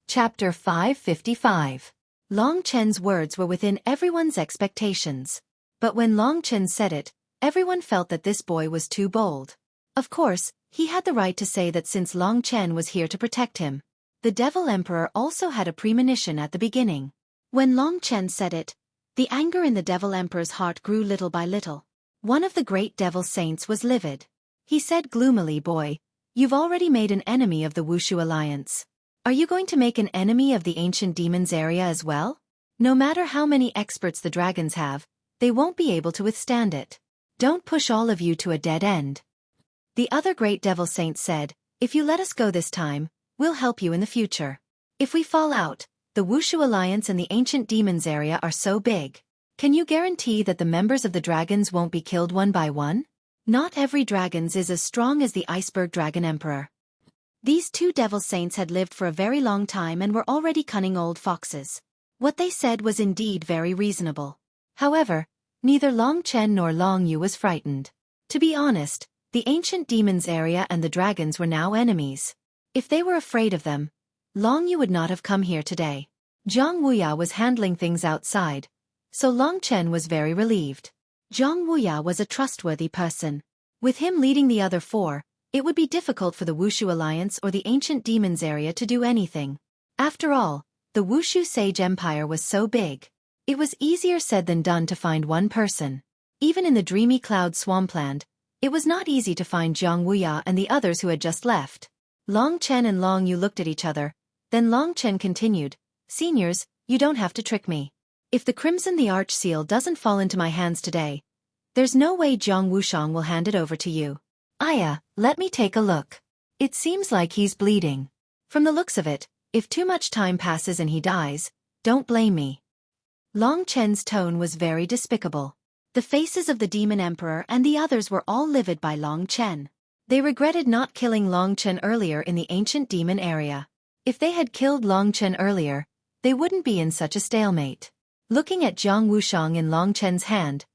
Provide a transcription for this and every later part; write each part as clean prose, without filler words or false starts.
Chapter 555. Long Chen's words were within everyone's expectations. But when Long Chen said it, everyone felt that this boy was too bold. Of course, he had the right to say that since Long Chen was here to protect him. The Devil Emperor also had a premonition at the beginning. When Long Chen said it, the anger in the Devil Emperor's heart grew little by little. One of the great Devil Saints was livid. He said gloomily, "Boy, you've already made an enemy of the Wushu Alliance. Are you going to make an enemy of the ancient demons area as well? No matter how many experts the dragons have, they won't be able to withstand it. Don't push all of you to a dead end." The other great Devil Saint said, "If you let us go this time, we'll help you in the future. If we fall out, the Wushu Alliance and the ancient demons area are so big. Can you guarantee that the members of the dragons won't be killed one by one? Not every dragons is as strong as the Iceberg Dragon Emperor." These two Devil Saints had lived for a very long time and were already cunning old foxes. What they said was indeed very reasonable. However, neither Long Chen nor Long Yu was frightened. To be honest, the ancient demons area and the dragons were now enemies. If they were afraid of them, Long Yu would not have come here today. Zhang Wuya was handling things outside, so Long Chen was very relieved. Zhang Wuya was a trustworthy person. With him leading the other four, it would be difficult for the Wushu Alliance or the ancient demons area to do anything. After all, the Wushu Sage Empire was so big. It was easier said than done to find one person. Even in the dreamy cloud swampland, it was not easy to find Zhang Wuya and the others who had just left. Long Chen and Long Yu looked at each other. Then Long Chen continued, "Seniors, you don't have to trick me. If the Crimson the Arch Seal doesn't fall into my hands today, there's no way Zhang Wushang will hand it over to you. Aya, let me take a look. It seems like he's bleeding. From the looks of it, if too much time passes and he dies, don't blame me." Long Chen's tone was very despicable. The faces of the Demon Emperor and the others were all livid by Long Chen. They regretted not killing Long Chen earlier in the ancient demon area. If they had killed Long Chen earlier, they wouldn't be in such a stalemate. Looking at Zhang Wushang in Long Chen's hand,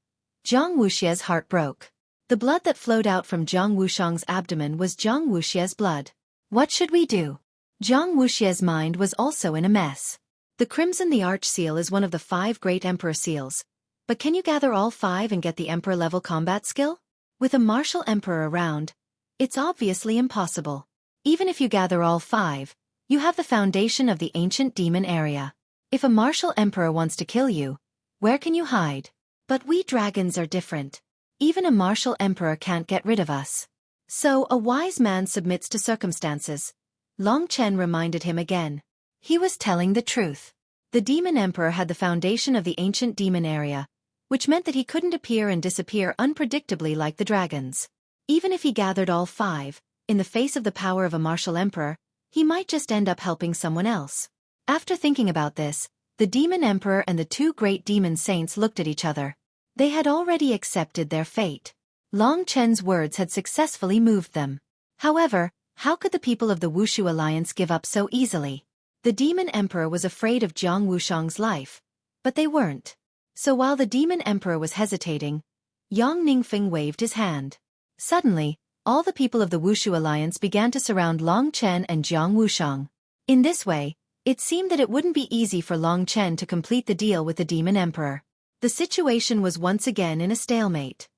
Zhang Wuxia's heart broke. The blood that flowed out from Zhang Wushang's abdomen was Zhang Wuxia's blood. What should we do? Zhang Wuxia's mind was also in a mess. The Crimson the Arch Seal is one of the 5 great Emperor Seals. But can you gather all 5 and get the Emperor-level combat skill? With a martial Emperor around, it's obviously impossible. Even if you gather all 5, you have the foundation of the ancient demon area. If a martial Emperor wants to kill you, where can you hide? But we dragons are different. Even a martial Emperor can't get rid of us. So a wise man submits to circumstances. Long Chen reminded him again. He was telling the truth. The Demon Emperor had the foundation of the ancient demon area, which meant that he couldn't appear and disappear unpredictably like the dragons. Even if he gathered all 5, in the face of the power of a martial Emperor, he might just end up helping someone else. After thinking about this, the Demon Emperor and the 2 great Demon Saints looked at each other. They had already accepted their fate. Long Chen's words had successfully moved them. However, how could the people of the Wushu Alliance give up so easily? The Demon Emperor was afraid of Zhang Wushang's life, but they weren't. So while the Demon Emperor was hesitating, Yang Ningfeng waved his hand. Suddenly, all the people of the Wushu Alliance began to surround Long Chen and Zhang Wushang. In this way, it seemed that it wouldn't be easy for Long Chen to complete the deal with the Demon Emperor. The situation was once again in a stalemate.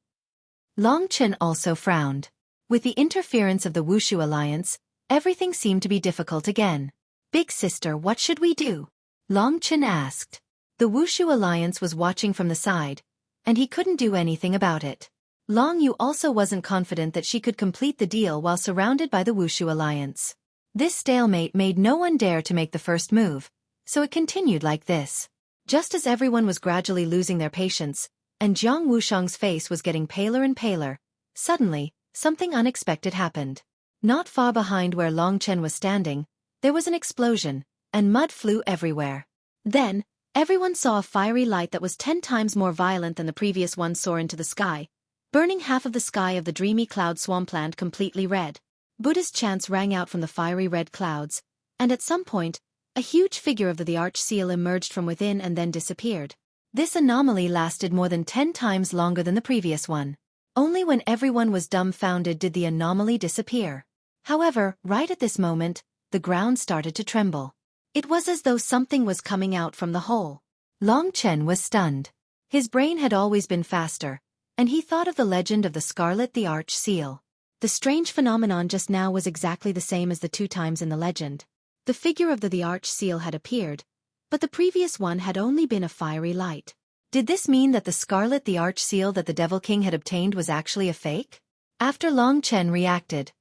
Long Chen also frowned. With the interference of the Wushu Alliance, everything seemed to be difficult again. "Big sister, what should we do?" Long Chen asked. The Wushu Alliance was watching from the side, and he couldn't do anything about it. Long Yu also wasn't confident that she could complete the deal while surrounded by the Wushu Alliance. This stalemate made no one dare to make the first move, so it continued like this. Just as everyone was gradually losing their patience, and Zhang Wushang's face was getting paler and paler, suddenly, something unexpected happened. Not far behind where Long Chen was standing, there was an explosion, and mud flew everywhere. Then, everyone saw a fiery light that was 10 times more violent than the previous one soar into the sky, burning half of the sky of the dreamy cloud swampland completely red. Buddha's chants rang out from the fiery red clouds, and at some point, a huge figure of the Arch Seal emerged from within and then disappeared. This anomaly lasted more than 10 times longer than the previous one. Only when everyone was dumbfounded did the anomaly disappear. However, right at this moment, the ground started to tremble. It was as though something was coming out from the hole. Long Chen was stunned. His brain had always been faster, and he thought of the legend of the Scarlet the Arch Seal. The strange phenomenon just now was exactly the same as the 2 times in the legend. The figure of the Arch Seal had appeared, but the previous one had only been a fiery light. Did this mean that the Scarlet the Arch Seal that the Devil King had obtained was actually a fake? After Long Chen reacted,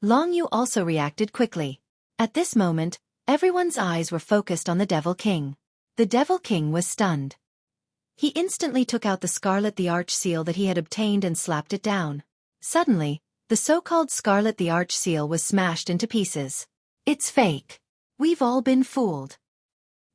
Long Yu also reacted quickly. At this moment, everyone's eyes were focused on the Devil King. The Devil King was stunned. He instantly took out the Scarlet the Arch Seal that he had obtained and slapped it down. Suddenly, the so-called Scarlet the Arch Seal was smashed into pieces. It's fake. We've all been fooled.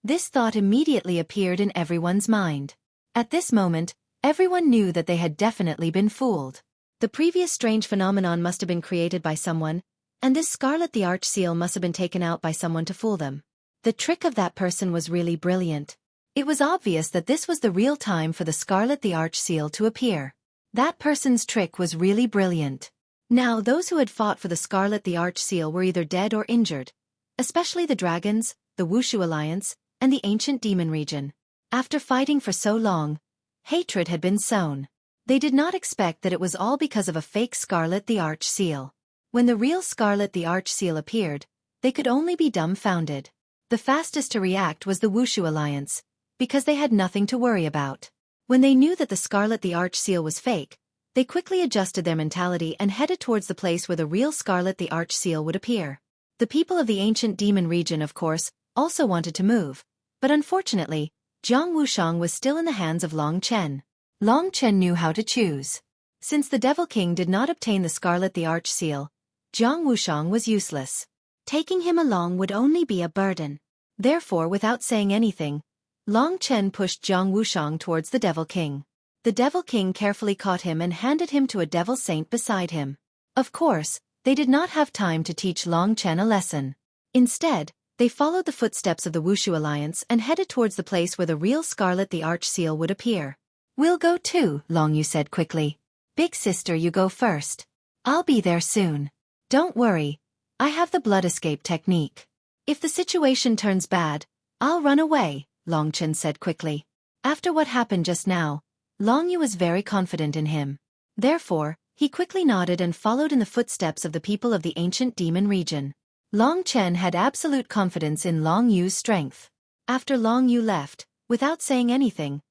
This thought immediately appeared in everyone's mind. At this moment, everyone knew that they had definitely been fooled. The previous strange phenomenon must have been created by someone, and this Scarlet the Arch Seal must have been taken out by someone to fool them. The trick of that person was really brilliant. It was obvious that this was the real time for the Scarlet the Arch Seal to appear. That person's trick was really brilliant. Now those who had fought for the Scarlet the Arch Seal were either dead or injured, especially the dragons, the Wushu Alliance, and the ancient demon region. After fighting for so long, hatred had been sown. They did not expect that it was all because of a fake Scarlet the Arch Seal. When the real Scarlet the Arch Seal appeared, they could only be dumbfounded. The fastest to react was the Wushu Alliance, because they had nothing to worry about. When they knew that the Scarlet the Arch Seal was fake, they quickly adjusted their mentality and headed towards the place where the real Scarlet the Arch Seal would appear. The people of the ancient demon region, of course, also wanted to move, but unfortunately, Jiang Wushang was still in the hands of Long Chen. Long Chen knew how to choose. Since the Devil King did not obtain the Scarlet the Arch Seal, Jiang Wushang was useless. Taking him along would only be a burden. Therefore, without saying anything, Long Chen pushed Jiang Wushang towards the Devil King. The Devil King carefully caught him and handed him to a devil saint beside him. Of course, they did not have time to teach Long Chen a lesson. Instead, they followed the footsteps of the Wushu Alliance and headed towards the place where the real Scarlet the Arch Seal would appear. We'll go too, Long Yu said quickly. Big sister, you go first. I'll be there soon. Don't worry, I have the blood escape technique. If the situation turns bad, I'll run away, Long Chen said quickly. After what happened just now, Long Yu was very confident in him. Therefore, he quickly nodded and followed in the footsteps of the people of the ancient demon region. Long Chen had absolute confidence in Long Yu's strength. After Long Yu left, without saying anything,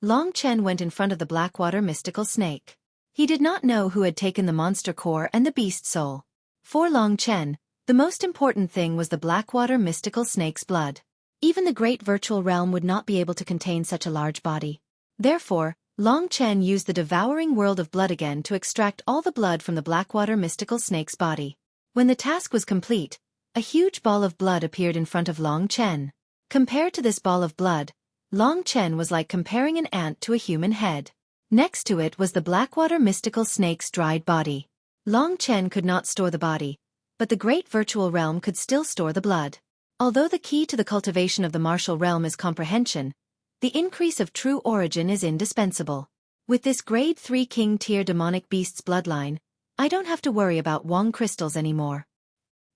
Long Chen went in front of the Blackwater mystical snake. He did not know who had taken the monster core and the beast soul. For Long Chen, the most important thing was the Blackwater mystical snake's blood. Even the great virtual realm would not be able to contain such a large body. Therefore, Long Chen used the devouring world of blood again to extract all the blood from the Blackwater mystical snake's body. When the task was complete, a huge ball of blood appeared in front of Long Chen. Compared to this ball of blood, Long Chen was like comparing an ant to a human head. Next to it was the Blackwater mystical snake's dried body. Long Chen could not store the body, but the great virtual realm could still store the blood. Although the key to the cultivation of the martial realm is comprehension, the increase of true origin is indispensable. With this grade 3 king tier demonic beast's bloodline, I don't have to worry about Wong crystals anymore.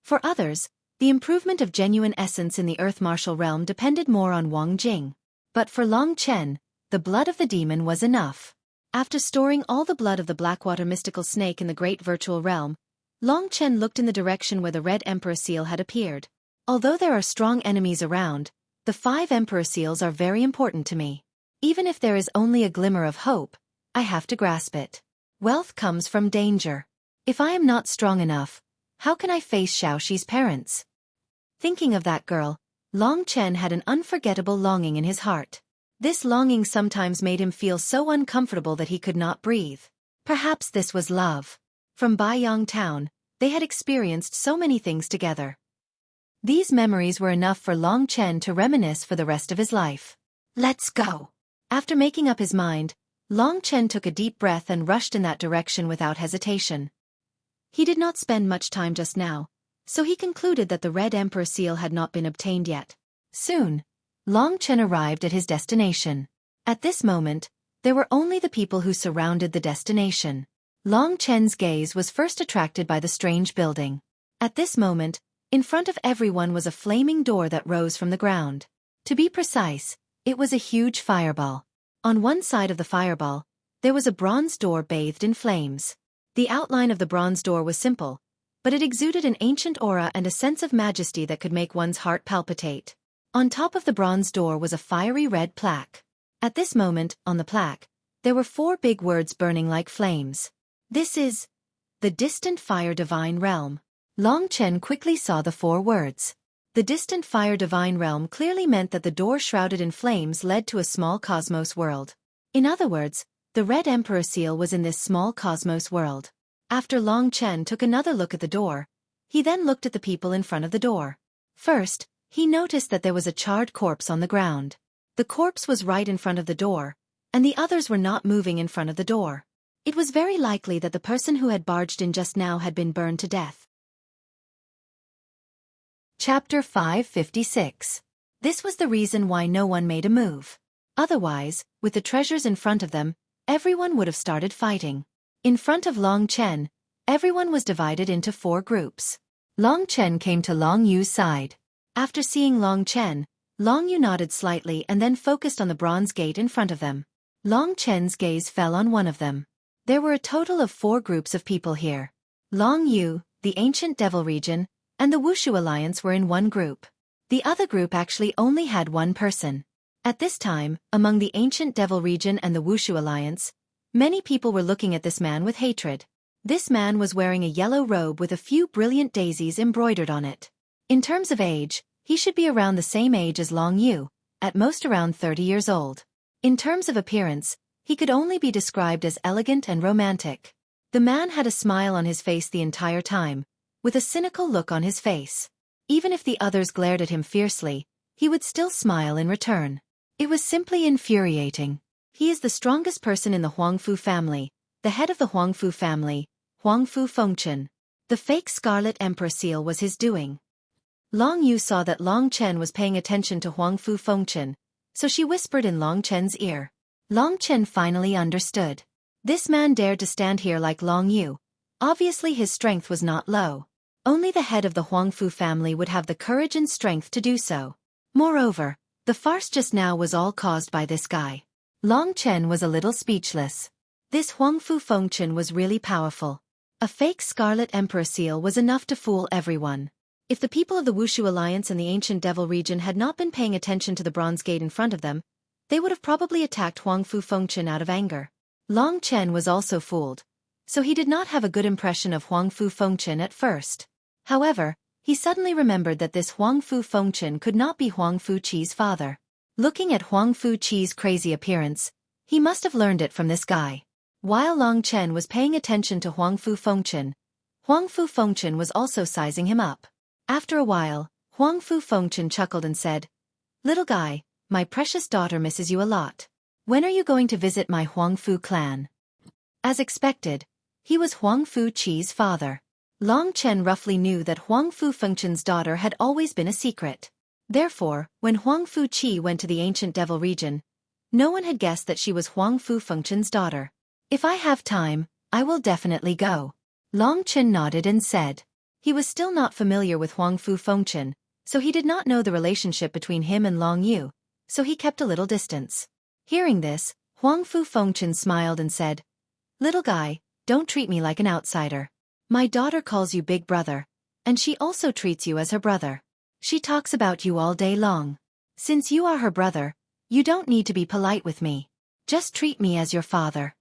For others, the improvement of genuine essence in the earth martial realm depended more on Wang Jing. But for Long Chen, the blood of the demon was enough. After storing all the blood of the Blackwater mystical snake in the great virtual realm, Long Chen looked in the direction where the red emperor seal had appeared. Although there are strong enemies around, the 5 emperor seals are very important to me. Even if there is only a glimmer of hope, I have to grasp it. Wealth comes from danger. If I am not strong enough, how can I face Xiaoxi's parents? Thinking of that girl, Long Chen had an unforgettable longing in his heart. This longing sometimes made him feel so uncomfortable that he could not breathe. Perhaps this was love. From Baiyang Town, they had experienced so many things together. These memories were enough for Long Chen to reminisce for the rest of his life. Let's go. After making up his mind, Long Chen took a deep breath and rushed in that direction without hesitation. He did not spend much time just now, so he concluded that the Red Emperor seal had not been obtained yet. Soon, Long Chen arrived at his destination. At this moment, there were only the people who surrounded the destination. Long Chen's gaze was first attracted by the strange building. At this moment, In front of everyone was a flaming door that rose from the ground. To be precise, it was a huge fireball. On one side of the fireball, there was a bronze door bathed in flames. The outline of the bronze door was simple, but it exuded an ancient aura and a sense of majesty that could make one's heart palpitate. On top of the bronze door was a fiery red plaque. At this moment, on the plaque, there were 4 big words burning like flames. This is the distant fire divine realm. Long Chen quickly saw the 4 words. The distant fire divine realm clearly meant that the door shrouded in flames led to a small cosmos world. In other words, the red emperor seal was in this small cosmos world. After Long Chen took another look at the door, he then looked at the people in front of the door. First, he noticed that there was a charred corpse on the ground. The corpse was right in front of the door, and the others were not moving in front of the door. It was very likely that the person who had barged in just now had been burned to death. Chapter 556. This was the reason why no one made a move. Otherwise, with the treasures in front of them, everyone would have started fighting. In front of Long Chen, everyone was divided into 4 groups. Long Chen came to Long Yu's side. After seeing Long Chen, Long Yu nodded slightly and then focused on the bronze gate in front of them. Long Chen's gaze fell on one of them. There were a total of 4 groups of people here. Long Yu, the Ancient Devil Region, and the Wushu Alliance were in one group. The other group actually only had one person. At this time, among the Ancient Devil Region and the Wushu Alliance, many people were looking at this man with hatred. This man was wearing a yellow robe with a few brilliant daisies embroidered on it. In terms of age, he should be around the same age as Long Yu, at most around 30 years old. In terms of appearance, he could only be described as elegant and romantic. The man had a smile on his face the entire time, with a cynical look on his face. Even if the others glared at him fiercely, he would still smile in return. It was simply infuriating. He is the strongest person in the Huangfu family, the head of the Huangfu family, Huangfu Fengchen. The fake Scarlet Emperor seal was his doing. Long Yu saw that Long Chen was paying attention to Huangfu Fengchen, so she whispered in Long Chen's ear. Long Chen finally understood. This man dared to stand here like Long Yu. Obviously his strength was not low. Only the head of the Huangfu family would have the courage and strength to do so. Moreover, the farce just now was all caused by this guy. Long Chen was a little speechless. This Huangfu Fengchen was really powerful. A fake Scarlet Emperor seal was enough to fool everyone. If the people of the Wushu Alliance and the Ancient Devil Region had not been paying attention to the bronze gate in front of them, they would have probably attacked Huangfu Fengchen out of anger. Long Chen was also fooled, so he did not have a good impression of Huangfu Fengchen at first. However, he suddenly remembered that this Huangfu Fengchen could not be Huangfu Qi's father. Looking at Huangfu Qi's crazy appearance, he must have learned it from this guy. While Long Chen was paying attention to Huangfu Fengchen was also sizing him up. After a while, Huangfu Fengchen chuckled and said, "Little guy, my precious daughter misses you a lot. When are you going to visit my Huangfu clan?" As expected, he was Huangfu Qi's father. Long Chen roughly knew that Huangfu Fengchen's daughter had always been a secret. Therefore, when Huangfu Qi went to the Ancient Devil Region, no one had guessed that she was Huangfu Fengchen's daughter. "If I have time, I will definitely go." Long Chen nodded and said. He was still not familiar with Huangfu Fengchen, so he did not know the relationship between him and Long Yu, so he kept a little distance. Hearing this, Huangfu Fengchen smiled and said, "Little guy, don't treat me like an outsider. My daughter calls you big brother, and she also treats you as her brother. She talks about you all day long. Since you are her brother, you don't need to be polite with me. Just treat me as your father."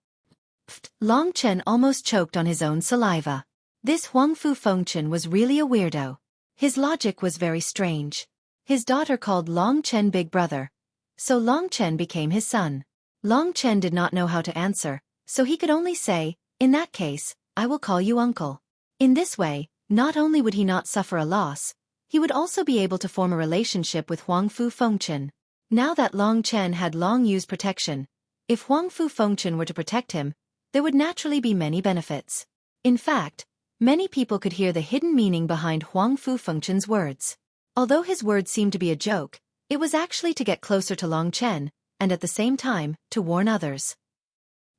Pfft, Long Chen almost choked on his own saliva. This Huangfu Fengchen was really a weirdo. His logic was very strange. His daughter called Long Chen big brother, so Long Chen became his son. Long Chen did not know how to answer, so he could only say, "In that case, I will call you uncle." In this way, not only would he not suffer a loss, he would also be able to form a relationship with Huangfu Fengchen. Now that Long Chen had Long Yu's protection, if Huangfu Fengchen were to protect him, there would naturally be many benefits. In fact, many people could hear the hidden meaning behind Huangfu Fengchen's words. Although his words seemed to be a joke, it was actually to get closer to Long Chen, and at the same time, to warn others.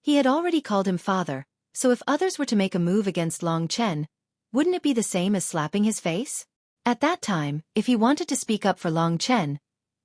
He had already called him father, so if others were to make a move against Long Chen, wouldn't it be the same as slapping his face? At that time, if he wanted to speak up for Long Chen,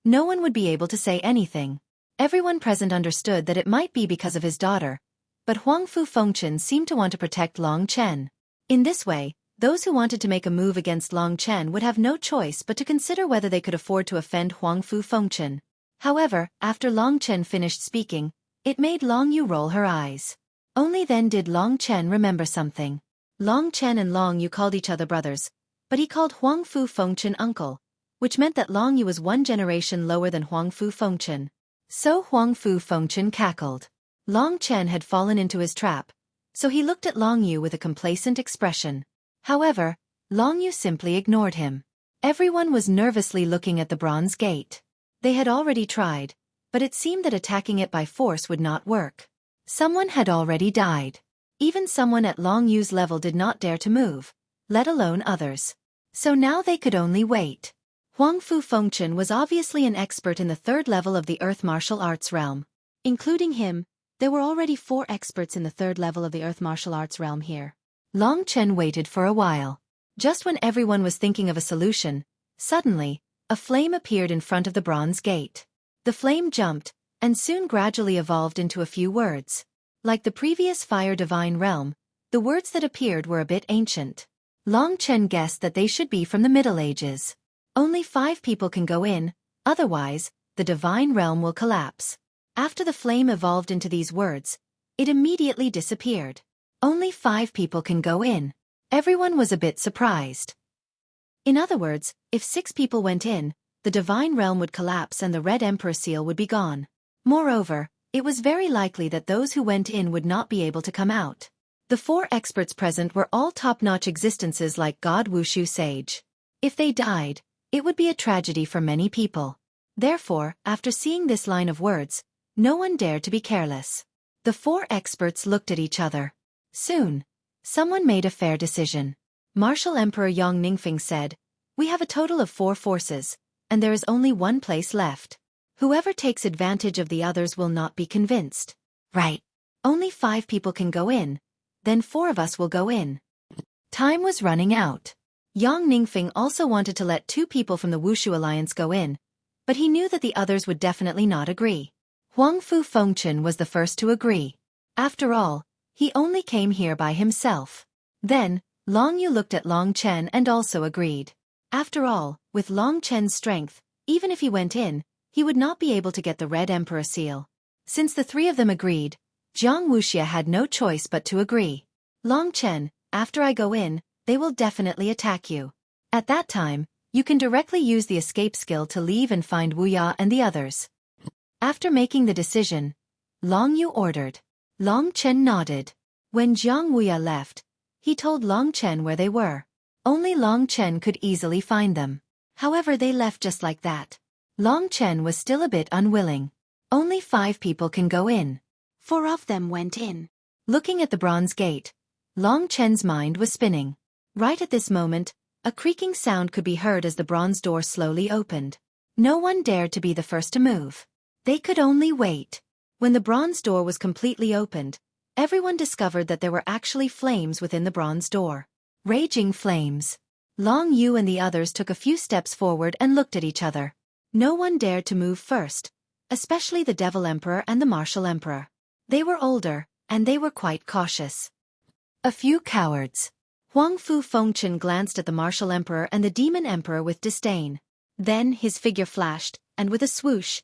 no one would be able to say anything. Everyone present understood that it might be because of his daughter, but Huang Fu Fengchen seemed to want to protect Long Chen. In this way, those who wanted to make a move against Long Chen would have no choice but to consider whether they could afford to offend Huang Fu Fengchen. However, after Long Chen finished speaking, it made Long Yu roll her eyes. Only then did Long Chen remember something. Long Chen and Long Yu called each other brothers, but he called Huang Fu Fengchen uncle, which meant that Long Yu was one generation lower than Huang Fu Fengchen. So Huang Fu Fengchen cackled. Long Chen had fallen into his trap, so he looked at Long Yu with a complacent expression. However, Long Yu simply ignored him. Everyone was nervously looking at the bronze gate. They had already tried, but it seemed that attacking it by force would not work. Someone had already died. Even someone at Long Yu's level did not dare to move, let alone others. So now they could only wait. Huang Fu Fengchen was obviously an expert in the third level of the Earth Martial Arts realm. Including him, there were already 4 experts in the third level of the Earth Martial Arts realm here. Long Chen waited for a while. Just when everyone was thinking of a solution, suddenly, a flame appeared in front of the bronze gate. The flame jumped, and soon gradually evolved into a few words. Like the previous Fire Divine Realm, the words that appeared were a bit ancient. Long Chen guessed that they should be from the Middle Ages. Only 5 people can go in, otherwise, the Divine Realm will collapse. After the flame evolved into these words, it immediately disappeared. Only 5 people can go in. Everyone was a bit surprised. In other words, if 6 people went in, the Divine Realm would collapse and the Red Emperor seal would be gone. Moreover, it was very likely that those who went in would not be able to come out. The 4 experts present were all top-notch existences like God Wushu Sage. If they died, it would be a tragedy for many people. Therefore, after seeing this line of words, no one dared to be careless. The 4 experts looked at each other. Soon, someone made a fair decision. Martial Emperor Yang Ningfeng said, "We have a total of 4 forces, and there is only one place left. Whoever takes advantage of the others will not be convinced." Right. Only 5 people can go in. Then 4 of us will go in. Time was running out. Yang Ningfeng also wanted to let 2 people from the Wushu Alliance go in, but he knew that the others would definitely not agree. Huang Fu Fengchen was the first to agree. After all, he only came here by himself. Then, Long Yu looked at Long Chen and also agreed. After all, with Long Chen's strength, even if he went in, he would not be able to get the Red Emperor seal. Since the 3 of them agreed, Jiang Wuxia had no choice but to agree. Long Chen, after I go in, they will definitely attack you. At that time, you can directly use the escape skill to leave and find Wu Ya and the others. After making the decision, Long Yu ordered. Long Chen nodded. When Jiang Wuya left, he told Long Chen where they were. Only Long Chen could easily find them. However, they left just like that. Long Chen was still a bit unwilling. Only 5 people can go in. 4 of them went in. Looking at the bronze gate, Long Chen's mind was spinning. Right at this moment, a creaking sound could be heard as the bronze door slowly opened. No one dared to be the first to move. They could only wait. When the bronze door was completely opened, everyone discovered that there were actually flames within the bronze door. Raging flames. Long Yu and the others took a few steps forward and looked at each other. No one dared to move first, especially the Devil Emperor and the Martial Emperor. They were older, and they were quite cautious. A few cowards. Huang Fu Fengchen glanced at the Martial Emperor and the Demon Emperor with disdain. Then his figure flashed, and with a swoosh,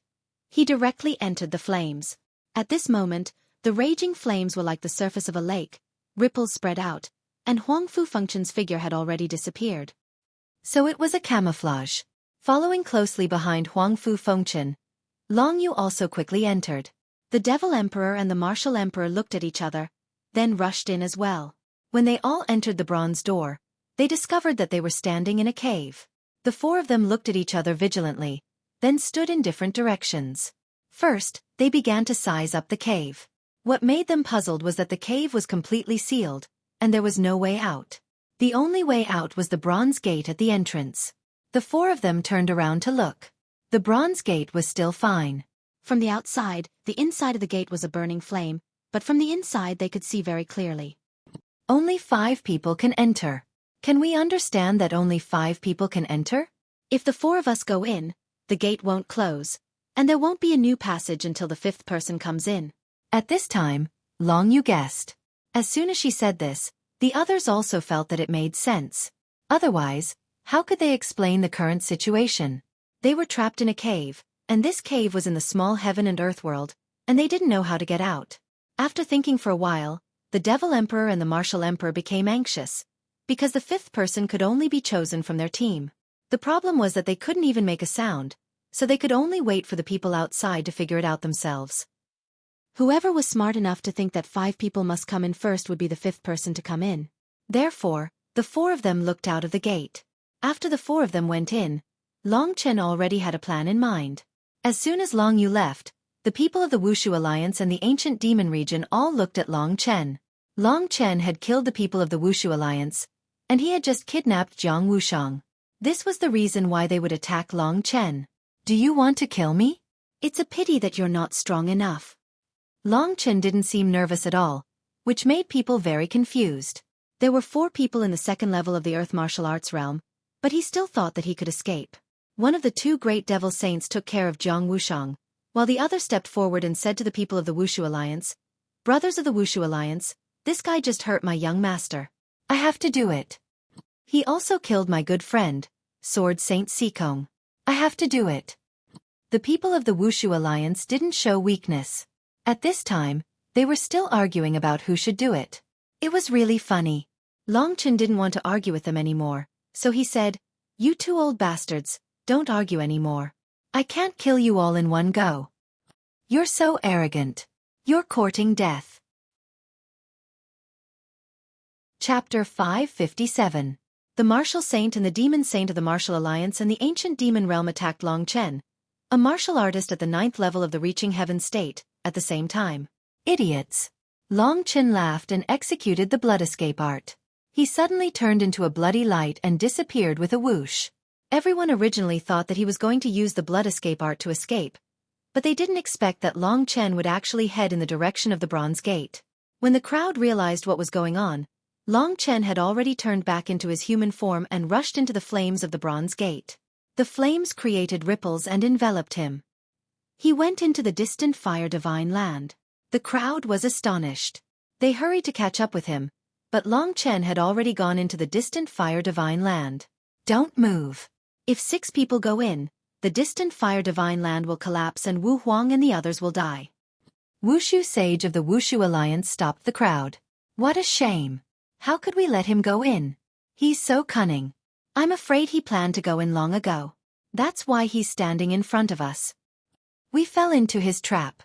he directly entered the flames. At this moment, the raging flames were like the surface of a lake, ripples spread out, and Huang Fu Fengchen's figure had already disappeared. So it was a camouflage. Following closely behind Huang Fu Fengchen, Long Yu also quickly entered. The Devil Emperor and the Martial Emperor looked at each other, then rushed in as well. When they all entered the bronze door, they discovered that they were standing in a cave. The 4 of them looked at each other vigilantly, then stood in different directions. First, they began to size up the cave. What made them puzzled was that the cave was completely sealed, and there was no way out. The only way out was the bronze gate at the entrance. The 4 of them turned around to look. The bronze gate was still fine. From the outside, the inside of the gate was a burning flame, but from the inside they could see very clearly. Only 5 people can enter. Can we understand that only 5 people can enter? If the 4 of us go in, the gate won't close, and there won't be a new passage until the 5th person comes in. At this time, Long Yu guessed. As soon as she said this, the others also felt that it made sense. Otherwise, how could they explain the current situation? They were trapped in a cave, and this cave was in the small heaven and earth world, and they didn't know how to get out. After thinking for a while, the Devil Emperor and the Martial Emperor became anxious, because the 5th person could only be chosen from their team. The problem was that they couldn't even make a sound, so they could only wait for the people outside to figure it out themselves. Whoever was smart enough to think that 5 people must come in first would be the 5th person to come in. Therefore, the 4 of them looked out of the gate. After the 4 of them went in, Long Chen already had a plan in mind. As soon as Long Yu left, the people of the Wushu Alliance and the ancient demon region all looked at Long Chen. Long Chen had killed the people of the Wushu Alliance, and he had just kidnapped Jiang Wushang. This was the reason why they would attack Long Chen. Do you want to kill me? It's a pity that you're not strong enough. Long Chen didn't seem nervous at all, which made people very confused. There were 4 people in the 2nd level of the Earth Martial Arts realm, but he still thought that he could escape. One of the 2 great devil saints took care of Jiang Wushang, while the other stepped forward and said to the people of the Wushu Alliance, "Brothers of the Wushu Alliance, this guy just hurt my young master. I have to do it. He also killed my good friend, Sword Saint Sikong. I have to do it." The people of the Wushu Alliance didn't show weakness. At this time, they were still arguing about who should do it. It was really funny. Long Chen didn't want to argue with them anymore, so he said, "You 2 old bastards, don't argue anymore. I can't kill you all in one go. You're so arrogant. You're courting death." Chapter 557. The Martial Saint and the Demon Saint of the Martial Alliance and the Ancient Demon Realm attacked Long Chen, a martial artist at the 9th level of the Reaching Heaven state, at the same time. Idiots. Long Chen laughed and executed the blood escape art. He suddenly turned into a bloody light and disappeared with a whoosh. Everyone originally thought that he was going to use the blood escape art to escape, but they didn't expect that Long Chen would actually head in the direction of the Bronze Gate. When the crowd realized what was going on, Long Chen had already turned back into his human form and rushed into the flames of the Bronze Gate. The flames created ripples and enveloped him. He went into the distant Fire Divine Land. The crowd was astonished. They hurried to catch up with him, but Long Chen had already gone into the distant Fire Divine Land. Don't move. If 6 people go in, the distant Fire Divine Land will collapse and Wu Huang and the others will die. Wushu Sage of the Wushu Alliance stopped the crowd. What a shame. How could we let him go in? He's so cunning. I'm afraid he planned to go in long ago. That's why he's standing in front of us. We fell into his trap.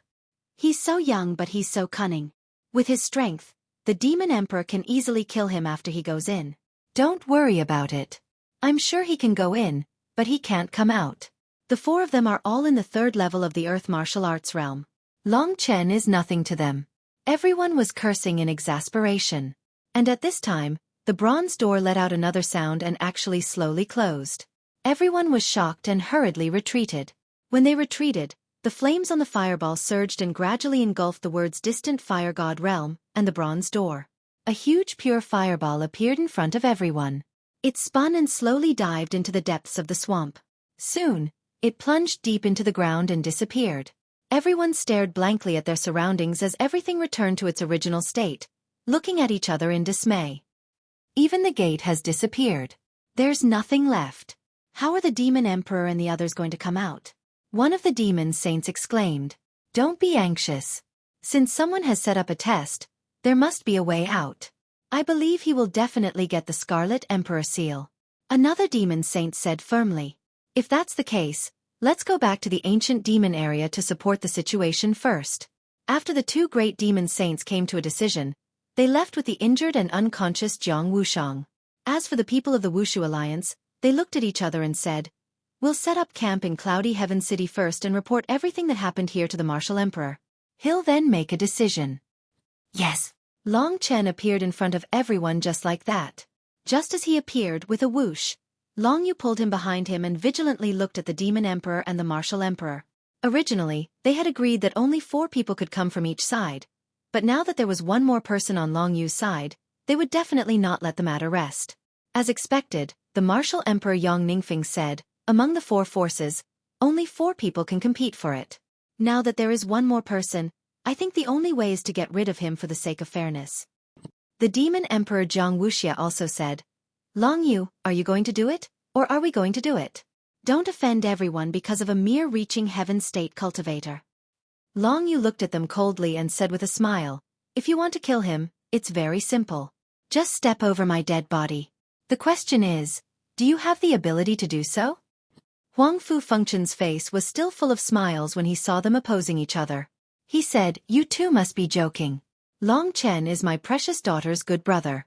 He's so young but he's so cunning. With his strength, the Demon Emperor can easily kill him after he goes in. Don't worry about it. I'm sure he can go in, but he can't come out. The 4 of them are all in the 3rd level of the Earth Martial Arts realm. Long Chen is nothing to them. Everyone was cursing in exasperation. And at this time, the bronze door let out another sound and actually slowly closed. Everyone was shocked and hurriedly retreated. When they retreated, the flames on the fireball surged and gradually engulfed the words Distant Fire God Realm and the bronze door. A huge pure fireball appeared in front of everyone. It spun and slowly dived into the depths of the swamp. Soon, it plunged deep into the ground and disappeared. Everyone stared blankly at their surroundings as everything returned to its original state, looking at each other in dismay. Even the gate has disappeared. There's nothing left. How are the Demon Emperor and the others going to come out? One of the demon saints exclaimed. Don't be anxious. Since someone has set up a test, there must be a way out. I believe he will definitely get the Scarlet Emperor seal. Another demon saint said firmly. If that's the case, let's go back to the ancient demon area to support the situation first. After the 2 great demon saints came to a decision, they left with the injured and unconscious Jiang Wushang. As for the people of the Wushu Alliance, they looked at each other and said, We'll set up camp in Cloudy Heaven City first and report everything that happened here to the Martial Emperor. He'll then make a decision. Yes. Long Chen appeared in front of everyone just like that. Just as he appeared with a whoosh, Long Yu pulled him behind him and vigilantly looked at the Demon Emperor and the Martial Emperor. Originally, they had agreed that only 4 people could come from each side, but now that there was one more person on Long Yu's side, they would definitely not let the matter rest. As expected, the martial emperor Yang Ningfeng said, among the 4 forces, only 4 people can compete for it. Now that there is one more person, I think the only way is to get rid of him for the sake of fairness. The demon emperor Jiang Wuxia also said, Long Yu, are you going to do it, or are we going to do it? Don't offend everyone because of a mere reaching heaven state cultivator. Long Yu looked at them coldly and said with a smile, if you want to kill him, it's very simple. Just step over my dead body. The question is, do you have the ability to do so? Huang Fu Fengchen's face was still full of smiles when he saw them opposing each other. He said, you two must be joking. Long Chen is my precious daughter's good brother.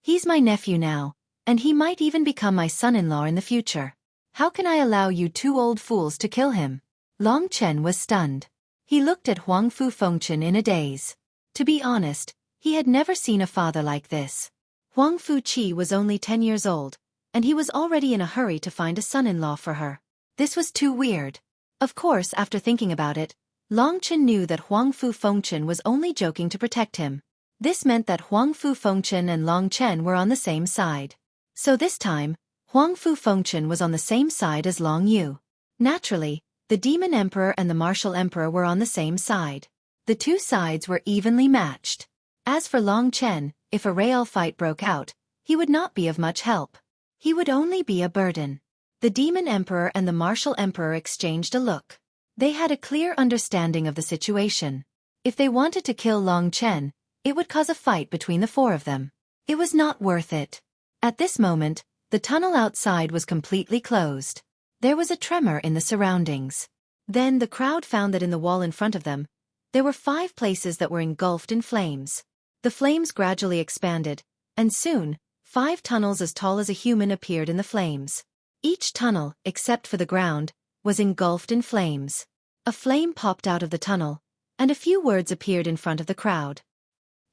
He's my nephew now, and he might even become my son-in-law in the future. How can I allow you 2 old fools to kill him? Long Chen was stunned. He looked at Huang Fu Fengchen in a daze. To be honest, he had never seen a father like this. Huang Fu Qi was only 10 years old, and he was already in a hurry to find a son-in-law for her. This was too weird. Of course, after thinking about it, Long Chen knew that Huang Fu Fengchen was only joking to protect him. This meant that Huang Fu Fengchen and Long Chen were on the same side. So this time, Huang Fu Fengchen was on the same side as Long Yu. Naturally, the Demon Emperor and the Martial Emperor were on the same side. The 2 sides were evenly matched. As for Long Chen, if a real fight broke out, he would not be of much help. He would only be a burden. The Demon Emperor and the Martial Emperor exchanged a look. They had a clear understanding of the situation. If they wanted to kill Long Chen, it would cause a fight between the 4 of them. It was not worth it. At this moment, the tunnel outside was completely closed. There was a tremor in the surroundings. Then the crowd found that in the wall in front of them, there were 5 places that were engulfed in flames. The flames gradually expanded, and soon, 5 tunnels as tall as a human appeared in the flames. Each tunnel, except for the ground, was engulfed in flames. A flame popped out of the tunnel, and a few words appeared in front of the crowd.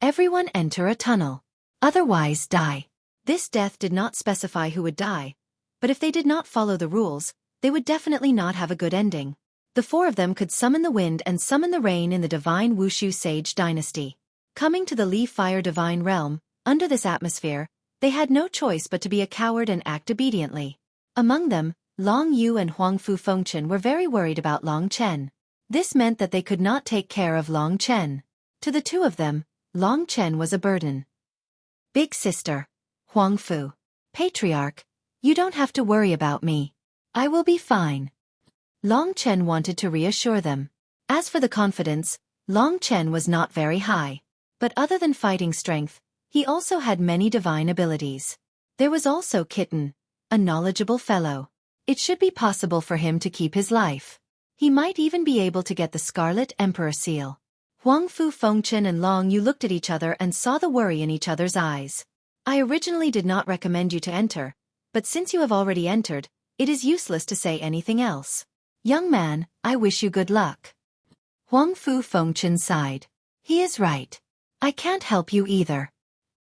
Everyone enter a tunnel. Otherwise die. This death did not specify who would die, but if they did not follow the rules, they would definitely not have a good ending. The 4 of them could summon the wind and summon the rain in the divine Wushu Sage dynasty. Coming to the Li-Fire divine realm, under this atmosphere, they had no choice but to be a coward and act obediently. Among them, Long Yu and Huang Fu Fengchen were very worried about Long Chen. This meant that they could not take care of Long Chen. To the 2 of them, Long Chen was a burden. Big sister, Huang Fu. Patriarch, you don't have to worry about me. I will be fine. Long Chen wanted to reassure them. As for the confidence, Long Chen was not very high. But other than fighting strength, he also had many divine abilities. There was also Kitten, a knowledgeable fellow. It should be possible for him to keep his life. He might even be able to get the Scarlet Emperor seal. Huang Fu Fengchen and Long Yu looked at each other and saw the worry in each other's eyes. I originally did not recommend you to enter, but since you have already entered, it is useless to say anything else. Young man, I wish you good luck. Huang Fu Fengchen sighed. He is right. I can't help you either.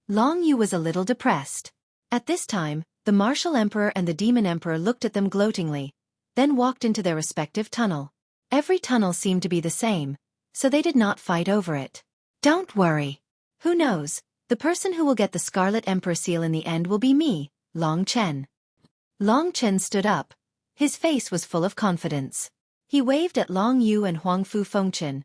Long Yu was a little depressed. At this time, the Martial Emperor and the Demon Emperor looked at them gloatingly, then walked into their respective tunnel. Every tunnel seemed to be the same, so they did not fight over it. Don't worry. Who knows, the person who will get the Scarlet Emperor seal in the end will be me, Long Chen. Long Chen stood up. His face was full of confidence. He waved at Long Yu and Huang Fu Fengchen,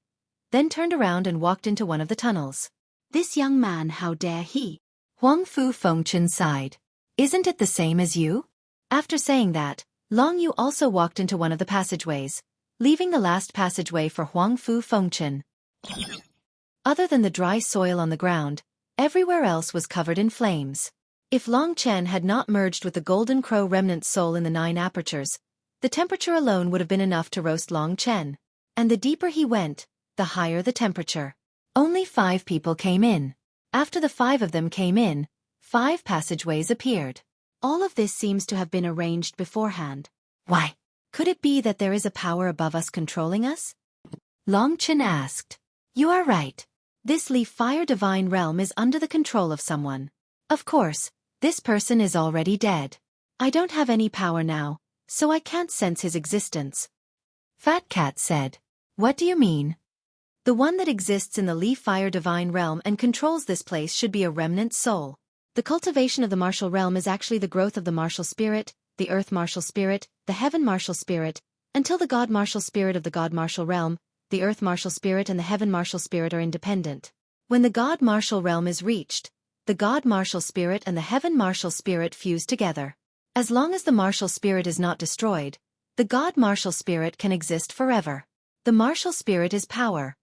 then turned around and walked into one of the tunnels. This young man, how dare he? Huang Fu Fengchen sighed. Isn't it the same as you? After saying that, Long Yu also walked into one of the passageways, leaving the last passageway for Huang Fu Fengchen. Other than the dry soil on the ground, everywhere else was covered in flames. If Long Chen had not merged with the Golden Crow remnant soul in the 9 apertures, the temperature alone would have been enough to roast Long Chen. And the deeper he went, the higher the temperature. Only 5 people came in. After the 5 of them came in, 5 passageways appeared. All of this seems to have been arranged beforehand. Why? Could it be that there is a power above us controlling us? Long Chen asked. You are right. This Li-Fire divine realm is under the control of someone. Of course, this person is already dead. I don't have any power now, so I can't sense his existence. Fat Cat said. What do you mean? The one that exists in the Li-Fire divine realm and controls this place should be a remnant soul. The cultivation of the martial realm is actually the growth of the martial spirit, the earth martial spirit, the heaven martial spirit, until the god martial spirit of the god martial realm, the earth martial spirit and the heaven martial spirit are independent. When the god martial realm is reached, the god martial spirit and the heaven martial spirit fuse together. As long as the martial spirit is not destroyed, the god martial spirit can exist forever. The martial spirit is power,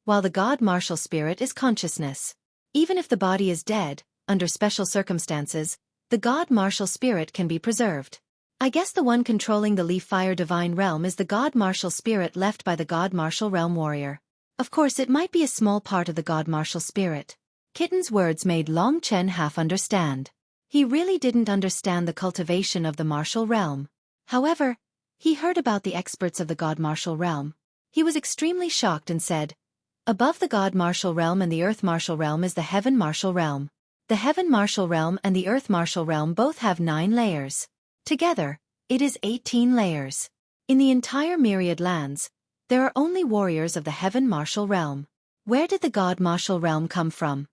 while the god martial spirit is consciousness. Even if the body is dead, under special circumstances, the god martial spirit can be preserved. I guess the one controlling the leaf fire divine realm is the god martial spirit left by the god martial realm warrior. Of course it might be a small part of the god martial spirit. Kitten's words made Long Chen half understand. He really didn't understand the cultivation of the martial realm. However, he heard about the experts of the god martial realm. He was extremely shocked and said, "Above the god martial realm and the earth martial realm is the heaven martial realm. The heaven martial realm and the earth martial realm both have 9 layers. Together, it is 18 layers. In the entire myriad lands, there are only warriors of the heaven martial realm. Where did the god martial realm come from?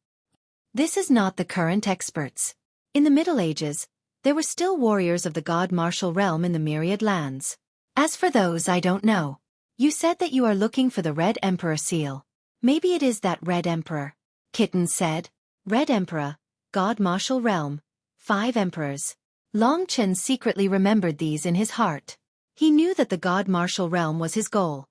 This is not the current experts. In the Middle Ages, there were still warriors of the god martial realm in the myriad lands. As for those, I don't know. You said that you are looking for the Red Emperor seal. Maybe it is that Red Emperor," Kitten said. Red Emperor, god martial realm, 5 emperors. Long Chen secretly remembered these in his heart. He knew that the god martial realm was his goal.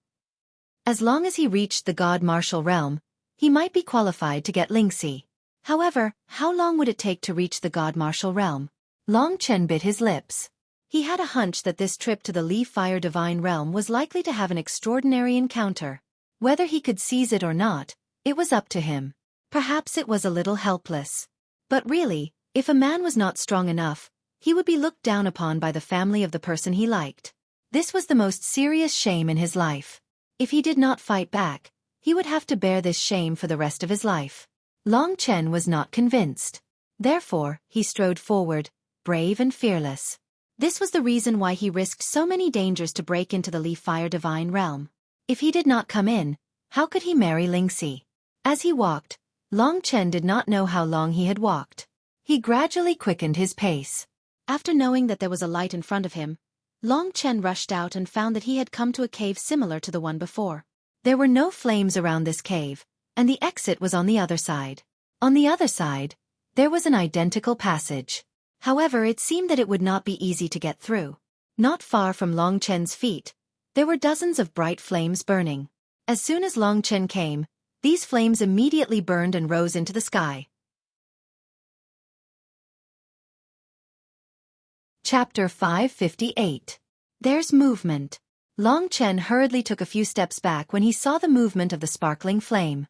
As long as he reached the god martial realm, he might be qualified to get Lingxi. However, how long would it take to reach the god martial realm? Long Chen bit his lips. He had a hunch that this trip to the Leaf Fire Divine Realm was likely to have an extraordinary encounter. Whether he could seize it or not, it was up to him. Perhaps it was a little helpless. But really, if a man was not strong enough, he would be looked down upon by the family of the person he liked. This was the most serious shame in his life. If he did not fight back, he would have to bear this shame for the rest of his life. Long Chen was not convinced. Therefore, he strode forward, brave and fearless. This was the reason why he risked so many dangers to break into the Leaf Fire Divine Realm. If he did not come in, how could he marry Lingxi? As he walked, Long Chen did not know how long he had walked. He gradually quickened his pace. After knowing that there was a light in front of him, Long Chen rushed out and found that he had come to a cave similar to the one before. There were no flames around this cave, and the exit was on the other side. On the other side, there was an identical passage. However, it seemed that it would not be easy to get through. Not far from Long Chen's feet, there were dozens of bright flames burning. As soon as Long Chen came, these flames immediately burned and rose into the sky. Chapter 558. There's movement. Long Chen hurriedly took a few steps back when he saw the movement of the sparkling flame.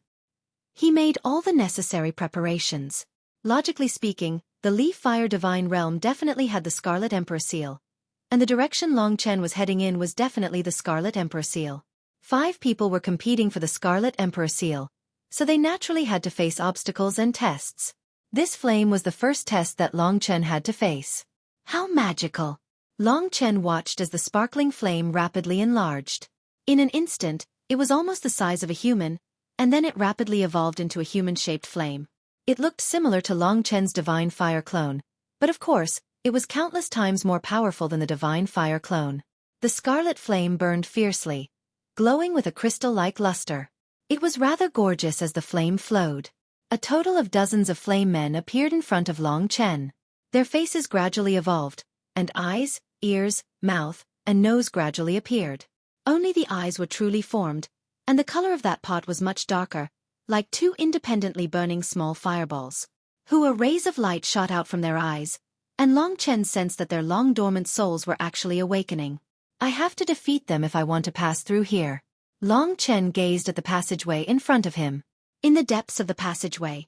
He made all the necessary preparations. Logically speaking, the Leaf Fire Divine Realm definitely had the Scarlet Emperor seal, and the direction Long Chen was heading in was definitely the Scarlet Emperor seal. 5 people were competing for the Scarlet Emperor seal, so they naturally had to face obstacles and tests. This flame was the first test that Long Chen had to face. How magical! Long Chen watched as the sparkling flame rapidly enlarged. In an instant, it was almost the size of a human, and then it rapidly evolved into a human-shaped flame. It looked similar to Long Chen's Divine Fire clone, but of course, it was countless times more powerful than the Divine Fire clone. The scarlet flame burned fiercely, glowing with a crystal-like luster. It was rather gorgeous as the flame flowed. A total of dozens of flame men appeared in front of Long Chen. Their faces gradually evolved, and eyes, ears, mouth, and nose gradually appeared. Only the eyes were truly formed, and the color of that pot was much darker, like 2 independently burning small fireballs. Rays of light shot out from their eyes, and Long Chen sensed that their long-dormant souls were actually awakening. I have to defeat them if I want to pass through here. Long Chen gazed at the passageway in front of him. In the depths of the passageway,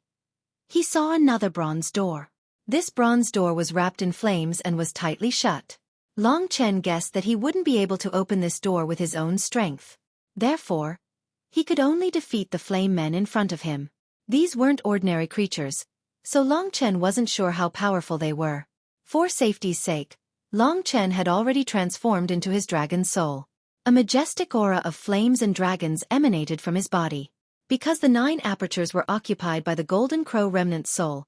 he saw another bronze door. This bronze door was wrapped in flames and was tightly shut. Long Chen guessed that he wouldn't be able to open this door with his own strength. Therefore, he could only defeat the flame men in front of him. These weren't ordinary creatures, so Long Chen wasn't sure how powerful they were. For safety's sake, Long Chen had already transformed into his dragon soul. A majestic aura of flames and dragons emanated from his body. Because the 9 apertures were occupied by the Golden Crow remnant soul,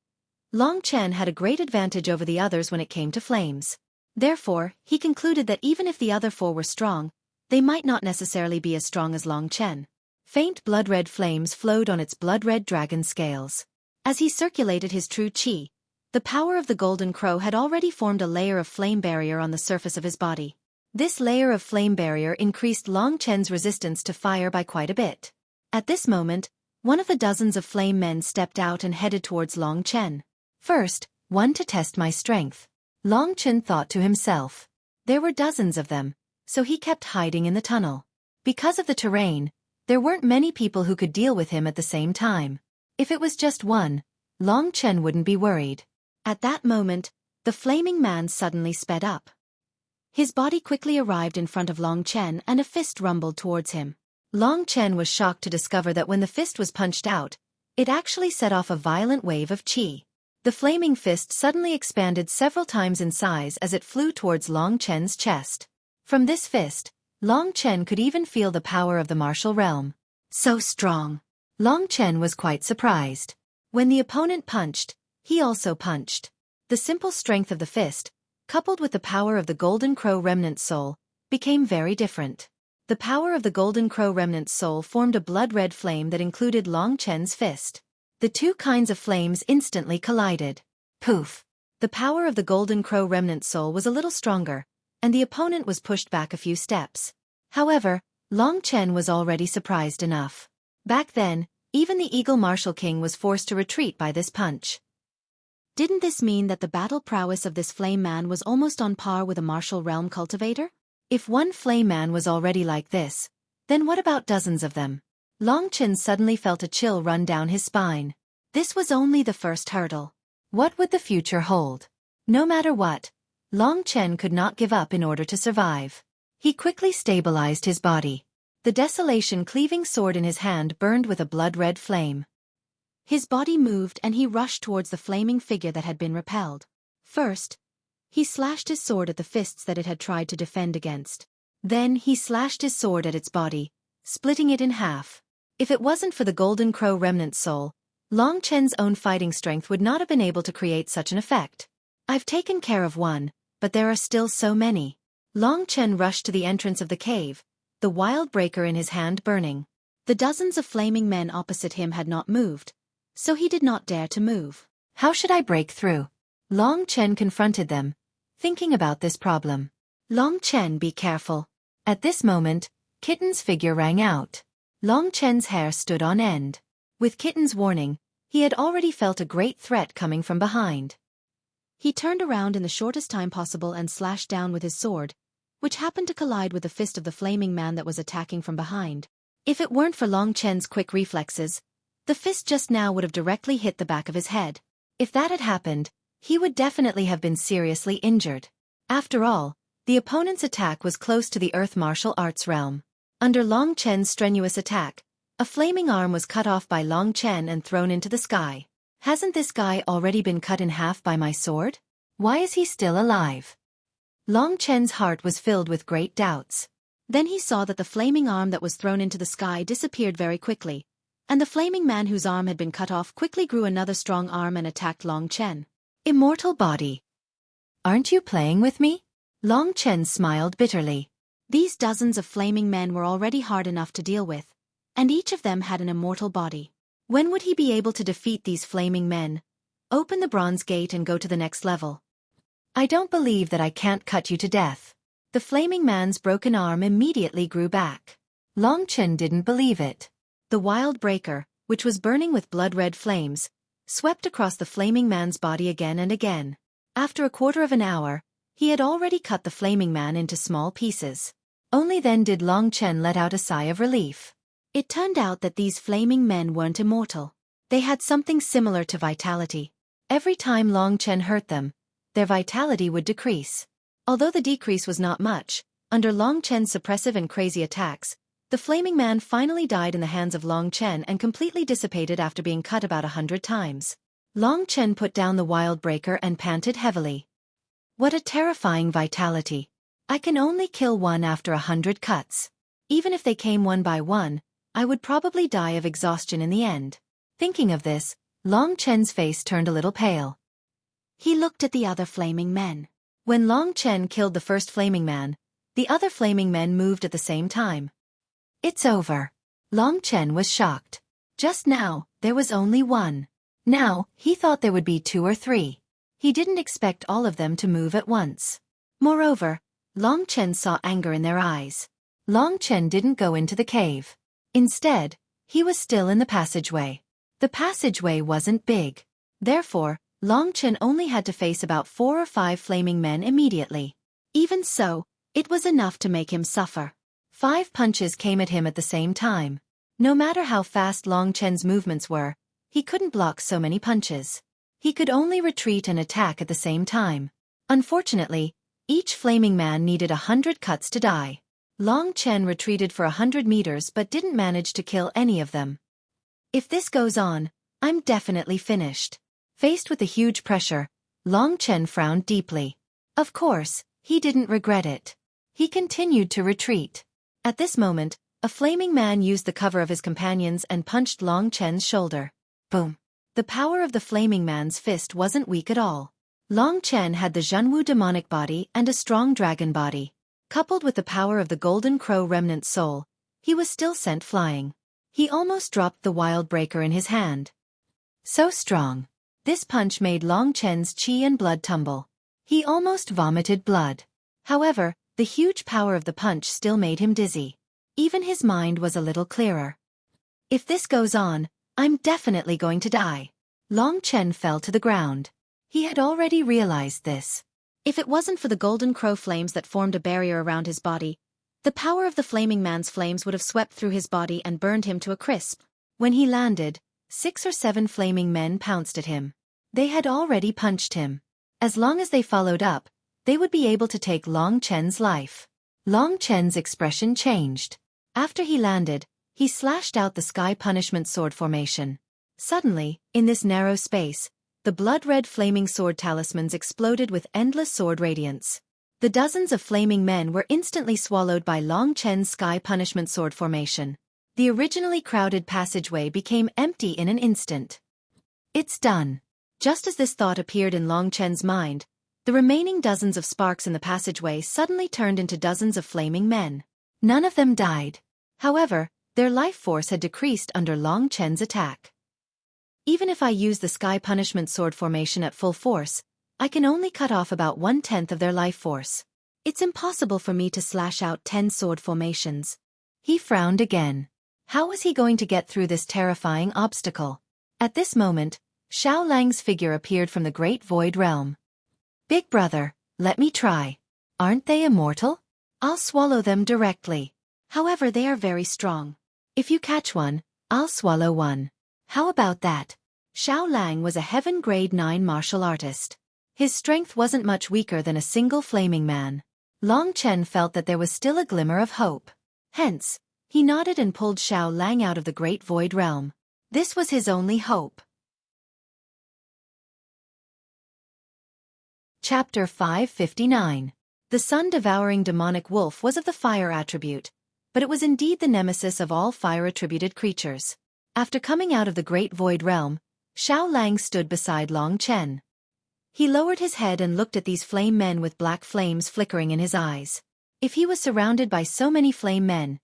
Long Chen had a great advantage over the others when it came to flames. Therefore, he concluded that even if the other four were strong, they might not necessarily be as strong as Long Chen. Faint blood-red flames flowed on its blood-red dragon scales. As he circulated his true qi, the power of the golden crow had already formed a layer of flame barrier on the surface of his body. This layer of flame barrier increased Long Chen's resistance to fire by quite a bit. At this moment, one of the dozens of flame men stepped out and headed towards Long Chen. First, one to test my strength. Long Chen thought to himself. There were dozens of them, so he kept hiding in the tunnel. Because of the terrain, there weren't many people who could deal with him at the same time. If it was just one, Long Chen wouldn't be worried. At that moment, the flaming man suddenly sped up. His body quickly arrived in front of Long Chen and a fist rumbled towards him. Long Chen was shocked to discover that when the fist was punched out, it actually set off a violent wave of qi. The flaming fist suddenly expanded several times in size as it flew towards Long Chen's chest. From this fist, Long Chen could even feel the power of the martial realm. So strong! Long Chen was quite surprised. When the opponent punched, he also punched. The simple strength of the fist, coupled with the power of the Golden Crow Remnant Soul, became very different. The power of the Golden Crow Remnant Soul formed a blood-red flame that included Long Chen's fist. The two kinds of flames instantly collided. Poof! The power of the Golden Crow Remnant Soul was a little stronger, and the opponent was pushed back a few steps. However, Long Chen was already surprised enough. Back then, even the Eagle Martial King was forced to retreat by this punch. Didn't this mean that the battle prowess of this flame man was almost on par with a martial realm cultivator? If one flame man was already like this, then what about dozens of them? Long Chen suddenly felt a chill run down his spine. This was only the first hurdle. What would the future hold? No matter what, Long Chen could not give up in order to survive. He quickly stabilized his body. The desolation-cleaving sword in his hand burned with a blood-red flame. His body moved and he rushed towards the flaming figure that had been repelled. First, he slashed his sword at the fists that it had tried to defend against. Then he slashed his sword at its body, splitting it in half. If it wasn't for the Golden Crow Remnant Soul, Long Chen's own fighting strength would not have been able to create such an effect. I've taken care of one, but there are still so many. Long Chen rushed to the entrance of the cave, the wild breaker in his hand burning. The dozens of flaming men opposite him had not moved, so he did not dare to move. How should I break through? Long Chen confronted them, thinking about this problem. Long Chen, be careful. At this moment, Kitten's figure rang out. Long Chen's hair stood on end. With Kitten's warning, he had already felt a great threat coming from behind. He turned around in the shortest time possible and slashed down with his sword, which happened to collide with the fist of the flaming man that was attacking from behind. If it weren't for Long Chen's quick reflexes, the fist just now would have directly hit the back of his head. If that had happened, he would definitely have been seriously injured. After all, the opponent's attack was close to the Earth martial arts realm. Under Long Chen's strenuous attack, a flaming arm was cut off by Long Chen and thrown into the sky. Hasn't this guy already been cut in half by my sword? Why is he still alive? Long Chen's heart was filled with great doubts. Then he saw that the flaming arm that was thrown into the sky disappeared very quickly, and the flaming man whose arm had been cut off quickly grew another strong arm and attacked Long Chen. Immortal body. Aren't you playing with me? Long Chen smiled bitterly. These dozens of flaming men were already hard enough to deal with, and each of them had an immortal body. When would he be able to defeat these flaming men, open the bronze gate and go to the next level? I don't believe that I can't cut you to death. The flaming man's broken arm immediately grew back. Long Chen didn't believe it. The wild breaker, which was burning with blood-red flames, swept across the flaming man's body again and again. After a quarter of an hour, he had already cut the flaming man into small pieces. Only then did Long Chen let out a sigh of relief. It turned out that these flaming men weren't immortal. They had something similar to vitality. Every time Long Chen hurt them, their vitality would decrease. Although the decrease was not much, under Long Chen's suppressive and crazy attacks, the flaming man finally died in the hands of Long Chen and completely dissipated after being cut about 100 times. Long Chen put down the wild breaker and panted heavily. What a terrifying vitality. I can only kill one after 100 cuts. Even if they came one by one, I would probably die of exhaustion in the end. Thinking of this, Long Chen's face turned a little pale. He looked at the other flaming men. When Long Chen killed the first flaming man, the other flaming men moved at the same time. It's over. Long Chen was shocked. Just now, there was only one. Now, he thought there would be 2 or 3. He didn't expect all of them to move at once. Moreover, Long Chen saw anger in their eyes. Long Chen didn't go into the cave. Instead, he was still in the passageway. The passageway wasn't big. Therefore, Long Chen only had to face about 4 or 5 flaming men immediately. Even so, it was enough to make him suffer. 5 punches came at him at the same time. No matter how fast Long Chen's movements were, he couldn't block so many punches. He could only retreat and attack at the same time. Unfortunately, each flaming man needed 100 cuts to die. Long Chen retreated for 100 meters but didn't manage to kill any of them. If this goes on, I'm definitely finished. Faced with the huge pressure, Long Chen frowned deeply. Of course, he didn't regret it. He continued to retreat. At this moment, a flaming man used the cover of his companions and punched Long Chen's shoulder. Boom. The power of the flaming man's fist wasn't weak at all. Long Chen had the Zhenwu demonic body and a strong dragon body. Coupled with the power of the Golden Crow remnant soul, he was still sent flying. He almost dropped the wild breaker in his hand. So strong. This punch made Long Chen's qi and blood tumble. He almost vomited blood. However, the huge power of the punch still made him dizzy. Even his mind was a little clearer. If this goes on, I'm definitely going to die. Long Chen fell to the ground. He had already realized this. If it wasn't for the Golden Crow flames that formed a barrier around his body, the power of the flaming man's flames would have swept through his body and burned him to a crisp. When he landed, 6 or 7 flaming men pounced at him. They had already punched him. As long as they followed up, they would be able to take Long Chen's life. Long Chen's expression changed. After he landed, he slashed out the sky punishment sword formation. Suddenly, in this narrow space, the blood-red flaming sword talismans exploded with endless sword radiance. The dozens of flaming men were instantly swallowed by Long Chen's sky punishment sword formation. The originally crowded passageway became empty in an instant. It's done. Just as this thought appeared in Long Chen's mind, the remaining dozens of sparks in the passageway suddenly turned into dozens of flaming men. None of them died. However, their life force had decreased under Long Chen's attack. Even if I use the sky punishment sword formation at full force, I can only cut off about 1/10 of their life force. It's impossible for me to slash out 10 sword formations. He frowned again. How was he going to get through this terrifying obstacle? At this moment, Xiao Lang's figure appeared from the Great Void Realm. Big brother, let me try. Aren't they immortal? I'll swallow them directly. However, they are very strong. If you catch one, I'll swallow one. How about that? Xiao Lang was a heaven grade 9 martial artist. His strength wasn't much weaker than a single flaming man. Long Chen felt that there was still a glimmer of hope. Hence, he nodded and pulled Xiao Lang out of the Great Void Realm. This was his only hope. Chapter 559. The sun-devouring demonic wolf was of the fire attribute, but it was indeed the nemesis of all fire-attributed creatures. After coming out of the Great Void Realm, Xiao Lang stood beside Long Chen. He lowered his head and looked at these flame men with black flames flickering in his eyes. If he was surrounded by so many flame men,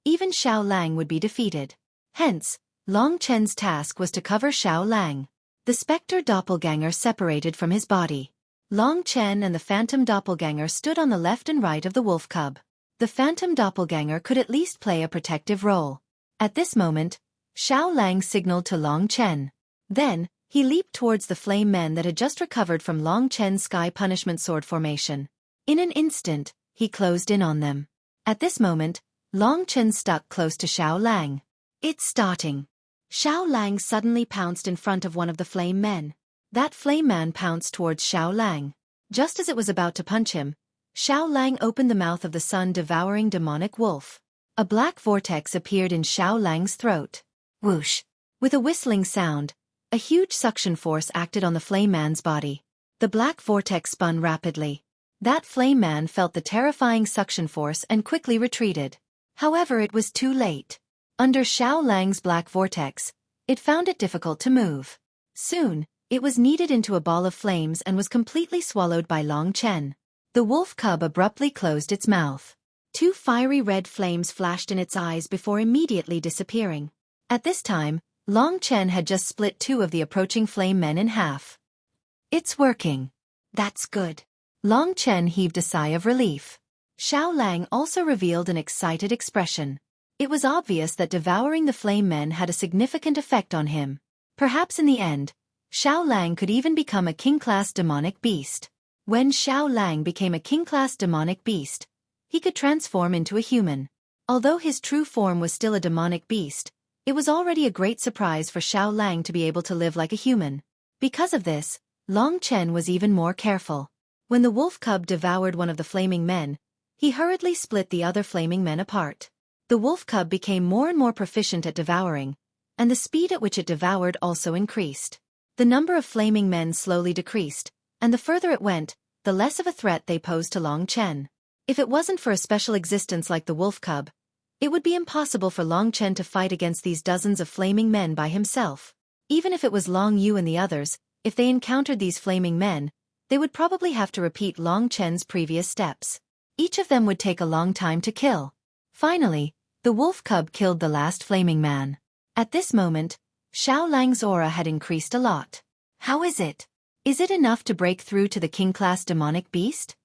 even Xiao Lang would be defeated. Hence, Long Chen's task was to cover Xiao Lang. The specter doppelganger separated from his body. Long Chen and the phantom doppelganger stood on the left and right of the wolf cub. The phantom doppelganger could at least play a protective role. At this moment, Xiao Lang signaled to Long Chen. Then, he leaped towards the flame men that had just recovered from Long Chen's sky punishment sword formation. In an instant, he closed in on them. At this moment, Long Chen stuck close to Xiao Lang. It's starting. Xiao Lang suddenly pounced in front of one of the flame men. That flame man pounced towards Xiao Lang. Just as it was about to punch him, Xiao Lang opened the mouth of the sun-devouring demonic wolf. A black vortex appeared in Xiao Lang's throat. Whoosh! With a whistling sound, a huge suction force acted on the flame man's body. The black vortex spun rapidly. That flame man felt the terrifying suction force and quickly retreated. However, it was too late. Under Xiao Lang's black vortex, it found it difficult to move. Soon, It was kneaded into a ball of flames and was completely swallowed by Long Chen. The wolf cub abruptly closed its mouth. Two fiery red flames flashed in its eyes before immediately disappearing. At this time, Long Chen had just split two of the approaching flame men in half. It's working. That's good. Long Chen heaved a sigh of relief. Xiao Lang also revealed an excited expression. It was obvious that devouring the flame men had a significant effect on him. Perhaps in the end, Xiao Lang could even become a king-class demonic beast. When Xiao Lang became a king-class demonic beast, he could transform into a human. Although his true form was still a demonic beast, it was already a great surprise for Xiao Lang to be able to live like a human. Because of this, Long Chen was even more careful. When the wolf cub devoured one of the flaming men, he hurriedly split the other flaming men apart. The wolf cub became more and more proficient at devouring, and the speed at which it devoured also increased. The number of flaming men slowly decreased, and the further it went, the less of a threat they posed to Long Chen. If it wasn't for a special existence like the wolf cub, it would be impossible for Long Chen to fight against these dozens of flaming men by himself. Even if it was Long Yu and the others, if they encountered these flaming men, they would probably have to repeat Long Chen's previous steps. Each of them would take a long time to kill. Finally, the wolf cub killed the last flaming man. At this moment, Xiao Lang's aura had increased a lot. How is it? Is it enough to break through to the king-class demonic beast?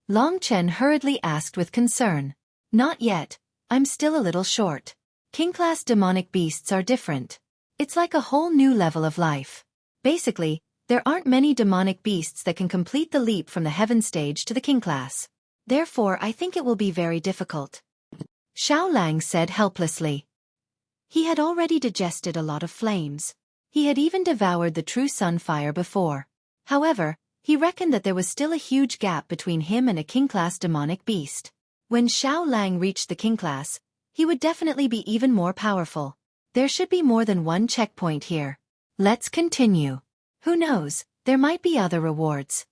Long Chen hurriedly asked with concern. Not yet, I'm still a little short. King-class demonic beasts are different. It's like a whole new level of life. Basically, there aren't many demonic beasts that can complete the leap from the heaven stage to the king class. Therefore, I think it will be very difficult. Xiao Lang said helplessly. He had already digested a lot of flames. He had even devoured the true sun fire before. However, he reckoned that there was still a huge gap between him and a king-class demonic beast. When Xiao Lang reached the king class, he would definitely be even more powerful. There should be more than one checkpoint here. Let's continue. Who knows, there might be other rewards.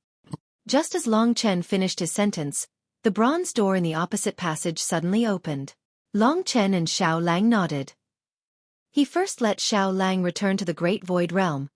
Just as Long Chen finished his sentence, the bronze door in the opposite passage suddenly opened. Long Chen and Xiao Lang nodded. He first let Xiao Lang return to the Great Void Realm.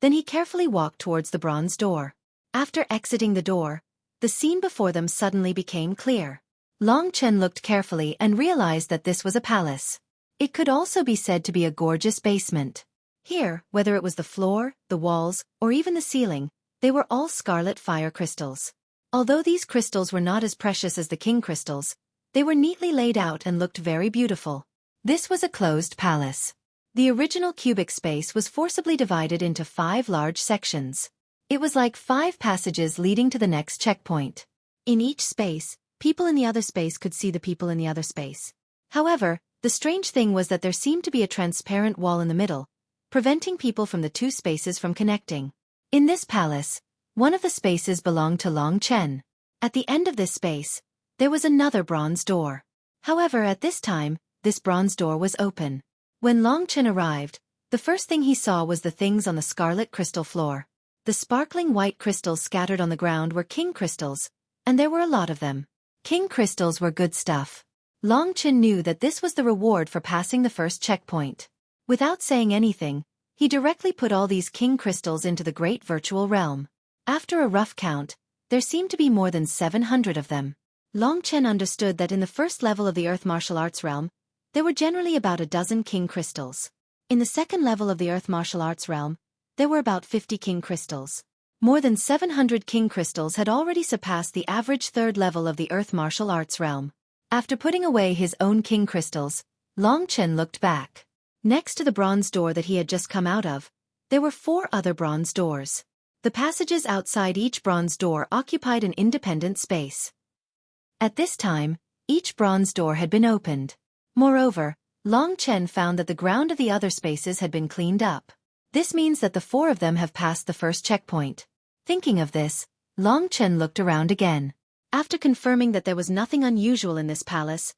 Then he carefully walked towards the bronze door. After exiting the door, the scene before them suddenly became clear. Long Chen looked carefully and realized that this was a palace. It could also be said to be a gorgeous basement. Here, whether it was the floor, the walls, or even the ceiling, they were all scarlet fire crystals. Although these crystals were not as precious as the king crystals, they were neatly laid out and looked very beautiful. This was a closed palace. The original cubic space was forcibly divided into 5 large sections. It was like 5 passages leading to the next checkpoint. In each space, people in the other space could see the people in the other space. However, the strange thing was that there seemed to be a transparent wall in the middle, preventing people from the 2 spaces from connecting. In this palace, one of the spaces belonged to Long Chen. At the end of this space, there was another bronze door. However, at this time, this bronze door was open. When Long Chen arrived, the first thing he saw was the things on the scarlet crystal floor. The sparkling white crystals scattered on the ground were king crystals, and there were a lot of them. King crystals were good stuff. Long Chen knew that this was the reward for passing the first checkpoint. Without saying anything, he directly put all these king crystals into the great virtual realm. After a rough count, there seemed to be more than 700 of them. Long Chen understood that in the first level of the Earth Martial Arts realm, there were generally about a dozen king crystals. In the second level of the Earth Martial Arts realm, there were about 50 king crystals. More than 700 king crystals had already surpassed the average third level of the Earth Martial Arts realm. After putting away his own king crystals, Long Chen looked back. Next to the bronze door that he had just come out of, there were 4 other bronze doors. The passages outside each bronze door occupied an independent space. At this time, each bronze door had been opened. Moreover, Long Chen found that the ground of the other spaces had been cleaned up. This means that the 4 of them have passed the first checkpoint. Thinking of this, Long Chen looked around again. After confirming that there was nothing unusual in this palace,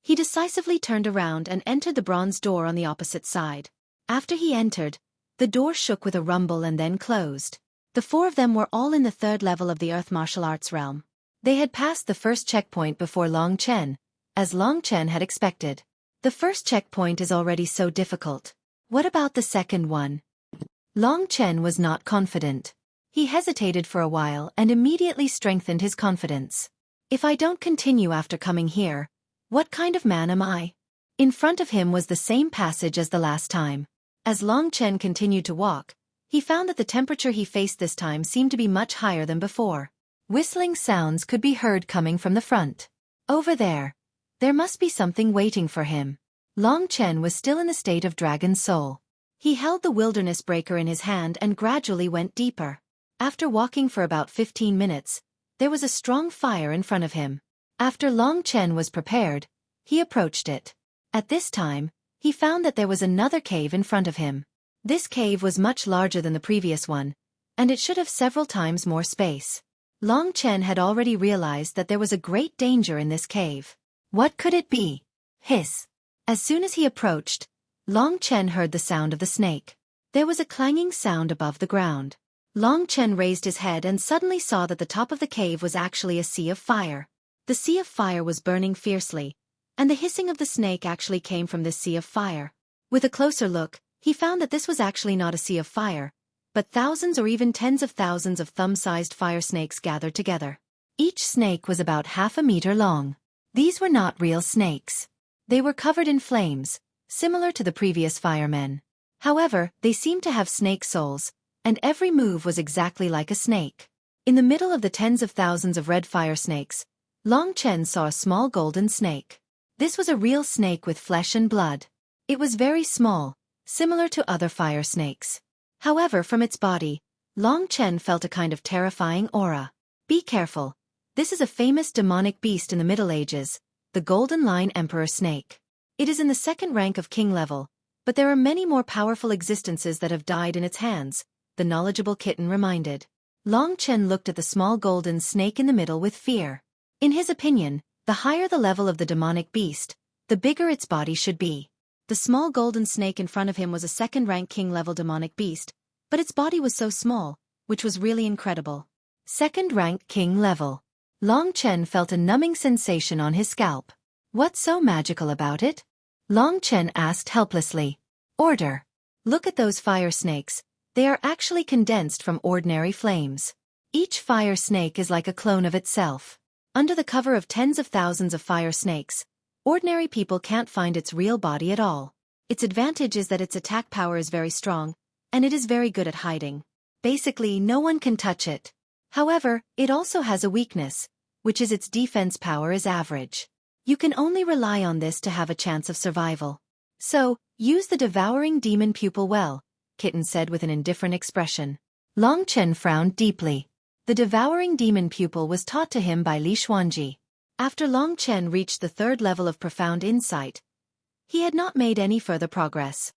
he decisively turned around and entered the bronze door on the opposite side. After he entered, the door shook with a rumble and then closed. The 4 of them were all in the third level of the Earth Martial Arts realm. They had passed the first checkpoint before Long Chen, as Long Chen had expected. The first checkpoint is already so difficult. What about the second one? Long Chen was not confident. He hesitated for a while and immediately strengthened his confidence. If I don't continue after coming here, what kind of man am I? In front of him was the same passage as the last time. As Long Chen continued to walk, he found that the temperature he faced this time seemed to be much higher than before. Whistling sounds could be heard coming from the front. Over there. There must be something waiting for him. Long Chen was still in the state of dragon soul. He held the wilderness breaker in his hand and gradually went deeper. After walking for about 15 minutes, there was a strong fire in front of him. After Long Chen was prepared, he approached it. At this time, he found that there was another cave in front of him. This cave was much larger than the previous one, and it should have several times more space. Long Chen had already realized that there was a great danger in this cave. What could it be? Hiss. As soon as he approached, Long Chen heard the sound of the snake. There was a clanging sound above the ground. Long Chen raised his head and suddenly saw that the top of the cave was actually a sea of fire. The sea of fire was burning fiercely, and the hissing of the snake actually came from this sea of fire. With a closer look, he found that this was actually not a sea of fire, but thousands or even tens of thousands of thumb-sized fire snakes gathered together. Each snake was about half a meter long. These were not real snakes. They were covered in flames, similar to the previous firemen. However, they seemed to have snake souls, and every move was exactly like a snake. In the middle of the tens of thousands of red fire snakes, Long Chen saw a small golden snake. This was a real snake with flesh and blood. It was very small, similar to other fire snakes. However, from its body, Long Chen felt a kind of terrifying aura. Be careful. This is a famous demonic beast in the Middle Ages, the Golden Line Emperor Snake. It is in the second rank of king level, but there are many more powerful existences that have died in its hands, the knowledgeable kitten reminded. Long Chen looked at the small golden snake in the middle with fear. In his opinion, the higher the level of the demonic beast, the bigger its body should be. The small golden snake in front of him was a second-rank king-level demonic beast, but its body was so small, which was really incredible. Second-rank king level. Long Chen felt a numbing sensation on his scalp. What's so magical about it? Long Chen asked helplessly. Order. Look at those fire snakes. They are actually condensed from ordinary flames. Each fire snake is like a clone of itself. Under the cover of tens of thousands of fire snakes, ordinary people can't find its real body at all. Its advantage is that its attack power is very strong, and it is very good at hiding. Basically, no one can touch it. However, it also has a weakness, which is its defense power is average. You can only rely on this to have a chance of survival. So, use the devouring demon pupil well, Kitten said with an indifferent expression. Long Chen frowned deeply. The devouring demon pupil was taught to him by Li Xuanji. After Long Chen reached the third level of profound insight, he had not made any further progress.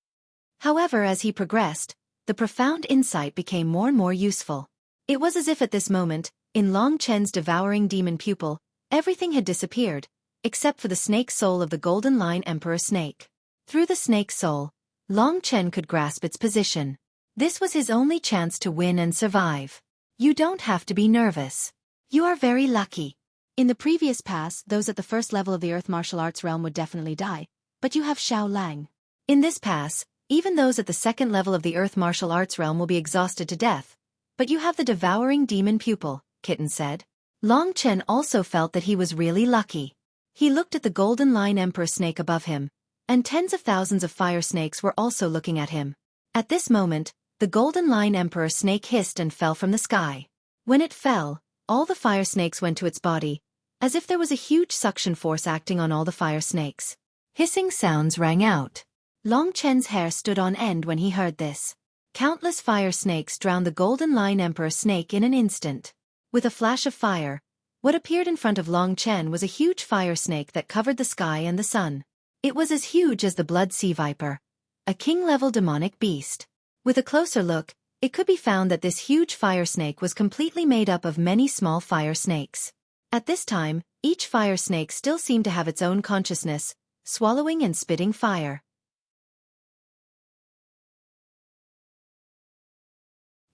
However, as he progressed, the profound insight became more and more useful. It was as if at this moment, in Long Chen's devouring demon pupil, everything had disappeared, except for the snake soul of the Golden Line Emperor Snake. Through the snake soul, Long Chen could grasp its position. This was his only chance to win and survive. You don't have to be nervous. You are very lucky. In the previous pass, those at the first level of the Earth Martial Arts realm would definitely die, but you have Xiao Lang. In this pass, even those at the second level of the Earth Martial Arts realm will be exhausted to death, but you have the devouring demon pupil, Kitten said. Long Chen also felt that he was really lucky. He looked at the Golden Line Emperor Snake above him, and tens of thousands of fire snakes were also looking at him. At this moment, the Golden Line Emperor Snake hissed and fell from the sky. When it fell, all the fire snakes went to its body, as if there was a huge suction force acting on all the fire snakes. Hissing sounds rang out. Long Chen's hair stood on end when he heard this. Countless fire snakes drowned the Golden Line Emperor Snake in an instant. With a flash of fire, what appeared in front of Long Chen was a huge fire snake that covered the sky and the sun. It was as huge as the Blood Sea Viper, a king-level demonic beast. With a closer look, it could be found that this huge fire snake was completely made up of many small fire snakes. At this time, each fire snake still seemed to have its own consciousness, swallowing and spitting fire.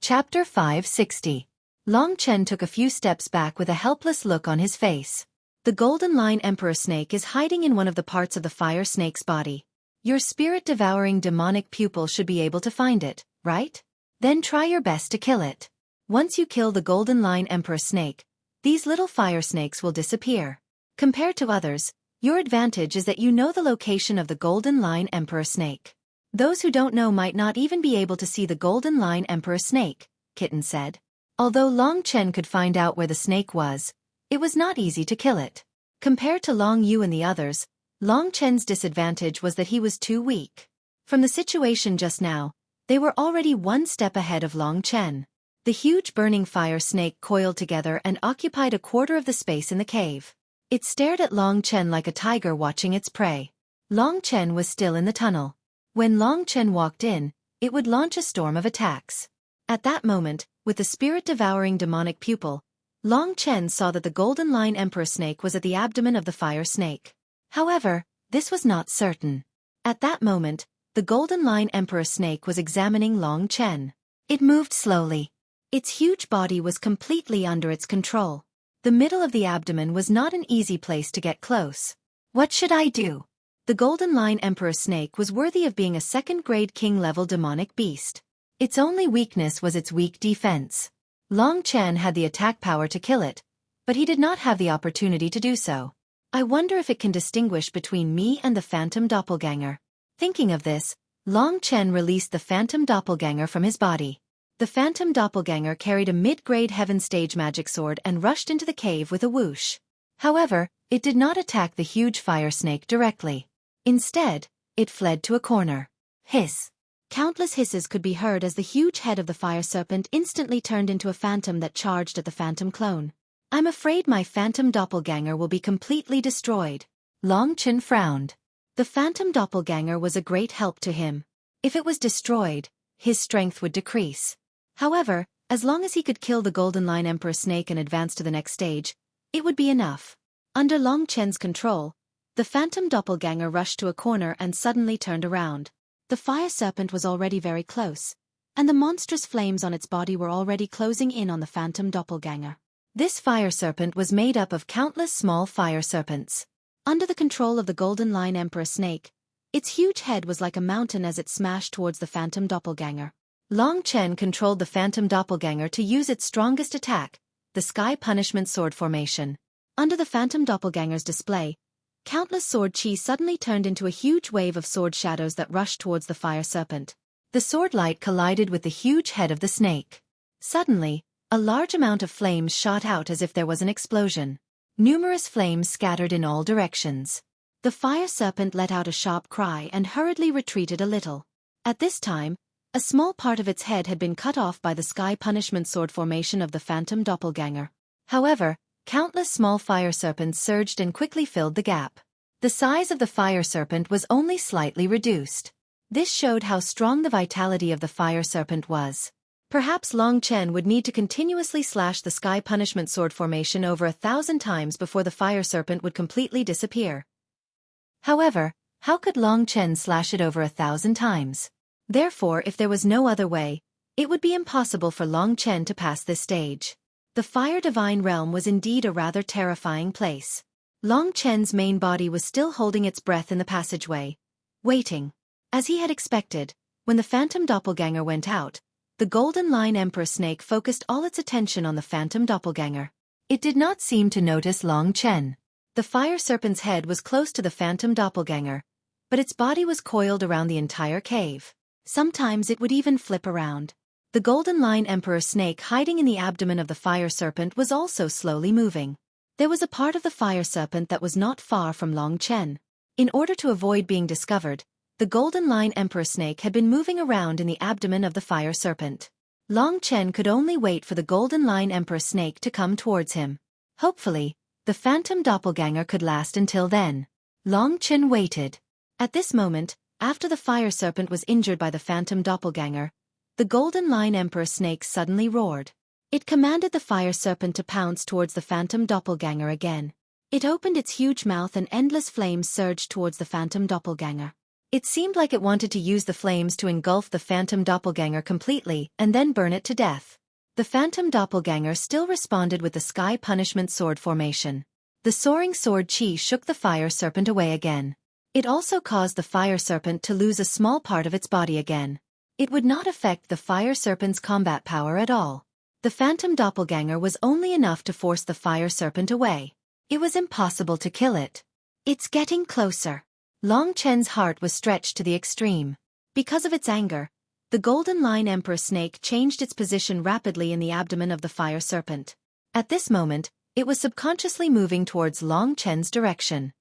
Chapter 560. Long Chen took a few steps back with a helpless look on his face. The Golden Line Emperor Snake is hiding in one of the parts of the fire snake's body. Your spirit-devouring demonic pupil should be able to find it, right? Then try your best to kill it. Once you kill the Golden Line Emperor snake, these little fire snakes will disappear. Compared to others, your advantage is that you know the location of the Golden Line Emperor snake. Those who don't know might not even be able to see the Golden Line Emperor snake, Kitten said. Although Long Chen could find out where the snake was, it was not easy to kill it. Compared to Long Yu and the others, Long Chen's disadvantage was that he was too weak. From the situation just now, they were already one step ahead of Long Chen. The huge burning fire snake coiled together and occupied a quarter of the space in the cave. It stared at Long Chen like a tiger watching its prey. Long Chen was still in the tunnel. When Long Chen walked in, it would launch a storm of attacks. At that moment, with the spirit-devouring demonic pupil, Long Chen saw that the Golden Line Emperor snake was at the abdomen of the fire snake. However, this was not certain. At that moment, the Golden Line Emperor snake was examining Long Chen. It moved slowly. Its huge body was completely under its control. The middle of the abdomen was not an easy place to get close. What should I do? The Golden Line Emperor snake was worthy of being a second-grade king-level demonic beast. Its only weakness was its weak defense. Long Chen had the attack power to kill it, but he did not have the opportunity to do so. I wonder if it can distinguish between me and the phantom doppelganger. Thinking of this, Long Chen released the phantom doppelganger from his body. The phantom doppelganger carried a mid-grade heaven stage magic sword and rushed into the cave with a whoosh. However, it did not attack the huge fire snake directly. Instead, it fled to a corner. Hiss. Countless hisses could be heard as the huge head of the fire serpent instantly turned into a phantom that charged at the phantom clone. I'm afraid my phantom doppelganger will be completely destroyed. Long Chen frowned. The phantom doppelganger was a great help to him. If it was destroyed, his strength would decrease. However, as long as he could kill the Golden Line Emperor snake and advance to the next stage, it would be enough. Under Long Chen's control, the phantom doppelganger rushed to a corner and suddenly turned around. The fire serpent was already very close, and the monstrous flames on its body were already closing in on the phantom doppelganger. This fire serpent was made up of countless small fire serpents. Under the control of the Golden Line Emperor snake, its huge head was like a mountain as it smashed towards the phantom doppelganger. Long Chen controlled the phantom doppelganger to use its strongest attack, the Sky Punishment Sword formation. Under the phantom doppelganger's display, countless sword chi suddenly turned into a huge wave of sword shadows that rushed towards the fire serpent. The sword light collided with the huge head of the snake. Suddenly, a large amount of flames shot out as if there was an explosion. Numerous flames scattered in all directions. The fire serpent let out a sharp cry and hurriedly retreated a little. At this time, a small part of its head had been cut off by the Sky Punishment Sword formation of the phantom doppelganger. However, countless small fire serpents surged and quickly filled the gap. The size of the fire serpent was only slightly reduced. This showed how strong the vitality of the fire serpent was. Perhaps Long Chen would need to continuously slash the Sky Punishment Sword formation over 1,000 times before the fire serpent would completely disappear. However, how could Long Chen slash it over 1,000 times? Therefore, if there was no other way, it would be impossible for Long Chen to pass this stage. The Fire Divine Realm was indeed a rather terrifying place. Long Chen's main body was still holding its breath in the passageway, waiting. As he had expected, when the phantom doppelganger went out, the Golden Line Emperor snake focused all its attention on the phantom doppelganger. It did not seem to notice Long Chen. The fire serpent's head was close to the phantom doppelganger, but its body was coiled around the entire cave. Sometimes it would even flip around. The Golden Line Emperor snake hiding in the abdomen of the fire serpent was also slowly moving. There was a part of the fire serpent that was not far from Long Chen. In order to avoid being discovered, the Golden Line Emperor snake had been moving around in the abdomen of the fire serpent. Long Chen could only wait for the Golden Line Emperor snake to come towards him. Hopefully, the phantom doppelganger could last until then. Long Chen waited. At this moment, after the fire serpent was injured by the phantom doppelganger, the Golden Line Emperor snake suddenly roared. It commanded the fire serpent to pounce towards the phantom doppelganger again. It opened its huge mouth and endless flames surged towards the phantom doppelganger. It seemed like it wanted to use the flames to engulf the phantom doppelganger completely and then burn it to death. The phantom doppelganger still responded with the Sky Punishment Sword formation. The soaring sword chi shook the fire serpent away again. It also caused the fire serpent to lose a small part of its body again. It would not affect the fire serpent's combat power at all. The phantom doppelganger was only enough to force the fire serpent away. It was impossible to kill it. It's getting closer. Long Chen's heart was stretched to the extreme. Because of its anger, the golden line emperor snake changed its position rapidly in the abdomen of the fire serpent. At this moment, it was subconsciously moving towards Long Chen's direction.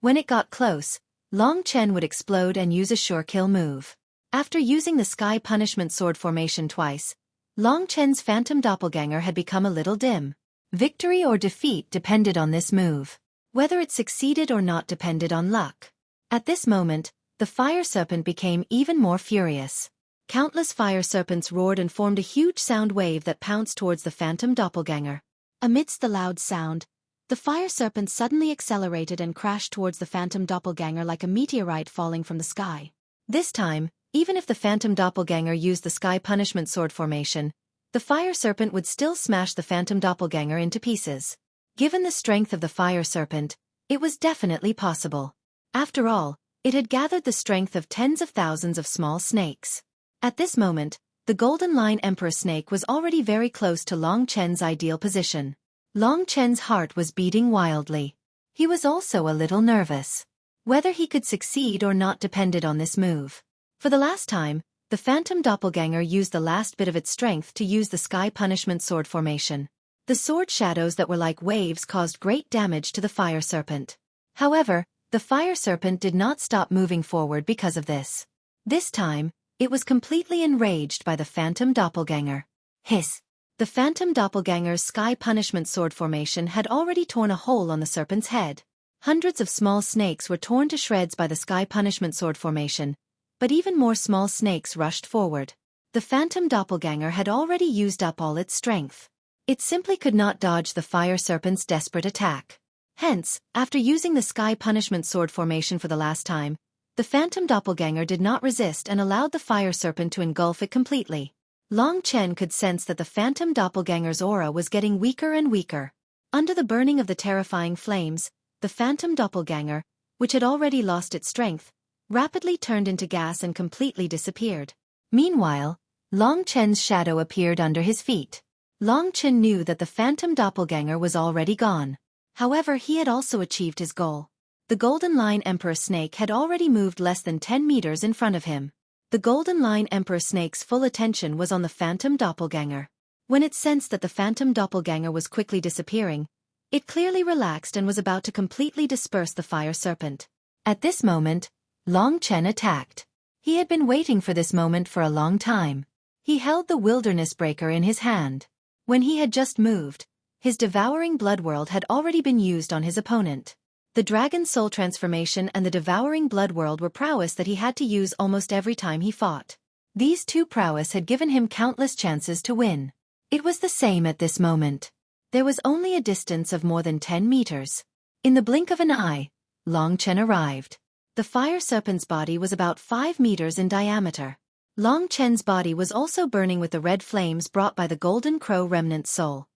When it got close, Long Chen would explode and use a sure kill move. After using the sky punishment sword formation twice, Long Chen's phantom doppelganger had become a little dim. Victory or defeat depended on this move. Whether it succeeded or not depended on luck. At this moment, the fire serpent became even more furious. Countless fire serpents roared and formed a huge sound wave that pounced towards the phantom doppelganger. Amidst the loud sound, the fire serpent suddenly accelerated and crashed towards the phantom doppelganger like a meteorite falling from the sky. This time, even if the phantom doppelganger used the sky punishment sword formation, the fire serpent would still smash the phantom doppelganger into pieces. Given the strength of the fire serpent, it was definitely possible. After all, it had gathered the strength of tens of thousands of small snakes. At this moment, the golden line emperor snake was already very close to Long Chen's ideal position. Long Chen's heart was beating wildly. He was also a little nervous. Whether he could succeed or not depended on this move. For the last time, the phantom doppelganger used the last bit of its strength to use the sky punishment sword formation. The sword shadows that were like waves caused great damage to the fire serpent. However, the fire serpent did not stop moving forward because of this. This time, it was completely enraged by the phantom doppelganger. Hiss! The phantom doppelganger's sky punishment sword formation had already torn a hole on the serpent's head. Hundreds of small snakes were torn to shreds by the sky punishment sword formation, but even more small snakes rushed forward. The phantom doppelganger had already used up all its strength. It simply could not dodge the fire serpent's desperate attack. Hence, after using the sky punishment sword formation for the last time, the phantom doppelganger did not resist and allowed the fire serpent to engulf it completely. Long Chen could sense that the phantom doppelganger's aura was getting weaker and weaker. Under the burning of the terrifying flames, the phantom doppelganger, which had already lost its strength, rapidly turned into gas and completely disappeared. Meanwhile, Long Chen's shadow appeared under his feet. Long Chen knew that the phantom doppelganger was already gone. However, he had also achieved his goal. The Golden Line Emperor Snake had already moved less than 10 meters in front of him. The Golden Line Emperor Snake's full attention was on the phantom doppelganger. When it sensed that the phantom doppelganger was quickly disappearing, it clearly relaxed and was about to completely disperse the fire serpent. At this moment, Long Chen attacked. He had been waiting for this moment for a long time. He held the wilderness breaker in his hand. When he had just moved, his devouring blood world had already been used on his opponent. The dragon soul transformation and the devouring blood world were prowess that he had to use almost every time he fought. These two prowess had given him countless chances to win. It was the same at this moment. There was only a distance of more than 10 meters. In the blink of an eye, Long Chen arrived. The fire serpent's body was about 5 meters in diameter. Long Chen's body was also burning with the red flames brought by the golden crow remnant soul.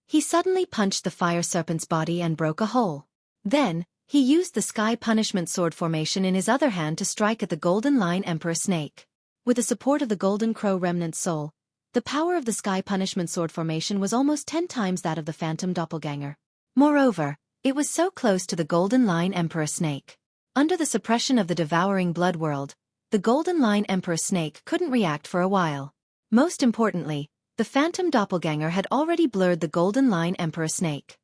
He suddenly punched the fire serpent's body and broke a hole. Then, he used the sky punishment sword formation in his other hand to strike at the Golden Line Emperor Snake. With the support of the golden crow remnant soul, the power of the sky punishment sword formation was almost 10 times that of the phantom doppelganger. Moreover, it was so close to the Golden Line Emperor Snake. Under the suppression of the devouring blood world, the Golden Line Emperor Snake couldn't react for a while. Most importantly, the phantom doppelganger had already blurred the Golden Line Emperor Snake.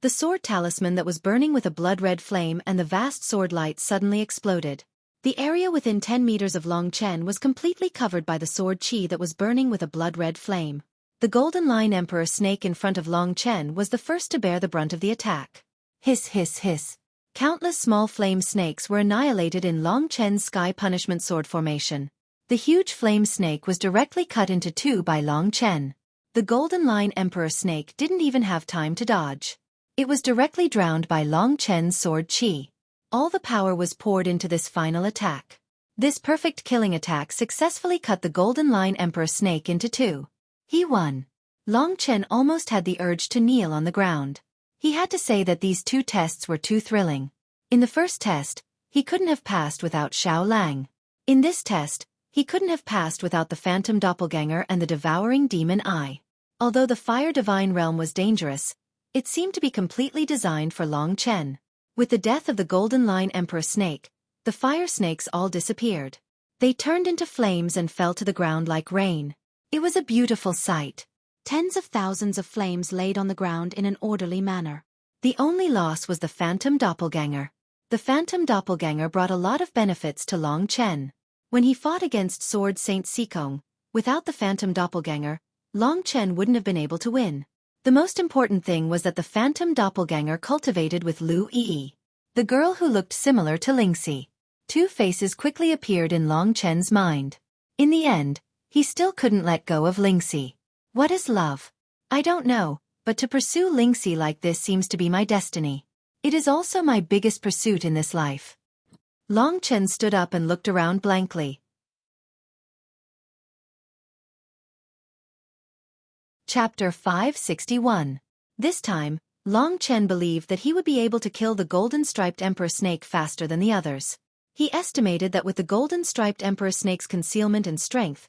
The sword talisman that was burning with a blood-red flame and the vast sword light suddenly exploded. The area within 10 meters of Long Chen was completely covered by the sword chi that was burning with a blood-red flame. The Golden Line Emperor Snake in front of Long Chen was the first to bear the brunt of the attack. Hiss hiss hiss. Countless small flame snakes were annihilated in Long Chen's sky punishment sword formation. The huge flame snake was directly cut into two by Long Chen. The Golden Line Emperor Snake didn't even have time to dodge. It was directly drowned by Long Chen's sword chi. All the power was poured into this final attack. This perfect killing attack successfully cut the Golden Line Emperor Snake into two. He won. Long Chen almost had the urge to kneel on the ground. He had to say that these two tests were too thrilling. In the first test, he couldn't have passed without Xiao Lang. In this test, He couldn't have passed without the phantom doppelganger and the devouring demon eye. Although the fire divine realm was dangerous, it seemed to be completely designed for Long Chen. With the death of the Golden Line Emperor Snake, the fire snakes all disappeared. They turned into flames and fell to the ground like rain. It was a beautiful sight. Tens of thousands of flames laid on the ground in an orderly manner. The only loss was the phantom doppelganger. The phantom doppelganger brought a lot of benefits to Long Chen. When he fought against Sword Saint Sikong, without the phantom doppelganger, Long Chen wouldn't have been able to win. The most important thing was that the phantom doppelganger cultivated with Lu Yi, the girl who looked similar to Lingxi. Two faces quickly appeared in Long Chen's mind. In the end, he still couldn't let go of Lingxi. What is love? I don't know, but to pursue Lingxi like this seems to be my destiny. It is also my biggest pursuit in this life. Long Chen stood up and looked around blankly. Chapter 561. This time, Long Chen believed that he would be able to kill the golden-striped Emperor Snake faster than the others. He estimated that with the golden-striped Emperor Snake's concealment and strength,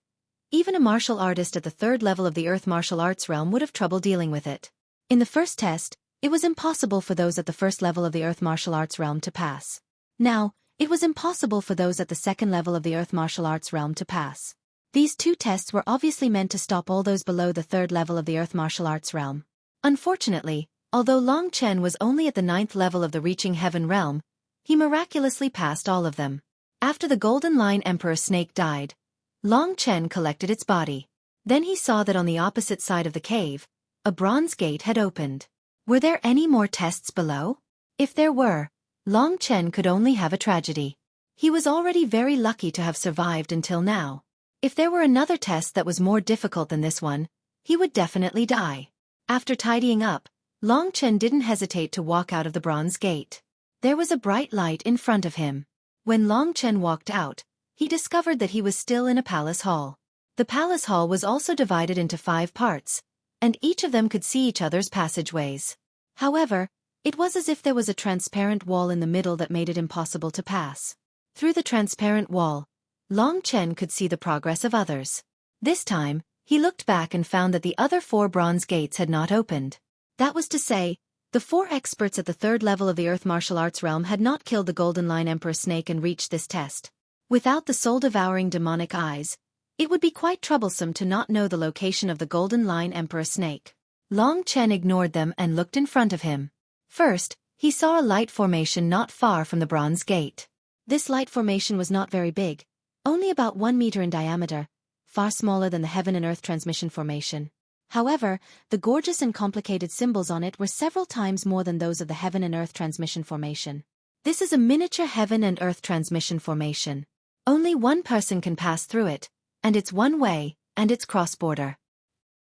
even a martial artist at the third level of the Earth martial arts realm would have trouble dealing with it. In the first test, it was impossible for those at the first level of the Earth martial arts realm to pass. Now, it was impossible for those at the second level of the Earth martial arts realm to pass. These two tests were obviously meant to stop all those below the third level of the Earth martial arts realm. Unfortunately, although Long Chen was only at the 9th level of the Reaching Heaven realm, he miraculously passed all of them. After the Golden Line Emperor Snake died, Long Chen collected its body. Then he saw that on the opposite side of the cave, a bronze gate had opened. Were there any more tests below? If there were, Long Chen could only have a tragedy. He was already very lucky to have survived until now. If there were another test that was more difficult than this one, he would definitely die. After tidying up, Long Chen didn't hesitate to walk out of the bronze gate. There was a bright light in front of him. When Long Chen walked out, he discovered that he was still in a palace hall. The palace hall was also divided into 5 parts, and each of them could see each other's passageways. However, it was as if there was a transparent wall in the middle that made it impossible to pass. Through the transparent wall, Long Chen could see the progress of others. This time, he looked back and found that the other 4 bronze gates had not opened. That was to say, the 4 experts at the third level of the Earth martial arts realm had not killed the Golden Line Emperor Snake and reached this test. Without the soul-devouring demonic eyes, it would be quite troublesome to not know the location of the Golden Line Emperor Snake. Long Chen ignored them and looked in front of him. First, he saw a light formation not far from the bronze gate. This light formation was not very big, only about 1 meter in diameter, far smaller than the Heaven and Earth Transmission Formation. However, the gorgeous and complicated symbols on it were several times more than those of the Heaven and Earth Transmission Formation. This is a miniature Heaven and Earth Transmission Formation. Only one person can pass through it, and it's one way, and it's cross-border.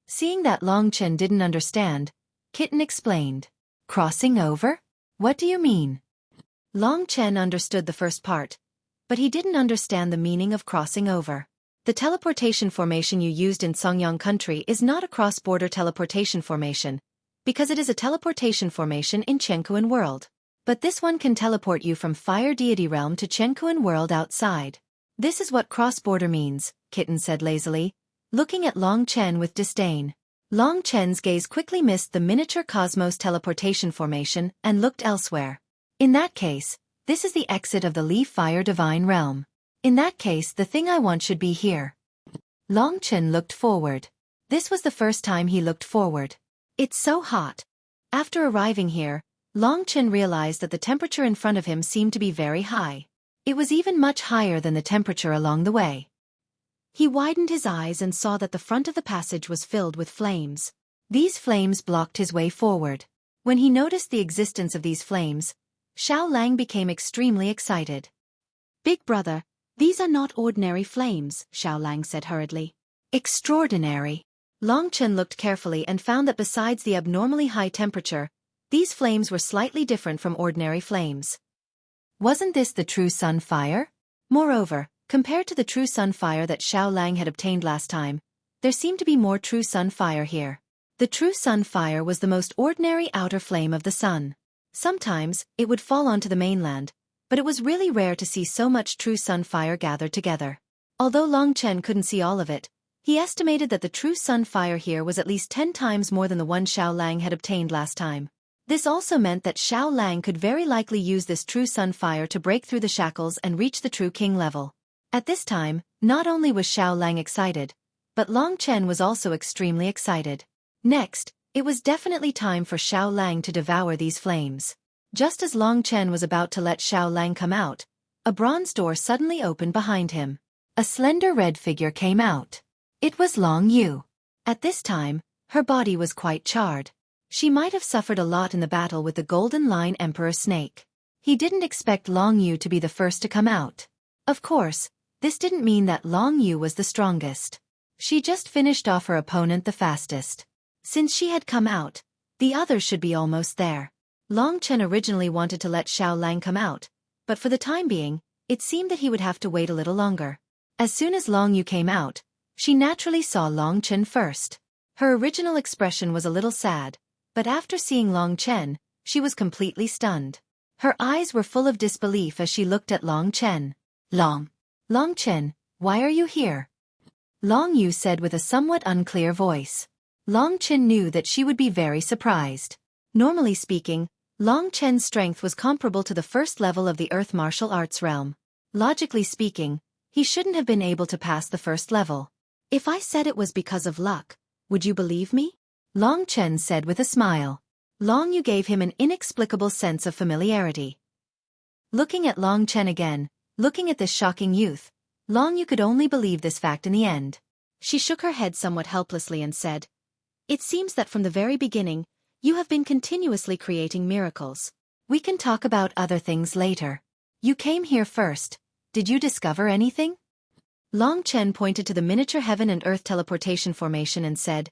Seeing that Long Chen didn't understand, Kitten explained. Crossing over? What do you mean? Long Chen understood the first part, but he didn't understand the meaning of crossing over. The teleportation formation you used in Songyang country is not a cross-border teleportation formation, because it is a teleportation formation in Chenkuan world. But this one can teleport you from Fire Deity Realm to Chenkuan world outside. This is what cross-border means, Kitten said lazily, looking at Long Chen with disdain. Long Chen's gaze quickly missed the miniature cosmos teleportation formation and looked elsewhere. In that case, this is the exit of the Li Fire Divine Realm. In that case, the thing I want should be here. Long Chen looked forward. This was the first time he looked forward. It's so hot. After arriving here, Long Chen realized that the temperature in front of him seemed to be very high. It was even much higher than the temperature along the way. He widened his eyes and saw that the front of the passage was filled with flames. These flames blocked his way forward. When he noticed the existence of these flames, Xiao Lang became extremely excited. Big brother, these are not ordinary flames, Xiao Lang said hurriedly. Extraordinary. Long Chen looked carefully and found that besides the abnormally high temperature, these flames were slightly different from ordinary flames. Wasn't this the true sun fire? Moreover, compared to the true sun fire that Xiao Lang had obtained last time, there seemed to be more true sun fire here. The true sun fire was the most ordinary outer flame of the sun. Sometimes, it would fall onto the mainland, but it was really rare to see so much true sun fire gathered together. Although Long Chen couldn't see all of it, he estimated that the true sun fire here was at least 10 times more than the one Xiao Lang had obtained last time. This also meant that Xiao Lang could very likely use this true sun fire to break through the shackles and reach the true king level. At this time, not only was Xiao Lang excited, but Long Chen was also extremely excited. Next, it was definitely time for Xiao Lang to devour these flames. Just as Long Chen was about to let Xiao Lang come out, a bronze door suddenly opened behind him. A slender red figure came out. It was Long Yu. At this time, her body was quite charred. She might have suffered a lot in the battle with the Golden Line Emperor Snake. He didn't expect Long Yu to be the first to come out. Of course, this didn't mean that Long Yu was the strongest. She just finished off her opponent the fastest. Since she had come out, the others should be almost there. Long Chen originally wanted to let Xiao Lang come out, but for the time being, it seemed that he would have to wait a little longer. As soon as Long Yu came out, she naturally saw Long Chen first. Her original expression was a little sad, but after seeing Long Chen, she was completely stunned. Her eyes were full of disbelief as she looked at Long Chen. Long Chen, why are you here? Long Yu said with a somewhat unclear voice. Long Chen knew that she would be very surprised. Normally speaking, Long Chen's strength was comparable to the first level of the Earth Martial Arts realm. Logically speaking, he shouldn't have been able to pass the first level. If I said it was because of luck, would you believe me? Long Chen said with a smile. Long Yu gave him an inexplicable sense of familiarity. Looking at Long Chen again, looking at this shocking youth, Long Yu could only believe this fact in the end. She shook her head somewhat helplessly and said, "It seems that from the very beginning, you have been continuously creating miracles. We can talk about other things later. You came here first. Did you discover anything?" Long Chen pointed to the miniature heaven and earth teleportation formation and said,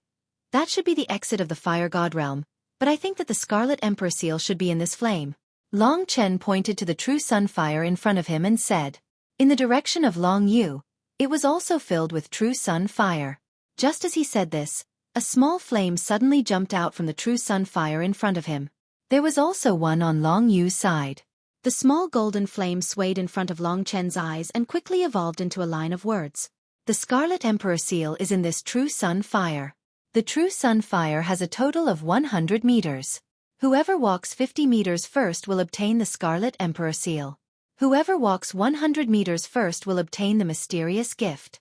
"That should be the exit of the Fire God realm, but I think that the Scarlet Emperor seal should be in this flame." Long Chen pointed to the true sun fire in front of him and said, in the direction of Long Yu, it was also filled with true sun fire. Just as he said this, a small flame suddenly jumped out from the true sun fire in front of him. There was also one on Long Yu's side. The small golden flame swayed in front of Long Chen's eyes and quickly evolved into a line of words. The Scarlet Emperor seal is in this true sun fire. The true sun fire has a total of 100 meters. Whoever walks 50 meters first will obtain the Scarlet Emperor seal. Whoever walks 100 meters first will obtain the mysterious gift.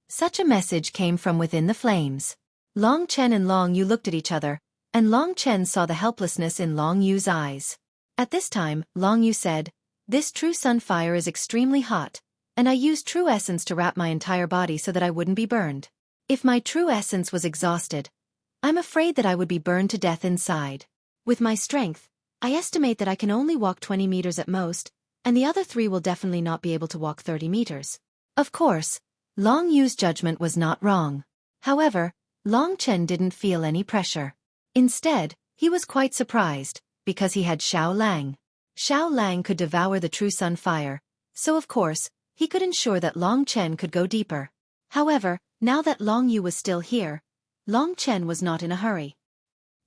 Such a message came from within the flames. Long Chen and Long Yu looked at each other, and Long Chen saw the helplessness in Long Yu's eyes. At this time, Long Yu said, "This true sun fire is extremely hot, and I used true essence to wrap my entire body so that I wouldn't be burned. If my true essence was exhausted, I'm afraid that I would be burned to death inside. With my strength, I estimate that I can only walk 20 meters at most, and the other 3 will definitely not be able to walk 30 meters. Of course, Long Yu's judgment was not wrong. However, Long Chen didn't feel any pressure. Instead, he was quite surprised, because he had Xiao Lang. Xiao Lang could devour the true sun fire, so of course, he could ensure that Long Chen could go deeper. However, now that Long Yu was still here, Long Chen was not in a hurry.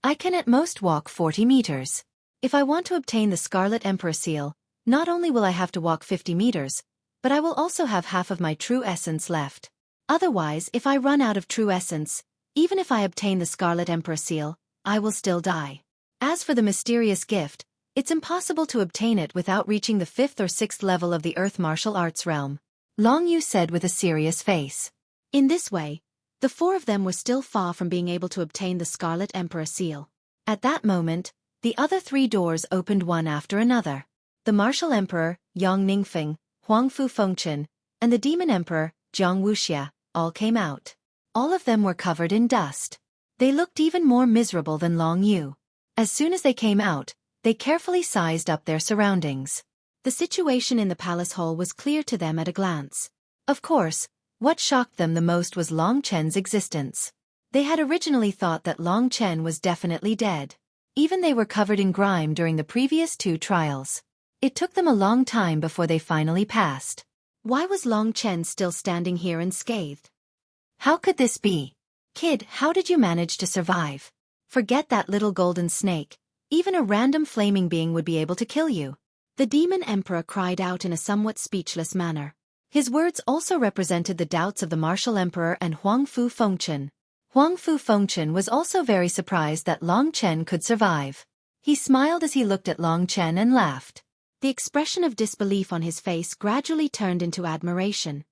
I can at most walk 40 meters. If I want to obtain the Scarlet Emperor seal, not only will I have to walk 50 meters, but I will also have half of my true essence left. Otherwise, if I run out of true essence, even if I obtain the Scarlet Emperor seal, I will still die. As for the mysterious gift, it's impossible to obtain it without reaching the 5th or 6th level of the Earth Martial Arts realm," Long Yu said with a serious face. In this way, the 4 of them were still far from being able to obtain the Scarlet Emperor seal. At that moment, the other 3 doors opened one after another. The Martial Emperor, Yang Ningfeng, Huang Fu Fengchen, and the Demon Emperor, Jiang Wuxia, all came out. All of them were covered in dust. They looked even more miserable than Long Yu. As soon as they came out, they carefully sized up their surroundings. The situation in the palace hall was clear to them at a glance. Of course, what shocked them the most was Long Chen's existence. They had originally thought that Long Chen was definitely dead. Even they were covered in grime during the previous 2 trials. It took them a long time before they finally passed. Why was Long Chen still standing here unscathed? How could this be? Kid, how did you manage to survive? Forget that little golden snake. Even a random flaming being would be able to kill you. The Demon Emperor cried out in a somewhat speechless manner. His words also represented the doubts of the martial emperor and Huang Fu Fengchen. Huang Fu Fengchen was also very surprised that Long Chen could survive. He smiled as he looked at Long Chen and laughed. The expression of disbelief on his face gradually turned into admiration.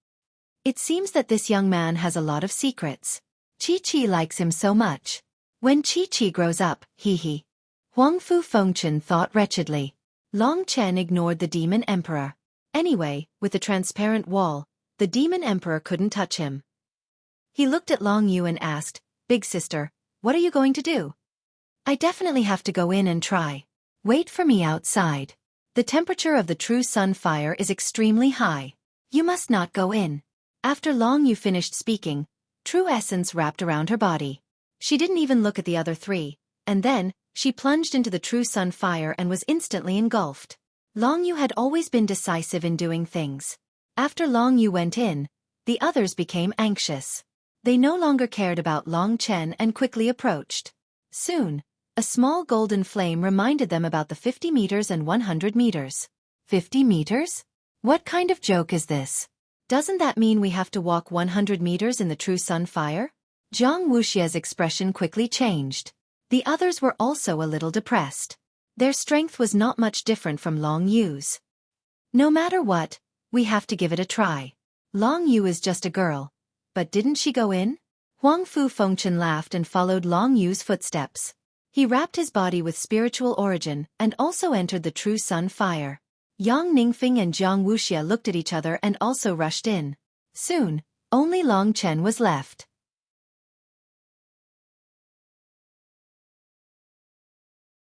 It seems that this young man has a lot of secrets. Xueqi likes him so much. When Xueqi grows up, hee. Huang Fu Fengchen thought wretchedly. Long Chen ignored the demon emperor. Anyway, with the transparent wall, the demon emperor couldn't touch him. He looked at Long Yu and asked, "Big sister, what are you going to do?" "I definitely have to go in and try. Wait for me outside. The temperature of the true sun fire is extremely high. You must not go in." After Long Yu finished speaking, true essence wrapped around her body. She didn't even look at the other three, and then, she plunged into the true sun fire and was instantly engulfed. Long Yu had always been decisive in doing things. After Long Yu went in, the others became anxious. They no longer cared about Long Chen and quickly approached. Soon, a small golden flame reminded them about the 50 meters and 100 meters. 50 meters? What kind of joke is this? Doesn't that mean we have to walk 100 meters in the true sun fire? Zhang Wuxia's expression quickly changed. The others were also a little depressed. Their strength was not much different from Long Yu's. No matter what, we have to give it a try. Long Yu is just a girl. But didn't she go in? Huang Fu Fengchen laughed and followed Long Yu's footsteps. He wrapped his body with spiritual origin and also entered the true sun fire. Yang Ningfeng and Zhang Wuxia looked at each other and also rushed in. Soon, only Long Chen was left.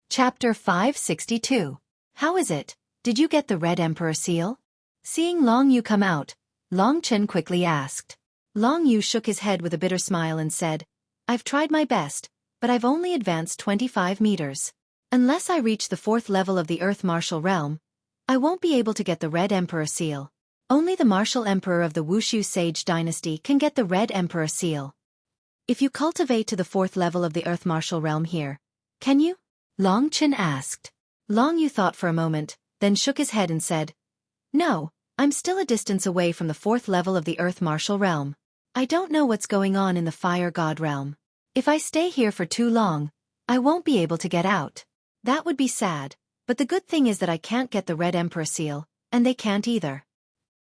Chapter 562. How is it? Did you get the Red Emperor seal? Seeing Long Yu come out, Long Chen quickly asked. Long Yu shook his head with a bitter smile and said, "I've tried my best, but I've only advanced 25 meters. Unless I reach the 4th level of the Earth Martial Realm, I won't be able to get the Red Emperor seal. Only the Martial Emperor of the Wushu Sage Dynasty can get the Red Emperor seal. If you cultivate to the 4th level of the Earth Martial Realm here, can you?" Long Chen asked. Long Yu thought for a moment, then shook his head and said, "No, I'm still a distance away from the 4th level of the Earth Martial Realm. I don't know what's going on in the Fire God Realm. If I stay here for too long, I won't be able to get out. That would be sad, but the good thing is that I can't get the Red Emperor seal, and they can't either."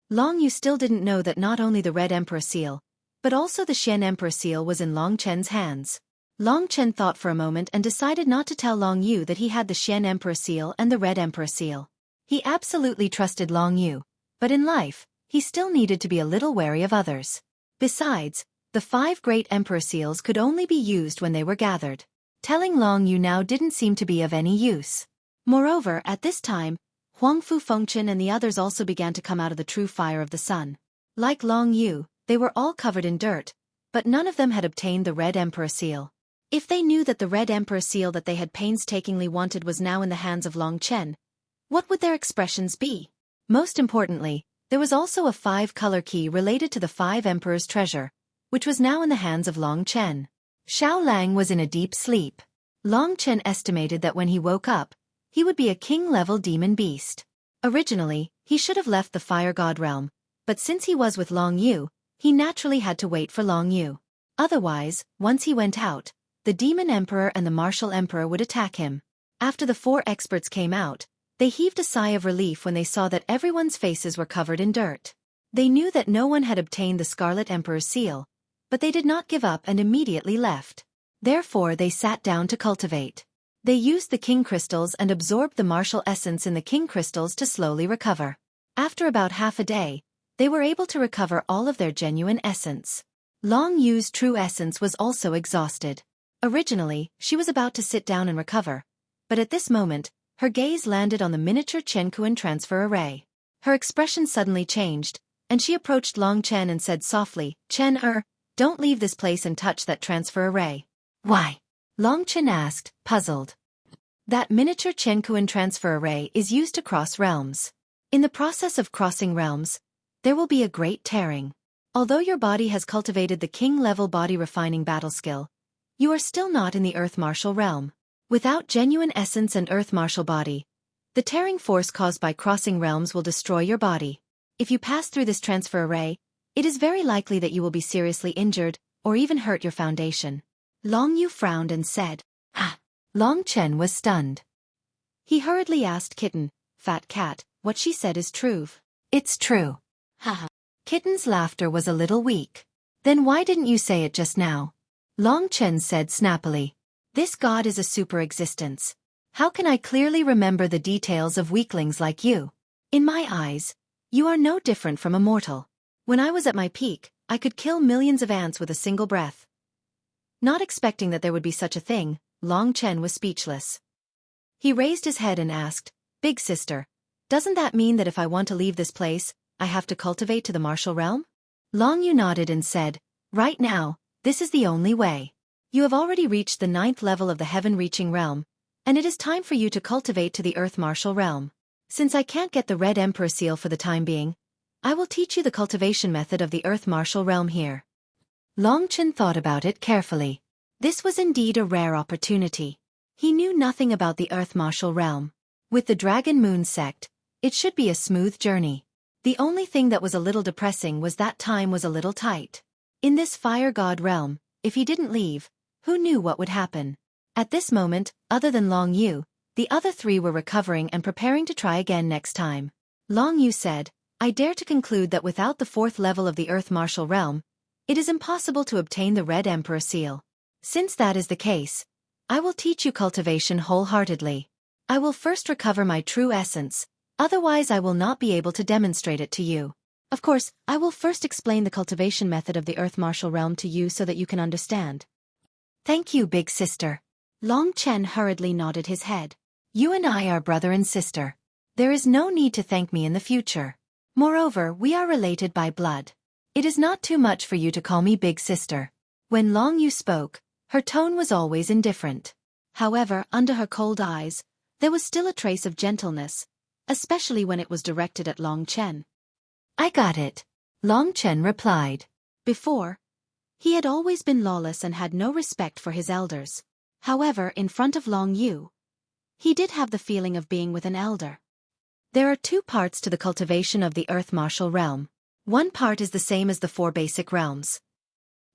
Long Yu still didn't know that not only the Red Emperor seal, but also the Xian Emperor seal was in Long Chen's hands. Long Chen thought for a moment and decided not to tell Long Yu that he had the Xian Emperor seal and the Red Emperor seal. He absolutely trusted Long Yu, but in life, he still needed to be a little wary of others. Besides, the 5 great Emperor seals could only be used when they were gathered. Telling Long Yu now didn't seem to be of any use. Moreover, at this time, Huang Fu Fengchen and the others also began to come out of the true fire of the sun. Like Long Yu, they were all covered in dirt, but none of them had obtained the Red Emperor seal. If they knew that the Red Emperor seal that they had painstakingly wanted was now in the hands of Long Chen, what would their expressions be? Most importantly, there was also a 5-color key related to the 5 Emperors' treasure, which was now in the hands of Long Chen. Xiao Lang was in a deep sleep. Long Chen estimated that when he woke up, he would be a king-level demon beast. Originally, he should have left the Fire God realm, but since he was with Long Yu, he naturally had to wait for Long Yu. Otherwise, once he went out, the Demon Emperor and the Martial Emperor would attack him. After the 4 experts came out, they heaved a sigh of relief when they saw that everyone's faces were covered in dirt. They knew that no one had obtained the Scarlet Emperor's seal, but they did not give up and immediately left. Therefore they sat down to cultivate. They used the King Crystals and absorbed the martial essence in the King Crystals to slowly recover. After about half a day, they were able to recover all of their genuine essence. Long Yu's true essence was also exhausted. Originally, she was about to sit down and recover, but at this moment, her gaze landed on the miniature Chen-Kuan transfer array. Her expression suddenly changed, and she approached Long Chen and said softly, "Chen, don't leave this place and touch that transfer array." "Why?" Long Chen asked, puzzled. That miniature Chen-Kuan transfer array is used to cross realms. In the process of crossing realms, there will be a great tearing. Although your body has cultivated the king-level body refining battle skill, you are still not in the Earth Martial realm. Without genuine essence and Earth Martial body, the tearing force caused by crossing realms will destroy your body. If you pass through this transfer array, it is very likely that you will be seriously injured, or even hurt your foundation. Long Yu frowned and said, "Ah." Long Chen was stunned. He hurriedly asked Kitten, Fat Cat, what she said is true. It's true. Haha. Kitten's laughter was a little weak. Then why didn't you say it just now? Long Chen said snappily. This god is a super existence. How can I clearly remember the details of weaklings like you? In my eyes, you are no different from a mortal. When I was at my peak, I could kill millions of ants with a single breath. Not expecting that there would be such a thing, Long Chen was speechless. He raised his head and asked, Big sister, doesn't that mean that if I want to leave this place, I have to cultivate to the martial realm? Long Yu nodded and said, right now, this is the only way. You have already reached the 9th level of the heaven-reaching realm, and it is time for you to cultivate to the earth martial realm. Since I can't get the red emperor seal for the time being, I will teach you the cultivation method of the earth martial realm here. Long Chen thought about it carefully. This was indeed a rare opportunity. He knew nothing about the earth martial realm. With the Dragon Moon sect, it should be a smooth journey. The only thing that was a little depressing was that time was a little tight. In this fire god realm, if he didn't leave, who knew what would happen? At this moment, other than Long Yu, the other 3 were recovering and preparing to try again next time. Long Yu said, I dare to conclude that without the 4th level of the earth martial realm, it is impossible to obtain the red emperor seal. Since that is the case, I will teach you cultivation wholeheartedly. I will first recover my true essence, otherwise I will not be able to demonstrate it to you. Of course, I will first explain the cultivation method of the earth martial realm to you so that you can understand. Thank you, big sister. Long Chen hurriedly nodded his head. You and I are brother and sister. There is no need to thank me in the future. Moreover, we are related by blood. It is not too much for you to call me big sister. When Long Yu spoke, her tone was always indifferent. However, under her cold eyes, there was still a trace of gentleness, especially when it was directed at Long Chen. I got it, Long Chen replied. Before, he had always been lawless and had no respect for his elders. However, in front of Long Yu, he did have the feeling of being with an elder. There are 2 parts to the cultivation of the earth martial realm. One part is the same as the 4 basic realms.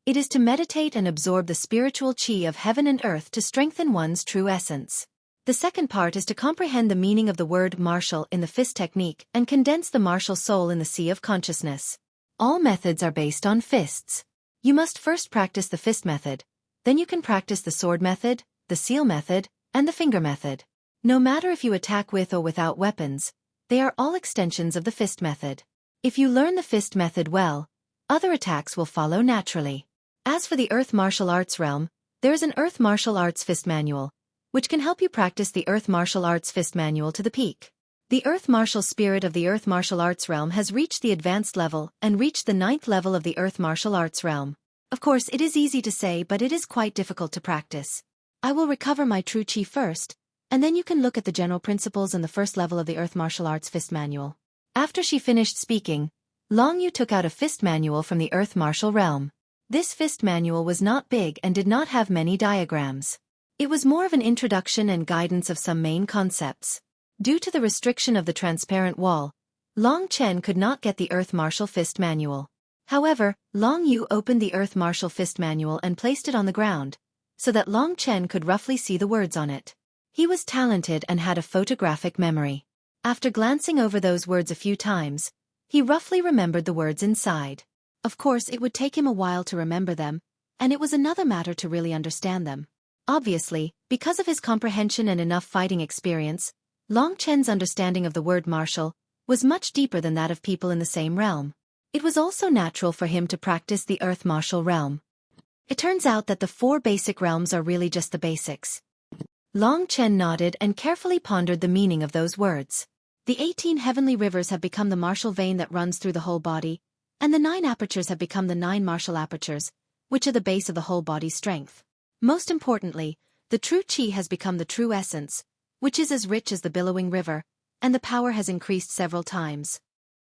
It is to meditate and absorb the spiritual qi of heaven and earth to strengthen one's true essence. The second part is to comprehend the meaning of the word martial in the fist technique and condense the martial soul in the sea of consciousness. All methods are based on fists. You must first practice the fist method, then you can practice the sword method, the seal method, and the finger method. No matter if you attack with or without weapons, they are all extensions of the fist method. If you learn the fist method well, other attacks will follow naturally. As for the earth martial arts realm, there is an earth martial arts fist manual, which can help you practice the earth martial arts fist manual to the peak. The earth martial spirit of the earth martial arts realm has reached the advanced level and reached the 9th level of the earth martial arts realm. Of course, it is easy to say, but it is quite difficult to practice. I will recover my true chi first, and then you can look at the general principles and the first level of the earth martial arts fist manual. After she finished speaking, Long Yu took out a fist manual from the earth martial realm. This fist manual was not big and did not have many diagrams. It was more of an introduction and guidance of some main concepts. Due to the restriction of the transparent wall, Long Chen could not get the earth martial fist manual. However, Long Yu opened the earth martial fist manual and placed it on the ground, so that Long Chen could roughly see the words on it. He was talented and had a photographic memory. After glancing over those words a few times, he roughly remembered the words inside. Of course, it would take him a while to remember them, and it was another matter to really understand them. Obviously, because of his comprehension and enough fighting experience, Long Chen's understanding of the word martial was much deeper than that of people in the same realm. It was also natural for him to practice the earth martial realm. It turns out that the 4 basic realms are really just the basics. Long Chen nodded and carefully pondered the meaning of those words. The 18 heavenly rivers have become the martial vein that runs through the whole body, and the 9 apertures have become the 9 martial apertures, which are the base of the whole body's strength. Most importantly, the true qi has become the true essence, which is as rich as the billowing river, and the power has increased several times.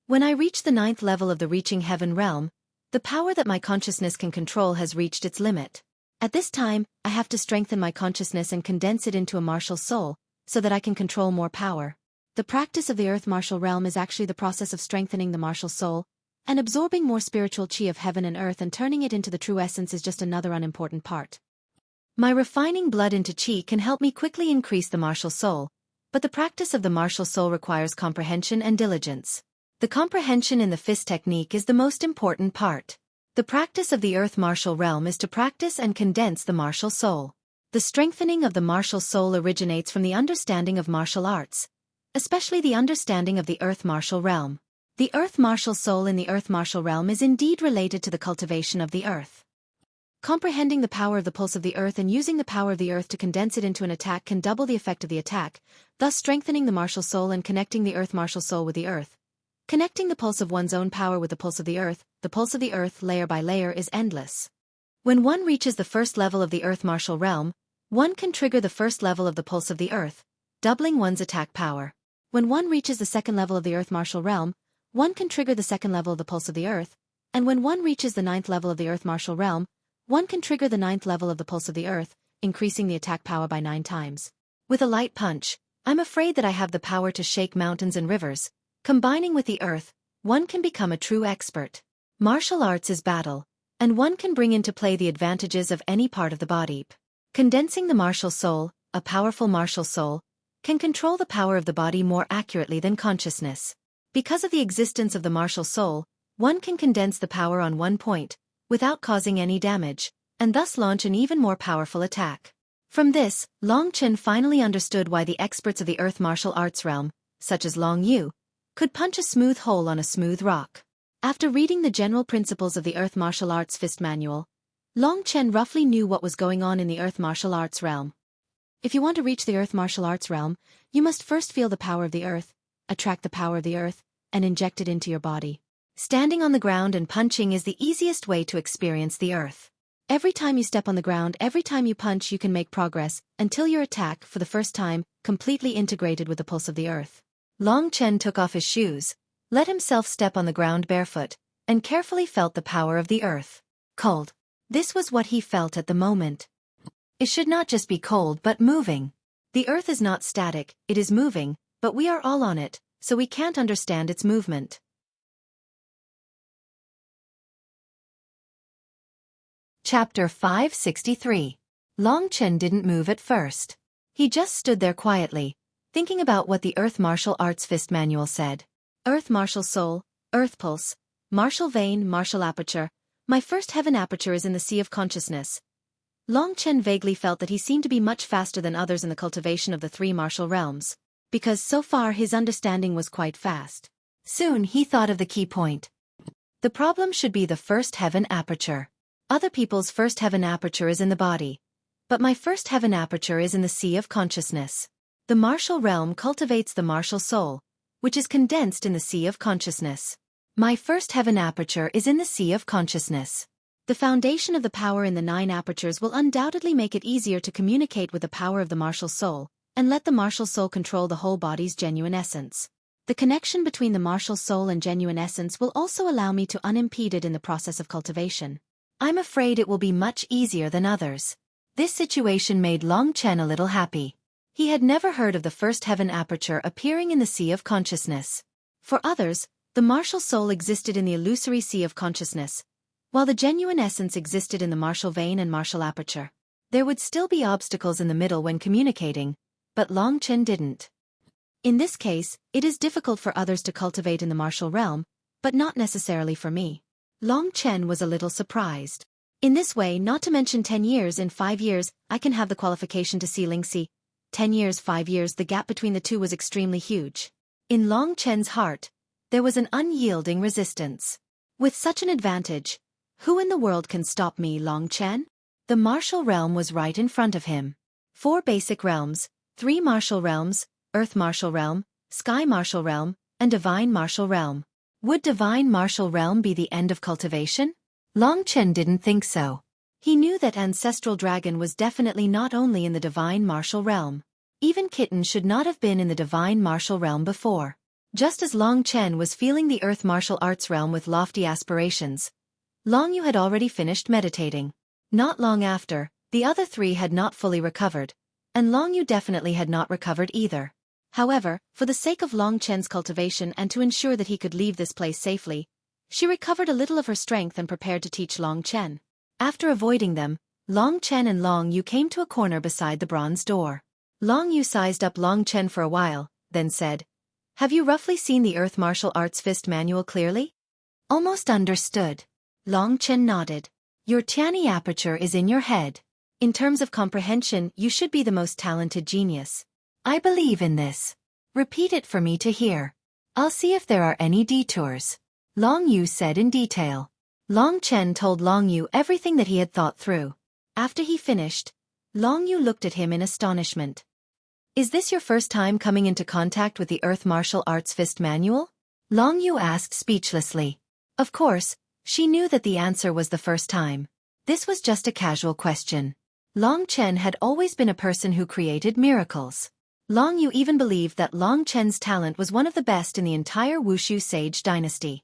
When I reach the 9th level of the reaching heaven realm, the power that my consciousness can control has reached its limit. At this time, I have to strengthen my consciousness and condense it into a martial soul, so that I can control more power. The practice of the earth martial realm is actually the process of strengthening the martial soul, and absorbing more spiritual chi of heaven and earth and turning it into the true essence is just another unimportant part. My refining blood into chi can help me quickly increase the martial soul, but the practice of the martial soul requires comprehension and diligence. The comprehension in the fist technique is the most important part. The practice of the earth martial realm is to practice and condense the martial soul. The strengthening of the martial soul originates from the understanding of martial arts, especially the understanding of the earth martial realm. The earth martial soul in the earth martial realm is indeed related to the cultivation of the earth. Comprehending the power of the pulse of the earth and using the power of the earth to condense it into an attack can double the effect of the attack, thus strengthening the martial soul and connecting the earth martial soul with the earth. Connecting the pulse of one's own power with the pulse of the earth layer by layer is endless. When one reaches the first level of the earth martial realm, one can trigger the first level of the pulse of the earth, doubling one's attack power. When one reaches the second level of the earth martial realm, one can trigger the second level of the pulse of the earth, and when one reaches the ninth level of the earth martial realm, one can trigger the ninth level of the pulse of the earth, increasing the attack power by 9 times. With a light punch, I'm afraid that I have the power to shake mountains and rivers. Combining with the earth, one can become a true expert. Martial arts is battle, and one can bring into play the advantages of any part of the body. Condensing the martial soul, a powerful martial soul, can control the power of the body more accurately than consciousness. Because of the existence of the martial soul, one can condense the power on one point, without causing any damage, and thus launch an even more powerful attack. From this, Long Chen finally understood why the experts of the earth martial arts realm, such as Long Yu, could punch a smooth hole on a smooth rock. After reading the general principles of the earth martial arts fist manual, Long Chen roughly knew what was going on in the earth martial arts realm. If you want to reach the earth martial arts realm, you must first feel the power of the earth, attract the power of the earth, and inject it into your body. Standing on the ground and punching is the easiest way to experience the earth. Every time you step on the ground, every time you punch, you can make progress, until your attack, for the first time, completely integrated with the pulse of the earth. Long Chen took off his shoes, let himself step on the ground barefoot, and carefully felt the power of the earth. Cold. This was what he felt at the moment. It should not just be cold but moving. The earth is not static, it is moving, but we are all on it, so we can't understand its movement. Chapter 563. Long Chen didn't move at first. He just stood there quietly, thinking about what the Earth Martial Arts Fist Manual said. Earth Martial Soul, Earth Pulse, Martial Vein, Martial Aperture. My first heaven aperture is in the sea of consciousness. Long Chen vaguely felt that he seemed to be much faster than others in the cultivation of the 3 martial realms, because so far his understanding was quite fast. Soon he thought of the key point. The problem should be the first heaven aperture. Other people's first heaven aperture is in the body, but my first heaven aperture is in the sea of consciousness. The martial realm cultivates the martial soul, which is condensed in the sea of consciousness. My first heaven aperture is in the sea of consciousness. The foundation of the power in the 9 apertures will undoubtedly make it easier to communicate with the power of the martial soul, and let the martial soul control the whole body's genuine essence. The connection between the martial soul and genuine essence will also allow me to unimpeded in the process of cultivation. I'm afraid it will be much easier than others. This situation made Long Chen a little happy. He had never heard of the first heaven aperture appearing in the sea of consciousness. For others, the martial soul existed in the illusory sea of consciousness, while the genuine essence existed in the martial vein and martial aperture. There would still be obstacles in the middle when communicating, but Long Chen didn't. In this case, it is difficult for others to cultivate in the martial realm, but not necessarily for me. Long Chen was a little surprised. In this way, not to mention 10 years, in 5 years, I can have the qualification to see Lingxi. 10 years, 5 years, the gap between the two was extremely huge. In Long Chen's heart, there was an unyielding resistance. With such an advantage, who in the world can stop me, Long Chen? The martial realm was right in front of him. 4 basic realms, 3 martial realms, Earth Martial Realm, Sky Martial Realm, and Divine Martial Realm. Would Divine Martial Realm be the end of cultivation? Long Chen didn't think so. He knew that Ancestral Dragon was definitely not only in the Divine Martial Realm. Even Kitten should not have been in the Divine Martial Realm before. Just as Long Chen was feeling the Earth Martial Arts Realm with lofty aspirations, Long Yu had already finished meditating. Not long after, the other 3 had not fully recovered, and Long Yu definitely had not recovered either. However, for the sake of Long Chen's cultivation and to ensure that he could leave this place safely, she recovered a little of her strength and prepared to teach Long Chen. After avoiding them, Long Chen and Long Yu came to a corner beside the bronze door. Long Yu sized up Long Chen for a while, then said, "Have you roughly seen the Earth Martial Arts Fist Manual clearly?" "Almost understood." Long Chen nodded. "Your Tianyi aperture is in your head. In terms of comprehension, you should be the most talented genius." "I believe in this. Repeat it for me to hear. I'll see if there are any detours," Long Yu said in detail. Long Chen told Long Yu everything that he had thought through. After he finished, Long Yu looked at him in astonishment. "Is this your first time coming into contact with the Earth Martial Arts Fist Manual?" Long Yu asked speechlessly. Of course, she knew that the answer was the first time. This was just a casual question. Long Chen had always been a person who created miracles. Long Yu even believed that Long Chen's talent was one of the best in the entire Wushu Sage dynasty.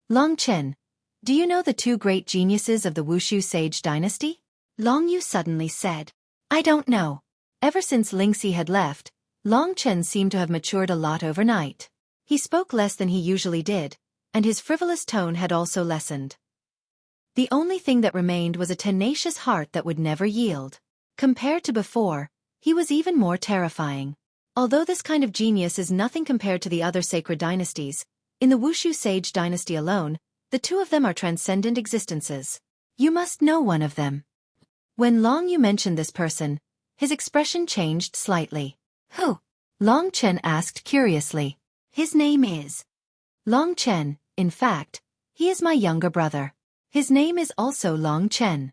"Long Chen, do you know the two great geniuses of the Wushu Sage dynasty?" Long Yu suddenly said. "I don't know." Ever since Lingxi had left, Long Chen seemed to have matured a lot overnight. He spoke less than he usually did, and his frivolous tone had also lessened. The only thing that remained was a tenacious heart that would never yield. Compared to before, he was even more terrifying. Although this kind of genius is nothing compared to the other sacred dynasties, in the Wushu Sage dynasty alone, the two of them are transcendent existences. You must know one of them. When Long Yu mentioned this person, his expression changed slightly. "Who?" Long Chen asked curiously. "His name is Long Chen. In fact, he is my younger brother. His name is also Long Chen.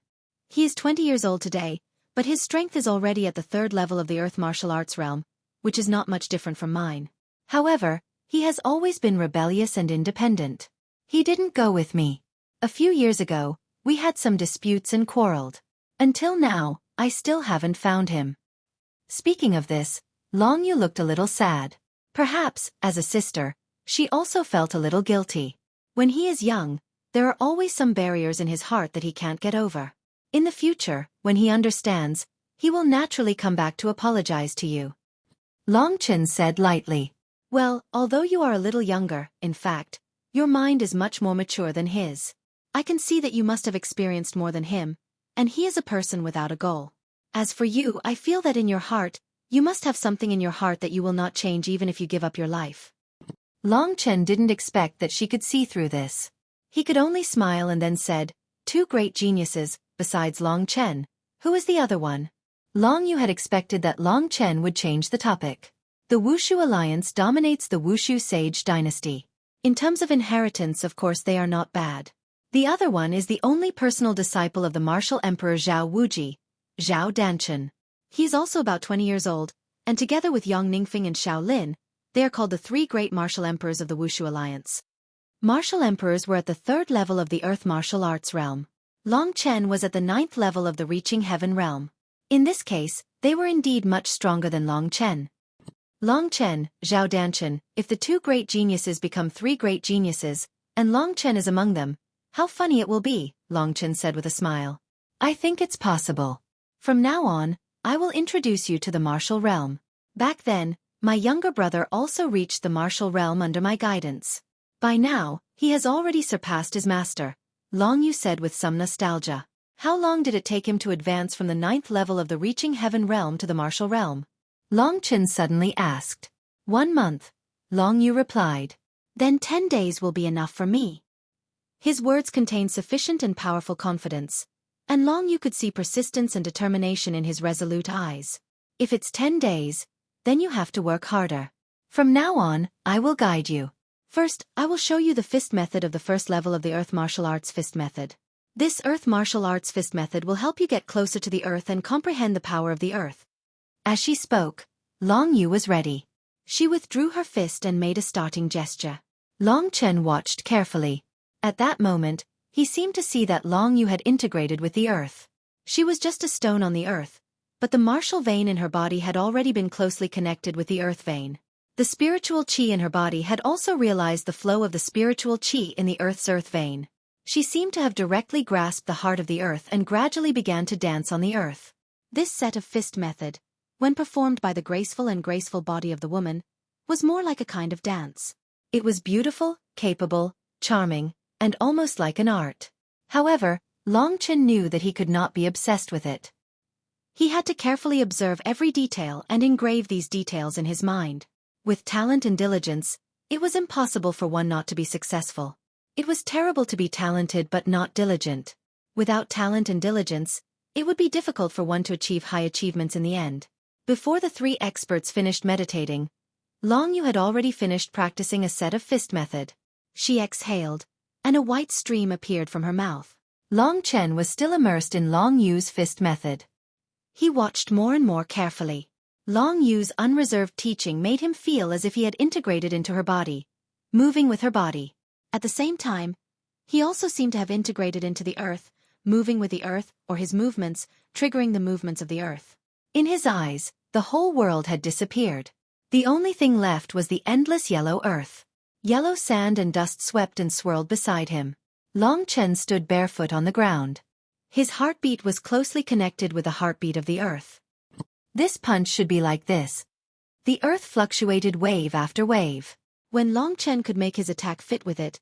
He is 20 years old today, but his strength is already at the 3rd level of the Earth Martial Arts realm, which is not much different from mine. However, he has always been rebellious and independent. He didn't go with me. A few years ago, we had some disputes and quarreled. Until now, I still haven't found him." Speaking of this, Long Yu looked a little sad. Perhaps, as a sister, she also felt a little guilty. When he is young, there are always some barriers in his heart that he can't get over. In the future, when he understands, he will naturally come back to apologize to you." Long Chen said lightly. "Well, although you are a little younger, in fact, your mind is much more mature than his. I can see that you must have experienced more than him, and he is a person without a goal. As for you, I feel that in your heart, you must have something in your heart that you will not change even if you give up your life." Long Chen didn't expect that she could see through this. He could only smile and then said, "Two great geniuses, besides Long Chen. Who is the other one?" Long Yu had expected that Long Chen would change the topic. The Wushu Alliance dominates the Wushu Sage dynasty. In terms of inheritance, of course, they are not bad. The other one is the only personal disciple of the martial emperor Zhao Wuji, Zhao Danchen. He is also about 20 years old, and together with Yang Ningfeng and Xiao Lin, they are called the 3 great martial emperors of the Wushu Alliance. Martial emperors were at the 3rd level of the Earth Martial Arts realm. Long Chen was at the 9th level of the Reaching Heaven realm. In this case, they were indeed much stronger than Long Chen. Long Chen, Zhao Danchen, if the 2 great geniuses become 3 great geniuses, and Long Chen is among them, how funny it will be, Long Chen said with a smile. "I think it's possible. From now on, I will introduce you to the martial realm. Back then, my younger brother also reached the martial realm under my guidance. By now, he has already surpassed his master," Long Yu said with some nostalgia. "How long did it take him to advance from the 9th level of the Reaching Heaven realm to the martial realm?" Long Chen suddenly asked. 1 month, Long Yu replied. "Then 10 days will be enough for me." His words contained sufficient and powerful confidence, and Long Yu could see persistence and determination in his resolute eyes. "If it's 10 days, then you have to work harder. From now on, I will guide you. First, I will show you the fist method of the 1st level of the Earth Martial Arts Fist Method. This Earth Martial Arts Fist Method will help you get closer to the Earth and comprehend the power of the Earth." As she spoke, Long Yu was ready. She withdrew her fist and made a starting gesture. Long Chen watched carefully. At that moment, he seemed to see that Long Yu had integrated with the Earth. She was just a stone on the Earth, but the martial vein in her body had already been closely connected with the Earth vein. The spiritual qi in her body had also realized the flow of the spiritual qi in the Earth's Earth vein. She seemed to have directly grasped the heart of the Earth and gradually began to dance on the Earth. This set of fist method, when performed by the graceful body of the woman, was more like a kind of dance. It was beautiful, capable, charming, and almost like an art. However, Long Chen knew that he could not be obsessed with it. He had to carefully observe every detail and engrave these details in his mind. With talent and diligence, it was impossible for one not to be successful. It was terrible to be talented but not diligent. Without talent and diligence, it would be difficult for one to achieve high achievements in the end. Before the three experts finished meditating, Long Yu had already finished practicing a set of fist method. She exhaled, and a white stream appeared from her mouth. Long Chen was still immersed in Long Yu's fist method. He watched more and more carefully. Long Yu's unreserved teaching made him feel as if he had integrated into her body, moving with her body. At the same time, he also seemed to have integrated into the earth, moving with the earth, or his movements, triggering the movements of the earth. In his eyes, the whole world had disappeared. The only thing left was the endless yellow earth. Yellow sand and dust swept and swirled beside him. Long Chen stood barefoot on the ground. His heartbeat was closely connected with the heartbeat of the earth. This punch should be like this. The earth fluctuated wave after wave. When Long Chen could make his attack fit with it,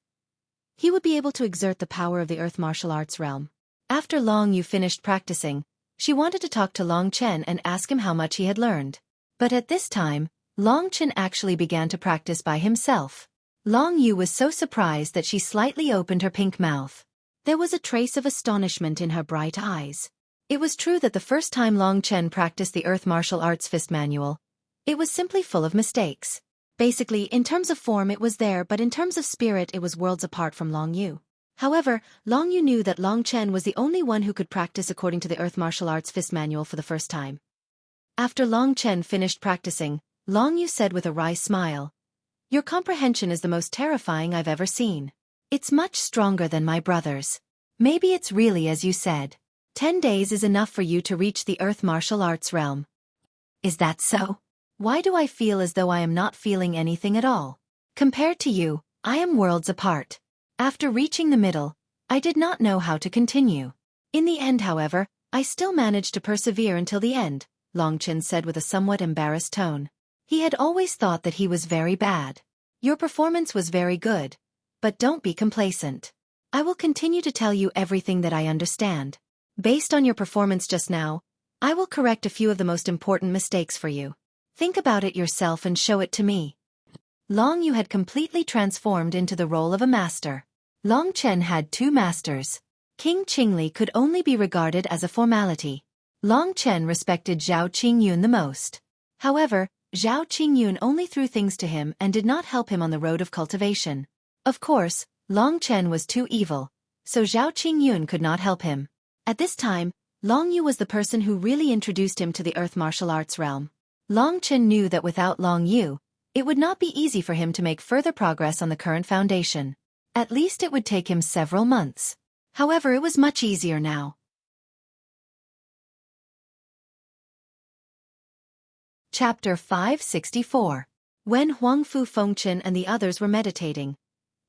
he would be able to exert the power of the earth martial arts realm. After Long Yu finished practicing, she wanted to talk to Long Chen and ask him how much he had learned. But at this time, Long Chen actually began to practice by himself. Long Yu was so surprised that she slightly opened her pink mouth. There was a trace of astonishment in her bright eyes. It was true that the first time Long Chen practiced the Earth Martial Arts Fist Manual, it was simply full of mistakes. Basically, in terms of form it was there, but in terms of spirit it was worlds apart from Long Yu. However, Long Yu knew that Long Chen was the only one who could practice according to the Earth Martial Arts Fist Manual for the first time. After Long Chen finished practicing, Long Yu said with a wry smile, "Your comprehension is the most terrifying I've ever seen. It's much stronger than my brother's. Maybe it's really as you said. 10 days is enough for you to reach the Earth Martial Arts realm." "Is that so? Why do I feel as though I am not feeling anything at all? Compared to you, I am worlds apart." After reaching the middle, I did not know how to continue. "In the end, however, I still managed to persevere until the end," Long Chen said with a somewhat embarrassed tone. He had always thought that he was very bad. "Your performance was very good. But don't be complacent. I will continue to tell you everything that I understand. Based on your performance just now, I will correct a few of the most important mistakes for you. Think about it yourself and show it to me." Long Yu had completely transformed into the role of a master. Long Chen had two masters. King Qingli could only be regarded as a formality. Long Chen respected Zhao Qingyun the most. However, Zhao Qingyun only threw things to him and did not help him on the road of cultivation. Of course, Long Chen was too evil, so Zhao Qingyun could not help him. At this time, Long Yu was the person who really introduced him to the Earth Martial Arts realm. Long Chen knew that without Long Yu, it would not be easy for him to make further progress on the current foundation. At least it would take him several months. However, it was much easier now. Chapter 564. When Huangfu Fengchen and the others were meditating,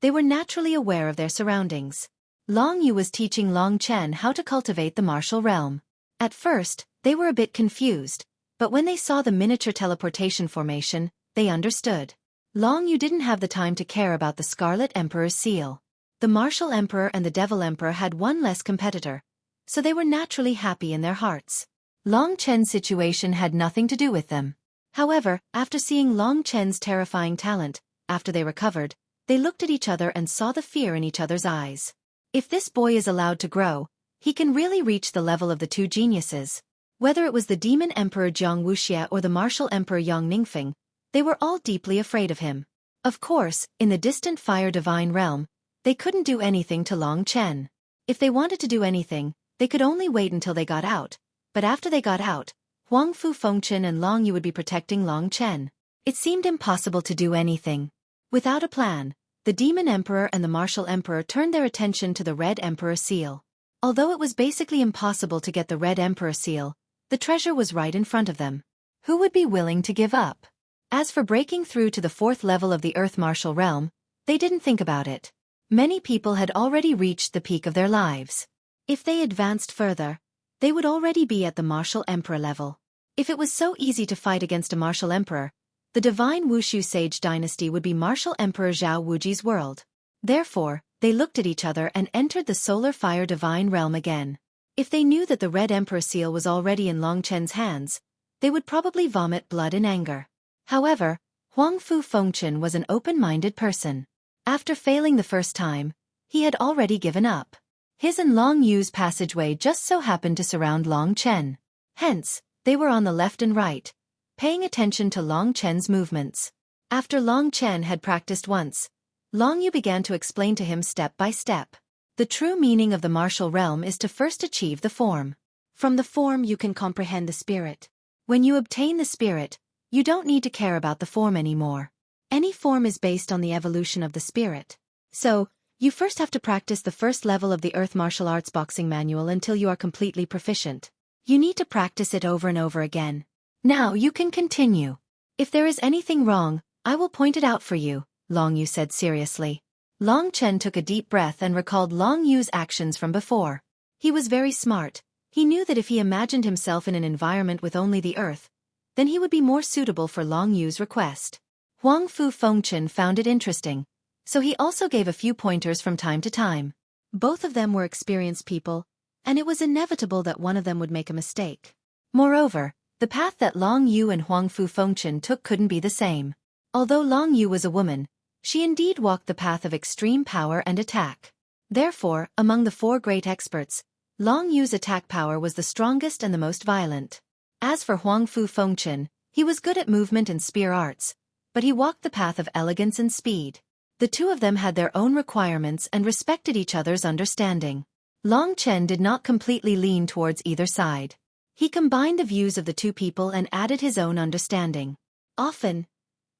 they were naturally aware of their surroundings. Long Yu was teaching Long Chen how to cultivate the martial realm. At first, they were a bit confused, but when they saw the miniature teleportation formation, they understood. Long Yu didn't have the time to care about the Scarlet Emperor's seal. The Martial Emperor and the Devil Emperor had one less competitor, so they were naturally happy in their hearts. Long Chen's situation had nothing to do with them. However, after seeing Long Chen's terrifying talent, after they recovered, they looked at each other and saw the fear in each other's eyes. If this boy is allowed to grow, he can really reach the level of the two geniuses. Whether it was the Demon Emperor Jiang Wuxia or the Martial Emperor Yang Ningfeng, they were all deeply afraid of him. Of course, in the distant Fire Divine realm, they couldn't do anything to Long Chen. If they wanted to do anything, they could only wait until they got out. But after they got out, Huangfu Fengchen and Long Yu would be protecting Long Chen. It seemed impossible to do anything. Without a plan, the Demon Emperor and the Martial Emperor turned their attention to the Red Emperor seal. Although it was basically impossible to get the Red Emperor seal, the treasure was right in front of them. Who would be willing to give up? As for breaking through to the 4th level of the Earth Martial Realm, they didn't think about it. Many people had already reached the peak of their lives. If they advanced further, they would already be at the Martial Emperor level. If it was so easy to fight against a martial emperor, the divine Wushu sage dynasty would be martial emperor Zhao Wuji's world. Therefore, they looked at each other and entered the solar fire divine realm again. If they knew that the red emperor seal was already in Long Chen's hands, they would probably vomit blood in anger. However, Huangfu Fengchen was an open-minded person. After failing the first time, he had already given up. His and Long Yu's passageway just so happened to surround Long Chen. Hence, they were on the left and right, paying attention to Long Chen's movements. After Long Chen had practiced once, Long Yu began to explain to him step by step. The true meaning of the martial realm is to first achieve the form. From the form you can comprehend the spirit. When you obtain the spirit, you don't need to care about the form anymore. Any form is based on the evolution of the spirit. So, you first have to practice the first level of the Earth Martial Arts Boxing Manual until you are completely proficient. You need to practice it over and over again. Now you can continue. If there is anything wrong, I will point it out for you, Long Yu said seriously. Long Chen took a deep breath and recalled Long Yu's actions from before. He was very smart. He knew that if he imagined himself in an environment with only the earth, then he would be more suitable for Long Yu's request. Huangfu Fengchen found it interesting, so he also gave a few pointers from time to time. Both of them were experienced people, and it was inevitable that one of them would make a mistake. Moreover, the path that Long Yu and Huangfu Fengchen took couldn't be the same. Although Long Yu was a woman, she indeed walked the path of extreme power and attack. Therefore, among the four great experts, Long Yu's attack power was the strongest and the most violent. As for Huangfu Fengchen, he was good at movement and spear arts, but he walked the path of elegance and speed. The two of them had their own requirements and respected each other's understanding. Long Chen did not completely lean towards either side. He combined the views of the two people and added his own understanding. Often,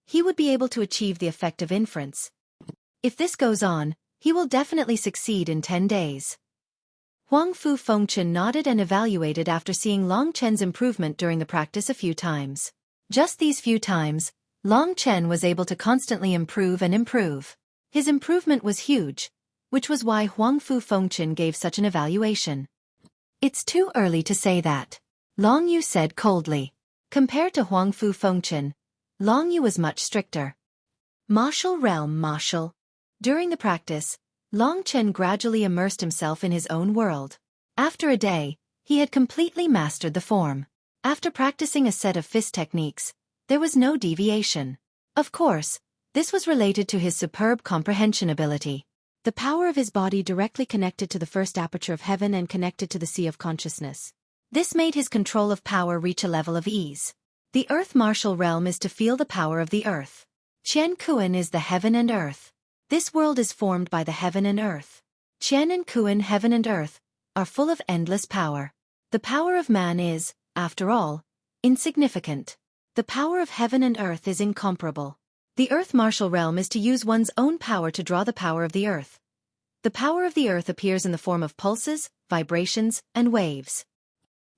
he would be able to achieve the effect of inference. If this goes on, he will definitely succeed in 10 days. Huangfu Fengchen nodded and evaluated after seeing Long Chen's improvement during the practice a few times. Just these few times, Long Chen was able to constantly improve and improve. His improvement was huge, which was why Huangfu Fengchen gave such an evaluation. It's too early to say that, Long Yu said coldly. Compared to Huangfu Fengchen, Long Yu was much stricter. Martial realm martial. During the practice, Long Chen gradually immersed himself in his own world. After a day, he had completely mastered the form. After practicing a set of fist techniques, there was no deviation. Of course, this was related to his superb comprehension ability. The power of his body directly connected to the first aperture of heaven and connected to the sea of consciousness. This made his control of power reach a level of ease. The earth martial realm is to feel the power of the earth. Qian Kuan is the heaven and earth. This world is formed by the heaven and earth. Qian and Kuan, heaven and earth, are full of endless power. The power of man is, after all, insignificant. The power of heaven and earth is incomparable. The earth martial realm is to use one's own power to draw the power of the earth. The power of the earth appears in the form of pulses, vibrations, and waves.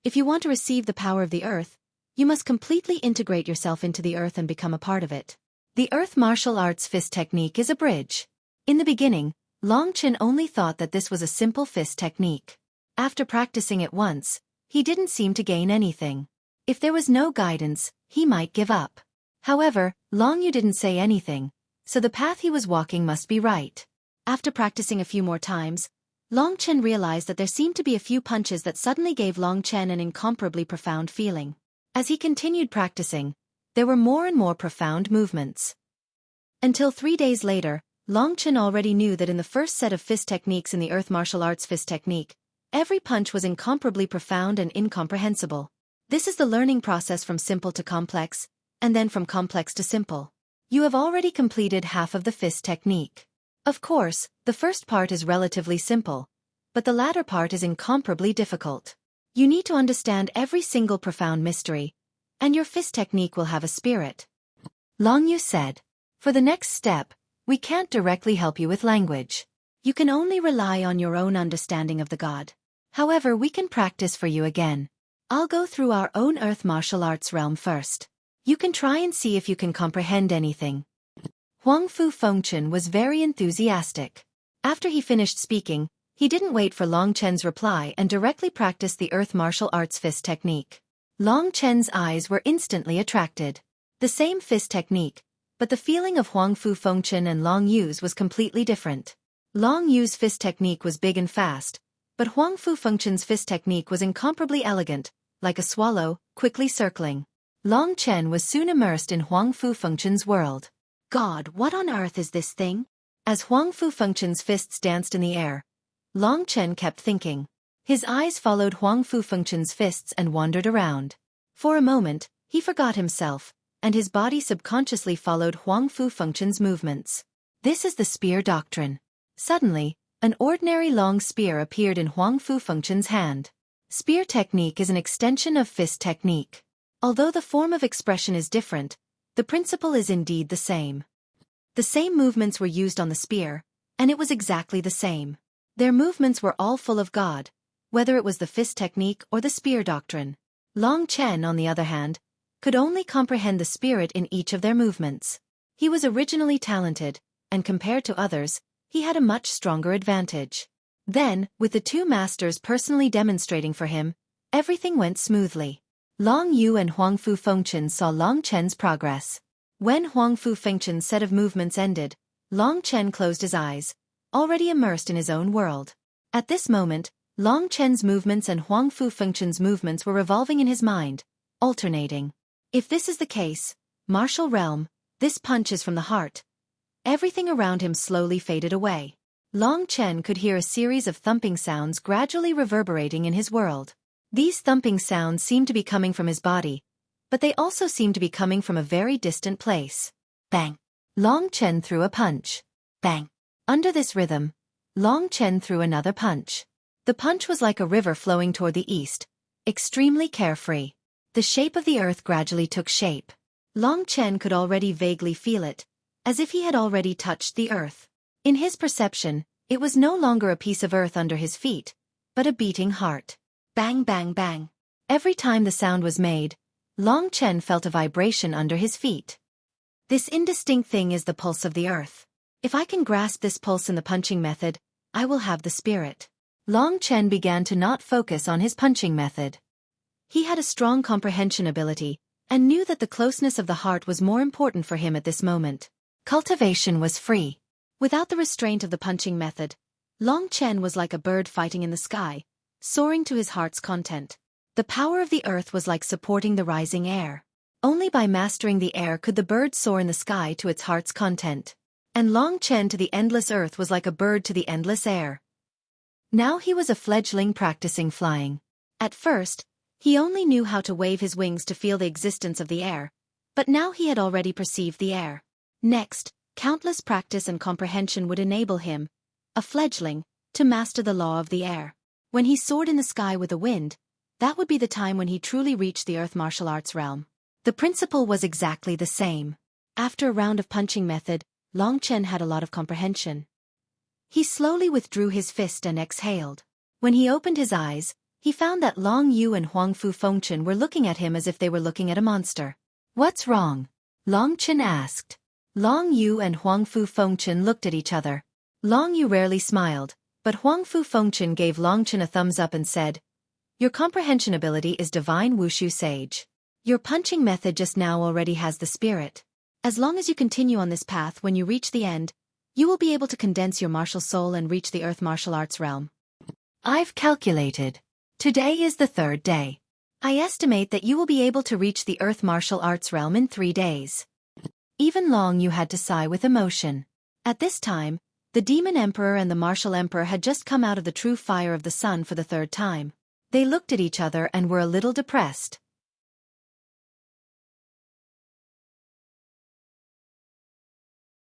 If you want to receive the power of the earth, you must completely integrate yourself into the earth and become a part of it. The earth martial arts fist technique is a bridge. In the beginning, Long Chen only thought that this was a simple fist technique. After practicing it once, he didn't seem to gain anything. If there was no guidance, he might give up. However, Long Yu didn't say anything, so the path he was walking must be right. After practicing a few more times, Long Chen realized that there seemed to be a few punches that suddenly gave Long Chen an incomparably profound feeling. As he continued practicing, there were more and more profound movements. Until 3 days later, Long Chen already knew that in the first set of fist techniques in the earth martial arts fist technique, every punch was incomparably profound and incomprehensible. This is the learning process from simple to complex, and then from complex to simple. You have already completed half of the fist technique. Of course, the first part is relatively simple, but the latter part is incomparably difficult. You need to understand every single profound mystery, and your fist technique will have a spirit. Long Yu said, for the next step, we can't directly help you with language. You can only rely on your own understanding of the God. However, we can practice for you again. I'll go through our own earth martial arts realm first. You can try and see if you can comprehend anything. Huangfu Fengchen was very enthusiastic. After he finished speaking, he didn't wait for Long Chen's reply and directly practiced the earth martial arts fist technique. Long Chen's eyes were instantly attracted. The same fist technique, but the feeling of Huang Fu Fengchen and Long Yu's was completely different. Long Yu's fist technique was big and fast, but Huang Fu Fengchen's fist technique was incomparably elegant, like a swallow, quickly circling. Long Chen was soon immersed in Huang Fu Fengchen's world. God, what on earth is this thing? As Huang Fu Fengchen's fists danced in the air, Long Chen kept thinking. His eyes followed Huang Fu Fengchen's fists and wandered around. For a moment, he forgot himself, and his body subconsciously followed Huang Fu Fengchen's movements. This is the spear doctrine. Suddenly, an ordinary long spear appeared in Huang Fu Fengchen's hand. Spear technique is an extension of fist technique. Although the form of expression is different, the principle is indeed the same. The same movements were used on the spear, and it was exactly the same. Their movements were all full of God, whether it was the fist technique or the spear doctrine. Long Chen, on the other hand, could only comprehend the spirit in each of their movements. He was originally talented, and compared to others, he had a much stronger advantage. Then, with the two masters personally demonstrating for him, everything went smoothly. Long Yu and Huang Fu Fengchen saw Long Chen's progress. When Huang Fu Fengchen's set of movements ended, Long Chen closed his eyes, already immersed in his own world. At this moment, Long Chen's movements and Huang Fu Fengchen's movements were revolving in his mind, alternating. If this is the case, martial realm, this punch is from the heart. Everything around him slowly faded away. Long Chen could hear a series of thumping sounds gradually reverberating in his world. These thumping sounds seemed to be coming from his body, but they also seemed to be coming from a very distant place. Bang! Long Chen threw a punch. Bang! Under this rhythm, Long Chen threw another punch. The punch was like a river flowing toward the east, extremely carefree. The shape of the earth gradually took shape. Long Chen could already vaguely feel it, as if he had already touched the earth. In his perception, it was no longer a piece of earth under his feet, but a beating heart. Bang, bang, bang. Every time the sound was made, Long Chen felt a vibration under his feet. This indistinct thing is the pulse of the earth. If I can grasp this pulse in the punching method, I will have the spirit. Long Chen began to not focus on his punching method. He had a strong comprehension ability, and knew that the closeness of the heart was more important for him at this moment. Cultivation was free. Without the restraint of the punching method, Long Chen was like a bird fighting in the sky, soaring to his heart's content. The power of the earth was like supporting the rising air. Only by mastering the air could the bird soar in the sky to its heart's content. And Long Chen to the endless earth was like a bird to the endless air. Now he was a fledgling practicing flying. At first, he only knew how to wave his wings to feel the existence of the air, but now he had already perceived the air. Next, countless practice and comprehension would enable him, a fledgling, to master the law of the air. When he soared in the sky with the wind, that would be the time when he truly reached the earth martial arts realm. The principle was exactly the same. After a round of punching method, Long Chen had a lot of comprehension. He slowly withdrew his fist and exhaled. When he opened his eyes, he found that Long Yu and Huang Fu Fengchen were looking at him as if they were looking at a monster. "What's wrong?" Long Chen asked. Long Yu and Huang Fu Fengchen looked at each other. Long Yu rarely smiled, but Huang Fu Fengchen gave Long Chen a thumbs up and said, "Your comprehension ability is divine wushu sage. Your punching method just now already has the spirit. As long as you continue on this path, when you reach the end, you will be able to condense your martial soul and reach the earth martial arts realm." I've calculated. Today is the third day. I estimate that you will be able to reach the earth martial arts realm in 3 days. Even Long Yu had to sigh with emotion. At this time, the Demon Emperor and the Martial Emperor had just come out of the true fire of the sun for the 3rd time. They looked at each other and were a little depressed.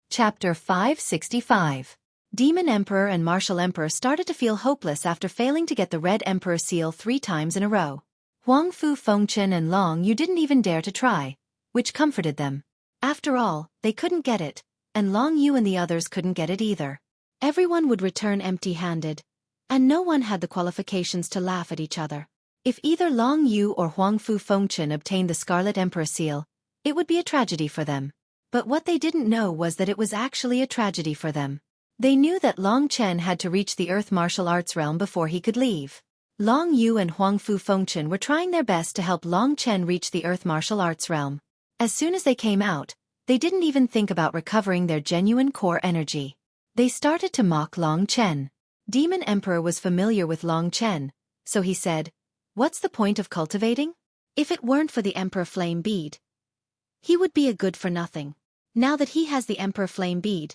Chapter 565. Demon Emperor and Martial Emperor started to feel hopeless after failing to get the Red Emperor seal 3 times in a row. Huang Fu Fengchen and Long Yu didn't even dare to try, which comforted them. After all, they couldn't get it, and Long Yu and the others couldn't get it either. Everyone would return empty-handed, and no one had the qualifications to laugh at each other. If either Long Yu or Huang Fu Fengchen obtained the Scarlet Emperor seal, it would be a tragedy for them. But what they didn't know was that it was actually a tragedy for them. They knew that Long Chen had to reach the earth martial arts realm before he could leave. Long Yu and Huang Fu Fengchen were trying their best to help Long Chen reach the Earth martial arts realm. As soon as they came out, they didn't even think about recovering their genuine core energy. They started to mock Long Chen. Demon Emperor was familiar with Long Chen, so he said, "What's the point of cultivating? If it weren't for the Emperor Flame Bead, he would be a good for nothing. Now that he has the Emperor Flame Bead,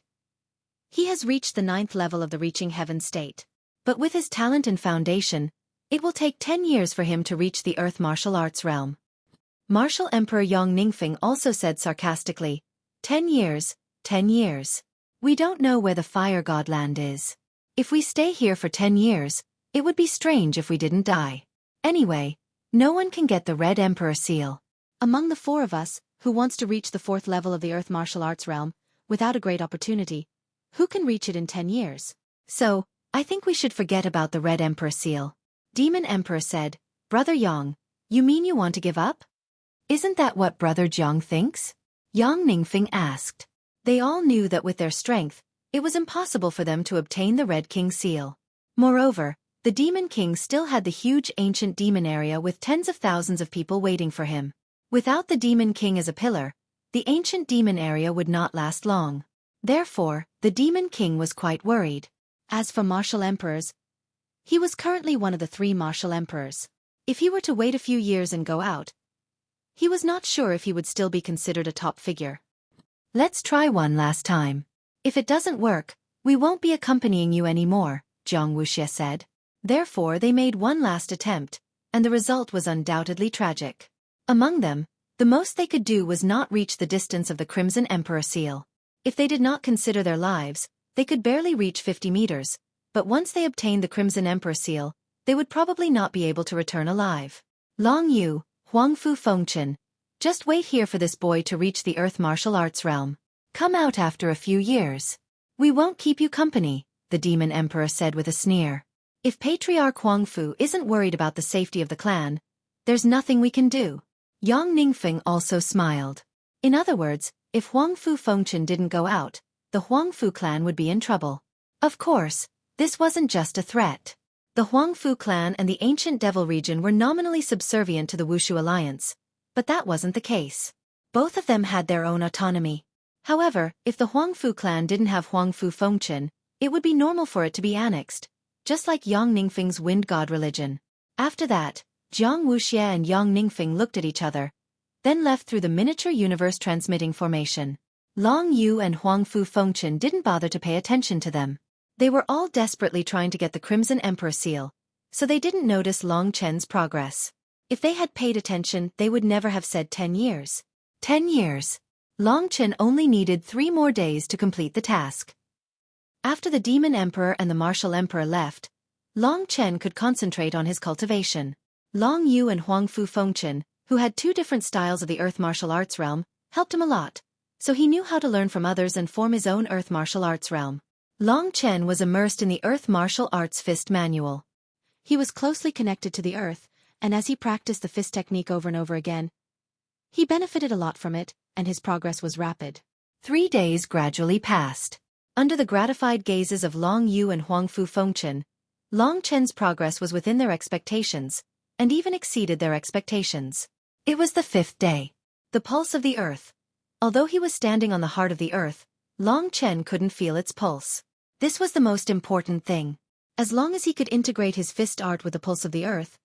he has reached the 9th level of the Reaching Heaven state. But with his talent and foundation, it will take 10 years for him to reach the Earth martial arts realm." Martial Emperor Yang Ningfeng also said sarcastically, 10 years, 10 years. We don't know where the Fire God land is. If we stay here for 10 years, it would be strange if we didn't die. Anyway, no one can get the Red Emperor seal. Among the 4 of us, who wants to reach the 4th level of the Earth martial arts realm, without a great opportunity, who can reach it in 10 years? So, I think we should forget about the Red Emperor seal. Demon Emperor said, Brother Yang, you mean you want to give up? Isn't that what Brother Jiang thinks? Yang Ningfeng asked. They all knew that with their strength, it was impossible for them to obtain the Red King seal. Moreover, the Demon King still had the huge ancient demon area with tens of thousands of people waiting for him. Without the Demon King as a pillar, the ancient demon area would not last long. Therefore, the Demon King was quite worried. As for martial emperors, he was currently one of the 3 martial emperors. If he were to wait a few years and go out, he was not sure if he would still be considered a top figure. Let's try one last time. If it doesn't work, we won't be accompanying you anymore, Zhang Wuxie said. Therefore they made one last attempt, and the result was undoubtedly tragic. Among them, the most they could do was not reach the distance of the Crimson Emperor seal. If they did not consider their lives, they could barely reach 50 meters, but once they obtained the Crimson Emperor seal, they would probably not be able to return alive. Long Yu, Huang Fu Fengchen, just wait here for this boy to reach the Earth martial arts realm. Come out after a few years. We won't keep you company, the Demon Emperor said with a sneer. If Patriarch Huang Fu isn't worried about the safety of the clan, there's nothing we can do. Yang Ningfeng also smiled. In other words, if Huang Fu Fengchen didn't go out, the Huang Fu clan would be in trouble. Of course, this wasn't just a threat. The Huang Fu clan and the ancient devil region were nominally subservient to the Wushu alliance, but that wasn't the case. Both of them had their own autonomy. However, if the Huang Fu clan didn't have Huang Fu Fengchen, it would be normal for it to be annexed, just like Yang Ningfeng's wind god religion. After that, Jiang Wuxie and Yang Ningfeng looked at each other, then left through the miniature universe transmitting formation. Long Yu and Huang Fu Fengchen didn't bother to pay attention to them. They were all desperately trying to get the Crimson Emperor seal, so they didn't notice Long Chen's progress. If they had paid attention, they would never have said 10 years. 10 years. Long Chen only needed 3 more days to complete the task. After the Demon Emperor and the Martial Emperor left, Long Chen could concentrate on his cultivation. Long Yu and Huang Fu Fengchen, who had 2 different styles of the Earth martial arts realm, helped him a lot, so he knew how to learn from others and form his own Earth martial arts realm. Long Chen was immersed in the Earth martial arts fist manual. He was closely connected to the earth, and as he practiced the fist technique over and over again, he benefited a lot from it, and his progress was rapid. 3 days gradually passed. Under the gratified gazes of Long Yu and Huang Fu Fengchen, Long Chen's progress was within their expectations, and even exceeded their expectations. It was the 5th day. The pulse of the earth. Although he was standing on the heart of the earth, Long Chen couldn't feel its pulse. This was the most important thing. As long as he could integrate his fist art with the pulse of the earth,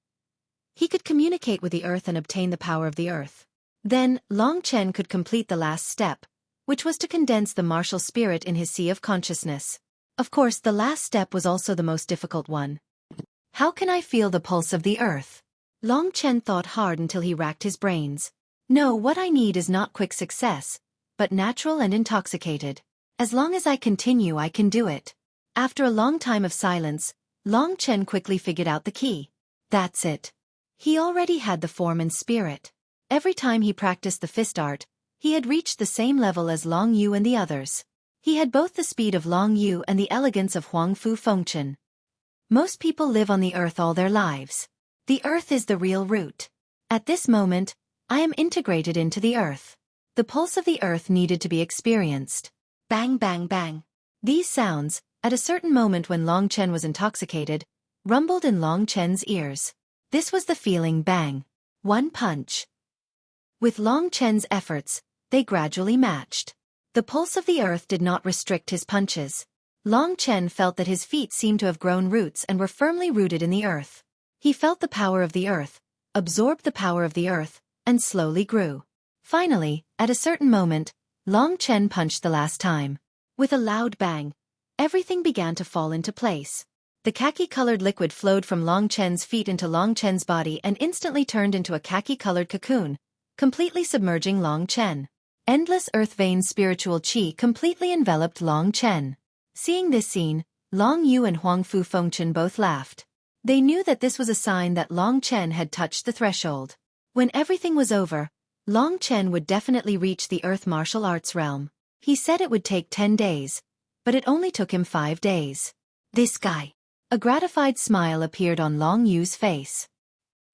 he could communicate with the earth and obtain the power of the earth. Then, Long Chen could complete the last step, which was to condense the martial spirit in his sea of consciousness. Of course, the last step was also the most difficult one. How can I feel the pulse of the earth? Long Chen thought hard until he racked his brains. No, what I need is not quick success, but natural and intoxicated. As long as I continue, I can do it. After a long time of silence, Long Chen quickly figured out the key. That's it. He already had the form and spirit. Every time he practiced the fist art, he had reached the same level as Long Yu and the others. He had both the speed of Long Yu and the elegance of Huang Fu Fengchen. Most people live on the earth all their lives. The earth is the real root. At this moment, I am integrated into the earth. The pulse of the earth needed to be experienced. Bang bang bang. These sounds, at a certain moment when Long Chen was intoxicated, rumbled in Long Chen's ears. This was the feeling bang. One punch. With Long Chen's efforts, they gradually matched. The pulse of the earth did not restrict his punches. Long Chen felt that his feet seemed to have grown roots and were firmly rooted in the earth. He felt the power of the earth, absorbed the power of the earth, and slowly grew. Finally, at a certain moment, Long Chen punched the last time. With a loud bang, everything began to fall into place. The khaki-colored liquid flowed from Long Chen's feet into Long Chen's body and instantly turned into a khaki-colored cocoon, completely submerging Long Chen. Endless earth veins spiritual qi completely enveloped Long Chen. Seeing this scene, Long Yu and Huang Fu Fengchen both laughed. They knew that this was a sign that Long Chen had touched the threshold. When everything was over, Long Chen would definitely reach the earth martial arts realm. He said it would take 10 days, but it only took him 5 days. This guy. A gratified smile appeared on Long Yu's face.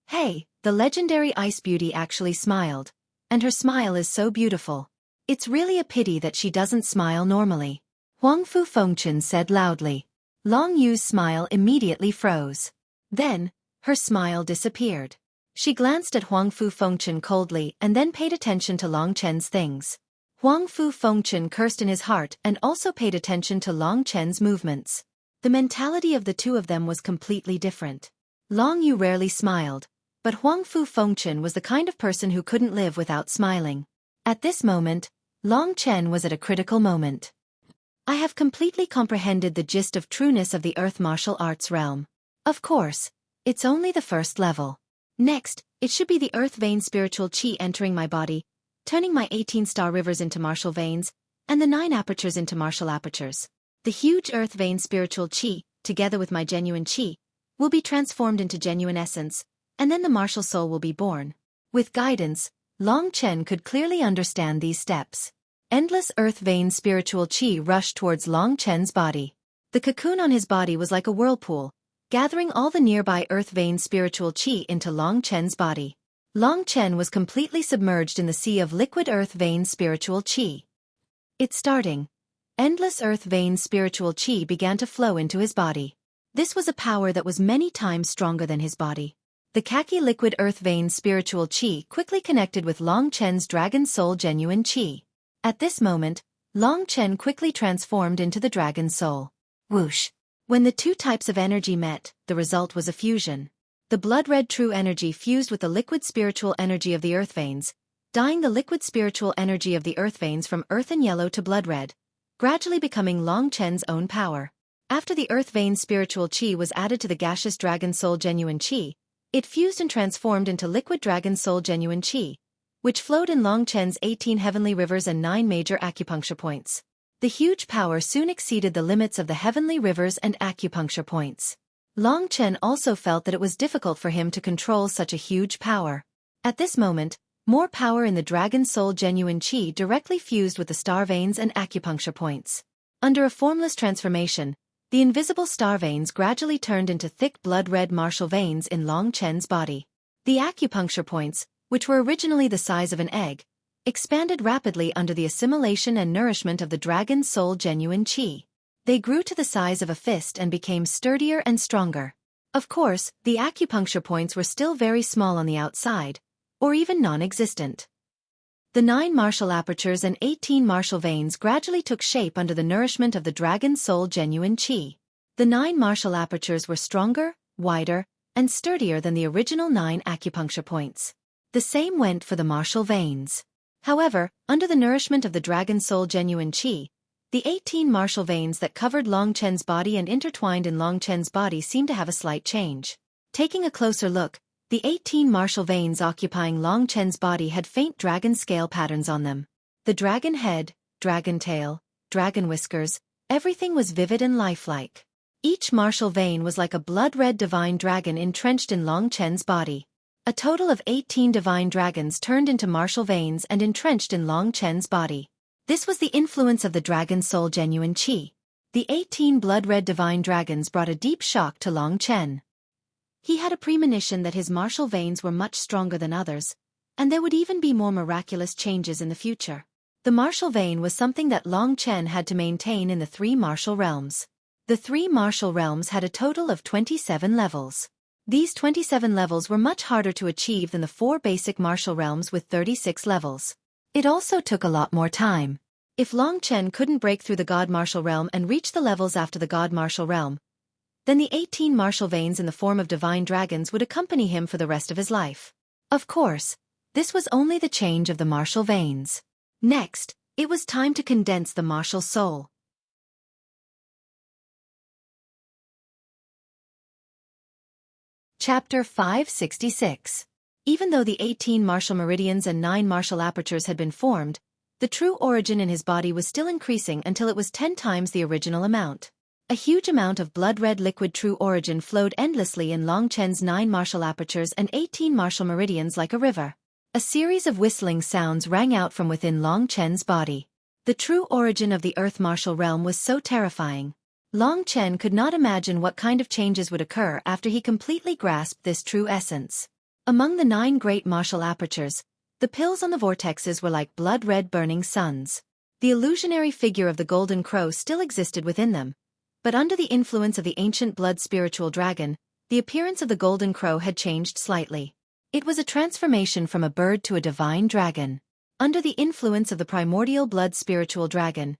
Hey, the legendary Ice Beauty actually smiled, and her smile is so beautiful. It's really a pity that she doesn't smile normally. Huang Fu Fengchen said loudly. Long Yu's smile immediately froze. Then, her smile disappeared. She glanced at Huang Fu Fengchen coldly and then paid attention to Long Chen's things. Huang Fu Fengchen cursed in his heart and also paid attention to Long Chen's movements. The mentality of the two of them was completely different. Long Yu rarely smiled, but Huang Fu Fengchen was the kind of person who couldn't live without smiling. At this moment, Long Chen was at a critical moment. I have completely comprehended the gist of trueness of the earth martial arts realm. Of course, it's only the first level. Next, it should be the earth vein spiritual qi entering my body, turning my 18 star rivers into martial veins, and the 9 apertures into martial apertures. The huge earth vein spiritual qi, together with my genuine qi, will be transformed into genuine essence, and then the martial soul will be born. With guidance, Long Chen could clearly understand these steps. Endless earth vein spiritual qi rushed towards Long Chen's body. The cocoon on his body was like a whirlpool, gathering all the nearby earth vein spiritual qi into Long Chen's body. Long Chen was completely submerged in the sea of liquid earth vein spiritual qi. It's starting. Endless earth vein spiritual qi began to flow into his body. This was a power that was many times stronger than his body. The khaki liquid earth vein spiritual qi quickly connected with Long Chen's dragon soul genuine qi. At this moment, Long Chen quickly transformed into the dragon soul. Whoosh! When the two types of energy met, the result was a fusion. The blood-red true energy fused with the liquid spiritual energy of the earth veins, dyeing the liquid spiritual energy of the earth veins from earthen yellow to blood-red, gradually becoming Long Chen's own power. After the earth vein spiritual qi was added to the gaseous dragon soul genuine qi, it fused and transformed into liquid dragon soul genuine qi, which flowed in Long Chen's 18 heavenly rivers and 9 major acupuncture points. The huge power soon exceeded the limits of the heavenly rivers and acupuncture points. Long Chen also felt that it was difficult for him to control such a huge power. At this moment, more power in the dragon soul genuine qi directly fused with the star veins and acupuncture points. Under a formless transformation, the invisible star veins gradually turned into thick blood-red martial veins in Long Chen's body. The acupuncture points, which were originally the size of an egg, expanded rapidly under the assimilation and nourishment of the dragon soul genuine qi. They grew to the size of a fist and became sturdier and stronger. Of course, the acupuncture points were still very small on the outside, or even non-existent. The 9 martial apertures and 18 martial veins gradually took shape under the nourishment of the dragon soul genuine qi. The 9 martial apertures were stronger, wider, and sturdier than the original 9 acupuncture points. The same went for the martial veins. However, under the nourishment of the dragon soul genuine qi, the 18 martial veins that covered Long Chen's body and intertwined in Long Chen's body seemed to have a slight change. Taking a closer look, the 18 martial veins occupying Long Chen's body had faint dragon scale patterns on them. The dragon head, dragon tail, dragon whiskers, everything was vivid and lifelike. Each martial vein was like a blood-red divine dragon entrenched in Long Chen's body. A total of 18 divine dragons turned into martial veins and entrenched in Long Chen's body. This was the influence of the dragon soul genuine qi. The 18 blood-red divine dragons brought a deep shock to Long Chen. He had a premonition that his martial veins were much stronger than others, and there would even be more miraculous changes in the future. The martial vein was something that Long Chen had to maintain in the 3 martial realms. The three martial realms had a total of 27 levels. These 27 levels were much harder to achieve than the four basic martial realms with 36 levels. It also took a lot more time. If Long Chen couldn't break through the God Martial Realm and reach the levels after the God Martial Realm, then the 18 martial veins in the form of divine dragons would accompany him for the rest of his life. Of course, this was only the change of the martial veins. Next, it was time to condense the martial soul. Chapter 566. Even though the 18 martial meridians and 9 martial apertures had been formed, the true origin in his body was still increasing until it was 10 times the original amount. A huge amount of blood-red liquid true origin flowed endlessly in Long Chen's 9 martial apertures and 18 martial meridians like a river. A series of whistling sounds rang out from within Long Chen's body. The true origin of the Earth martial realm was so terrifying. Long Chen could not imagine what kind of changes would occur after he completely grasped this true essence. Among the 9 great martial apertures, the pills on the vortexes were like blood-red burning suns. The illusionary figure of the golden crow still existed within them, but under the influence of the ancient blood spiritual dragon, the appearance of the golden crow had changed slightly. It was a transformation from a bird to a divine dragon. Under the influence of the primordial blood spiritual dragon,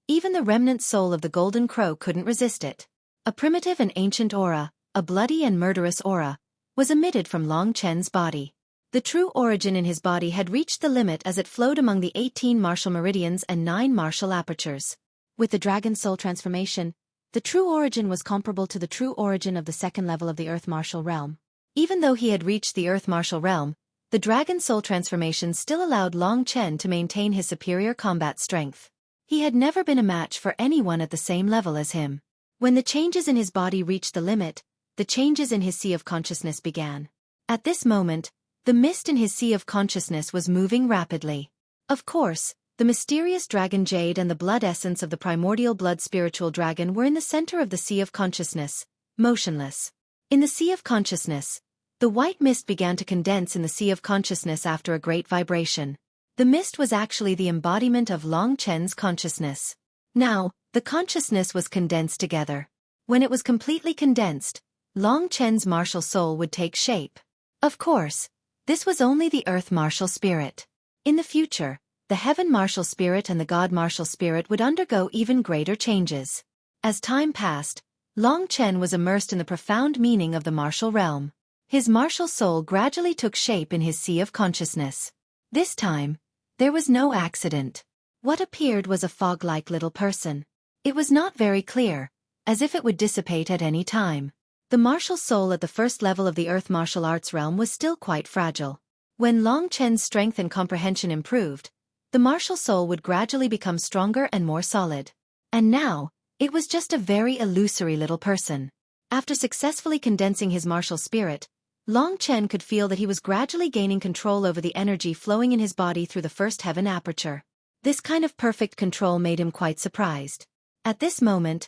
even the remnant soul of the golden crow couldn't resist it. A primitive and ancient aura, a bloody and murderous aura, was emitted from Long Chen's body. The true origin in his body had reached the limit as it flowed among the 18 martial meridians and 9 martial apertures. With the dragon soul transformation, the true origin was comparable to the true origin of the second level of the Earth martial realm. Even though he had reached the Earth martial realm, the dragon soul transformation still allowed Long Chen to maintain his superior combat strength. He had never been a match for anyone at the same level as him. When the changes in his body reached the limit, the changes in his sea of consciousness began. At this moment, the mist in his sea of consciousness was moving rapidly. Of course, the mysterious dragon jade and the blood essence of the primordial blood spiritual dragon were in the center of the sea of consciousness, motionless. In the sea of consciousness, the white mist began to condense in the sea of consciousness after a great vibration. The mist was actually the embodiment of Long Chen's consciousness. Now, the consciousness was condensed together. When it was completely condensed, Long Chen's martial soul would take shape. Of course, this was only the Earth martial spirit. In the future, the Heaven martial spirit and the God martial spirit would undergo even greater changes. As time passed, Long Chen was immersed in the profound meaning of the martial realm. His martial soul gradually took shape in his sea of consciousness. This time, there was no accident. What appeared was a fog-like little person. It was not very clear, as if it would dissipate at any time. The martial soul at the first level of the Earth martial arts realm was still quite fragile. When Long Chen's strength and comprehension improved, the martial soul would gradually become stronger and more solid. And now, it was just a very illusory little person. After successfully condensing his martial spirit, Long Chen could feel that he was gradually gaining control over the energy flowing in his body through the first heaven aperture. This kind of perfect control made him quite surprised. At this moment,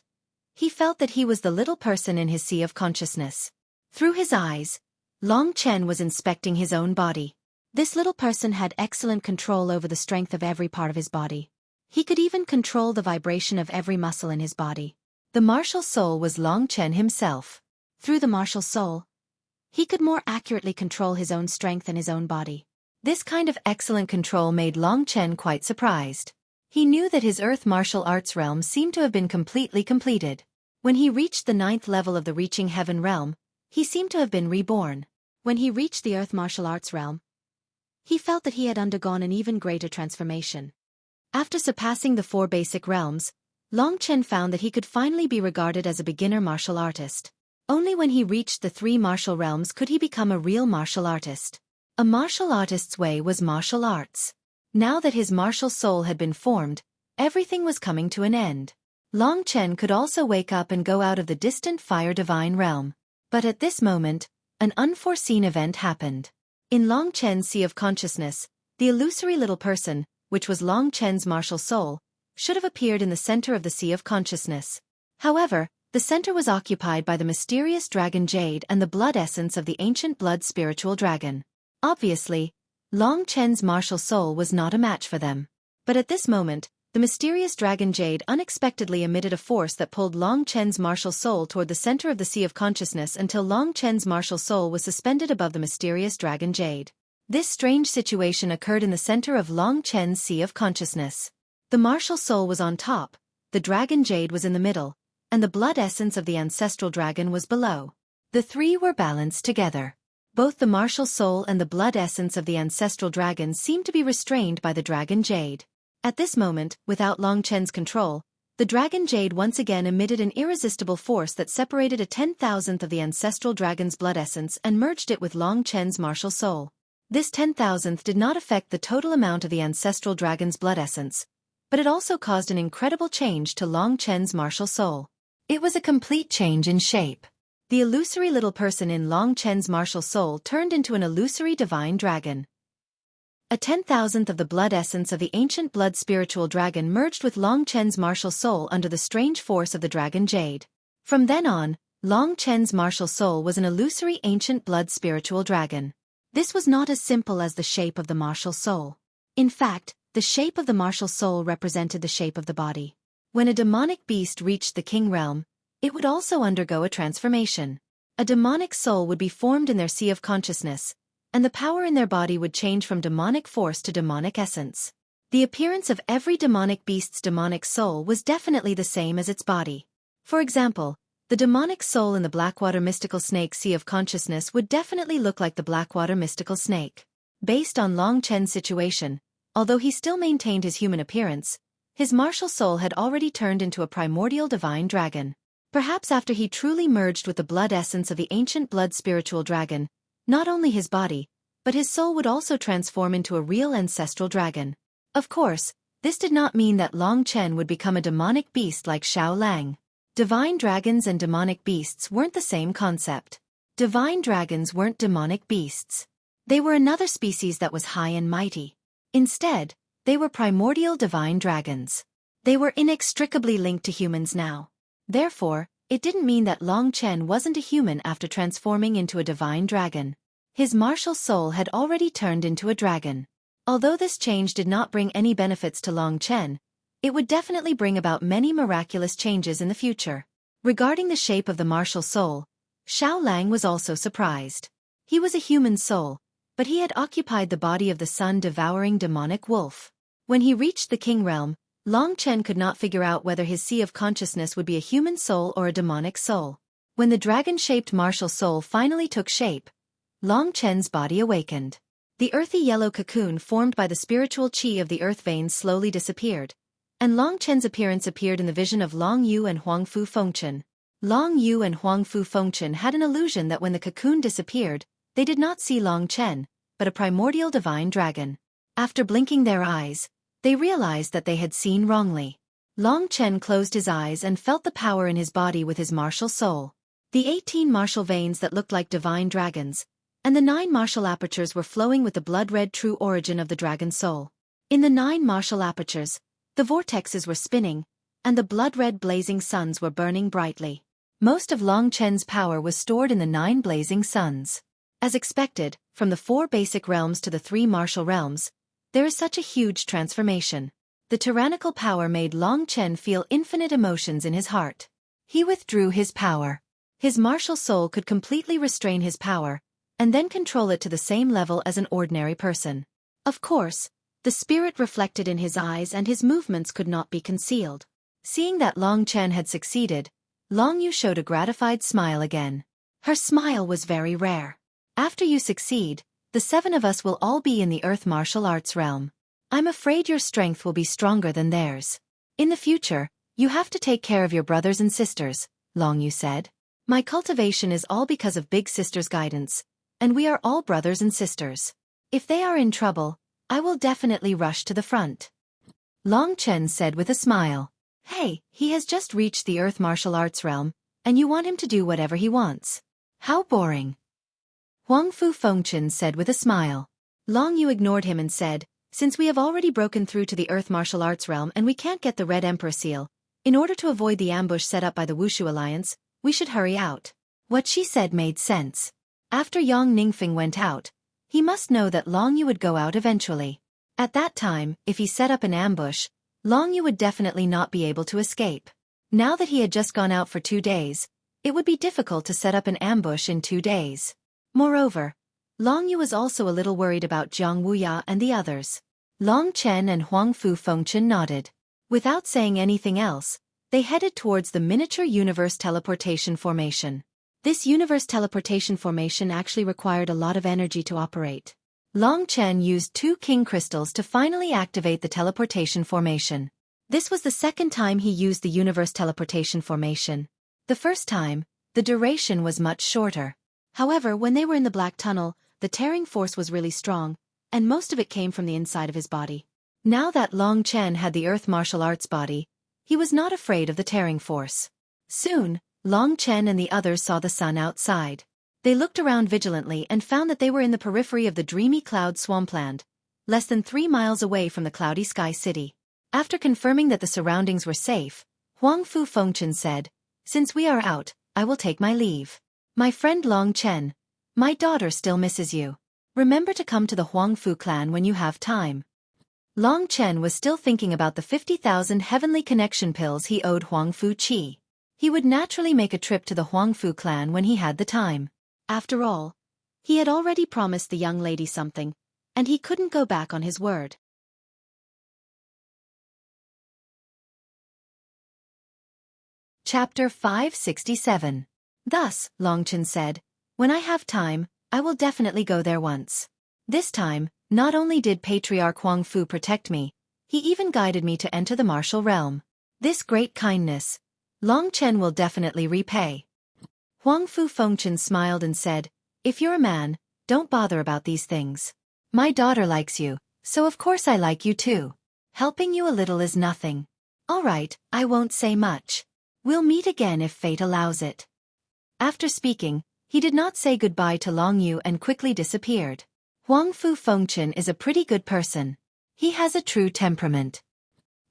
he felt that he was the little person in his sea of consciousness. Through his eyes, Long Chen was inspecting his own body. This little person had excellent control over the strength of every part of his body. He could even control the vibration of every muscle in his body. The martial soul was Long Chen himself. Through the martial soul, he could more accurately control his own strength and his own body. This kind of excellent control made Long Chen quite surprised. He knew that his Earth martial arts realm seemed to have been completely completed. When he reached the 9th level of the Reaching Heaven realm, he seemed to have been reborn. When he reached the Earth martial arts realm, he felt that he had undergone an even greater transformation. After surpassing the 4 basic realms, Long Chen found that he could finally be regarded as a beginner martial artist. Only when he reached the 3 martial realms could he become a real martial artist. A martial artist's way was martial arts. Now that his martial soul had been formed, everything was coming to an end. Long Chen could also wake up and go out of the distant fire divine realm. But at this moment, an unforeseen event happened. In Long Chen's sea of consciousness, the illusory little person, which was Long Chen's martial soul, should have appeared in the center of the sea of consciousness. However, the center was occupied by the mysterious dragon jade and the blood essence of the ancient blood spiritual dragon. Obviously, Long Chen's martial soul was not a match for them. But at this moment, the mysterious dragon jade unexpectedly emitted a force that pulled Long Chen's martial soul toward the center of the Sea of Consciousness until Long Chen's martial soul was suspended above the mysterious dragon jade. This strange situation occurred in the center of Long Chen's Sea of Consciousness. The martial soul was on top, the dragon jade was in the middle, and the blood essence of the ancestral dragon was below. The three were balanced together. Both the martial soul and the blood essence of the ancestral dragon seemed to be restrained by the dragon jade. At this moment, without Long Chen's control, the dragon jade once again emitted an irresistible force that separated a 10,000th of the ancestral dragon's blood essence and merged it with Long Chen's martial soul. This 10,000th did not affect the total amount of the ancestral dragon's blood essence, but it also caused an incredible change to Long Chen's martial soul. It was a complete change in shape. The illusory little person in Long Chen's martial soul turned into an illusory divine dragon. A 10,000th of the blood essence of the ancient blood spiritual dragon merged with Long Chen's martial soul under the strange force of the dragon jade. From then on, Long Chen's martial soul was an illusory ancient blood spiritual dragon. This was not as simple as the shape of the martial soul. In fact, the shape of the martial soul represented the shape of the body. When a demonic beast reached the king realm, it would also undergo a transformation. A demonic soul would be formed in their sea of consciousness, and the power in their body would change from demonic force to demonic essence. The appearance of every demonic beast's demonic soul was definitely the same as its body. For example, the demonic soul in the Blackwater mystical snake sea of consciousness would definitely look like the Blackwater mystical snake. Based on Long Chen's situation, although he still maintained his human appearance, his martial soul had already turned into a primordial divine dragon. Perhaps after he truly merged with the blood essence of the ancient blood spiritual dragon, not only his body, but his soul would also transform into a real ancestral dragon. Of course, this did not mean that Long Chen would become a demonic beast like Xiao Lang. Divine dragons and demonic beasts weren't the same concept. Divine dragons weren't demonic beasts. They were another species that was high and mighty. Instead, they were primordial divine dragons. They were inextricably linked to humans now. Therefore, it didn't mean that Long Chen wasn't a human after transforming into a divine dragon. His martial soul had already turned into a dragon. Although this change did not bring any benefits to Long Chen, it would definitely bring about many miraculous changes in the future. Regarding the shape of the martial soul, Xiao Lang was also surprised. He was a human soul, but he had occupied the body of the sun-devouring demonic wolf. When he reached the king realm, Long Chen could not figure out whether his sea of consciousness would be a human soul or a demonic soul. When the dragon-shaped martial soul finally took shape, Long Chen's body awakened. The earthy yellow cocoon formed by the spiritual qi of the earth veins slowly disappeared, and Long Chen's appearance appeared in the vision of Long Yu and Huang Fu Fengchen. Long Yu and Huang Fu Fengchen had an illusion that when the cocoon disappeared, they did not see Long Chen, but a primordial divine dragon. After blinking their eyes, they realized that they had seen wrongly. Long Chen closed his eyes and felt the power in his body with his martial soul. The 18 martial veins that looked like divine dragons, and the 9 martial apertures were flowing with the blood-red true origin of the dragon soul. In the 9 martial apertures, the vortexes were spinning, and the blood-red blazing suns were burning brightly. Most of Long Chen's power was stored in the 9 blazing suns. As expected, from the 4 basic realms to the 3 martial realms, there is such a huge transformation. The tyrannical power made Long Chen feel infinite emotions in his heart. He withdrew his power. His martial soul could completely restrain his power, and then control it to the same level as an ordinary person. Of course, the spirit reflected in his eyes and his movements could not be concealed. Seeing that Long Chen had succeeded, Long Yu showed a gratified smile again. Her smile was very rare. After you succeed, the 7 of us will all be in the earth martial arts realm. I'm afraid your strength will be stronger than theirs. In the future, you have to take care of your brothers and sisters, Long Yu said. My cultivation is all because of Big Sister's guidance, and we are all brothers and sisters. If they are in trouble, I will definitely rush to the front. Long Chen said with a smile. Hey, he has just reached the earth martial arts realm, and you want him to do whatever he wants. How boring. Huang Fu Fengchen said with a smile. Long Yu ignored him and said, since we have already broken through to the earth martial arts realm and we can't get the Red Emperor seal, in order to avoid the ambush set up by the Wushu Alliance, we should hurry out. What she said made sense. After Yang Ningfeng went out, he must know that Long Yu would go out eventually. At that time, if he set up an ambush, Long Yu would definitely not be able to escape. Now that he had just gone out for 2 days, it would be difficult to set up an ambush in 2 days. Moreover, Long Yu was also a little worried about Jiang Wuya and the others. Long Chen and Huang Fu Fengchen nodded. Without saying anything else, they headed towards the miniature universe teleportation formation. This universe teleportation formation actually required a lot of energy to operate. Long Chen used 2 king crystals to finally activate the teleportation formation. This was the second time he used the universe teleportation formation. The first time, the duration was much shorter. However, when they were in the black tunnel, the tearing force was really strong, and most of it came from the inside of his body. Now that Long Chen had the earth martial arts body, he was not afraid of the tearing force. Soon, Long Chen and the others saw the sun outside. They looked around vigilantly and found that they were in the periphery of the dreamy cloud swampland, less than 3 miles away from the cloudy sky city. After confirming that the surroundings were safe, Huang Fu Fengchen said, "Since we are out, I will take my leave. My friend Long Chen, my daughter still misses you. Remember to come to the Huang Fu clan when you have time." Long Chen was still thinking about the 50,000 heavenly connection pills he owed Huang Fu Qi. He would naturally make a trip to the Huang Fu clan when he had the time. After all, he had already promised the young lady something, and he couldn't go back on his word. Chapter 567. Thus, Long Chen said, "When I have time, I will definitely go there once." This time, not only did Patriarch Huang Fu protect me, he even guided me to enter the martial realm. This great kindness, Long Chen will definitely repay. Huang Fu Fengchen smiled and said, "If you're a man, don't bother about these things. My daughter likes you, so of course I like you too. Helping you a little is nothing. All right, I won't say much. We'll meet again if fate allows it." After speaking, he did not say goodbye to Long Yu and quickly disappeared. Huang Fu Fengchen is a pretty good person. He has a true temperament.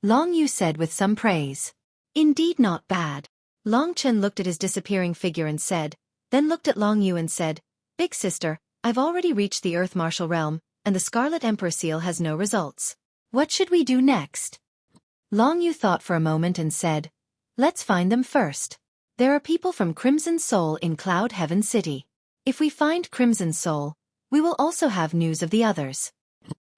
Long Yu said with some praise. Indeed not bad. Long Chen looked at his disappearing figure and said, then looked at Long Yu and said, "Big sister, I've already reached the Earth Martial Realm, and the Scarlet Emperor seal has no results. What should we do next?" Long Yu thought for a moment and said, "Let's find them first. There are people from Crimson Soul in Cloud Heaven City. If we find Crimson Soul, we will also have news of the others."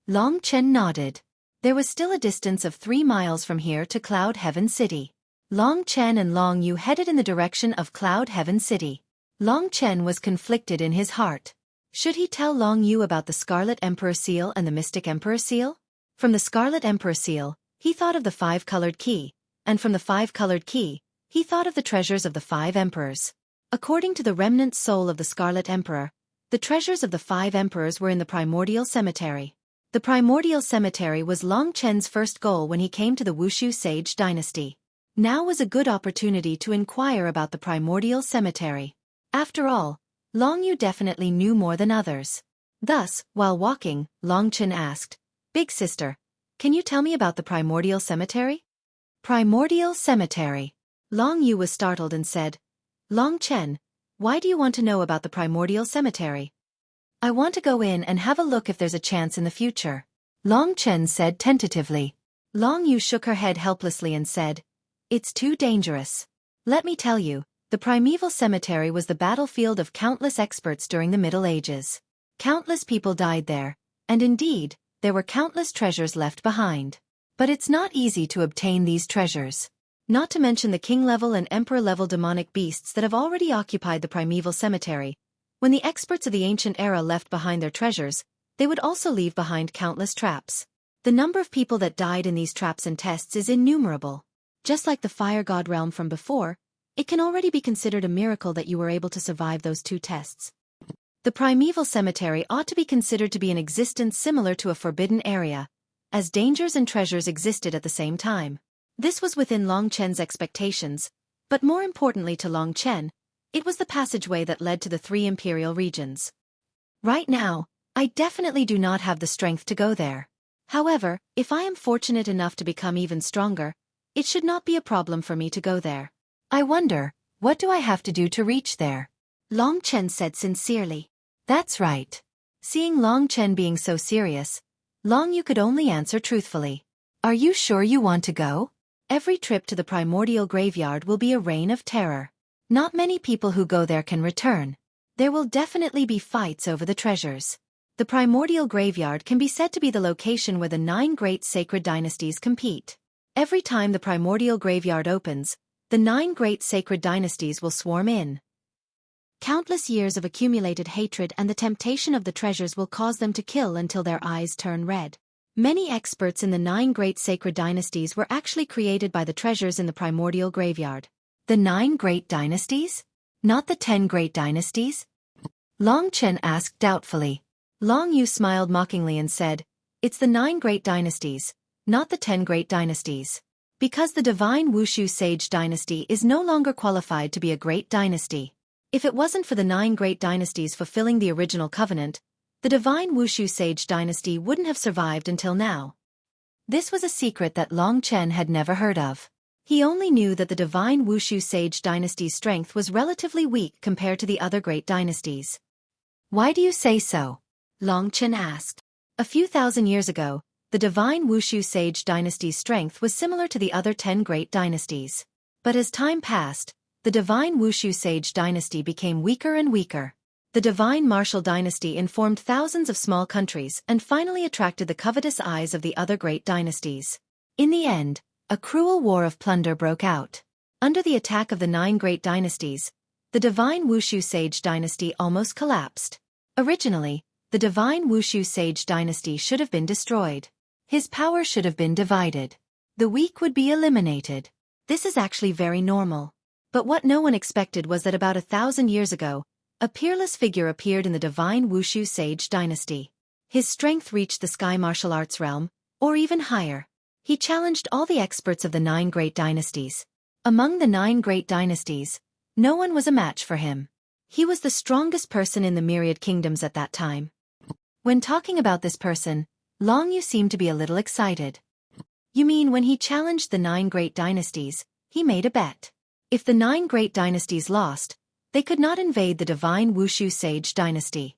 Long Chen nodded. There was still a distance of 3 miles from here to Cloud Heaven City. Long Chen and Long Yu headed in the direction of Cloud Heaven City. Long Chen was conflicted in his heart. Should he tell Long Yu about the Scarlet Emperor seal and the Mystic Emperor seal? From the Scarlet Emperor seal, he thought of the 5-colored key, and from the 5-colored key, he thought of the treasures of the 5 emperors. According to the remnant soul of the Scarlet Emperor, the treasures of the 5 emperors were in the Primordial Cemetery. The Primordial Cemetery was Long Chen's first goal when he came to the Wushu Sage Dynasty. Now was a good opportunity to inquire about the Primordial Cemetery. After all, Long Yu definitely knew more than others. Thus, while walking, Long Chen asked, "Big sister, can you tell me about the Primordial Cemetery?" Primordial Cemetery. Long Yu was startled and said, "Long Chen, why do you want to know about the Primordial Cemetery?" "I want to go in and have a look if there's a chance in the future," Long Chen said tentatively. Long Yu shook her head helplessly and said, "It's too dangerous. Let me tell you, the Primeval Cemetery was the battlefield of countless experts during the Middle Ages. Countless people died there, and indeed, there were countless treasures left behind. But it's not easy to obtain these treasures. Not to mention the king-level and emperor-level demonic beasts that have already occupied the Primeval Cemetery. When the experts of the ancient era left behind their treasures, they would also leave behind countless traps. The number of people that died in these traps and tests is innumerable. Just like the Fire God realm from before, it can already be considered a miracle that you were able to survive those 2 tests. The Primeval Cemetery ought to be considered to be an existence similar to a forbidden area, as dangers and treasures existed at the same time. This was within Long Chen's expectations, but more importantly to Long Chen, it was the passageway that led to the 3 imperial regions. Right now, I definitely do not have the strength to go there. However, if I am fortunate enough to become even stronger, it should not be a problem for me to go there. I wonder, what do I have to do to reach there? Long Chen said sincerely. That's right. Seeing Long Chen being so serious, Long Yu could only answer truthfully. Are you sure you want to go? Every trip to the primordial graveyard will be a reign of terror. Not many people who go there can return. There will definitely be fights over the treasures. The primordial graveyard can be said to be the location where the 9 great sacred dynasties compete. Every time the primordial graveyard opens, the 9 great sacred dynasties will swarm in. Countless years of accumulated hatred and the temptation of the treasures will cause them to kill until their eyes turn red. Many experts in the 9 great sacred dynasties were actually created by the treasures in the primordial graveyard. The 9 great dynasties? Not the 10 great dynasties? Long Chen asked doubtfully. Long Yu smiled mockingly and said, "It's the 9 great dynasties, not the 10 great dynasties. Because the divine Wushu sage dynasty is no longer qualified to be a great dynasty. If it wasn't for the 9 great dynasties fulfilling the original covenant, the divine Wushu sage dynasty wouldn't have survived until now." This was a secret that Long Chen had never heard of. He only knew that the divine Wushu sage dynasty's strength was relatively weak compared to the other great dynasties. "Why do you say so?" Long Chen asked. A few thousand years ago, the divine Wushu sage dynasty's strength was similar to the other 10 great dynasties. But as time passed, the divine Wushu sage dynasty became weaker and weaker. The divine martial dynasty informed thousands of small countries and finally attracted the covetous eyes of the other great dynasties. In the end, a cruel war of plunder broke out. Under the attack of the 9 great dynasties, the divine Wushu sage dynasty almost collapsed. Originally, the divine Wushu sage dynasty should have been destroyed. His power should have been divided. The weak would be eliminated. This is actually very normal. But what no one expected was that about 1,000 years ago, a peerless figure appeared in the divine Wushu sage dynasty. His strength reached the sky martial arts realm, or even higher. He challenged all the experts of the 9 great dynasties. Among the 9 great dynasties, no one was a match for him. He was the strongest person in the myriad kingdoms at that time. When talking about this person, Long Yu seemed to be a little excited. "You mean when he challenged the 9 great dynasties, he made a bet. If the 9 great dynasties lost, they could not invade the divine Wushu sage dynasty."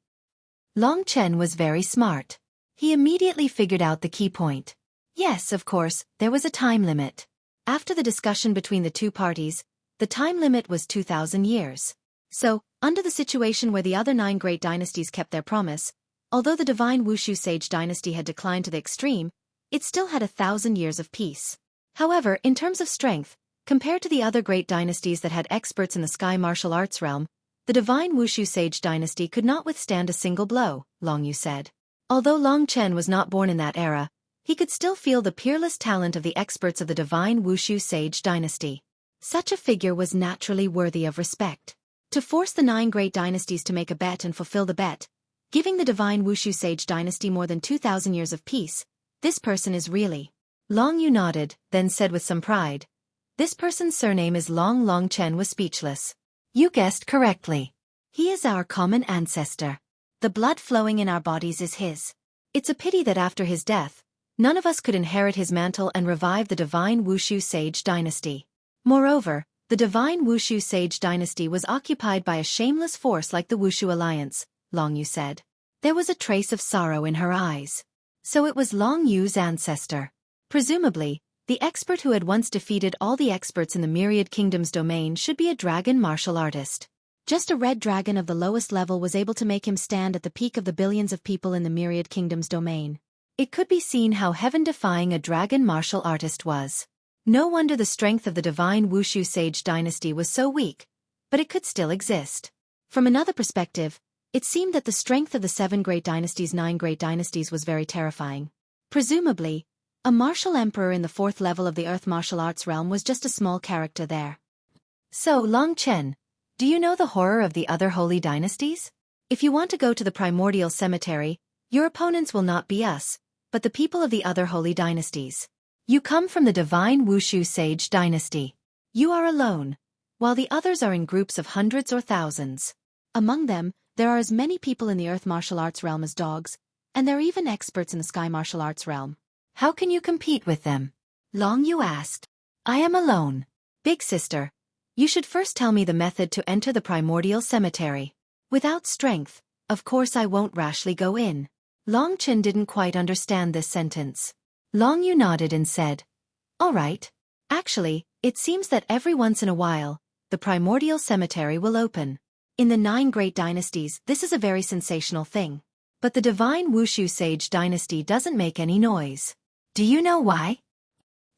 Long Chen was very smart. He immediately figured out the key point. Yes, of course, there was a time limit. After the discussion between the two parties, the time limit was 2,000 years. So, under the situation where the other 9 great dynasties kept their promise, although the divine Wushu sage dynasty had declined to the extreme, it still had 1,000 years of peace. However, in terms of strength, compared to the other great dynasties that had experts in the sky martial arts realm, the divine Wushu sage dynasty could not withstand a single blow, Long Yu said. Although Long Chen was not born in that era, he could still feel the peerless talent of the experts of the divine Wushu sage dynasty. Such a figure was naturally worthy of respect. To force the 9 great dynasties to make a bet and fulfill the bet, giving the divine Wushu sage dynasty more than 2,000 years of peace, this person is really. Long Yu nodded, then said with some pride, "This person's surname is Long." Long Chen was speechless. "You guessed correctly. He is our common ancestor. The blood flowing in our bodies is his. It's a pity that after his death, none of us could inherit his mantle and revive the divine Wushu sage dynasty. Moreover, the divine Wushu sage dynasty was occupied by a shameless force like the Wushu alliance," Long Yu said. There was a trace of sorrow in her eyes. So it was Long Yu's ancestor. Presumably, the expert who had once defeated all the experts in the myriad kingdoms domain should be a dragon martial artist. Just a red dragon of the lowest level was able to make him stand at the peak of the billions of people in the myriad kingdoms domain. It could be seen how heaven-defying a dragon martial artist was. No wonder the strength of the divine Wushu sage dynasty was so weak, but it could still exist. From another perspective, it seemed that the strength of the 7 great dynasties' 9 great dynasties was very terrifying. Presumably, a martial emperor in the 4th level of the earth martial arts realm was just a small character there. So, Long Chen, do you know the horror of the other holy dynasties? If you want to go to the primordial cemetery, your opponents will not be us, but the people of the other holy dynasties. You come from the divine Wushu sage dynasty. You are alone, while the others are in groups of hundreds or thousands. Among them, there are as many people in the earth martial arts realm as dogs, and there are even experts in the sky martial arts realm. How can you compete with them? Long Yu asked. I am alone. Big sister, you should first tell me the method to enter the primordial cemetery. Without strength, of course I won't rashly go in. Long Chen didn't quite understand this sentence. Long Yu nodded and said, "All right. Actually, it seems that every once in a while, the primordial cemetery will open. In the 9 great dynasties, this is a very sensational thing. But the divine Wushu sage dynasty doesn't make any noise. Do you know why?"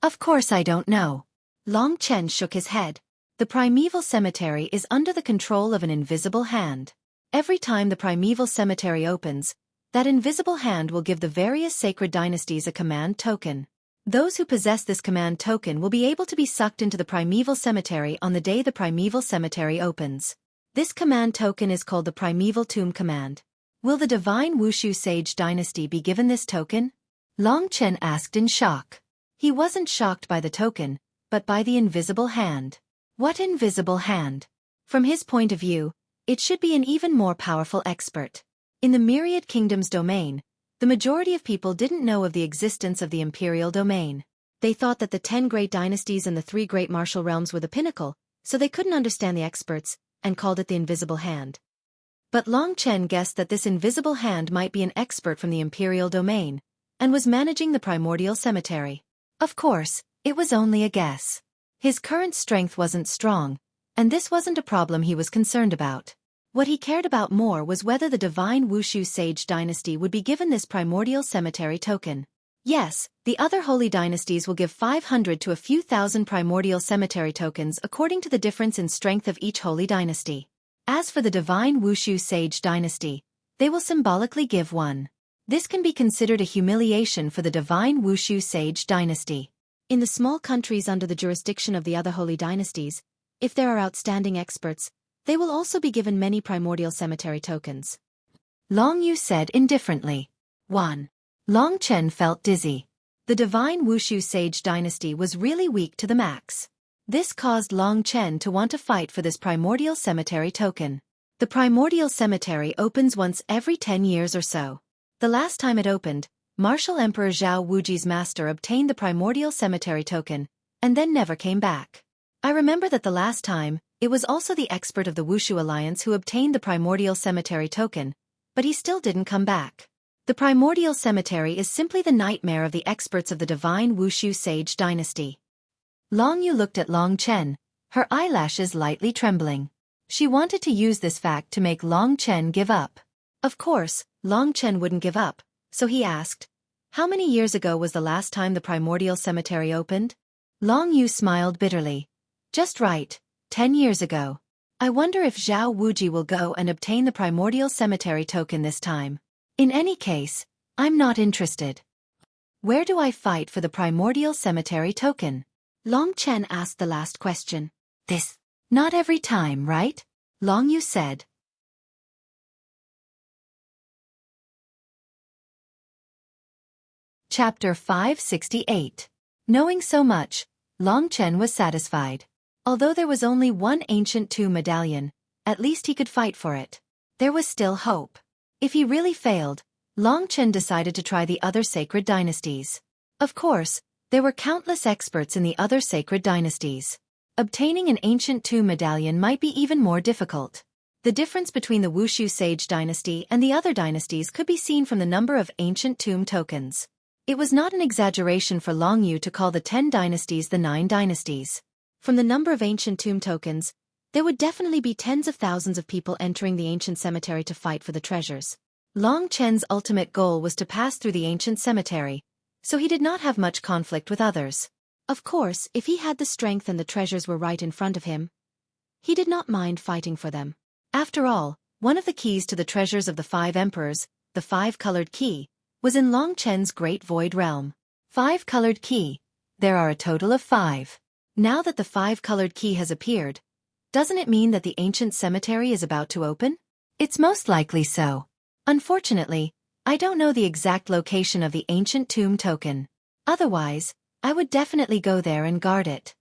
"Of course I don't know." Long Chen shook his head. "The primeval cemetery is under the control of an invisible hand. Every time the primeval cemetery opens, that invisible hand will give the various sacred dynasties a command token. Those who possess this command token will be able to be sucked into the primeval cemetery on the day the primeval cemetery opens. This command token is called the primeval tomb command. Will the divine Wushu sage dynasty be given this token?" Long Chen asked in shock. He wasn't shocked by the token, but by the invisible hand. What invisible hand? From his point of view, it should be an even more powerful expert. In the Myriad Kingdoms domain, the majority of people didn't know of the existence of the imperial domain. They thought that the 10 great dynasties and the 3 great martial realms were the pinnacle, so they couldn't understand the experts, and called it the invisible hand. But Long Chen guessed that this invisible hand might be an expert from the imperial domain, and was managing the primordial cemetery. Of course, it was only a guess. His current strength wasn't strong, and this wasn't a problem he was concerned about. What he cared about more was whether the divine Wushu sage dynasty would be given this primordial cemetery token. Yes, the other holy dynasties will give 500 to a few thousand primordial cemetery tokens according to the difference in strength of each holy dynasty. As for the divine Wushu sage dynasty, they will symbolically give 1. This can be considered a humiliation for the divine Wushu sage dynasty. In the small countries under the jurisdiction of the other holy dynasties, if there are outstanding experts, they will also be given many primordial cemetery tokens. Long Yu said indifferently. 1. Long Chen felt dizzy. The divine Wushu sage dynasty was really weak to the max. This caused Long Chen to want to fight for this primordial cemetery token. The primordial cemetery opens once every 10 years or so. The last time it opened, Martial Emperor Zhao Wuji's master obtained the primordial cemetery token, and then never came back. I remember that the last time, it was also the expert of the Wushu Alliance who obtained the primordial cemetery token, but he still didn't come back. The primordial cemetery is simply the nightmare of the experts of the divine Wushu sage dynasty. Long Yu looked at Long Chen, her eyelashes lightly trembling. She wanted to use this fact to make Long Chen give up. Of course, Long Chen wouldn't give up, so he asked, "How many years ago was the last time the primordial cemetery opened?" Long Yu smiled bitterly. "Just right. 10 years ago. I wonder if Zhao Wuji will go and obtain the primordial cemetery token this time. In any case, I'm not interested." "Where do I fight for the primordial cemetery token?" Long Chen asked the last question. "This. Not every time, right?" Long Yu said. Chapter 568. Knowing so much, Long Chen was satisfied. Although there was only 1 ancient tomb medallion, at least he could fight for it. There was still hope. If he really failed, Long Chen decided to try the other sacred dynasties. Of course, there were countless experts in the other sacred dynasties. Obtaining an ancient tomb medallion might be even more difficult. The difference between the Wushu sage dynasty and the other dynasties could be seen from the number of ancient tomb tokens. It was not an exaggeration for Long Yu to call the 10 dynasties the 9 dynasties. From the number of ancient tomb tokens, there would definitely be tens of thousands of people entering the ancient cemetery to fight for the treasures. Long Chen's ultimate goal was to pass through the ancient cemetery, so he did not have much conflict with others. Of course, if he had the strength and the treasures were right in front of him, he did not mind fighting for them. After all, one of the keys to the treasures of the 5 emperors, the 5-colored key, was in Long Chen's great void realm. 5-colored key. There are a total of 5. Now that the 5-colored key has appeared, doesn't it mean that the ancient cemetery is about to open? It's most likely so. Unfortunately, I don't know the exact location of the ancient tomb token. Otherwise, I would definitely go there and guard it.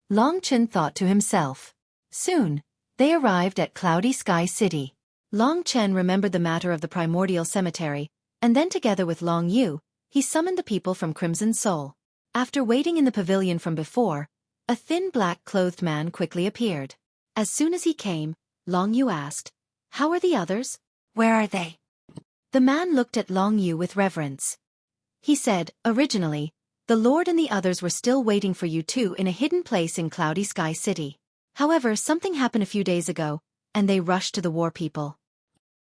Long Chen thought to himself. Soon, they arrived at Cloudy Sky City. Long Chen remembered the matter of the primordial cemetery, and then together with Long Yu, he summoned the people from Crimson Soul. After waiting in the pavilion from before, a thin black-clothed man quickly appeared. As soon as he came, Long Yu asked, "How are the others? Where are they?" The man looked at Long Yu with reverence. He said, originally, the Lord and the others were still waiting for you two in a hidden place in Cloudy Sky City. However, something happened a few days ago, and they rushed to the war people.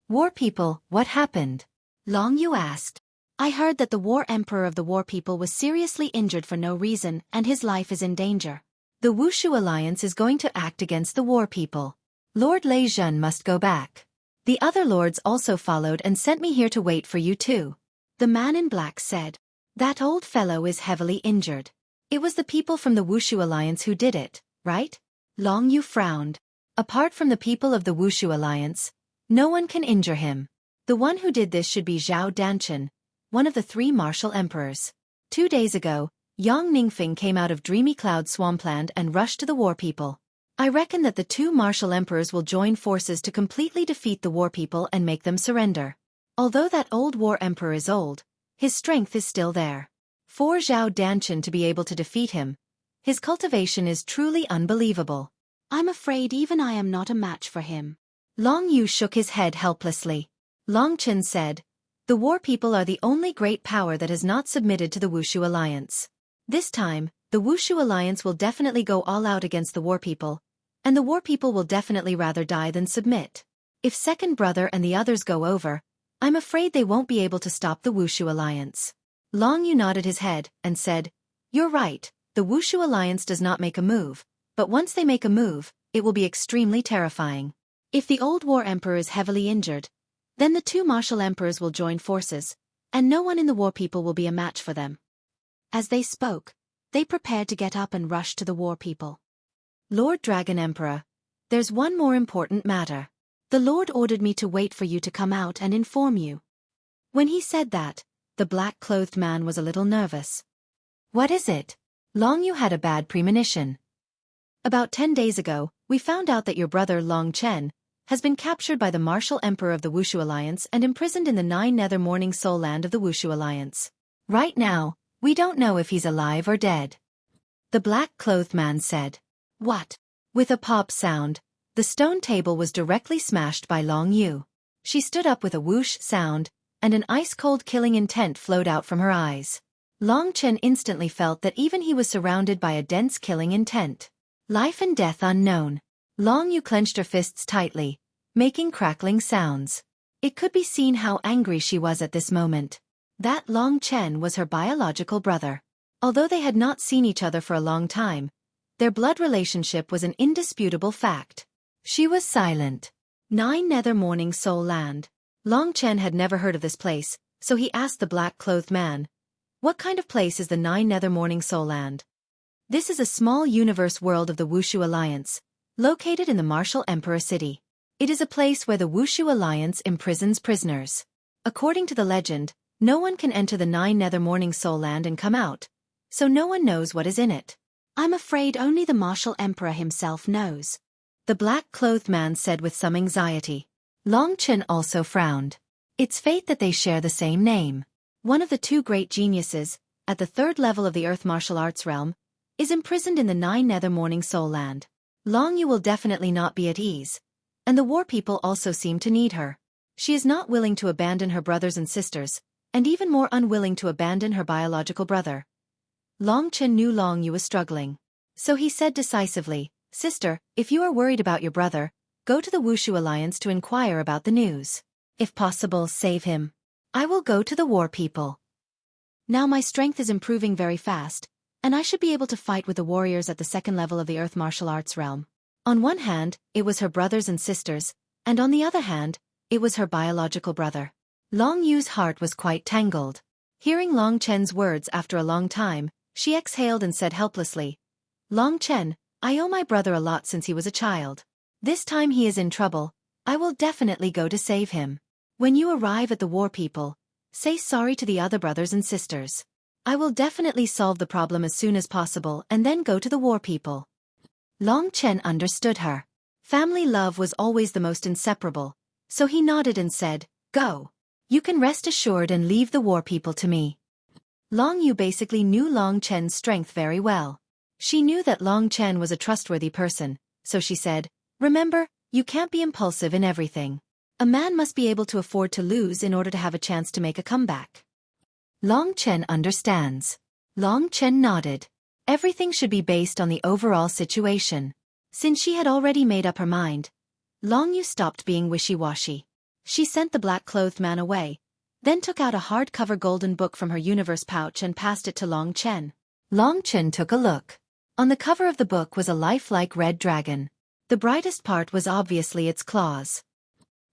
War people, what happened? Long Yu asked. I heard that the war emperor of the war people was seriously injured for no reason and his life is in danger. The Wushu Alliance is going to act against the war people. Lord Lei Jun must go back. The other lords also followed and sent me here to wait for you too. The man in black said. That old fellow is heavily injured. It was the people from the Wushu Alliance who did it, right? Long Yu frowned. Apart from the people of the Wushu Alliance, no one can injure him. The one who did this should be Zhao Danchen, one of the 3 martial emperors. 2 days ago, Yang Ningfeng came out of Dreamy Cloud Swampland and rushed to the war people. I reckon that the 2 martial emperors will join forces to completely defeat the war people and make them surrender. Although that old war emperor is old, his strength is still there. For Zhao Danchen to be able to defeat him, his cultivation is truly unbelievable. I'm afraid even I am not a match for him. Long Yu shook his head helplessly. Long Chen said, the war people are the only great power that has not submitted to the Wushu Alliance. This time, the Wushu Alliance will definitely go all out against the war people, and the war people will definitely rather die than submit. If second brother and the others go over, I'm afraid they won't be able to stop the Wushu Alliance. Long Yu nodded his head and said, you're right, the Wushu Alliance does not make a move, but once they make a move, it will be extremely terrifying. If the old war emperor is heavily injured, then the 2 martial emperors will join forces, and no one in the war people will be a match for them. As they spoke, they prepared to get up and rush to the war people. Lord Dragon Emperor, there's one more important matter. The Lord ordered me to wait for you to come out and inform you. When he said that, the black-clothed man was a little nervous. What is it? Long Yu had a bad premonition. About 10 days ago, we found out that your brother Long Chen has been captured by the martial emperor of the Wushu Alliance and imprisoned in the 9 Nether Morning Soul Land of the Wushu Alliance. Right now, we don't know if he's alive or dead. The black-clothed man said. What? With a pop sound, the stone table was directly smashed by Long Yu. She stood up with a whoosh sound, and an ice-cold killing intent flowed out from her eyes. Long Chen instantly felt that even he was surrounded by a dense killing intent. Life and death unknown. Long Yu clenched her fists tightly, making crackling sounds. It could be seen how angry she was at this moment. That Long Chen was her biological brother. Although they had not seen each other for a long time, their blood relationship was an indisputable fact. She was silent. 9 Nether Morning Soul Land. Long Chen had never heard of this place, so he asked the black-clothed man, what kind of place is the 9 Nether Morning Soul Land? This is a small universe world of the Wushu Alliance, located in the Martial Emperor City. It is a place where the Wushu Alliance imprisons prisoners. According to the legend, no one can enter the 9 Nether Morning Soul Land and come out, so no one knows what is in it. I'm afraid only the Martial Emperor himself knows. The black-clothed man said with some anxiety. Long Chen also frowned. It's fate that they share the same name. One of the 2 great geniuses, at the 3rd level of the Earth martial arts realm, is imprisoned in the 9 Nether Morning Soul Land. Long Yu will definitely not be at ease, and the war people also seem to need her. She is not willing to abandon her brothers and sisters, and even more unwilling to abandon her biological brother. Long Chen knew Long Yu was struggling. So he said decisively, Sister, if you are worried about your brother, go to the Wushu Alliance to inquire about the news. If possible, save him. I will go to the war people. Now my strength is improving very fast, and I should be able to fight with the warriors at the 2nd level of the Earth martial arts realm. On one hand, it was her brothers and sisters, and on the other hand, it was her biological brother. Long Yu's heart was quite tangled. Hearing Long Chen's words after a long time, she exhaled and said helplessly, Long Chen, I owe my brother a lot since he was a child. This time he is in trouble, I will definitely go to save him. When you arrive at the war people, say sorry to the other brothers and sisters. I will definitely solve the problem as soon as possible and then go to the war people. Long Chen understood her. Family love was always the most inseparable, so he nodded and said, Go. You can rest assured and leave the war people to me. Long Yu basically knew Long Chen's strength very well. She knew that Long Chen was a trustworthy person, so she said, Remember, you can't be impulsive in everything. A man must be able to afford to lose in order to have a chance to make a comeback. Long Chen understands. Long Chen nodded. Everything should be based on the overall situation. Since she had already made up her mind, Long Yu stopped being wishy-washy. She sent the black-clothed man away, then took out a hardcover golden book from her universe pouch and passed it to Long Chen. Long Chen took a look. On the cover of the book was a lifelike red dragon. The brightest part was obviously its claws.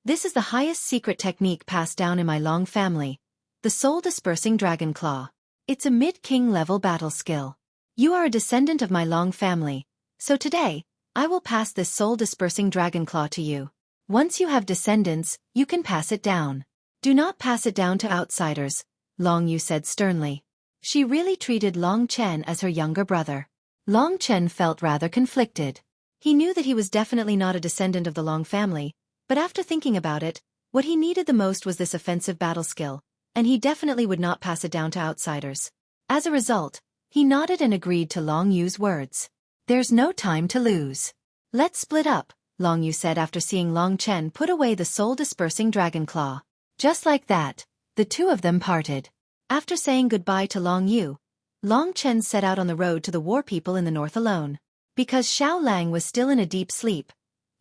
This is the highest secret technique passed down in my Long family, the soul-dispersing dragon claw. It's a mid-king level battle skill. You are a descendant of my Long family, so today, I will pass this soul-dispersing dragon claw to you. Once you have descendants, you can pass it down. Do not pass it down to outsiders, Long Yu said sternly. She really treated Long Chen as her younger brother. Long Chen felt rather conflicted. He knew that he was definitely not a descendant of the Long family, but after thinking about it, what he needed the most was this offensive battle skill, and he definitely would not pass it down to outsiders. As a result, he nodded and agreed to Long Yu's words. There's no time to lose. Let's split up, Long Yu said after seeing Long Chen put away the soul-dispersing dragon claw. Just like that, the two of them parted. After saying goodbye to Long Yu, Long Chen set out on the road to the war people in the north alone. Because Xiao Lang was still in a deep sleep,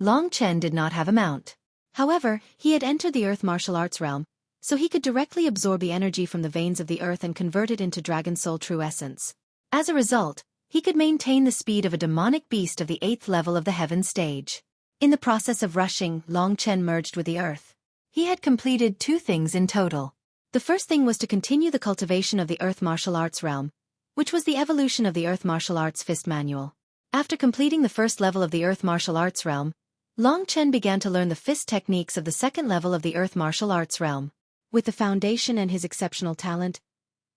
Long Chen did not have a mount. However, he had entered the earth martial arts realm, so he could directly absorb the energy from the veins of the earth and convert it into dragon soul true essence. As a result, he could maintain the speed of a demonic beast of the 8th level of the heaven stage. In the process of rushing, Long Chen merged with the earth. He had completed 2 things in total. The first thing was to continue the cultivation of the earth martial arts realm, which was the evolution of the earth martial arts fist manual. After completing the first level of the earth martial arts realm, Long Chen began to learn the fist techniques of the second level of the earth martial arts realm. With the foundation and his exceptional talent,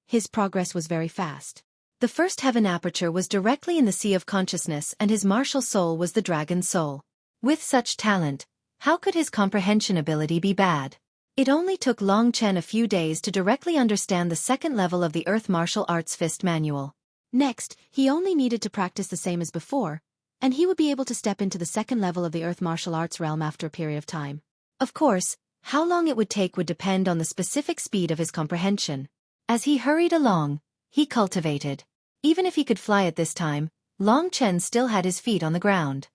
his progress was very fast. The first heaven aperture was directly in the sea of consciousness and his martial soul was the dragon soul. With such talent, how could his comprehension ability be bad? It only took Long Chen a few days to directly understand the second level of the earth martial arts fist manual. Next, he only needed to practice the same as before, and he would be able to step into the second level of the earth martial arts realm after a period of time. Of course, how long it would take would depend on the specific speed of his comprehension. As he hurried along, he cultivated. Even if he could fly at this time, Long Chen still had his feet on the ground.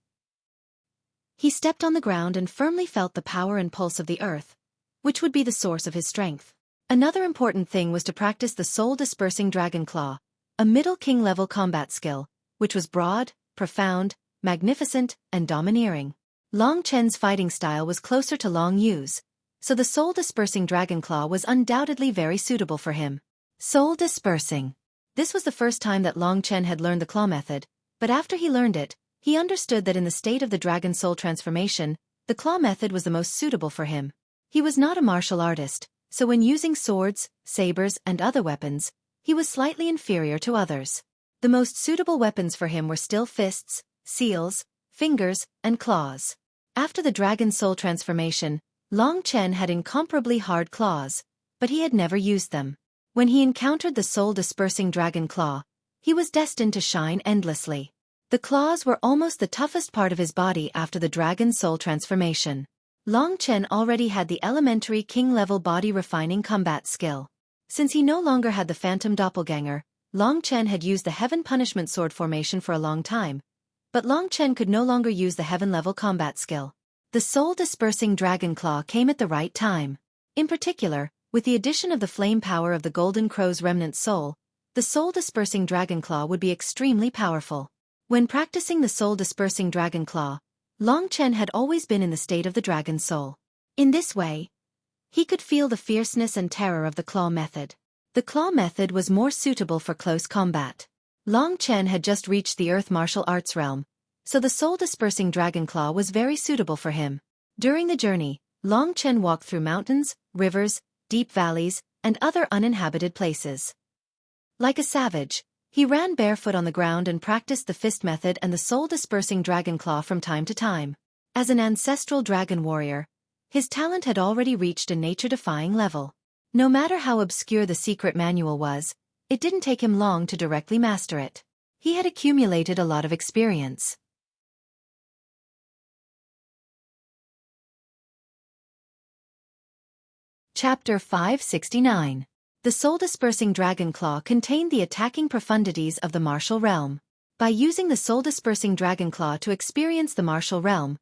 He stepped on the ground and firmly felt the power and pulse of the earth, which would be the source of his strength. Another important thing was to practice the soul-dispersing dragon claw, a middle king level combat skill, which was broad, profound, magnificent, and domineering. Long Chen's fighting style was closer to Long Yu's, so the soul-dispersing dragon claw was undoubtedly very suitable for him. Soul-dispersing. This was the first time that Long Chen had learned the claw method, but after he learned it, he understood that in the state of the dragon soul transformation, the claw method was the most suitable for him. He was not a martial artist, so when using swords, sabers, and other weapons, he was slightly inferior to others. The most suitable weapons for him were still fists, seals, fingers, and claws. After the dragon soul transformation, Long Chen had incomparably hard claws, but he had never used them. When he encountered the soul-dispersing dragon claw, he was destined to shine endlessly. The claws were almost the toughest part of his body after the dragon soul transformation. Long Chen already had the elementary king-level body refining combat skill. Since he no longer had the phantom doppelganger, Long Chen had used the heaven punishment sword formation for a long time, but Long Chen could no longer use the heaven-level combat skill. The soul-dispersing dragon claw came at the right time. In particular, with the addition of the flame power of the Golden Crow's remnant soul, the soul-dispersing dragon claw would be extremely powerful. When practicing the soul-dispersing dragon claw, Long Chen had always been in the state of the dragon soul. In this way, he could feel the fierceness and terror of the claw method. The claw method was more suitable for close combat. Long Chen had just reached the earth martial arts realm, so the soul-dispersing dragon claw was very suitable for him. During the journey, Long Chen walked through mountains, rivers, deep valleys, and other uninhabited places. Like a savage, he ran barefoot on the ground and practiced the fist method and the soul-dispersing dragon claw from time to time. As an ancestral dragon warrior, his talent had already reached a nature-defying level. No matter how obscure the secret manual was, it didn't take him long to directly master it. He had accumulated a lot of experience. Chapter 569. The soul-dispersing dragon claw contained the attacking profundities of the martial realm. By using the soul-dispersing dragon claw to experience the martial realm,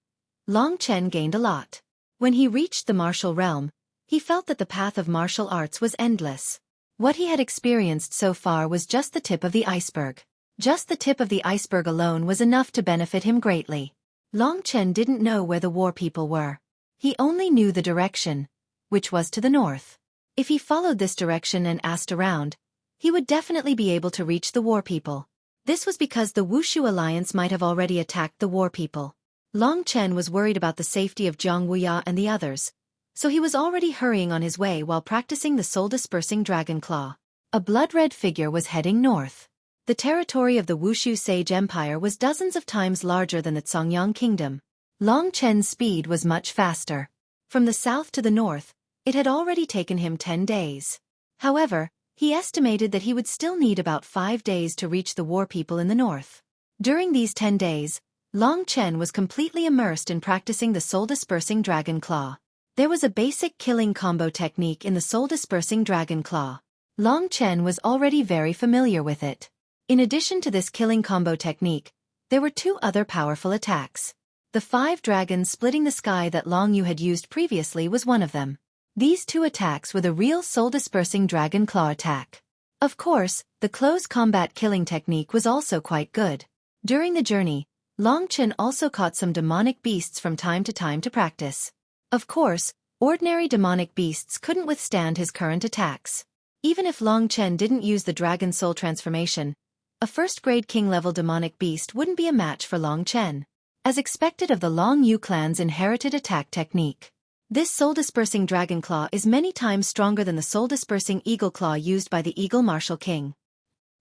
Long Chen gained a lot. When he reached the martial realm, he felt that the path of martial arts was endless. What he had experienced so far was just the tip of the iceberg. Just the tip of the iceberg alone was enough to benefit him greatly. Long Chen didn't know where the war people were. He only knew the direction, which was to the north. If he followed this direction and asked around, he would definitely be able to reach the war people. This was because the Wushu alliance might have already attacked the war people. Long Chen was worried about the safety of Jiang Wuya and the others, so he was already hurrying on his way while practicing the soul-dispersing dragon claw. A blood-red figure was heading north. The territory of the Wushu Sage Empire was dozens of times larger than the Songyang Kingdom. Long Chen's speed was much faster. From the south to the north, it had already taken him 10 days. However, he estimated that he would still need about 5 days to reach the war people in the north. During these 10 days, Long Chen was completely immersed in practicing the soul-dispersing dragon claw. There was a basic killing combo technique in the soul-dispersing dragon claw. Long Chen was already very familiar with it. In addition to this killing combo technique, there were 2 other powerful attacks. The 5 dragons splitting the sky that Long Yu had used previously was one of them. These 2 attacks were the real soul-dispersing dragon claw attack. Of course, the close combat killing technique was also quite good. During the journey, Long Chen also caught some demonic beasts from time to practice. Of course, ordinary demonic beasts couldn't withstand his current attacks. Even if Long Chen didn't use the dragon soul transformation, a first-grade king-level demonic beast wouldn't be a match for Long Chen. As expected of the Long Yu clan's inherited attack technique, this soul-dispersing dragon claw is many times stronger than the soul-dispersing eagle claw used by the eagle martial king.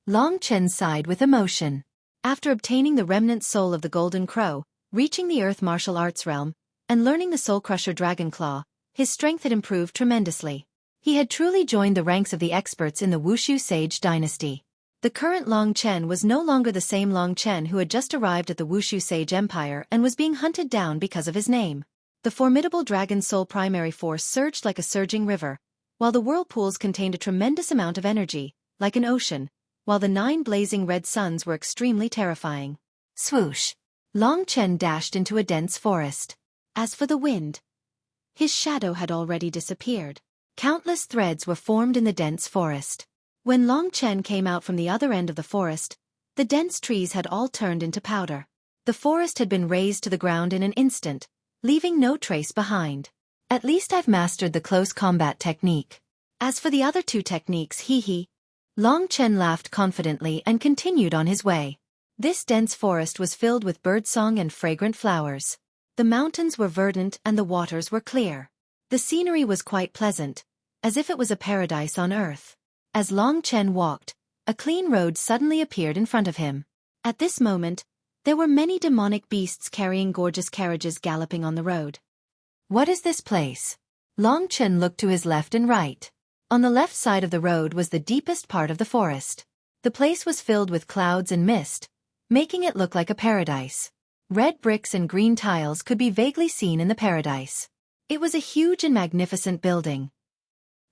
Long Chen sighed with emotion. After obtaining the remnant soul of the golden crow, reaching the earth martial arts realm, and learning the soul-crusher dragon claw, his strength had improved tremendously. He had truly joined the ranks of the experts in the Wushu Sage dynasty. The current Long Chen was no longer the same Long Chen who had just arrived at the Wushu Sage Empire and was being hunted down because of his name. The formidable dragon soul primary force surged like a surging river, while the whirlpools contained a tremendous amount of energy, like an ocean, while the 9 blazing red suns were extremely terrifying. Swoosh! Long Chen dashed into a dense forest. As for the wind, his shadow had already disappeared. Countless threads were formed in the dense forest. When Long Chen came out from the other end of the forest, the dense trees had all turned into powder. The forest had been razed to the ground in an instant, leaving no trace behind. At least I've mastered the close combat technique. As for the other 2 techniques, Long Chen laughed confidently and continued on his way. This dense forest was filled with birdsong and fragrant flowers. The mountains were verdant and the waters were clear. The scenery was quite pleasant, as if it was a paradise on earth. As Long Chen walked, a clean road suddenly appeared in front of him. At this moment, there were many demonic beasts carrying gorgeous carriages galloping on the road. What is this place? Long Chen looked to his left and right. On the left side of the road was the deepest part of the forest. The place was filled with clouds and mist, making it look like a paradise. Red bricks and green tiles could be vaguely seen in the paradise. It was a huge and magnificent building.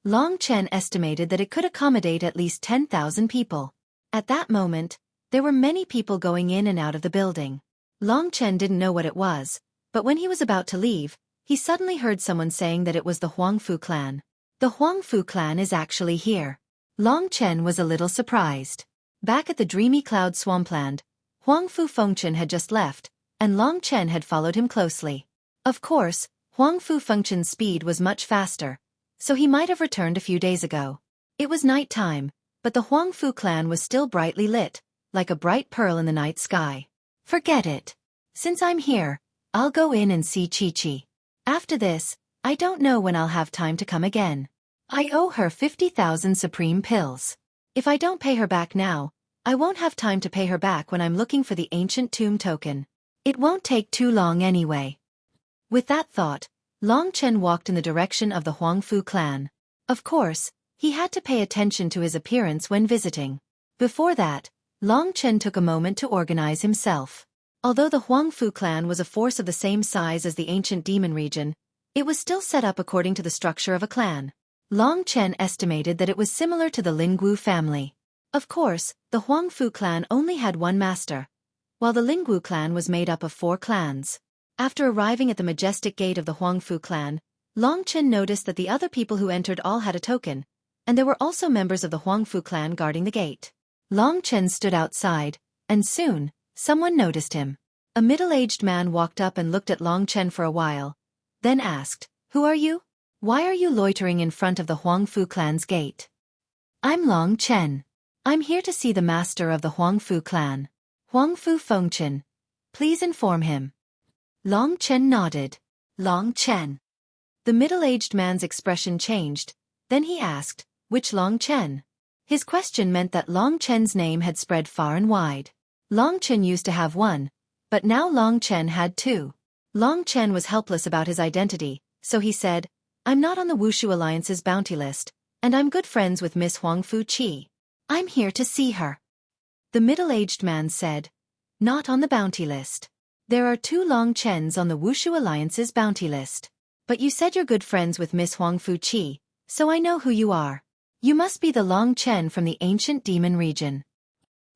Long Chen estimated that it could accommodate at least 10,000 people. At that moment, there were many people going in and out of the building. Long Chen didn't know what it was, but when he was about to leave, he suddenly heard someone saying that it was the Huangfu clan. The Huangfu clan is actually here. Long Chen was a little surprised. Back at the dreamy cloud swampland, Huangfu Fengchen had just left, and Long Chen had followed him closely. Of course, Huangfu Fengchen's speed was much faster, so he might have returned a few days ago. It was night time, but the Huangfu clan was still brightly lit, like a bright pearl in the night sky. Forget it. Since I'm here, I'll go in and see Chi-Chi. After this, I don't know when I'll have time to come again. I owe her 50,000 supreme pills. If I don't pay her back now, I won't have time to pay her back when I'm looking for the ancient tomb token. It won't take too long anyway. With that thought, Long Chen walked in the direction of the Huangfu clan. Of course, he had to pay attention to his appearance when visiting. Before that, Long Chen took a moment to organize himself. Although the Huangfu clan was a force of the same size as the ancient demon region, it was still set up according to the structure of a clan. Long Chen estimated that it was similar to the Lingwu family. Of course, the Huangfu clan only had one master, while the Lingwu clan was made up of 4 clans. After arriving at the majestic gate of the Huangfu clan, Long Chen noticed that the other people who entered all had a token, and there were also members of the Huangfu clan guarding the gate. Long Chen stood outside, and soon, someone noticed him. A middle-aged man walked up and looked at Long Chen for a while, then asked, "Who are you? Why are you loitering in front of the Huangfu clan's gate?" "I'm Long Chen. I'm here to see the master of the Huangfu clan. Huangfu Fengchen. Please inform him." Long Chen nodded. "Long Chen." The middle-aged man's expression changed, then he asked, "Which Long Chen?" His question meant that Long Chen's name had spread far and wide. Long Chen used to have one, but now Long Chen had 2. Long Chen was helpless about his identity, so he said, "I'm not on the Wushu Alliance's bounty list, and I'm good friends with Miss Huangfu Qi. I'm here to see her." The middle-aged man said, "Not on the bounty list. There are 2 Long Chens on the Wushu Alliance's bounty list. But you said you're good friends with Miss Huangfu Qi, so I know who you are. You must be the Long Chen from the ancient demon region."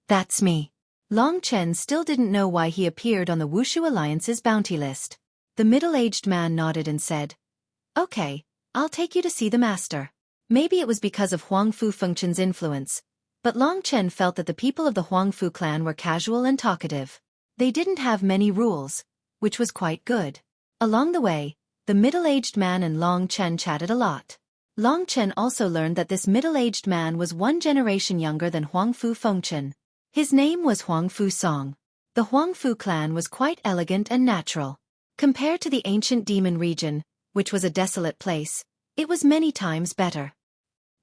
"That's me." Long Chen still didn't know why he appeared on the Wushu Alliance's bounty list. The middle-aged man nodded and said, "Okay, I'll take you to see the master." Maybe it was because of Huangfu Fengchen's influence, but Long Chen felt that the people of the Huangfu clan were casual and talkative. They didn't have many rules, which was quite good. Along the way, the middle-aged man and Long Chen chatted a lot. Long Chen also learned that this middle-aged man was 1 generation younger than Huangfu Fengchen. His name was Huangfu Song. The Huangfu clan was quite elegant and natural. Compared to the ancient demon region, which was a desolate place, it was many times better.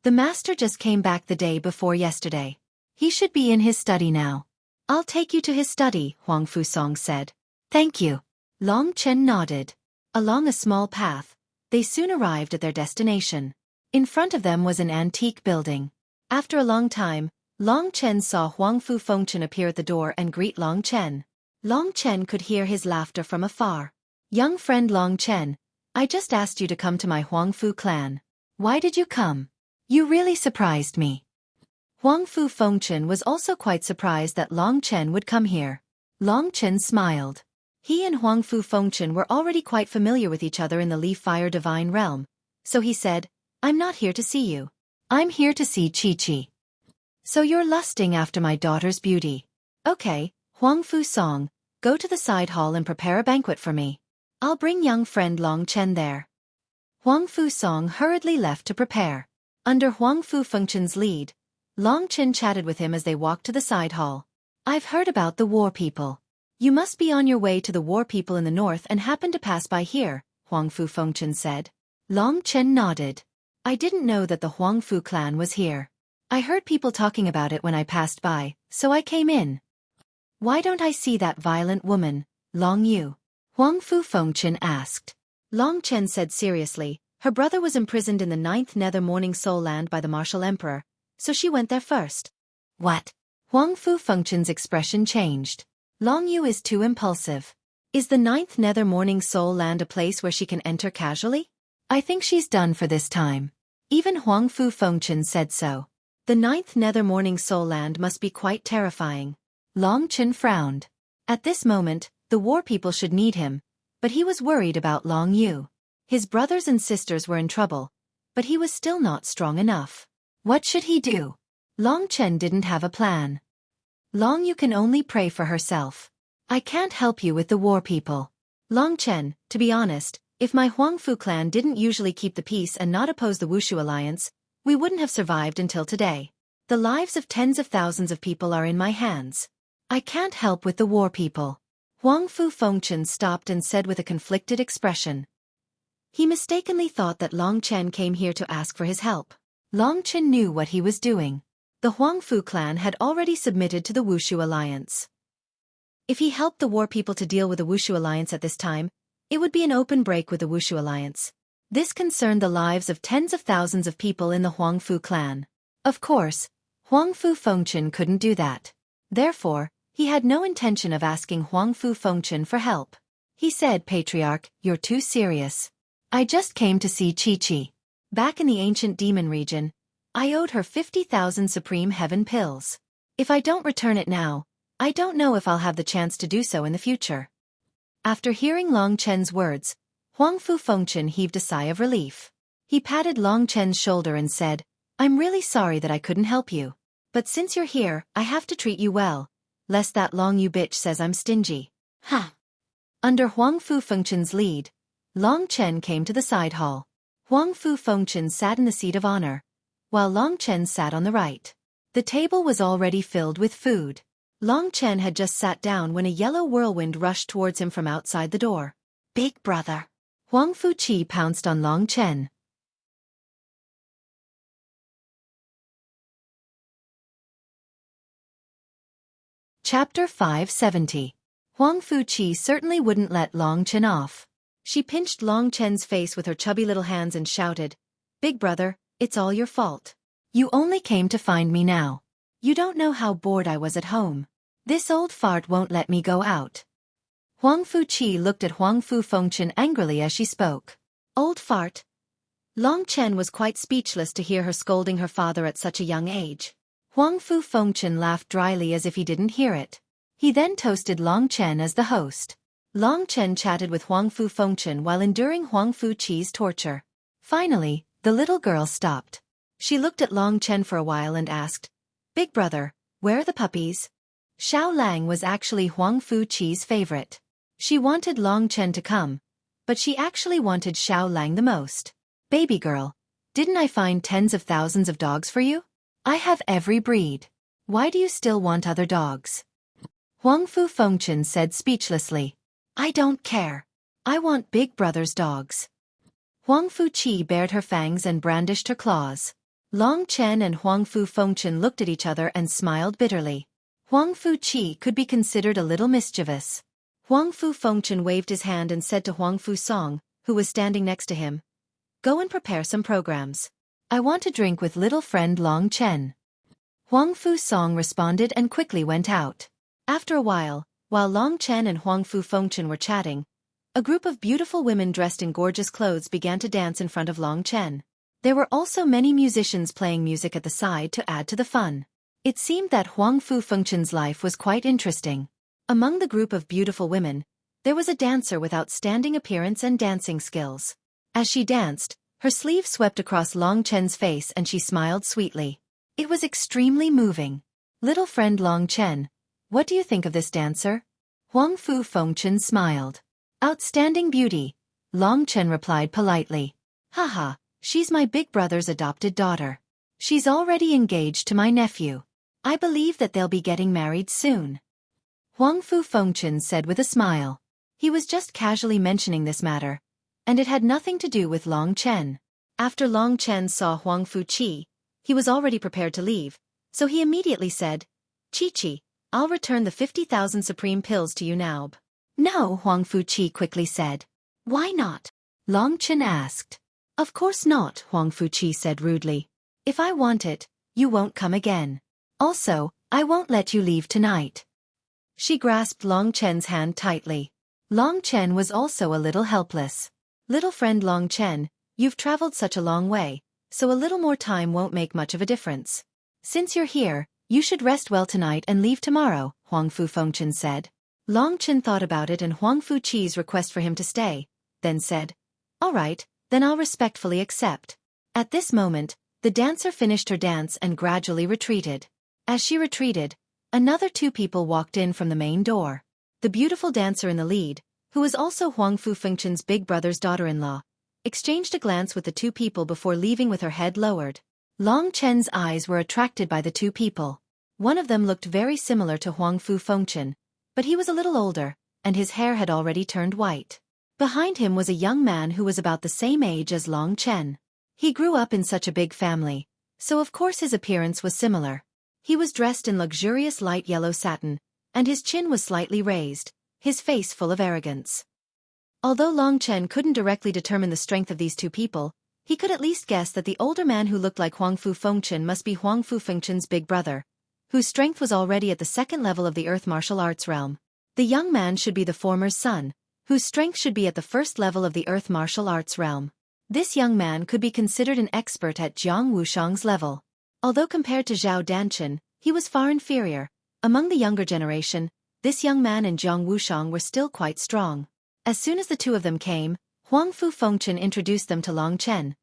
"The master just came back the day before yesterday. He should be in his study now." "I'll take you to his study," Huangfu Song said. "Thank you." Long Chen nodded. Along a small path, they soon arrived at their destination. In front of them was an antique building. After a long time, Long Chen saw Huangfu Fengchen appear at the door and greet Long Chen. Long Chen could hear his laughter from afar. "Young friend Long Chen, I just asked you to come to my Huangfu clan. Why did you come? You really surprised me." Huangfu Fengchen was also quite surprised that Long Chen would come here. Long Chen smiled. He and Huangfu Fengchen were already quite familiar with each other in the Li Fire Divine Realm, so he said, "I'm not here to see you. I'm here to see Xueqi." "So you're lusting after my daughter's beauty. Okay, Huangfu Song, go to the side hall and prepare a banquet for me. I'll bring young friend Long Chen there." Huangfu Song hurriedly left to prepare. Under Huangfu Fengchen's lead, Long Chen chatted with him as they walked to the side hall. "I've heard about the war people. You must be on your way to the war people in the north and happen to pass by here," Huangfu Fengchen said. Long Chen nodded. "I didn't know that the Huangfu clan was here. I heard people talking about it when I passed by, so I came in." "Why don't I see that violent woman, Long Yu?" Huangfu Fengchen asked. Long Chen said seriously, her brother was imprisoned in the 9th Nether Morning Soul Land by the Martial Emperor, so she went there first. "What?" Huangfu Fengchen's expression changed. "Long Yu is too impulsive. Is the 9th Nether Morning Soul Land a place where she can enter casually? I think she's done for this time." Even Huangfu Fengchen said so. The 9th Nether Morning Soul Land must be quite terrifying. Long Chen frowned. At this moment, the war people should need him, but he was worried about Long Yu. His brothers and sisters were in trouble, but he was still not strong enough. What should he do? Long Chen didn't have a plan. "Long Yu can only pray for herself. I can't help you with the war people." "Long Chen, to be honest, if my Huangfu clan didn't usually keep the peace and not oppose the Wushu Alliance, we wouldn't have survived until today. The lives of tens of thousands of people are in my hands. I can't help with the war people." Huangfu Fengchen stopped and said with a conflicted expression. He mistakenly thought that Long Chen came here to ask for his help. Long Chen knew what he was doing. The Huangfu clan had already submitted to the Wushu Alliance. If he helped the war people to deal with the Wushu Alliance at this time, it would be an open break with the Wushu Alliance. This concerned the lives of tens of thousands of people in the Huangfu clan. Of course, Huangfu Fengchen couldn't do that. Therefore, he had no intention of asking Huangfu Fengchen for help. He said, "Patriarch, you're too serious. I just came to see Xueqi." Back in the ancient demon region, I owed her 50,000 supreme heaven pills. If I don't return it now, I don't know if I'll have the chance to do so in the future. After hearing Long Chen's words, Huang Fu Fengchen heaved a sigh of relief. He patted Long Chen's shoulder and said, "I'm really sorry that I couldn't help you. But since you're here, I have to treat you well, lest that Long you bitch says I'm stingy." Ha! Under Huang Fu Fengchen's lead, Long Chen came to the side hall. Huang Fu Fengchen sat in the seat of honor, while Long Chen sat on the right. The table was already filled with food. Long Chen had just sat down when a yellow whirlwind rushed towards him from outside the door. "Big brother!" Huang Fuqi pounced on Long Chen. Chapter 570. Huang Fuqi certainly wouldn't let Long Chen off. She pinched Long Chen's face with her chubby little hands and shouted, "Big brother, it's all your fault. You only came to find me now. You don't know how bored I was at home. This old fart won't let me go out." Huang Fuqi looked at Huang Fu Fengchen angrily as she spoke. Old fart? Long Chen was quite speechless to hear her scolding her father at such a young age. Huang Fu Fengchen laughed dryly as if he didn't hear it. He then toasted Long Chen as the host. Long Chen chatted with Huang Fu Fengchen while enduring Huang Fuqi's torture. Finally, the little girl stopped. She looked at Long Chen for a while and asked, "Big brother, where are the puppies?" Xiao Lang was actually Huang Fuqi's favorite. She wanted Long Chen to come, but she actually wanted Xiao Lang the most. "Baby girl, didn't I find tens of thousands of dogs for you? I have every breed. Why do you still want other dogs?" Huang Fu Fengchen said speechlessly, "I don't care. I want Big Brother's dogs." Huang Fuqi bared her fangs and brandished her claws. Long Chen and Huang Fu Fengchen looked at each other and smiled bitterly. Huang Fuqi could be considered a little mischievous. Huang Fu Fengchen waved his hand and said to Huang Fu Song, who was standing next to him, "Go and prepare some programs. I want to drink with little friend Long Chen." Huang Fu Song responded and quickly went out. After a while Long Chen and Huang Fu Fengchen were chatting, a group of beautiful women dressed in gorgeous clothes began to dance in front of Long Chen. There were also many musicians playing music at the side to add to the fun. It seemed that Huang Fu Fengchen's life was quite interesting. Among the group of beautiful women, there was a dancer with outstanding appearance and dancing skills. As she danced, her sleeve swept across Long Chen's face and she smiled sweetly. It was extremely moving. "Little friend Long Chen, what do you think of this dancer?" Huang Fu Fengchen smiled. "Outstanding beauty," Long Chen replied politely. "Haha, she's my big brother's adopted daughter. She's already engaged to my nephew. I believe that they'll be getting married soon." Huang Fu Fengchen said with a smile. He was just casually mentioning this matter, and it had nothing to do with Long Chen. After Long Chen saw Huang Fuqi, he was already prepared to leave, so he immediately said, "Chi-Chi, I'll return the 50,000 supreme pills to you now." "No," Huang Fuqi quickly said. "Why not?" Long Chen asked. "Of course not," Huang Fuqi said rudely. "If I want it, you won't come again. Also, I won't let you leave tonight." She grasped Long Chen's hand tightly. Long Chen was also a little helpless. "Little friend Long Chen, you've traveled such a long way, so a little more time won't make much of a difference. Since you're here, you should rest well tonight and leave tomorrow," Huang Fu Fengchen said. Long Chen thought about it and Huang Fuqi's request for him to stay, then said, "All right, then I'll respectfully accept." At this moment, the dancer finished her dance and gradually retreated. As she retreated, another two people walked in from the main door. The beautiful dancer in the lead, who was also Huang Fu Fengchen's big brother's daughter-in-law, exchanged a glance with the two people before leaving with her head lowered. Long Chen's eyes were attracted by the two people. One of them looked very similar to Huang Fu Fengchen, but he was a little older, and his hair had already turned white. Behind him was a young man who was about the same age as Long Chen. He grew up in such a big family, so of course his appearance was similar. He was dressed in luxurious light yellow satin, and his chin was slightly raised, his face full of arrogance. Although Long Chen couldn't directly determine the strength of these two people, he could at least guess that the older man who looked like Huang Fu Fengchen must be Huang Fu Fengchen's big brother, whose strength was already at the second level of the Earth martial arts realm. The young man should be the former's son, whose strength should be at the first level of the Earth martial arts realm. This young man could be considered an expert at Jiang Wushang's level. Although compared to Zhao Danchen, he was far inferior. Among the younger generation, this young man and Jiang Wushang were still quite strong. As soon as the two of them came, Huangfu Fengchen introduced them to Long Chen.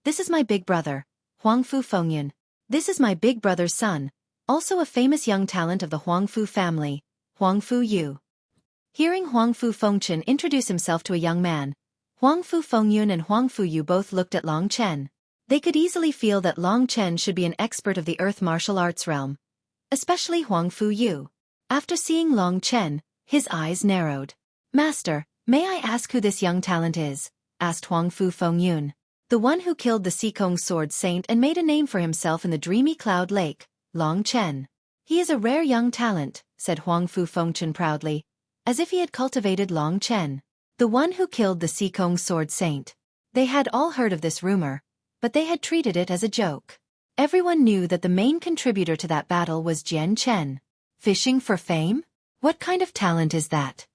This is my big brother, Huangfu Fengyun. This is my big brother's son, also a famous young talent of the Huangfu family, Huangfu Yu. Hearing Huangfu Fengchen introduce himself to a young man, Huangfu Fengyun and Huangfu Yu both looked at Long Chen. They could easily feel that Long Chen should be an expert of the earth martial arts realm. Especially Huangfu Yu. After seeing Long Chen, his eyes narrowed. Master, may I ask who this young talent is? Asked Huangfu Fengyun. The one who killed the Xikong sword saint and made a name for himself in the dreamy cloud lake, Long Chen. He is a rare young talent, said Huangfu Fengchen proudly, as if he had cultivated Long Chen. The one who killed the Xikong sword saint. They had all heard of this rumor, but they had treated it as a joke. Everyone knew that the main contributor to that battle was Jian Chen. Fishing for fame? What kind of talent is that?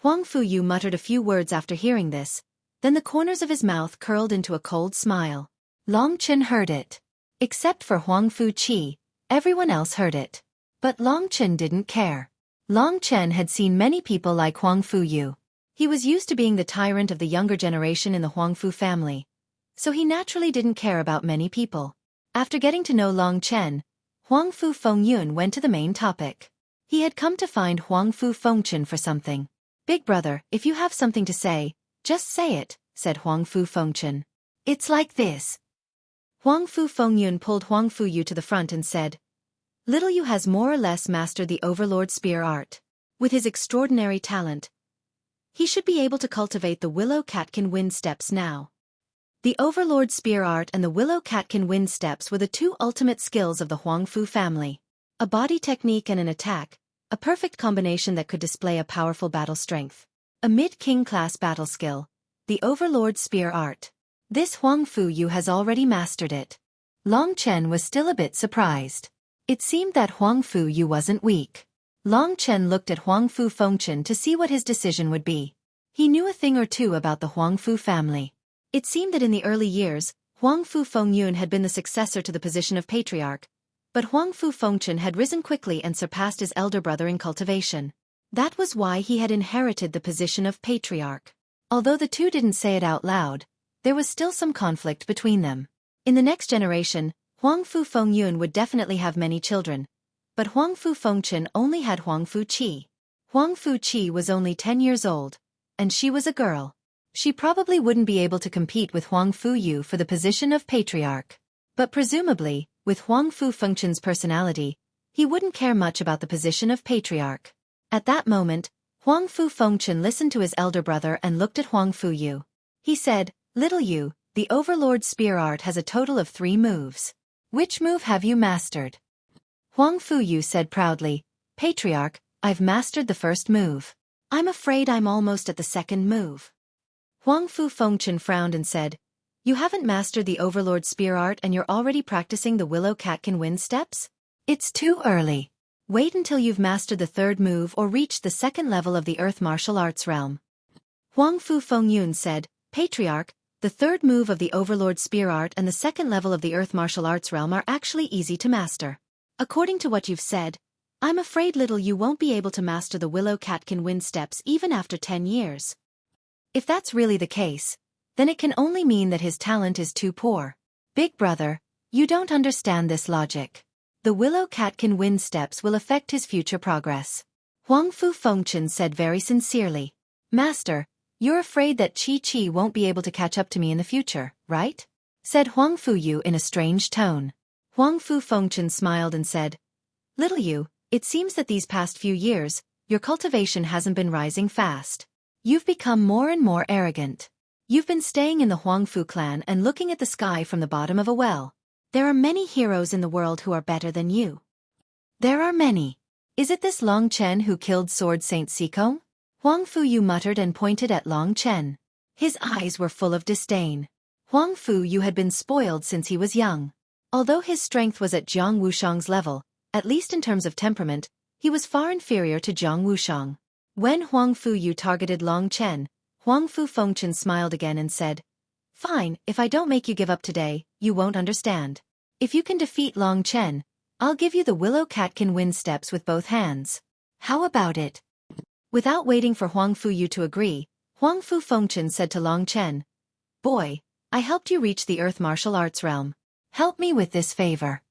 Huangfu Yu muttered a few words after hearing this, then the corners of his mouth curled into a cold smile. Long Chen heard it. Except for Huangfu Qi, everyone else heard it. But Long Chen didn't care. Long Chen had seen many people like Huangfu Yu. He was used to being the tyrant of the younger generation in the Huangfu family, so he naturally didn't care about many people. After getting to know Long Chen, Huangfu Fengyun went to the main topic. He had come to find Huangfu Fengchen for something. Big brother, if you have something to say, just say it, said Huangfu Fengchen. It's like this. Huangfu Fengyun pulled Huangfu Yu to the front and said, Little Yu has more or less mastered the Overlord Spear art. With his extraordinary talent, he should be able to cultivate the Willow Catkin Wind Steps now. The Overlord Spear art and the Willow Catkin Wind Steps were the two ultimate skills of the Huangfu family. A body technique and an attack, a perfect combination that could display a powerful battle strength. A mid-king class battle skill, the Overlord Spear art. This Huangfu Yu has already mastered it. Long Chen was still a bit surprised. It seemed that Huangfu Yu wasn't weak. Long Chen looked at Huangfu Fengchen to see what his decision would be. He knew a thing or two about the Huangfu family. It seemed that in the early years, Huangfu Fengyun had been the successor to the position of patriarch, but Huangfu Fengchen had risen quickly and surpassed his elder brother in cultivation. That was why he had inherited the position of patriarch. Although the two didn't say it out loud, there was still some conflict between them. In the next generation, Huangfu Fengyun would definitely have many children, but Huangfu Fengchen only had Huangfu Qi. Huangfu Qi was only 10 years old, and she was a girl. She probably wouldn't be able to compete with Huangfu Yu for the position of patriarch. But presumably, with Huangfu Fengchen's personality, he wouldn't care much about the position of patriarch. At that moment, Huangfu Fengchen listened to his elder brother and looked at Huangfu Yu. He said, Little Yu, the Overlord Spear art has a total of 3 moves. Which move have you mastered? Huangfu Yu said proudly, Patriarch, I've mastered the first move. I'm afraid I'm almost at the second move. Huangfu Fengchen frowned and said, You haven't mastered the Overlord Spear art and you're already practicing the Willow Catkin Wind Steps? It's too early. Wait until you've mastered the third move or reached the second level of the Earth Martial Arts realm. Huangfu Fengyun said, Patriarch, the third move of the Overlord Spear art and the second level of the Earth Martial Arts realm are actually easy to master. According to what you've said, I'm afraid Little Yu won't be able to master the Willow Catkin Wind Steps even after 10 years. If that's really the case, then it can only mean that his talent is too poor. Big brother, you don't understand this logic. The Willow Catkin Wind Steps will affect his future progress. Huangfu Fengchen said very sincerely. Master, you're afraid that Qi won't be able to catch up to me in the future, right? Said Huangfu Yu in a strange tone. Huangfu Fengchen smiled and said, Little Yu, it seems that these past few years, your cultivation hasn't been rising fast. You've become more and more arrogant. You've been staying in the Huangfu clan and looking at the sky from the bottom of a well. There are many heroes in the world who are better than you. There are many. Is it this Long Chen who killed Sword Saint Xikong? Huangfu Yu muttered and pointed at Long Chen. His eyes were full of disdain. Huangfu Yu had been spoiled since he was young. Although his strength was at Jiang Wushang's level, at least in terms of temperament, he was far inferior to Jiang Wushang. When Huangfu Yu targeted Long Chen, Huangfu Fengchen smiled again and said, Fine, if I don't make you give up today, you won't understand. If you can defeat Long Chen, I'll give you the Willow Catkin wind steps with both hands. How about it? Without waiting for Huang Fuyu to agree, Huang Fu Fengchen said to Long Chen, Boy, I helped you reach the Earth Martial Arts realm. Help me with this favor.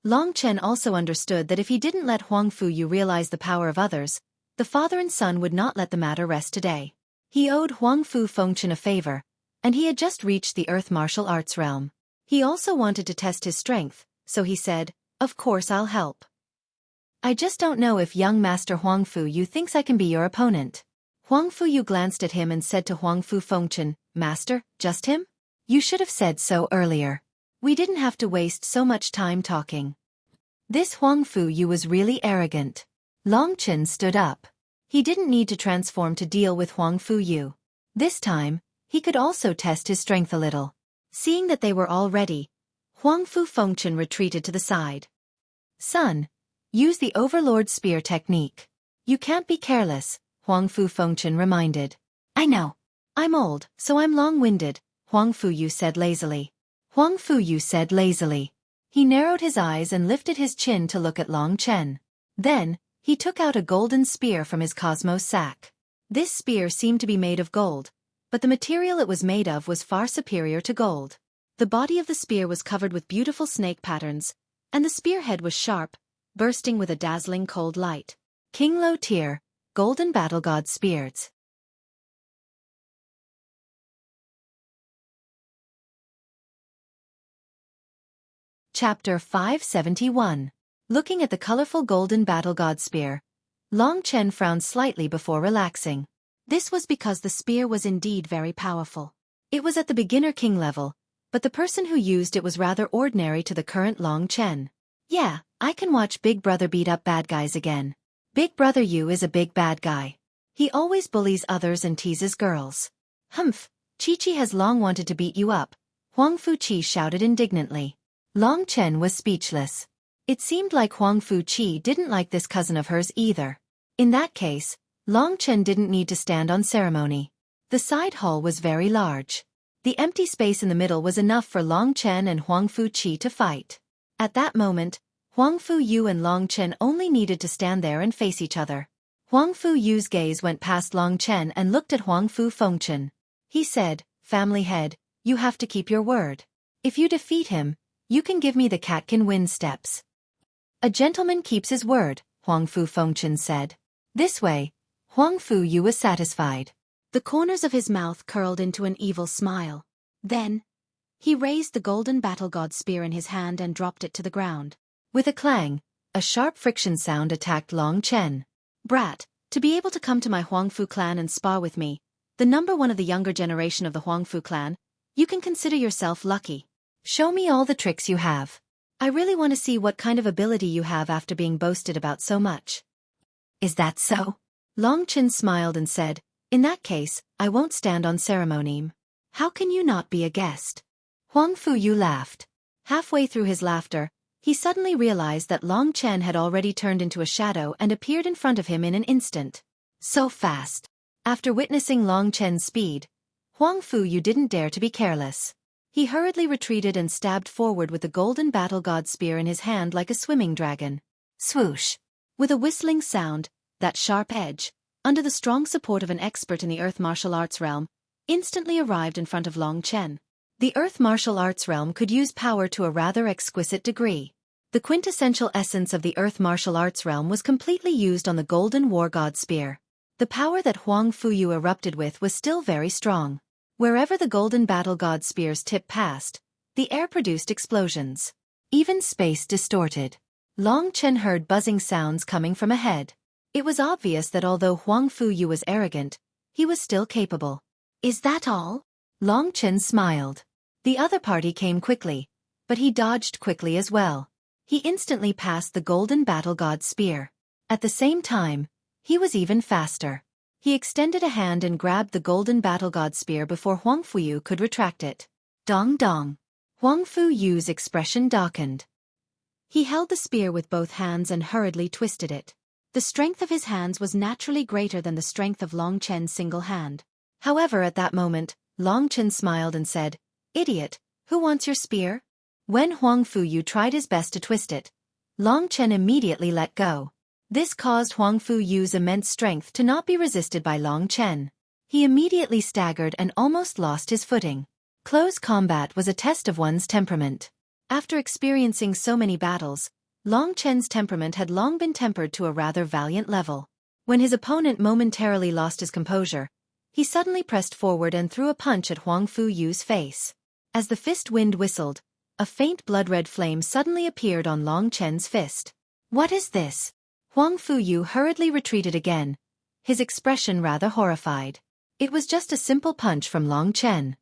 Long Chen also understood that if he didn't let Huang Fuyu realize the power of others, the father and son would not let the matter rest today. He owed Huang Fu Fengchen a favor, and he had just reached the Earth Martial Arts realm. He also wanted to test his strength, so he said, Of course I'll help. I just don't know if young Master Huang Fuyu thinks I can be your opponent. Huang Fuyu glanced at him and said to Huang Fu Fengchen, Master, just him? You should have said so earlier. We didn't have to waste so much time talking. This Huang Fuyu was really arrogant. Long Chen stood up. He didn't need to transform to deal with Huang Fuyu. This time, he could also test his strength a little. Seeing that they were all ready, Huang Fu Fengchen retreated to the side. Son, use the Overlord Spear technique. You can't be careless, Huang Fu Fengchen reminded. I know. I'm old, so I'm long-winded, Huang Fuyu said lazily. Huang Fuyu said lazily. He narrowed his eyes and lifted his chin to look at Long Chen. Then, he took out a golden spear from his cosmos sack. This spear seemed to be made of gold, but the material it was made of was far superior to gold. The body of the spear was covered with beautiful snake patterns, and the spearhead was sharp, bursting with a dazzling cold light. King Lo Tier, Golden Battle God Spears. Chapter 571. Looking at the colorful golden battle god spear, Long Chen frowned slightly before relaxing. This was because the spear was indeed very powerful. It was at the beginner king level, but the person who used it was rather ordinary to the current Long Chen. Yeah, I can watch Big Brother beat up bad guys again. Big Brother Yu is a big bad guy. He always bullies others and teases girls. Humph, Chi-Chi has long wanted to beat you up, Huang Fu-Chi shouted indignantly. Long Chen was speechless. It seemed like Huang Fu-Chi didn't like this cousin of hers either. In that case, Long Chen didn't need to stand on ceremony. The side hall was very large. The empty space in the middle was enough for Long Chen and Huang Fu-Chi to fight. At that moment, Huang Fu-Yu and Long Chen only needed to stand there and face each other. Huang Fu-Yu's gaze went past Long Chen and looked at Huang Fu Fengchen. He said, Family head, you have to keep your word. If you defeat him, you can give me the Catkin wind steps. A gentleman keeps his word, Huang Fu Fengchen said. This way, Huang Fu-Yu was satisfied. The corners of his mouth curled into an evil smile. Then, he raised the golden battle god spear in his hand and dropped it to the ground. With a clang, a sharp friction sound attacked Long Chen. Brat, to be able to come to my Huang Fu clan and spar with me, the number one of the younger generation of the Huang Fu clan, you can consider yourself lucky. Show me all the tricks you have. I really want to see what kind of ability you have after being boasted about so much. Is that so? Long Chen smiled and said, In that case, I won't stand on ceremony. How can you not be a guest? Huang Fu-Yu laughed. Halfway through his laughter, he suddenly realized that Long Chen had already turned into a shadow and appeared in front of him in an instant. So fast. After witnessing Long Chen's speed, Huang Fu-Yu didn't dare to be careless. He hurriedly retreated and stabbed forward with the golden battle god spear in his hand like a swimming dragon. Swoosh! With a whistling sound, that sharp edge, under the strong support of an expert in the Earth Martial Arts realm, instantly arrived in front of Long Chen. The Earth Martial Arts realm could use power to a rather exquisite degree. The quintessential essence of the Earth Martial Arts realm was completely used on the golden war god spear. The power that Huang Fu-Yu erupted with was still very strong. Wherever the golden battle god spear's tip passed, the air produced explosions. Even space distorted. Long Chen heard buzzing sounds coming from ahead. It was obvious that although Huang Fu-Yu was arrogant, he was still capable. Is that all? Long Chen smiled. The other party came quickly, but he dodged quickly as well. He instantly passed the golden battle god spear. At the same time, he was even faster. He extended a hand and grabbed the golden battle god spear before Huang Fu-Yu could retract it. Dong dong. Huang Fu-Yu's expression darkened. He held the spear with both hands and hurriedly twisted it. The strength of his hands was naturally greater than the strength of Long Chen's single hand. However, at that moment, Long Chen smiled and said, "Idiot, who wants your spear?" When Huang Fuyu tried his best to twist it, Long Chen immediately let go. This caused Huang Fuyu's immense strength to not be resisted by Long Chen. He immediately staggered and almost lost his footing. Close combat was a test of one's temperament. After experiencing so many battles, Long Chen's temperament had long been tempered to a rather valiant level. When his opponent momentarily lost his composure, he suddenly pressed forward and threw a punch at Huang Fuyu's face. As the fist wind whistled, a faint blood-red flame suddenly appeared on Long Chen's fist. "What is this?" Huang Fuyu hurriedly retreated again, his expression rather horrified. It was just a simple punch from Long Chen.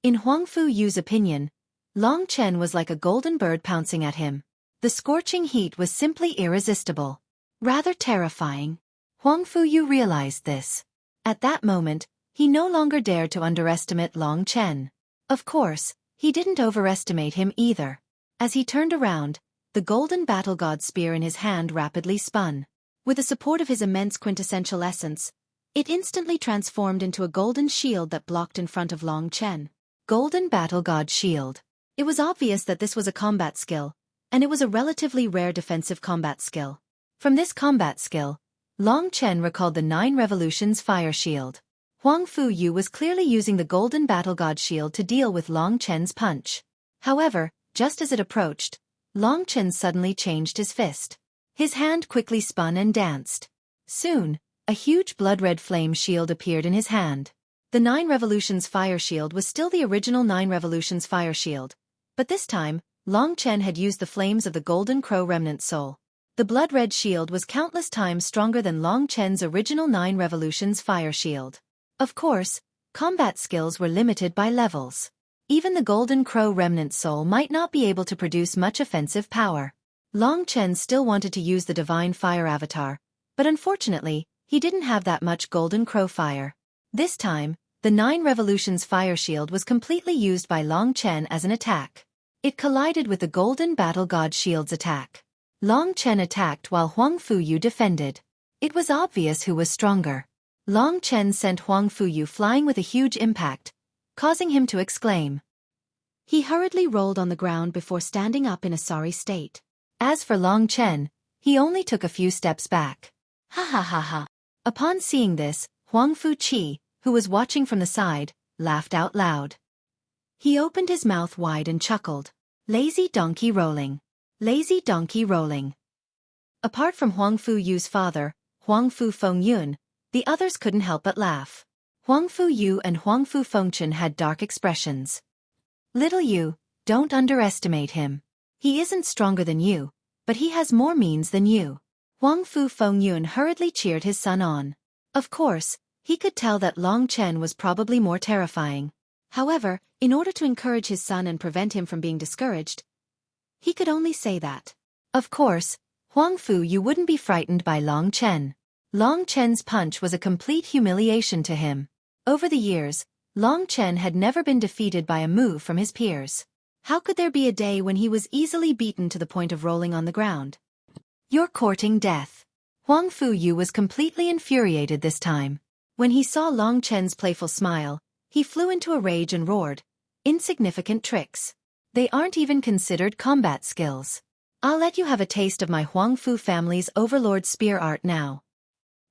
In Huang Fuyu's opinion, Long Chen was like a golden bird pouncing at him. The scorching heat was simply irresistible. Rather terrifying. Huang Fuyu realized this. At that moment, he no longer dared to underestimate Long Chen. Of course, he didn't overestimate him either. As he turned around, the golden battle god spear in his hand rapidly spun. With the support of his immense quintessential essence, it instantly transformed into a golden shield that blocked in front of Long Chen. Golden battle god shield. It was obvious that this was a combat skill, and it was a relatively rare defensive combat skill. From this combat skill, Long Chen recalled the 9 Revolutions fire shield. Huang Fuyu was clearly using the golden battle god shield to deal with Long Chen's punch. However, just as it approached, Long Chen suddenly changed his fist. His hand quickly spun and danced. Soon, a huge blood-red flame shield appeared in his hand. The 9 Revolutions fire shield was still the original 9 Revolutions fire shield, but this time, Long Chen had used the flames of the Golden Crow Remnant Soul. The blood-red shield was countless times stronger than Long Chen's original 9 Revolutions fire shield. Of course, combat skills were limited by levels. Even the Golden Crow Remnant Soul might not be able to produce much offensive power. Long Chen still wanted to use the Divine Fire Avatar, but unfortunately, he didn't have that much Golden Crow fire. This time, the 9 Revolutions fire shield was completely used by Long Chen as an attack. It collided with the Golden Battle God shield's attack. Long Chen attacked while Huang Fuyu defended. It was obvious who was stronger. Long Chen sent Huang Fuyu flying with a huge impact, causing him to exclaim. He hurriedly rolled on the ground before standing up in a sorry state. As for Long Chen, he only took a few steps back. Ha ha ha ha. Upon seeing this, Huang Fuqi, who was watching from the side, laughed out loud. He opened his mouth wide and chuckled. Lazy donkey rolling. Lazy donkey rolling. Apart from Huang Fuyu's father, Huang Fu Fengyun, the others couldn't help but laugh. Huang Fuyu and Huang Fu Fengchen had dark expressions. Little you, don't underestimate him. He isn't stronger than you, but he has more means than you. Huang Fu Fengyun hurriedly cheered his son on. Of course, he could tell that Long Chen was probably more terrifying. However, in order to encourage his son and prevent him from being discouraged, he could only say that. Of course, Huang Fuyu wouldn't be frightened by Long Chen. Long Chen's punch was a complete humiliation to him. Over the years, Long Chen had never been defeated by a move from his peers. How could there be a day when he was easily beaten to the point of rolling on the ground? You're courting death. Huang Fuyu was completely infuriated this time. When he saw Long Chen's playful smile, he flew into a rage and roared. Insignificant tricks. They aren't even considered combat skills. I'll let you have a taste of my Huang Fu family's overlord spear art now.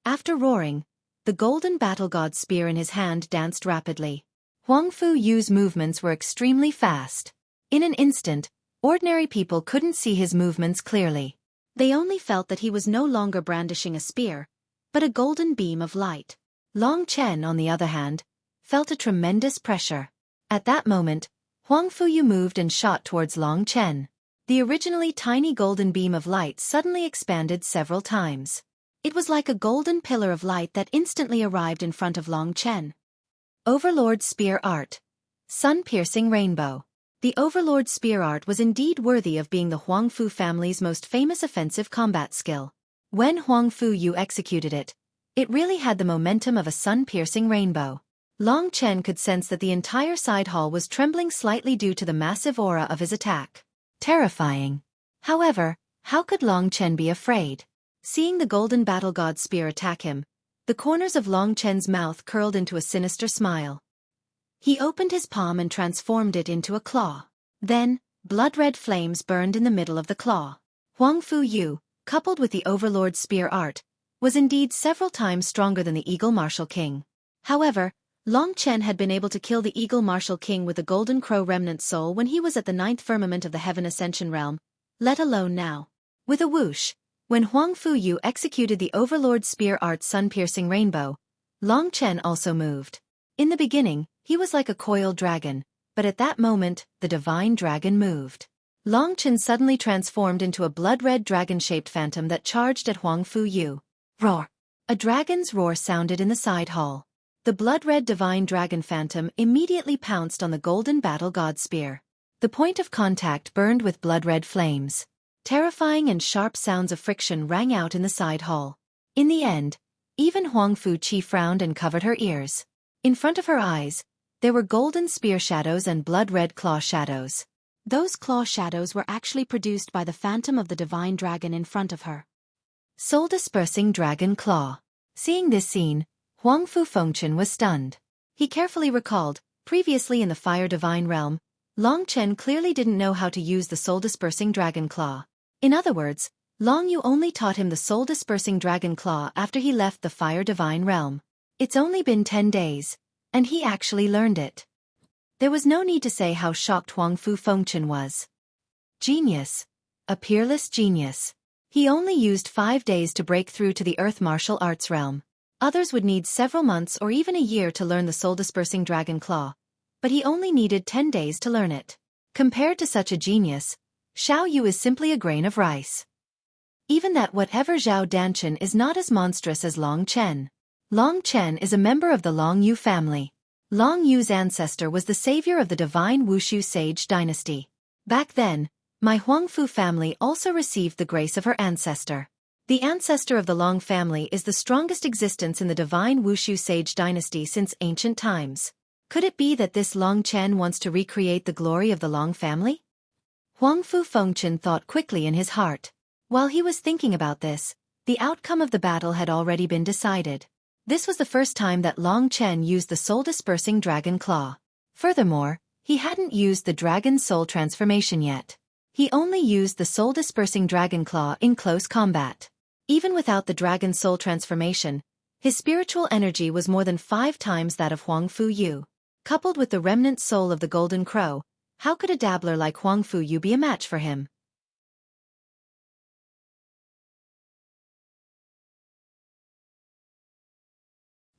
After roaring, the golden battle god spear in his hand danced rapidly. Huang Fuyu's movements were extremely fast. In an instant, ordinary people couldn't see his movements clearly. They only felt that he was no longer brandishing a spear, but a golden beam of light. Long Chen, on the other hand, felt a tremendous pressure. At that moment, Huang Fuyu moved and shot towards Long Chen. The originally tiny golden beam of light suddenly expanded several times. It was like a golden pillar of light that instantly arrived in front of Long Chen. Overlord Spear Art. Sun-Piercing Rainbow. The Overlord Spear Art was indeed worthy of being the Huang Fu family's most famous offensive combat skill. When Huang Fuyu executed it, it really had the momentum of a sun-piercing rainbow. Long Chen could sense that the entire side hall was trembling slightly due to the massive aura of his attack. Terrifying. However, how could Long Chen be afraid? Seeing the golden battle god spear attack him, the corners of Long Chen's mouth curled into a sinister smile. He opened his palm and transformed it into a claw. Then, blood-red flames burned in the middle of the claw. Huang Fu Yu, coupled with the Overlord's spear art, was indeed several times stronger than the Eagle Martial King. However, Long Chen had been able to kill the Eagle Martial King with the Golden Crow Remnant Soul when he was at the 9th firmament of the Heaven Ascension Realm, let alone now. With a whoosh, when Huang Fu Yu executed the Overlord's spear art sun-piercing rainbow, Long Chen also moved. In the beginning, he was like a coiled dragon, but at that moment, the divine dragon moved. Long Chen suddenly transformed into a blood-red dragon-shaped phantom that charged at Huang Fu Yu. Roar! A dragon's roar sounded in the side hall. The blood-red divine dragon phantom immediately pounced on the golden battle god spear. The point of contact burned with blood-red flames. Terrifying and sharp sounds of friction rang out in the side hall. In the end, even Huang Fu Qi frowned and covered her ears. In front of her eyes, there were golden spear shadows and blood-red claw shadows. Those claw shadows were actually produced by the phantom of the divine dragon in front of her. Soul-dispersing dragon claw. Seeing this scene, Huang Fu Fengchen was stunned. He carefully recalled, previously in the Fire Divine Realm, Long Chen clearly didn't know how to use the soul-dispersing dragon claw. In other words, Long Yu only taught him the soul-dispersing dragon claw after he left the Fire Divine Realm. It's only been 10 days, and he actually learned it. There was no need to say how shocked Huang Fu Fengchen was. Genius. A peerless genius. He only used 5 days to break through to the Earth Martial Arts realm. Others would need several months or even a year to learn the soul-dispersing dragon claw, but he only needed 10 days to learn it. Compared to such a genius, Xiao Yu is simply a grain of rice. Even that whatever Zhao Danchen is not as monstrous as Long Chen. Long Chen is a member of the Long Yu family. Long Yu's ancestor was the savior of the divine Wushu sage dynasty. Back then, my Huang Fu family also received the grace of her ancestor. The ancestor of the Long family is the strongest existence in the divine Wushu sage dynasty since ancient times. Could it be that this Long Chen wants to recreate the glory of the Long family? Huang Fu Fengchen thought quickly in his heart. While he was thinking about this, the outcome of the battle had already been decided. This was the first time that Long Chen used the soul-dispersing dragon claw. Furthermore, he hadn't used the dragon soul transformation yet. He only used the soul-dispersing dragon claw in close combat. Even without the dragon soul transformation, his spiritual energy was more than 5 times that of Huang Fu Yu. Coupled with the remnant soul of the Golden Crow, how could a dabbler like Huang Fu Yu be a match for him?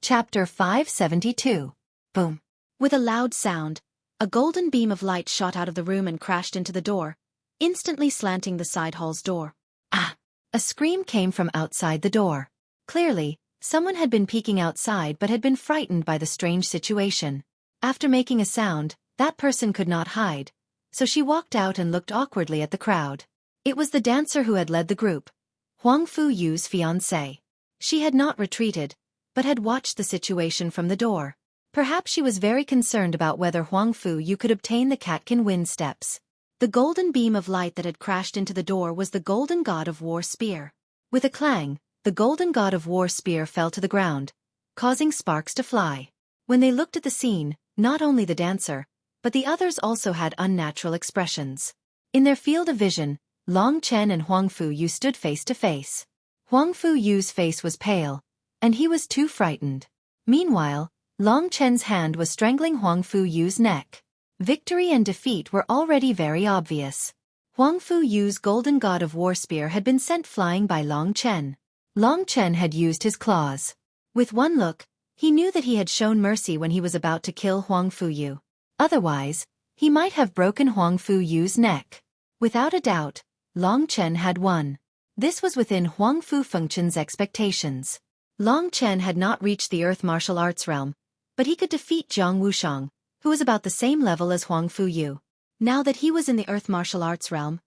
Chapter 572. Boom. With a loud sound, a golden beam of light shot out of the room and crashed into the door, instantly slanting the side hall's door. Ah! A scream came from outside the door. Clearly, someone had been peeking outside but had been frightened by the strange situation. After making a sound, that person could not hide, so she walked out and looked awkwardly at the crowd. It was the dancer who had led the group, Huang Fu Yu's fiancé. She had not retreated, but had watched the situation from the door. Perhaps she was very concerned about whether Huang Fu Yu could obtain the Catkin Wind Steps. The golden beam of light that had crashed into the door was the Golden God of War Spear. With a clang, the Golden God of War Spear fell to the ground, causing sparks to fly. When they looked at the scene, not only the dancer, but the others also had unnatural expressions. In their field of vision, Long Chen and Huang Fu Yu stood face to face. Huang Fu Yu's face was pale, and he was too frightened. Meanwhile, Long Chen's hand was strangling Huang Fu Yu's neck. Victory and defeat were already very obvious. Huang Fu Yu's Golden God of War Spear had been sent flying by Long Chen. Long Chen had used his claws. With one look, he knew that he had shown mercy when he was about to kill Huang Fu Yu. Otherwise, he might have broken Huang Fu Yu's neck. Without a doubt, Long Chen had won. This was within Huang Fu Fengchen's expectations. Long Chen had not reached the Earth Martial Arts realm, but he could defeat Zhang Wushang, who was about the same level as Huang Fu Yu. Now that he was in the Earth Martial Arts realm,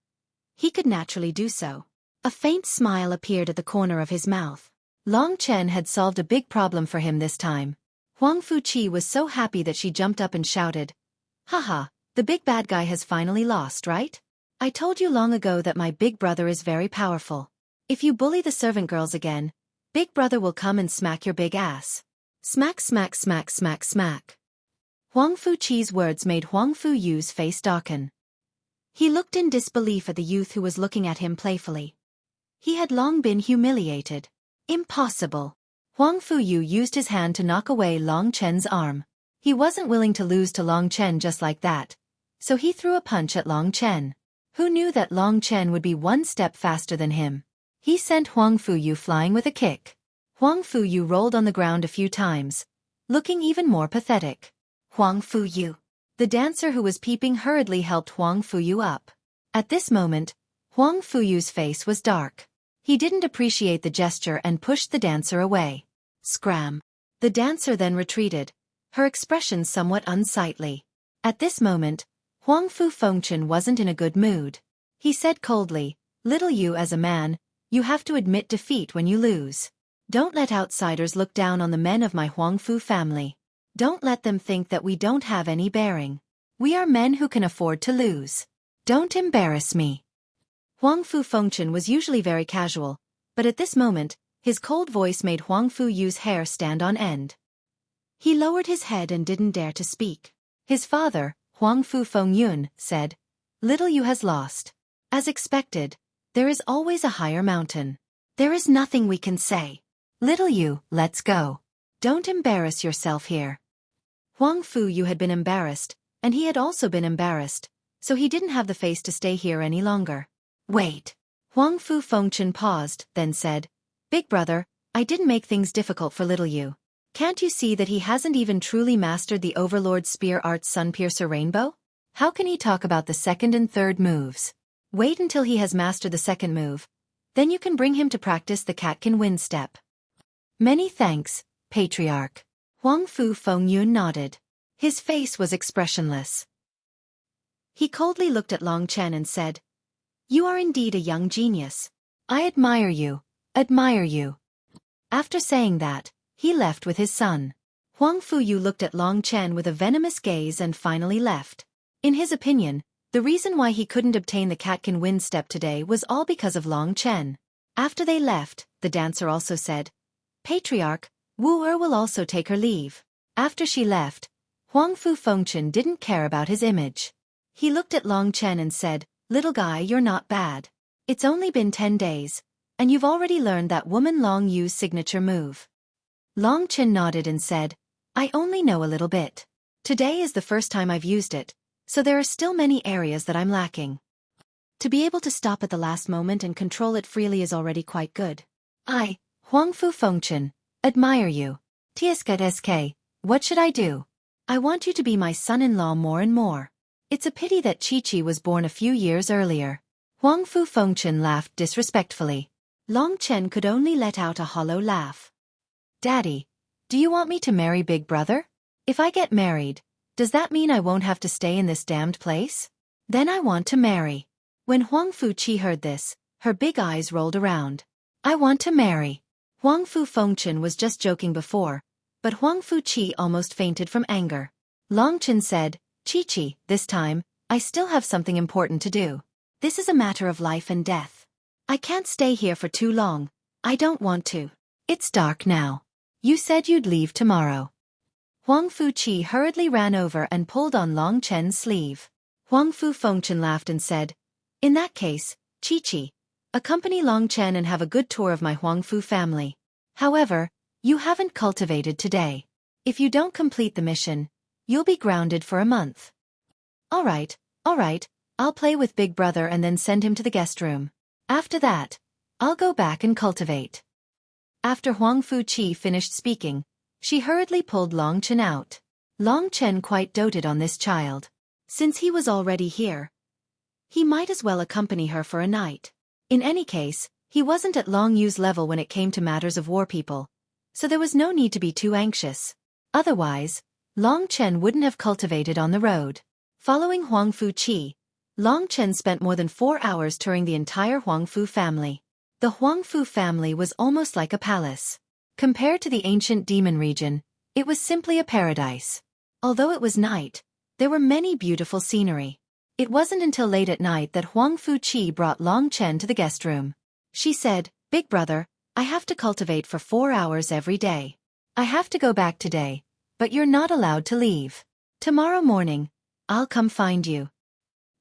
he could naturally do so. A faint smile appeared at the corner of his mouth. Long Chen had solved a big problem for him this time. Huang Fu Qi was so happy that she jumped up and shouted, "Haha, the big bad guy has finally lost, right? I told you long ago that my big brother is very powerful. If you bully the servant girls again, Big Brother will come and smack your big ass." Smack smack smack smack smack. Huang Fuqi's words made Huang Fuyu's face darken. He looked in disbelief at the youth who was looking at him playfully. He had long been humiliated. Impossible. Huang Fuyu used his hand to knock away Long Chen's arm. He wasn't willing to lose to Long Chen just like that, so he threw a punch at Long Chen. Who knew that Long Chen would be one step faster than him? He sent Huang Fuyu flying with a kick. Huang Fuyu rolled on the ground a few times, looking even more pathetic. Huang Fuyu. The dancer who was peeping hurriedly helped Huang Fuyu up. At this moment, Huang Fuyu's face was dark. He didn't appreciate the gesture and pushed the dancer away. Scram. The dancer then retreated, her expression somewhat unsightly. At this moment, Huang Fu Fengchen wasn't in a good mood. He said coldly, "Little you as a man, you have to admit defeat when you lose. Don't let outsiders look down on the men of my Huang Fu family. Don't let them think that we don't have any bearing. We are men who can afford to lose. Don't embarrass me." Huang Fu Fengchen was usually very casual, but at this moment, his cold voice made Huang Fuyu's hair stand on end. He lowered his head and didn't dare to speak. His father, Huang Fu Fengyun, said, "Little you has lost. As expected, there is always a higher mountain. There is nothing we can say. Little you, let's go. Don't embarrass yourself here." Huang Fuyu had been embarrassed, and he had also been embarrassed, so he didn't have the face to stay here any longer. "Wait." Huang Fu Fengchen paused, then said, "Big brother, I didn't make things difficult for little you. Can't you see that he hasn't even truly mastered the Overlord Spear Art's Sunpiercer Rainbow? How can he talk about the second and third moves? Wait until he has mastered the second move, then you can bring him to practice the Catkin Wind Step." "Many thanks, Patriarch." Huang Fu Fengyun nodded. His face was expressionless. He coldly looked at Long Chen and said, "You are indeed a young genius. I admire you, admire you." After saying that, he left with his son. Huang Fuyu looked at Long Chen with a venomous gaze and finally left. In his opinion, the reason why he couldn't obtain the Catkin Wind Step today was all because of Long Chen. After they left, the dancer also said, "Patriarch, Wu Er will also take her leave." After she left, Huang Fu Fengchen didn't care about his image. He looked at Long Chen and said, "Little guy, you're not bad. It's only been 10 days, and you've already learned that woman Long Yu's signature move." Long Chen nodded and said, "I only know a little bit. Today is the first time I've used it, so there are still many areas that I'm lacking. To be able to stop at the last moment and control it freely is already quite good. I, Huang Fu Fengchen, admire you. TSK, what should I do? I want you to be my son-in-law more and more. It's a pity that Xueqi was born a few years earlier." Huang Fu Fengchen laughed disrespectfully. Long Chen could only let out a hollow laugh. "Daddy, do you want me to marry Big Brother? If I get married, does that mean I won't have to stay in this damned place? Then I want to marry." When Huang Fuqi heard this, her big eyes rolled around. "I want to marry." Huang Fu Fengchen was just joking before, but Huang Fuqi almost fainted from anger. Long Chen said, "Chi-Chi, this time, I still have something important to do. This is a matter of life and death. I can't stay here for too long. I don't want to. It's dark now. You said you'd leave tomorrow." Huang Fuqi hurriedly ran over and pulled on Long Chen's sleeve. Huang Fu Fengchen laughed and said, "In that case, Chi-Chi, accompany Long Chen and have a good tour of my Huang Fu family. However, you haven't cultivated today. If you don't complete the mission, you'll be grounded for a month." All right, I'll play with Big Brother and then send him to the guest room. After that, I'll go back and cultivate." After Huang Fuqi finished speaking, she hurriedly pulled Long Chen out. Long Chen quite doted on this child. Since he was already here, he might as well accompany her for a night. In any case, he wasn't at Long Yu's level when it came to matters of war people, so there was no need to be too anxious. Otherwise, Long Chen wouldn't have cultivated on the road. Following Huang Fuqi, Long Chen spent more than 4 hours touring the entire Huang Fu family. The Huang Fu family was almost like a palace. Compared to the ancient demon region, it was simply a paradise. Although it was night, there were many beautiful scenery. It wasn't until late at night that Huang Fuqi brought Long Chen to the guest room. She said, "Big Brother, I have to cultivate for 4 hours every day. I have to go back today, but you're not allowed to leave. Tomorrow morning, I'll come find you.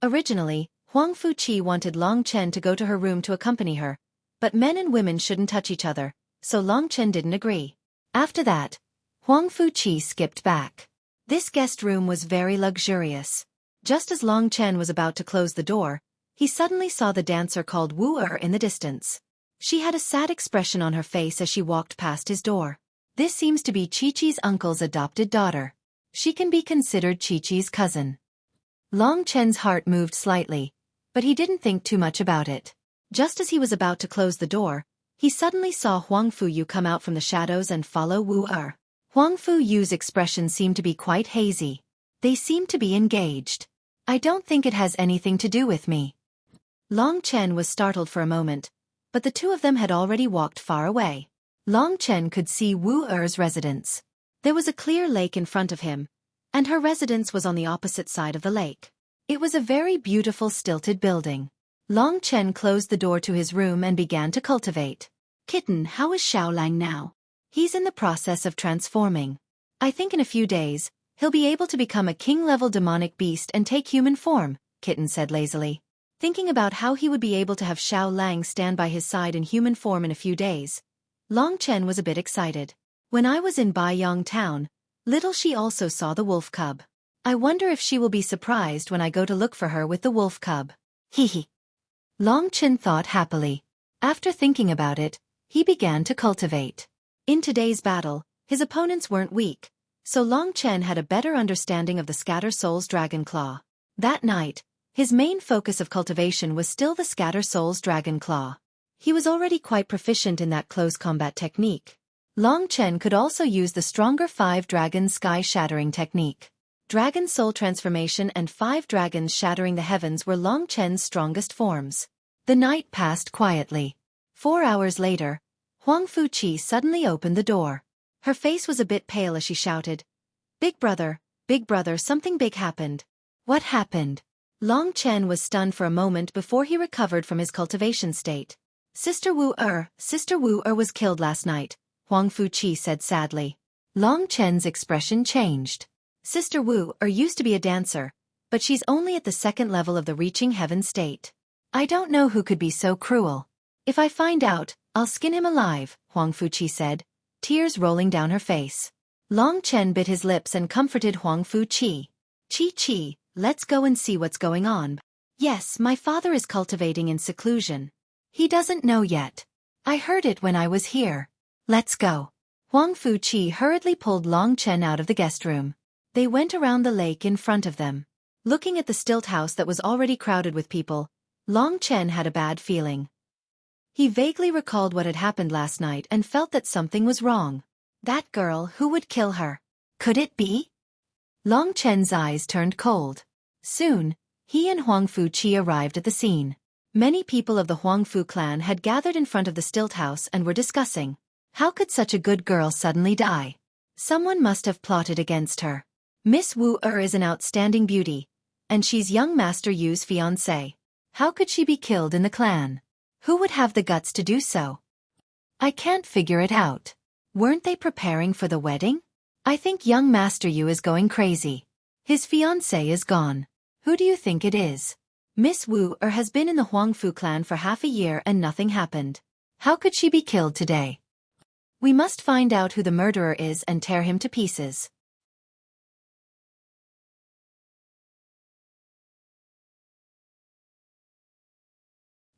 Originally, Huang Fuqi wanted Long Chen to go to her room to accompany her, but men and women shouldn't touch each other, so Long Chen didn't agree. After that, Huang Fuqi skipped back. This guest room was very luxurious. Just as Long Chen was about to close the door, he suddenly saw the dancer called Wu Er in the distance. She had a sad expression on her face as she walked past his door. This seems to be Chi-Chi's uncle's adopted daughter. She can be considered Chi-Chi's cousin. Long Chen's heart moved slightly, but he didn't think too much about it. Just as he was about to close the door, he suddenly saw Huang Fuyu come out from the shadows and follow Wu Er. Huang Fuyu's expression seemed to be quite hazy. They seemed to be engaged. I don't think it has anything to do with me. Long Chen was startled for a moment, but the two of them had already walked far away. Long Chen could see Wu Er's residence. There was a clear lake in front of him, and her residence was on the opposite side of the lake. It was a very beautiful stilted building. Long Chen closed the door to his room and began to cultivate. Kitten, how is Xiaolang now? He's in the process of transforming. I think in a few days, he'll be able to become a king-level demonic beast and take human form, Kitten said lazily. Thinking about how he would be able to have Xiaolang stand by his side in human form in a few days, Long Chen was a bit excited. When I was in Baiyang town, little she also saw the wolf cub. I wonder if she will be surprised when I go to look for her with the wolf cub. Hee. Long Chen thought happily. After thinking about it, he began to cultivate. In today's battle, his opponents weren't weak, so Long Chen had a better understanding of the Scatter Soul's Dragon Claw. That night, his main focus of cultivation was still the Scatter Soul's Dragon Claw. He was already quite proficient in that close combat technique. Long Chen could also use the stronger 5 Dragons Sky Shattering technique. Dragon Soul Transformation and 5 Dragons Shattering the Heavens were Long Chen's strongest forms. The night passed quietly. 4 hours later, Huang Fuqi suddenly opened the door. Her face was a bit pale as she shouted, Big brother, something big happened." "What happened?" Long Chen was stunned for a moment before he recovered from his cultivation state. Sister Wu Er was killed last night," Huang Fuqi said sadly. Long Chen's expression changed. Sister Wu Er used to be a dancer, but she's only at the 2nd level of the reaching heaven state. I don't know who could be so cruel. If I find out, I'll skin him alive, Huang Fuqi said, tears rolling down her face. Long Chen bit his lips and comforted Huang Fuqi. Chi, let's go and see what's going on. Yes, my father is cultivating in seclusion. He doesn't know yet. I heard it when I was here. Let's go. Huang Fuqi hurriedly pulled Long Chen out of the guest room. They went around the lake in front of them. Looking at the stilt house that was already crowded with people, Long Chen had a bad feeling. He vaguely recalled what had happened last night and felt that something was wrong. That girl, who would kill her? Could it be? Long Chen's eyes turned cold. Soon, he and Huang Fuqi arrived at the scene. Many people of the Huang Fu clan had gathered in front of the stilt house and were discussing. How could such a good girl suddenly die? Someone must have plotted against her. Miss Wu Er is an outstanding beauty, and she's young Master Yu's fiancée. How could she be killed in the clan? Who would have the guts to do so? I can't figure it out. Weren't they preparing for the wedding? I think young Master Yu is going crazy. His fiancée is gone. Who do you think it is? Miss Wu Er has been in the Huang Fu clan for half a year and nothing happened. How could she be killed today? We must find out who the murderer is and tear him to pieces.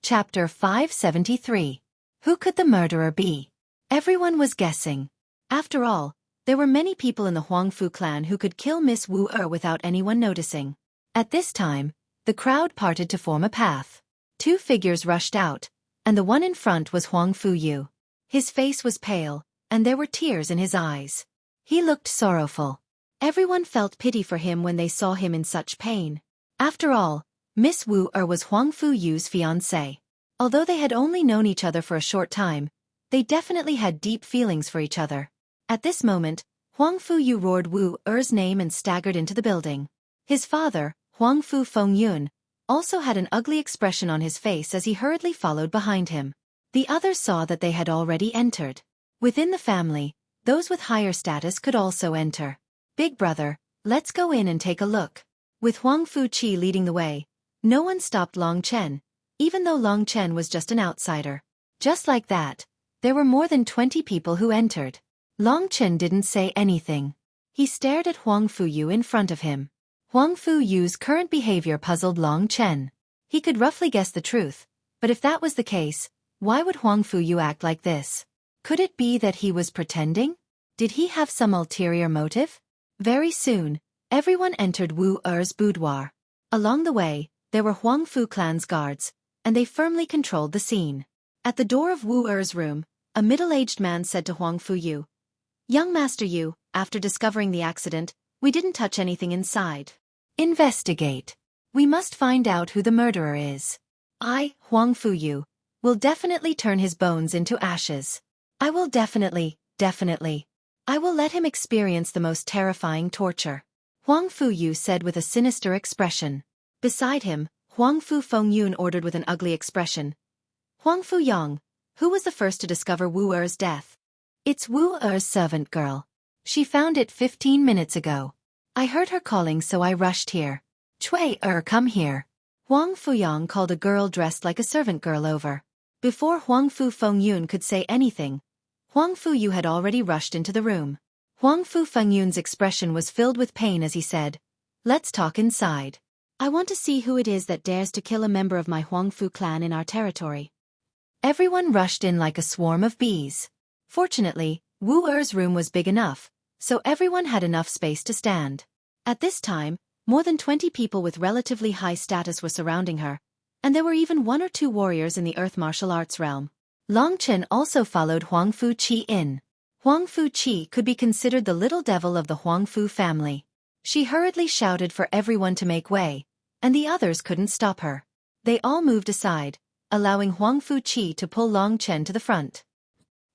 Chapter 573. Who could the murderer be? Everyone was guessing. After all, there were many people in the Huang Fu clan who could kill Miss Wu Er without anyone noticing. At this time, the crowd parted to form a path. 2 figures rushed out, and the one in front was Huang Fuyu. His face was pale, and there were tears in his eyes. He looked sorrowful. Everyone felt pity for him when they saw him in such pain. After all, Miss Wu Er was Huang Fuyu's fiancée. Although they had only known each other for a short time, they definitely had deep feelings for each other. At this moment, Huang Fuyu roared Wu Er's name and staggered into the building. His father, Huang Fu Fengyun, also had an ugly expression on his face as he hurriedly followed behind him. The others saw that they had already entered. Within the family, those with higher status could also enter. Big brother, Let's go in and take a look. With Huang Fuqi leading the way, no one stopped Long Chen, even though Long Chen was just an outsider. Just like that, there were more than 20 people who entered. Long Chen didn't say anything. He stared at Huang Fuyu in front of him. Huang Fuyu's current behavior puzzled Long Chen. He could roughly guess the truth, but if that was the case, why would Huang Fuyu act like this? Could it be that he was pretending? Did he have some ulterior motive? Very soon, everyone entered Wu Er's boudoir. Along the way, there were Huang Fu clan's guards, and they firmly controlled the scene. At the door of Wu Er's room, a middle-aged man said to Huang Fuyu, "Young Master Yu, after discovering the accident, we didn't touch anything inside. Investigate. We must find out who the murderer is. I, Huang Fuyu, will definitely turn his bones into ashes. I will definitely. I will let him experience the most terrifying torture," Huang Fuyu said with a sinister expression. Beside him, Huang Fu Fengyun ordered with an ugly expression, "Huang Fuyong, who was the first to discover Wu Er's death?" "It's Wu Er's servant girl. She found it 15 minutes ago. I heard her calling, so I rushed here. Xueqi, come here." Huang Fuyong called a girl dressed like a servant girl over. Before Huang Fu Fengyun could say anything, Huang Fuyu had already rushed into the room. Huang Fu Fengyun's expression was filled with pain as he said, "Let's talk inside. I want to see who it is that dares to kill a member of my Huang Fu clan in our territory." Everyone rushed in like a swarm of bees. Fortunately, Wu Er's room was big enough, so everyone had enough space to stand. At this time, more than 20 people with relatively high status were surrounding her, and there were even 1 or 2 warriors in the earth martial arts realm. Long Chen also followed Huang Fuqi in. Huang Fuqi could be considered the little devil of the Huang Fu family. She hurriedly shouted for everyone to make way, and the others couldn't stop her. They all moved aside, allowing Huang Fuqi to pull Long Chen to the front.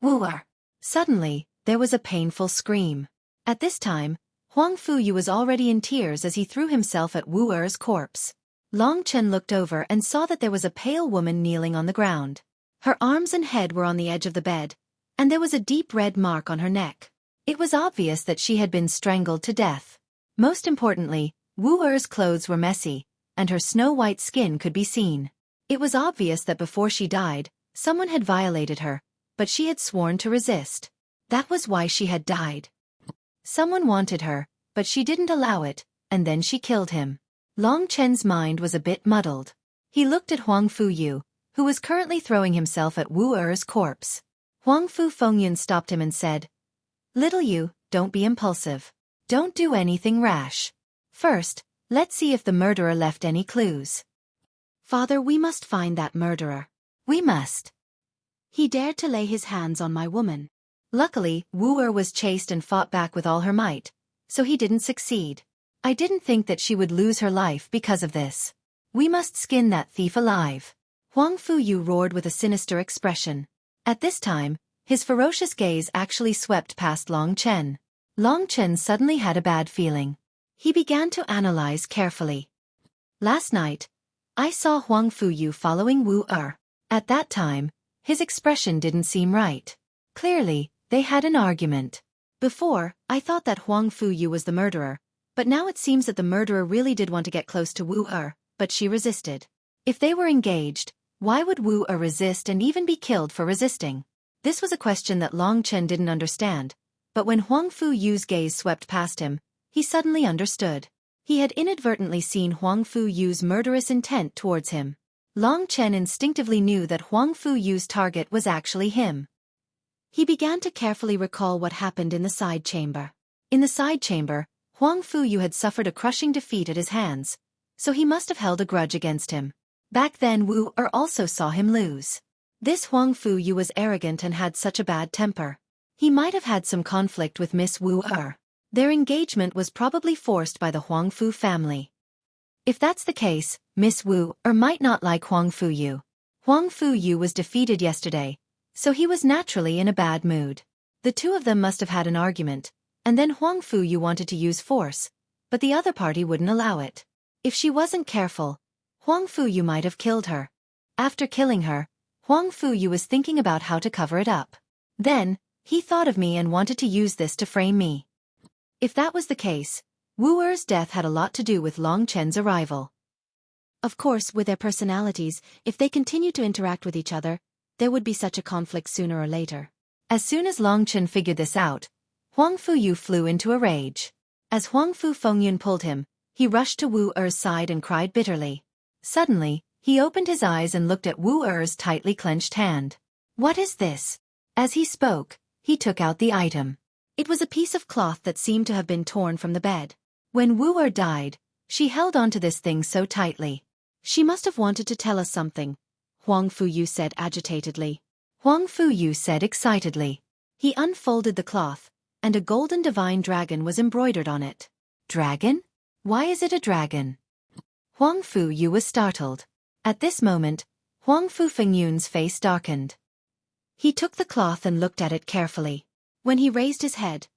Wu Er! Suddenly, there was a painful scream. At this time, Huang Fuyu was already in tears as he threw himself at Wu Er's corpse. Long Chen looked over and saw that there was a pale woman kneeling on the ground. Her arms and head were on the edge of the bed, and there was a deep red mark on her neck. It was obvious that she had been strangled to death. Most importantly, Wu Er's clothes were messy, and her snow-white skin could be seen. It was obvious that before she died, someone had violated her, but she had sworn to resist. That was why she had died. Someone wanted her, but she didn't allow it, and then she killed him. Long Chen's mind was a bit muddled. He looked at Huang Fuyu, who was currently throwing himself at Wu Er's corpse. Huang Fu Fengyun stopped him and said, "Little Yu, don't be impulsive. Don't do anything rash. First, let's see if the murderer left any clues." "Father, we must find that murderer. We must. He dared to lay his hands on my woman." Luckily, Wu Er was chaste and fought back with all her might, so he didn't succeed. "I didn't think that she would lose her life because of this. We must skin that thief alive," Huang Fuyu roared with a sinister expression. At this time, his ferocious gaze actually swept past Long Chen. Long Chen suddenly had a bad feeling. He began to analyze carefully. "Last night, I saw Huang Fuyu following Wu Er. At that time, his expression didn't seem right. Clearly, they had an argument. Before, I thought that Huang Fuyu was the murderer, but now it seems that the murderer really did want to get close to Wu Er, but she resisted. If they were engaged, why would Wu Er resist and even be killed for resisting?" This was a question that Long Chen didn't understand, but when Huang Fuyu's gaze swept past him, he suddenly understood. He had inadvertently seen Huang Fuyu's murderous intent towards him. Long Chen instinctively knew that Huang Fuyu's target was actually him. He began to carefully recall what happened in the side chamber. In the side chamber, Huang Fuyu had suffered a crushing defeat at his hands, so he must have held a grudge against him. Back then Wu Er also saw him lose. This Huang Fuyu was arrogant and had such a bad temper. He might have had some conflict with Miss Wu Er. Their engagement was probably forced by the Huang Fu family. If that's the case, Miss Wu Er might not like Huang Fuyu. Huang Fuyu was defeated yesterday, so he was naturally in a bad mood. The two of them must have had an argument, and then Huang Fuyu wanted to use force, but the other party wouldn't allow it. If she wasn't careful, Huang Fuyu might have killed her. After killing her, Huang Fuyu was thinking about how to cover it up. Then, he thought of me and wanted to use this to frame me. If that was the case, Wu Er's death had a lot to do with Long Chen's arrival. Of course, with their personalities, if they continued to interact with each other, there would be such a conflict sooner or later. As soon as Long Chen figured this out, Huang Fuyu flew into a rage. As Huang Fu Fengyun pulled him, he rushed to Wu Er's side and cried bitterly. Suddenly, he opened his eyes and looked at Wu Er's tightly clenched hand. "What is this?" As he spoke, he took out the item. It was a piece of cloth that seemed to have been torn from the bed. When Wu Er died, she held on to this thing so tightly. "She must have wanted to tell us something," Huang Fuyu said agitatedly. Huang Fuyu said excitedly. He unfolded the cloth, and a golden divine dragon was embroidered on it. "Dragon? Why is it a dragon?" Huang Fuyu was startled. At this moment, Huang Fu Fengyun's face darkened. He took the cloth and looked at it carefully. When he raised his head,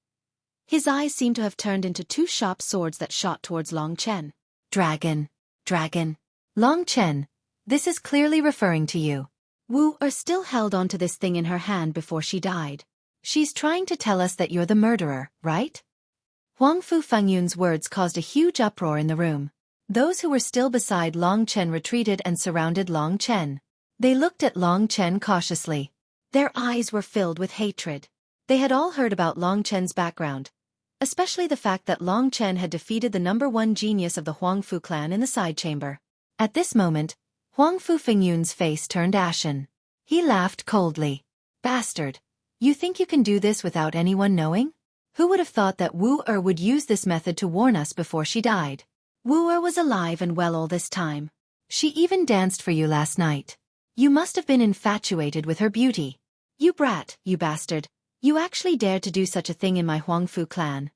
his eyes seemed to have turned into two sharp swords that shot towards Long Chen. "Dragon. Dragon. Long Chen, this is clearly referring to you." Wu Er still held on to this thing in her hand before she died. "She's trying to tell us that you're the murderer, right?" Huang Fu Fengyun's words caused a huge uproar in the room. Those who were still beside Long Chen retreated and surrounded Long Chen. They looked at Long Chen cautiously. Their eyes were filled with hatred. They had all heard about Long Chen's background, especially the fact that Long Chen had defeated the #1 genius of the Huang Fu clan in the side chamber. At this moment, Huang Fu Fengyun's face turned ashen. He laughed coldly. "Bastard! You think you can do this without anyone knowing? Who would have thought that Wu Er would use this method to warn us before she died? Wu Er was alive and well all this time. She even danced for you last night. You must have been infatuated with her beauty." "You brat, you bastard. You actually dared to do such a thing in my Huang Fu clan."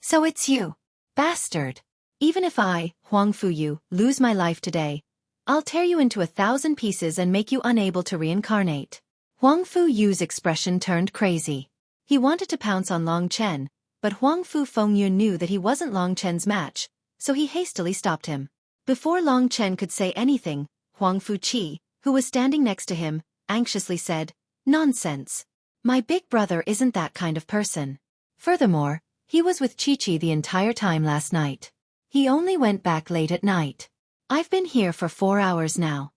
"So it's you, bastard. Even if I, Huang Fuyu, lose my life today, I'll tear you into 1,000 pieces and make you unable to reincarnate." Huang Fuyu's expression turned crazy. He wanted to pounce on Long Chen, but Huang Fu Fengyun knew that he wasn't Long Chen's match, so he hastily stopped him. Before Long Chen could say anything, Huang Fuqi, who was standing next to him, anxiously said, "Nonsense. My big brother isn't that kind of person. Furthermore, he was with Xueqi the entire time last night. He only went back late at night. I've been here for 4 hours now."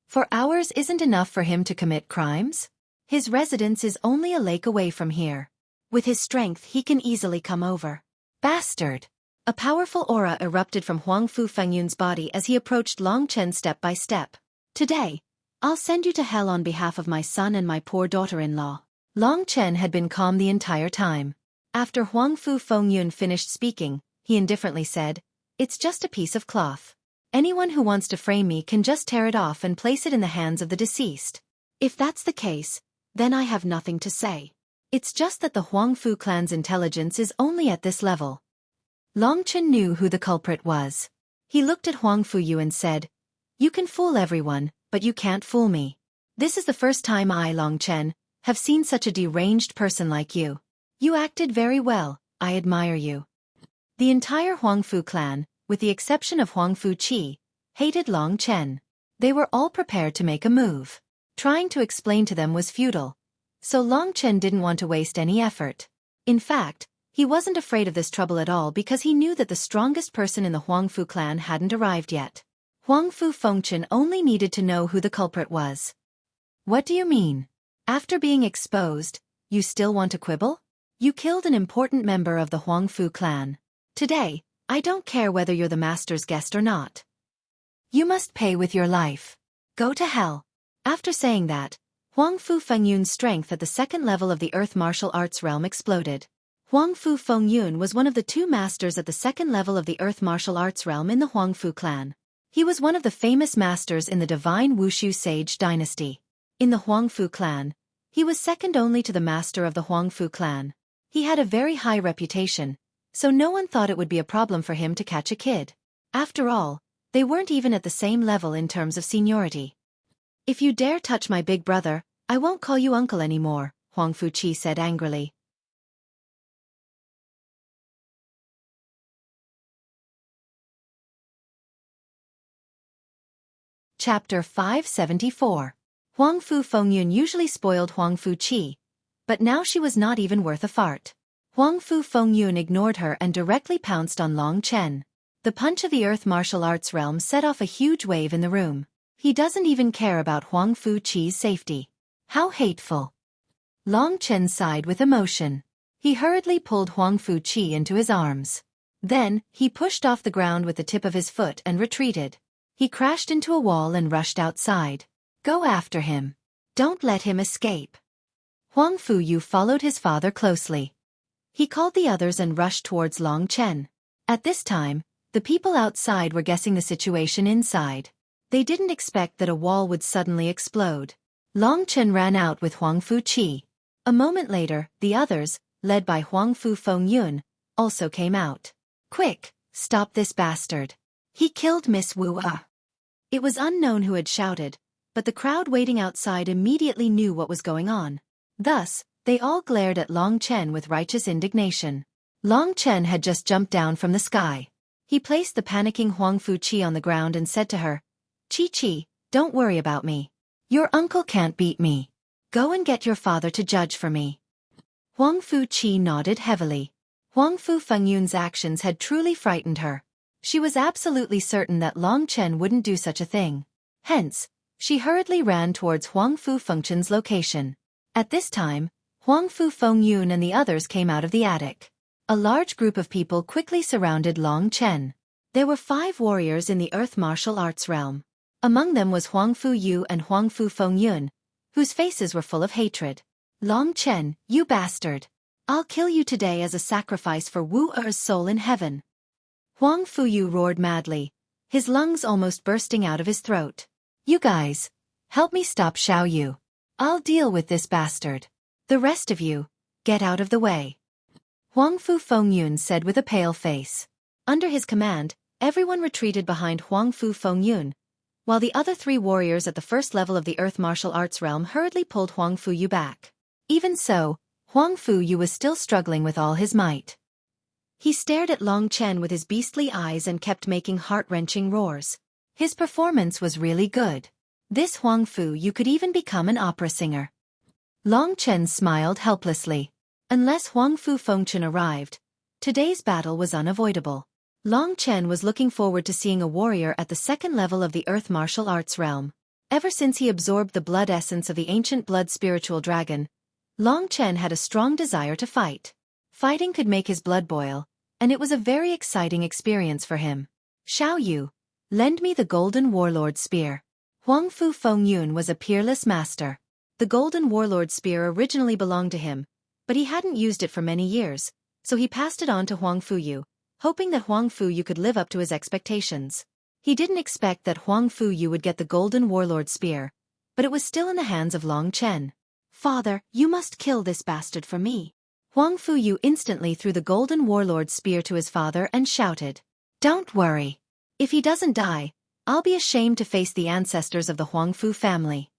4 hours isn't enough for him to commit crimes? His residence is only a lake away from here. With his strength he can easily come over. "Bastard!" A powerful aura erupted from Huang Fu Fengyun's body as he approached Long Chen step by step. "Today, I'll send you to hell on behalf of my son and my poor daughter-in-law." Long Chen had been calm the entire time. After Huang Fu Fengyun finished speaking, he indifferently said, "It's just a piece of cloth. Anyone who wants to frame me can just tear it off and place it in the hands of the deceased." "If that's the case, then I have nothing to say. It's just that the Huang Fu clan's intelligence is only at this level." Long Chen knew who the culprit was. He looked at Huang Fuyu and said, "You can fool everyone, but you can't fool me. This is the first time I, Long Chen, have seen such a deranged person like you. You acted very well, I admire you." The entire Huang Fu clan, with the exception of Huang Fuqi, hated Long Chen. They were all prepared to make a move. Trying to explain to them was futile, so Long Chen didn't want to waste any effort. In fact, he wasn't afraid of this trouble at all because he knew that the strongest person in the Huang Fu clan hadn't arrived yet. Huang Fu Fengchen only needed to know who the culprit was. "What do you mean? After being exposed, you still want to quibble? You killed an important member of the Huang Fu clan. Today, I don't care whether you're the master's guest or not. You must pay with your life. Go to hell." After saying that, Huang Fu Fengyun's strength at the second level of the Earth martial arts realm exploded. Huang Fu Fengyun was one of the 2 masters at the second level of the Earth martial arts realm in the Huang Fu clan. He was one of the famous masters in the divine Wushu sage dynasty. In the Huang Fu clan, he was second only to the master of the Huang Fu clan. He had a very high reputation, so no one thought it would be a problem for him to catch a kid. After all, they weren't even at the same level in terms of seniority. "If you dare touch my big brother, I won't call you uncle anymore," Huang Fuqi said angrily. Chapter 574. Huang Fu Fengyun usually spoiled Huang Fuqi, but now she was not even worth a fart. Huang Fu Fengyun ignored her and directly pounced on Long Chen. The punch of the Earth martial arts realm set off a huge wave in the room. He doesn't even care about Huang Fu Qi's safety. How hateful. Long Chen sighed with emotion. He hurriedly pulled Huang Fu Qi into his arms. Then, he pushed off the ground with the tip of his foot and retreated. He crashed into a wall and rushed outside. Go after him. Don't let him escape. Huang Fu Yu followed his father closely. He called the others and rushed towards Long Chen. At this time, the people outside were guessing the situation inside. They didn't expect that a wall would suddenly explode. Long Chen ran out with Huang Fu Qi. A moment later, the others, led by Huang Fu Fengyun, also came out. Quick, stop this bastard. He killed Miss Wu. It was unknown who had shouted, but the crowd waiting outside immediately knew what was going on. Thus, they all glared at Long Chen with righteous indignation. Long Chen had just jumped down from the sky. He placed the panicking Huang Fu Qi on the ground and said to her, Qi, don't worry about me. Your uncle can't beat me. Go and get your father to judge for me. Huang Fu Qi nodded heavily. Huang Fu Fengyun's actions had truly frightened her. She was absolutely certain that Long Chen wouldn't do such a thing. Hence, she hurriedly ran towards Huang Fu Fengchen's location. At this time, Huang Fu Fengyun and the others came out of the attic. A large group of people quickly surrounded Long Chen. There were 5 warriors in the Earth martial arts realm. Among them was Huang Fu Yu and Huang Fu Fengyun, whose faces were full of hatred. Long Chen, you bastard! I'll kill you today as a sacrifice for Wu Er's soul in heaven. Huang Fu Yu roared madly, his lungs almost bursting out of his throat. You guys, help me stop Xiao Yu. I'll deal with this bastard. The rest of you, get out of the way. Huang Fu Fengyun said with a pale face. Under his command, everyone retreated behind Huang Fu Fengyun, while the other 3 warriors at the first level of the Earth martial arts realm hurriedly pulled Huang Fu Yu back. Even so, Huang Fu Yu was still struggling with all his might. He stared at Long Chen with his beastly eyes and kept making heart-wrenching roars. His performance was really good. This Huang Fu Yu could even become an opera singer. Long Chen smiled helplessly. Unless Huang Fu Fengchen arrived, today's battle was unavoidable. Long Chen was looking forward to seeing a warrior at the second level of the Earth martial arts realm. Ever since he absorbed the blood essence of the ancient blood spiritual dragon, Long Chen had a strong desire to fight. Fighting could make his blood boil, and it was a very exciting experience for him. Xiao Yu, lend me the Golden Warlord Spear. Huang Fu Fengyun was a peerless master. The Golden Warlord Spear originally belonged to him, but he hadn't used it for many years, so he passed it on to Huang Fu Yu, hoping that Huang Fu Yu could live up to his expectations. He didn't expect that Huang Fu Yu would get the Golden Warlord Spear, but it was still in the hands of Long Chen. Father, you must kill this bastard for me. Huang Fu Yu instantly threw the Golden Warlord Spear to his father and shouted, Don't worry. If he doesn't die, I'll be ashamed to face the ancestors of the Huang Fu family.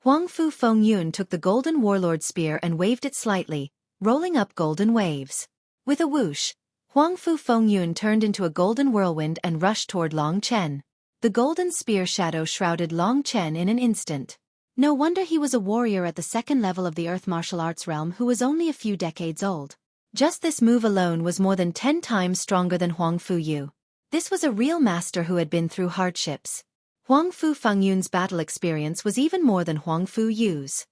Huang Fu Fengyun took the Golden Warlord Spear and waved it slightly, rolling up golden waves. With a whoosh, Huang Fu Fengyun turned into a golden whirlwind and rushed toward Long Chen. The golden spear shadow shrouded Long Chen in an instant. No wonder he was a warrior at the second level of the Earth martial arts realm who was only a few decades old. Just this move alone was more than 10 times stronger than Huang Fu Yu. This was a real master who had been through hardships. Huang Fu Fengyun's battle experience was even more than Huang Fu Yu's.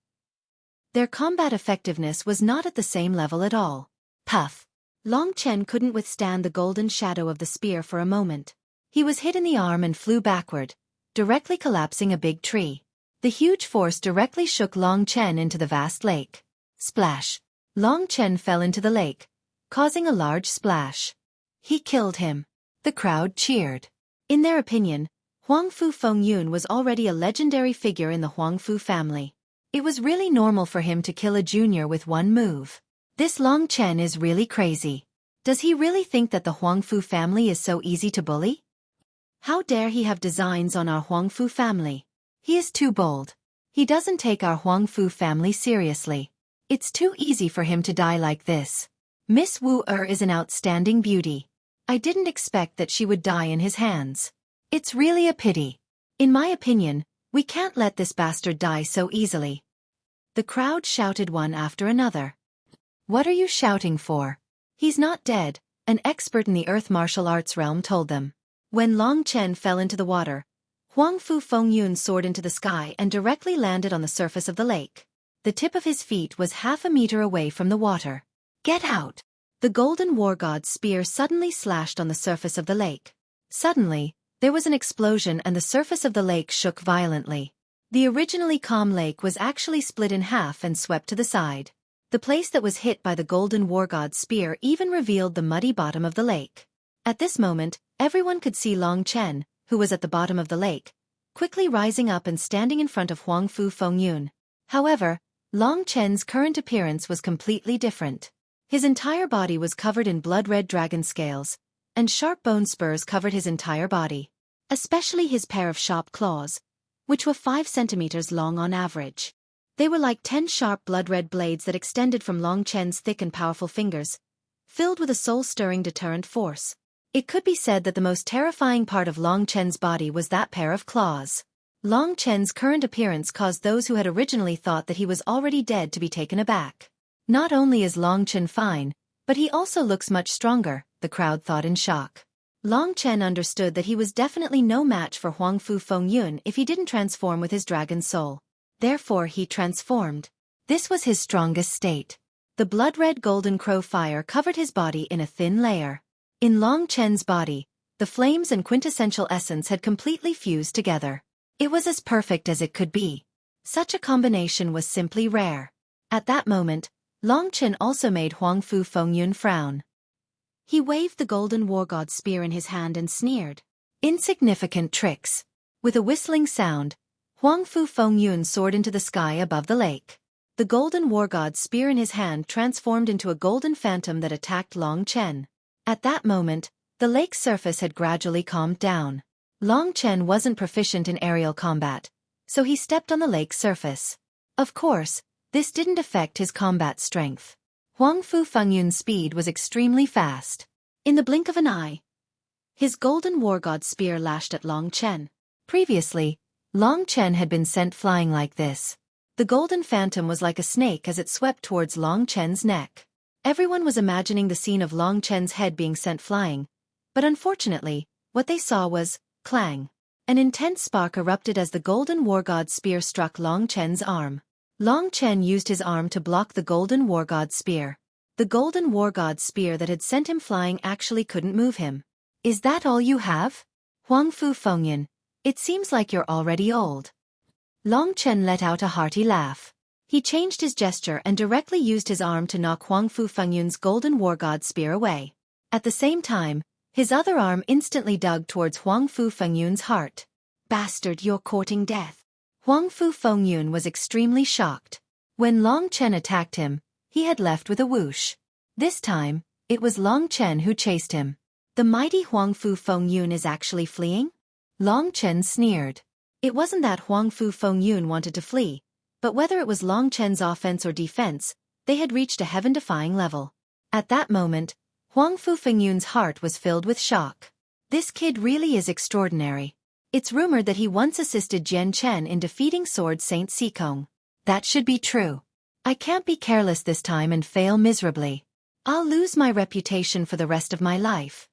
Their combat effectiveness was not at the same level at all. Puff! Long Chen couldn't withstand the golden shadow of the spear for a moment. He was hit in the arm and flew backward, directly collapsing a big tree. The huge force directly shook Long Chen into the vast lake. Splash! Long Chen fell into the lake, causing a large splash. He killed him. The crowd cheered. In their opinion, Huang Fu Fengyun was already a legendary figure in the Huang Fu family. It was really normal for him to kill a junior with one move. This Long Chen is really crazy. Does he really think that the Huang Fu family is so easy to bully? How dare he have designs on our Huang Fu family? He is too bold. He doesn't take our Huang Fu family seriously. It's too easy for him to die like this. Miss Wu is an outstanding beauty. I didn't expect that she would die in his hands. It's really a pity. In my opinion, we can't let this bastard die so easily. The crowd shouted one after another. What are you shouting for? He's not dead, an expert in the earth martial arts realm told them. When Long Chen fell into the water, Huang Fu Fengyun soared into the sky and directly landed on the surface of the lake. The tip of his feet was half a meter away from the water. Get out! The golden war god's spear suddenly slashed on the surface of the lake. Suddenly, there was an explosion and the surface of the lake shook violently. The originally calm lake was actually split in half and swept to the side. The place that was hit by the golden war god's spear even revealed the muddy bottom of the lake. At this moment, everyone could see Long Chen, who was at the bottom of the lake, quickly rising up and standing in front of Huang Fu Fengyun. However, Long Chen's current appearance was completely different. His entire body was covered in blood-red dragon scales, and sharp bone spurs covered his entire body. Especially his pair of sharp claws, which were 5 centimeters long on average. They were like 10 sharp blood-red blades that extended from Long Chen's thick and powerful fingers, filled with a soul-stirring deterrent force. It could be said that the most terrifying part of Long Chen's body was that pair of claws. Long Chen's current appearance caused those who had originally thought that he was already dead to be taken aback. Not only is Long Chen fine, but he also looks much stronger, the crowd thought in shock. Long Chen understood that he was definitely no match for Huang Fu Fengyun if he didn't transform with his dragon soul. Therefore he transformed. This was his strongest state. The blood-red golden crow fire covered his body in a thin layer. In Long Chen's body, the flames and quintessential essence had completely fused together. It was as perfect as it could be. Such a combination was simply rare. At that moment, Long Chen also made Huang Fu Fengyun frown. He waved the golden war god's spear in his hand and sneered. Insignificant tricks. With a whistling sound, Huang Fu Fengyun soared into the sky above the lake. The golden war god's spear in his hand transformed into a golden phantom that attacked Long Chen. At that moment, the lake's surface had gradually calmed down. Long Chen wasn't proficient in aerial combat, so he stepped on the lake's surface. Of course, this didn't affect his combat strength. Huang Fu Fengyun's speed was extremely fast. In the blink of an eye, his golden war god's spear lashed at Long Chen. Previously, Long Chen had been sent flying like this. The golden phantom was like a snake as it swept towards Long Chen's neck. Everyone was imagining the scene of Long Chen's head being sent flying, but unfortunately, what they saw was, clang. An intense spark erupted as the golden war god's spear struck Long Chen's arm. Long Chen used his arm to block the golden war god's spear. The golden war god's spear that had sent him flying actually couldn't move him. Is that all you have? Huang Fu Fengyun, it seems like you're already old. Long Chen let out a hearty laugh. He changed his gesture and directly used his arm to knock Huang Fu Fengyun's golden war god's spear away. At the same time, his other arm instantly dug towards Huang Fu Fengyun's heart. Bastard, you're courting death. Huang Fu Fengyun was extremely shocked. When Long Chen attacked him, he had left with a whoosh. This time, it was Long Chen who chased him. The mighty Huang Fu Fengyun is actually fleeing? Long Chen sneered. It wasn't that Huang Fu Fengyun wanted to flee, but whether it was Long Chen's offense or defense, they had reached a heaven-defying level. At that moment, Huang Fu Fengyun's heart was filled with shock. This kid really is extraordinary. It's rumored that he once assisted Jian Chen in defeating Sword Saint Sikong. That should be true. I can't be careless this time and fail miserably. I'll lose my reputation for the rest of my life.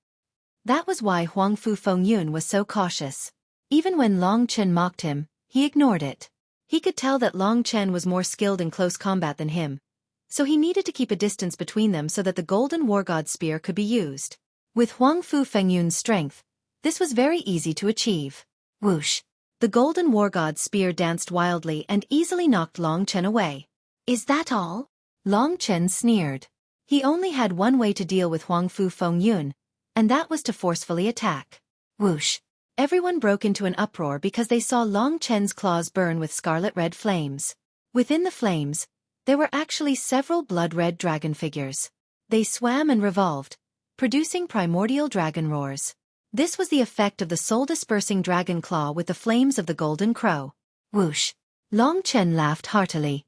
That was why Huang Fu Fengyun was so cautious. Even when Long Chen mocked him, he ignored it. He could tell that Long Chen was more skilled in close combat than him, so he needed to keep a distance between them so that the golden war god spear could be used. With Huang Fu Fengyun's strength, this was very easy to achieve. Whoosh! The golden war god spear danced wildly and easily knocked Long Chen away. Is that all? Long Chen sneered. He only had one way to deal with Huang Fu Fengyun, and that was to forcefully attack. Whoosh! Everyone broke into an uproar because they saw Long Chen's claws burn with scarlet-red flames. Within the flames, there were actually several blood-red dragon figures. They swam and revolved, producing primordial dragon roars. This was the effect of the soul-dispersing dragon claw with the flames of the golden crow. Whoosh! Long Chen laughed heartily.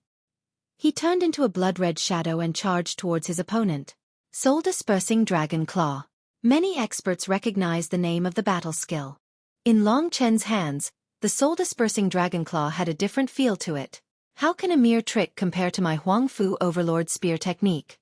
He turned into a blood-red shadow and charged towards his opponent. Soul-dispersing dragon claw. Many experts recognized the name of the battle skill. In Long Chen's hands, the soul-dispersing dragon claw had a different feel to it. How can a mere trick compare to my Huang Fu Overlord spear technique?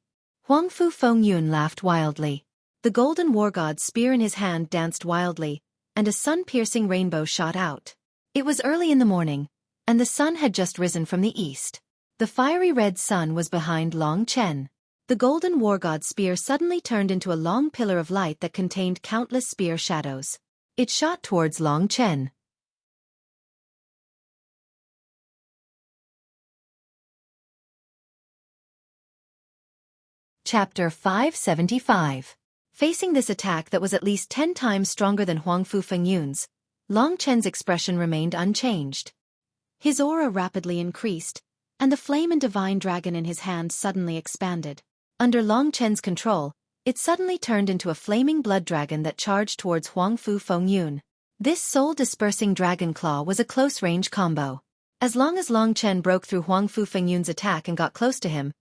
Huang Fu Fengyun laughed wildly. The golden war god's spear in his hand danced wildly, and a sun-piercing rainbow shot out. It was early in the morning, and the sun had just risen from the east. The fiery red sun was behind Long Chen. The golden war god's spear suddenly turned into a long pillar of light that contained countless spear shadows. It shot towards Long Chen. Chapter 575. Facing this attack that was at least 10 times stronger than Huang Fu Fengyun's, Long Chen's expression remained unchanged. His aura rapidly increased, and the flame and divine dragon in his hand suddenly expanded. Under Long Chen's control, it suddenly turned into a flaming blood dragon that charged towards Huang Fu Fengyun. This soul-dispersing dragon claw was a close-range combo. As long as Long Chen broke through Huang Fu Fengyun's attack and got close to him,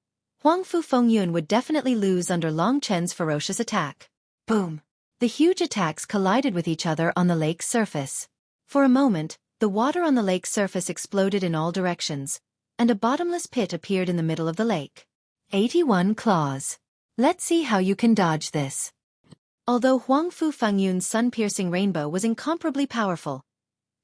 Huang Fu Fengyun would definitely lose under Long Chen's ferocious attack. Boom! The huge attacks collided with each other on the lake's surface. For a moment, the water on the lake's surface exploded in all directions, and a bottomless pit appeared in the middle of the lake. 81 claws. Let's see how you can dodge this. Although Huang Fu Fengyun's sun-piercing rainbow was incomparably powerful,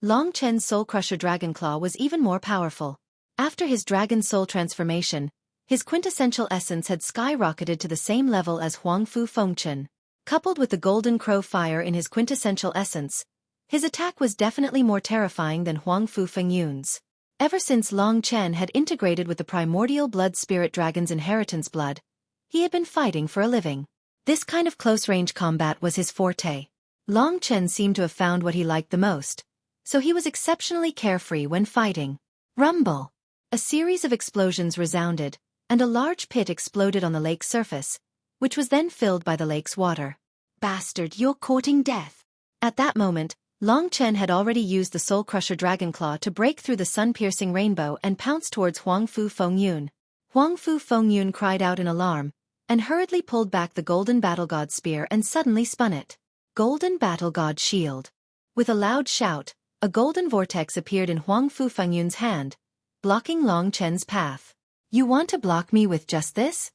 Long Chen's soul-crusher dragon claw was even more powerful. After his dragon soul transformation, his quintessential essence had skyrocketed to the same level as Huang Fu Fengchen. Coupled with the golden crow fire in his quintessential essence, his attack was definitely more terrifying than Huang Fu Fengyun's. Ever since Long Chen had integrated with the primordial blood spirit dragon's inheritance blood, he had been fighting for a living. This kind of close-range combat was his forte. Long Chen seemed to have found what he liked the most, so he was exceptionally carefree when fighting. Rumble! A series of explosions resounded, and a large pit exploded on the lake's surface, which was then filled by the lake's water. Bastard, you're courting death. At that moment, Long Chen had already used the Soul Crusher Dragon Claw to break through the sun-piercing rainbow and pounce towards Huang Fu Fengyun. Huang Fu Fengyun cried out in alarm, and hurriedly pulled back the Golden Battle God Spear and suddenly spun it. Golden Battle God Shield. With a loud shout, a golden vortex appeared in Huang Fu Fengyun's hand, blocking Long Chen's path. You want to block me with just this?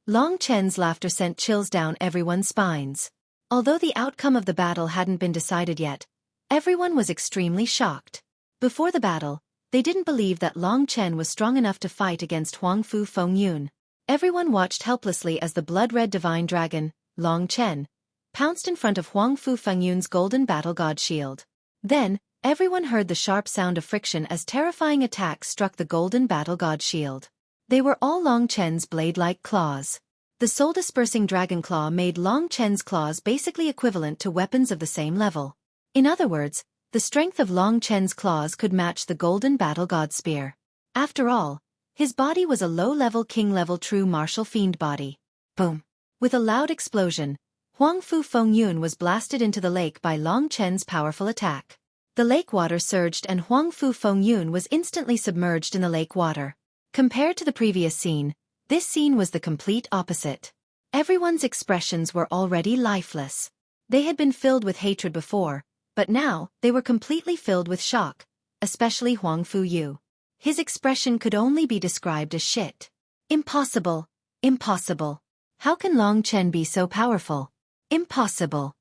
Long Chen's laughter sent chills down everyone's spines. Although the outcome of the battle hadn't been decided yet, everyone was extremely shocked. Before the battle, they didn't believe that Long Chen was strong enough to fight against Huang Fu Fengyun. Everyone watched helplessly as the blood-red divine dragon, Long Chen, pounced in front of Huang Fu Fengyun's golden battle god shield. Then, everyone heard the sharp sound of friction as terrifying attacks struck the golden battle god shield. They were all Long Chen's blade-like claws. The soul-dispersing dragon claw made Long Chen's claws basically equivalent to weapons of the same level. In other words, the strength of Long Chen's claws could match the golden battle god spear. After all, his body was a low-level king-level true martial fiend body. Boom! With a loud explosion, Huang Fu Fengyun was blasted into the lake by Long Chen's powerful attack. The lake water surged and Huang Fu Fengyun was instantly submerged in the lake water. Compared to the previous scene, this scene was the complete opposite. Everyone's expressions were already lifeless. They had been filled with hatred before, but now they were completely filled with shock, especially Huang Fu Yu. His expression could only be described as shit. Impossible. Impossible. How can Long Chen be so powerful? Impossible.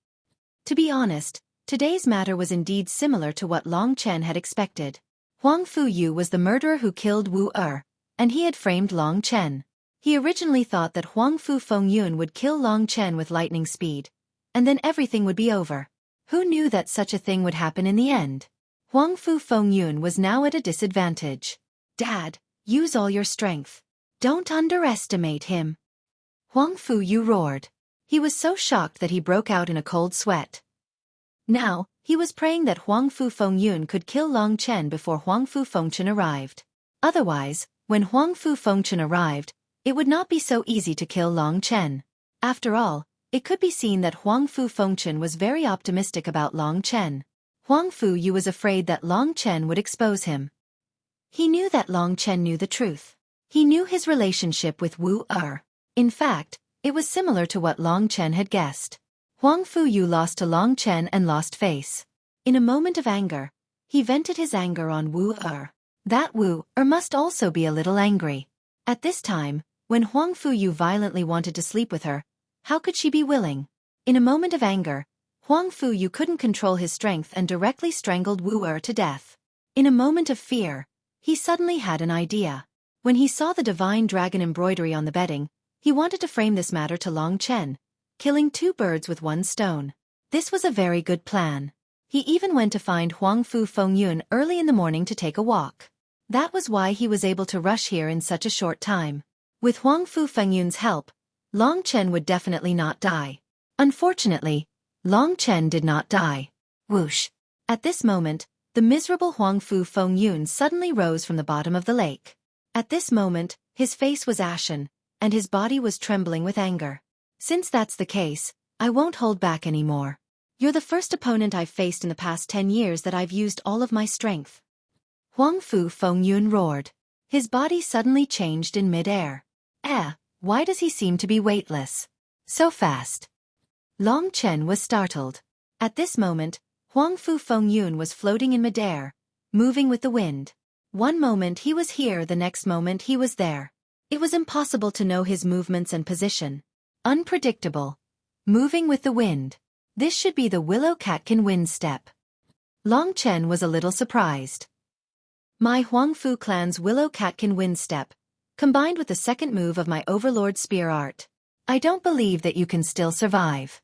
To be honest, today's matter was indeed similar to what Long Chen had expected. Huang Fu Yu was the murderer who killed Wu Er, and he had framed Long Chen. He originally thought that Huang Fu Fengyun would kill Long Chen with lightning speed, and then everything would be over. Who knew that such a thing would happen in the end? Huang Fu Fengyun was now at a disadvantage. Dad, use all your strength. Don't underestimate him. Huang Fu Yu roared. He was so shocked that he broke out in a cold sweat. Now, he was praying that Huang Fu Fengyun could kill Long Chen before Huang Fu Fengchen arrived. Otherwise, when Huang Fu Fengchen arrived, it would not be so easy to kill Long Chen. After all, it could be seen that Huang Fu Fengchen was very optimistic about Long Chen. Huang Fu Yu was afraid that Long Chen would expose him. He knew that Long Chen knew the truth. He knew his relationship with Wu Er. In fact, it was similar to what Long Chen had guessed. Huang Fu Yu lost to Long Chen and lost face. In a moment of anger, he vented his anger on Wu Er. That Wu Er must also be a little angry. At this time, When Huang Fuyu violently wanted to sleep with her, how could she be willing? In a moment of anger, Huang Fuyu couldn't control his strength and directly strangled Wu Er to death. In a moment of fear, he suddenly had an idea. When he saw the divine dragon embroidery on the bedding, he wanted to frame this matter to Long Chen, killing two birds with one stone. This was a very good plan. He even went to find Huang Fu Fengyun early in the morning to take a walk. That was why he was able to rush here in such a short time. With Huang Fu Fengyun's help, Long Chen would definitely not die. Unfortunately, Long Chen did not die. Whoosh! At this moment, the miserable Huang Fu Fengyun suddenly rose from the bottom of the lake. At this moment, his face was ashen, and his body was trembling with anger. Since that's the case, I won't hold back anymore. You're the first opponent I've faced in the past 10 years that I've used all of my strength. Huang Fu Fengyun roared. His body suddenly changed in mid-air. Why does he seem to be weightless? So fast. Long Chen was startled. At this moment, Huang Fu Fengyun was floating in mid-air, moving with the wind. One moment he was here, the next moment he was there. It was impossible to know his movements and position. Unpredictable. Moving with the wind. This should be the Willow Catkin wind step. Long Chen was a little surprised. My Huang Fu clan's Willow Catkin wind step, combined with the second move of my Overlord Spear art. I don't believe that you can still survive.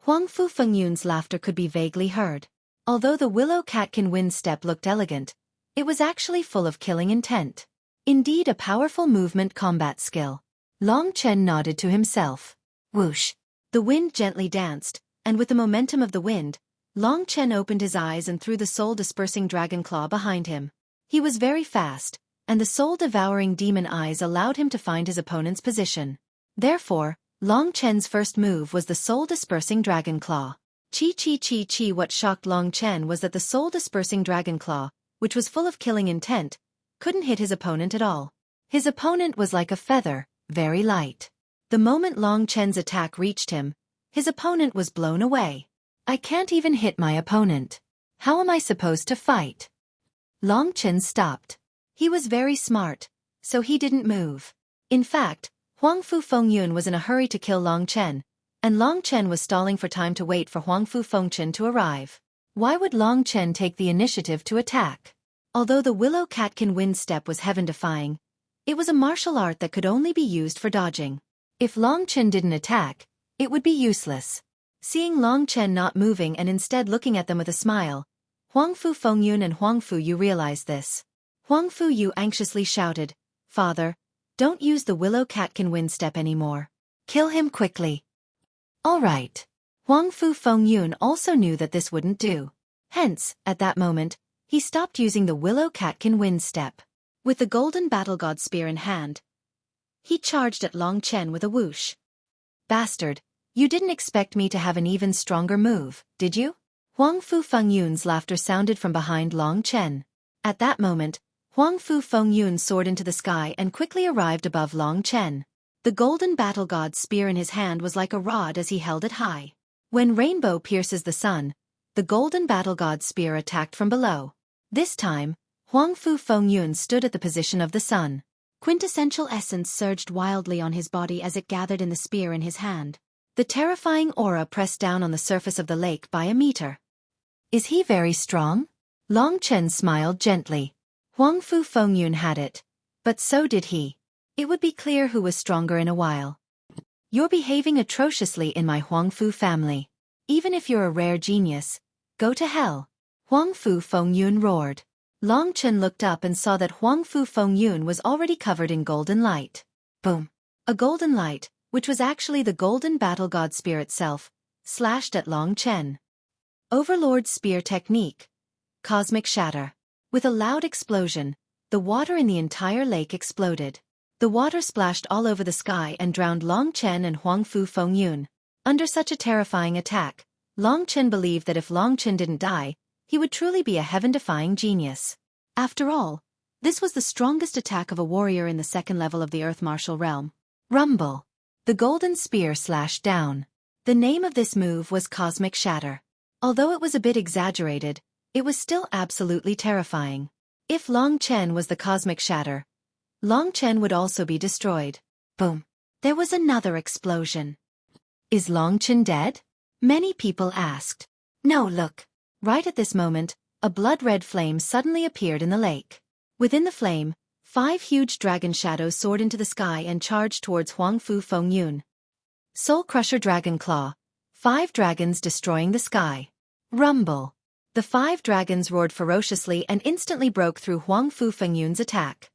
Huang Fu Fengyun's laughter could be vaguely heard. Although the Willow Catkin wind step looked elegant, it was actually full of killing intent. Indeed, a powerful movement combat skill. Long Chen nodded to himself. Whoosh! The wind gently danced, and with the momentum of the wind, Long Chen opened his eyes and threw the soul-dispersing dragon claw behind him. He was very fast, and the soul-devouring demon eyes allowed him to find his opponent's position. Therefore, Long Chen's first move was the soul-dispersing dragon claw. Chi. What shocked Long Chen was that the soul-dispersing dragon claw, which was full of killing intent, couldn't hit his opponent at all. His opponent was like a feather, very light. The moment Long Chen's attack reached him, his opponent was blown away. I can't even hit my opponent. How am I supposed to fight? Long Chen stopped. He was very smart, so he didn't move. In fact, Huang Fu Fengyun was in a hurry to kill Long Chen, and Long Chen was stalling for time to wait for Huang Fu Fengyun to arrive. Why would Long Chen take the initiative to attack? Although the Willow Catkin wind step was heaven-defying, it was a martial art that could only be used for dodging. If Long Chen didn't attack, it would be useless. Seeing Long Chen not moving and instead looking at them with a smile, Huang Fu Fengyun and Huang Fuyu realized this. Huang Fuyu anxiously shouted, "Father, don't use the Willow Catkin wind step anymore. Kill him quickly." All right. Huang Fu Fengyun also knew that this wouldn't do. Hence, at that moment, he stopped using the Willow Catkin wind step. With the golden battle god spear in hand, he charged at Long Chen with a whoosh. Bastard, you didn't expect me to have an even stronger move, did you? Huang Fu Fengyun's laughter sounded from behind Long Chen. At that moment, Huang Fu Fengyun soared into the sky and quickly arrived above Long Chen. The golden battle god's spear in his hand was like a rod as he held it high. When rainbow pierces the sun, the golden battle god's spear attacked from below. This time, Huang Fu Fengyun stood at the position of the sun. Quintessential essence surged wildly on his body as it gathered in the spear in his hand. The terrifying aura pressed down on the surface of the lake by a meter. Is he very strong? Long Chen smiled gently. Huang Fu Fengyun had it, but so did he. It would be clear who was stronger in a while. You're behaving atrociously in my Huang Fu family. Even if you're a rare genius, go to hell. Huang Fu Fengyun roared. Long Chen looked up and saw that Huang Fu Fengyun was already covered in golden light. Boom! A golden light, which was actually the golden battle god spear itself, slashed at Long Chen. Overlord Spear Technique. Cosmic Shatter. With a loud explosion, the water in the entire lake exploded. The water splashed all over the sky and drowned Long Chen and Huang Fu Fengyun. Under such a terrifying attack, Long Chen believed that if Long Chen didn't die, he would truly be a heaven-defying genius. After all, this was the strongest attack of a warrior in the second level of the Earth Martial Realm. Rumble. The golden spear slashed down. The name of this move was Cosmic Shatter. Although it was a bit exaggerated, it was still absolutely terrifying. If Long Chen was the Cosmic Shatter, Long Chen would also be destroyed. Boom. There was another explosion. Is Long Chen dead? Many people asked. No, look. Right at this moment, a blood-red flame suddenly appeared in the lake. Within the flame, 5 huge dragon shadows soared into the sky and charged towards Huang Fu Fengyun. Soul Crusher Dragon Claw. 5 dragons destroying the sky. Rumble. The 5 dragons roared ferociously and instantly broke through Huang Fu Fengyun's attack.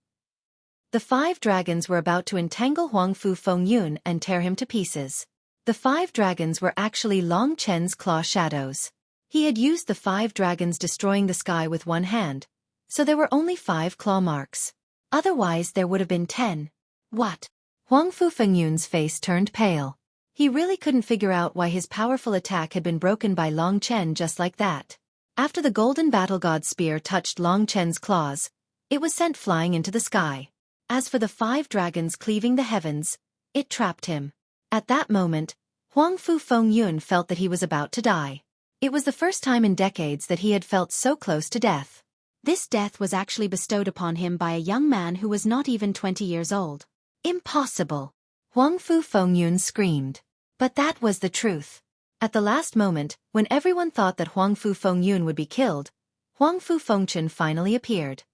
The 5 dragons were about to entangle Huang Fu Fengyun and tear him to pieces. The 5 dragons were actually Long Chen's claw shadows. He had used the 5 dragons destroying the sky with one hand, so there were only 5 claw marks. Otherwise there would have been 10. What? Huang Fu Fengyun's face turned pale. He really couldn't figure out why his powerful attack had been broken by Long Chen just like that. After the golden battle god spear touched Long Chen's claws, it was sent flying into the sky. As for the 5 dragons cleaving the heavens, it trapped him. At that moment, Huang Fu Fengyun felt that he was about to die. It was the first time in decades that he had felt so close to death. This death was actually bestowed upon him by a young man who was not even 20 years old. Impossible! Huang Fu Fengyun screamed. But that was the truth. At the last moment, when everyone thought that Huang Fu Fengyun would be killed, Huang Fu Fengchen finally appeared.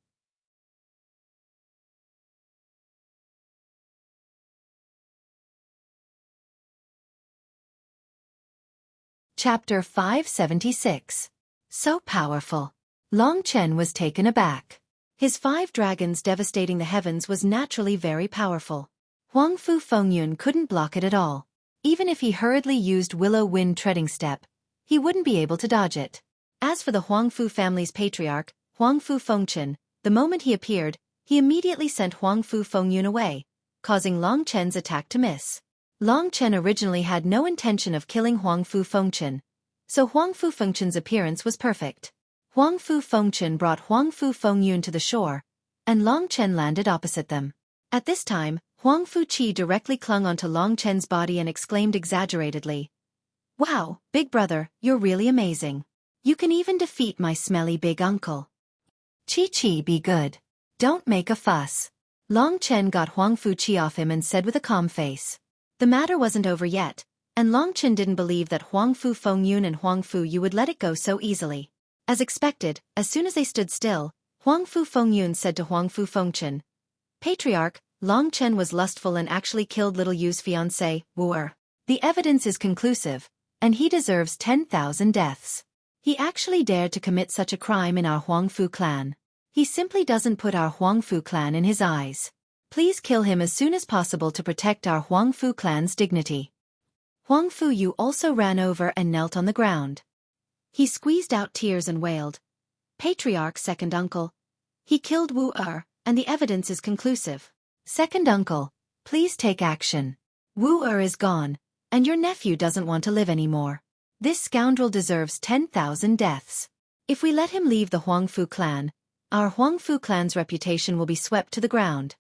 Chapter 576. So powerful. Long Chen was taken aback. His 5 dragons devastating the heavens was naturally very powerful. Huang Fu Fengyun couldn't block it at all. Even if he hurriedly used Willow Wind Treading Step, he wouldn't be able to dodge it. As for the Huang Fu family's patriarch, Huang Fu Fengchen, the moment he appeared, he immediately sent Huang Fu Fengyun away, causing Long Chen's attack to miss. Long Chen originally had no intention of killing Huang Fu Fengchen, so Huang Fu Fengchen's appearance was perfect. Huang Fu Fengchen brought Huang Fu Fengyun to the shore, and Long Chen landed opposite them. At this time, Huang Fu Qi directly clung onto Long Chen's body and exclaimed exaggeratedly, "Wow, big brother, you're really amazing. You can even defeat my smelly big uncle." "Qi, be good. Don't make a fuss." Long Chen got Huang Fu Qi off him and said with a calm face. The matter wasn't over yet, and Long Chen didn't believe that Huang Fu Fengyun and Huang Fu Yu would let it go so easily. As expected, as soon as they stood still, Huang Fu Fengyun said to Huang Fu Fengchen, "Patriarch, Long Chen was lustful and actually killed little Yu's fiancé, Wu. The evidence is conclusive, and he deserves 10,000 deaths. He actually dared to commit such a crime in our Huang Fu clan. He simply doesn't put our Huang Fu clan in his eyes. Please kill him as soon as possible to protect our Huang Fu clan's dignity." Huang Fu Yu also ran over and knelt on the ground. He squeezed out tears and wailed, "Patriarch, second uncle. He killed Wu, and the evidence is conclusive. Second uncle, please take action. Wu is gone, and your nephew doesn't want to live anymore. This scoundrel deserves 10,000 deaths. If we let him leave the Huang Fu clan, our Huang Fu clan's reputation will be swept to the ground."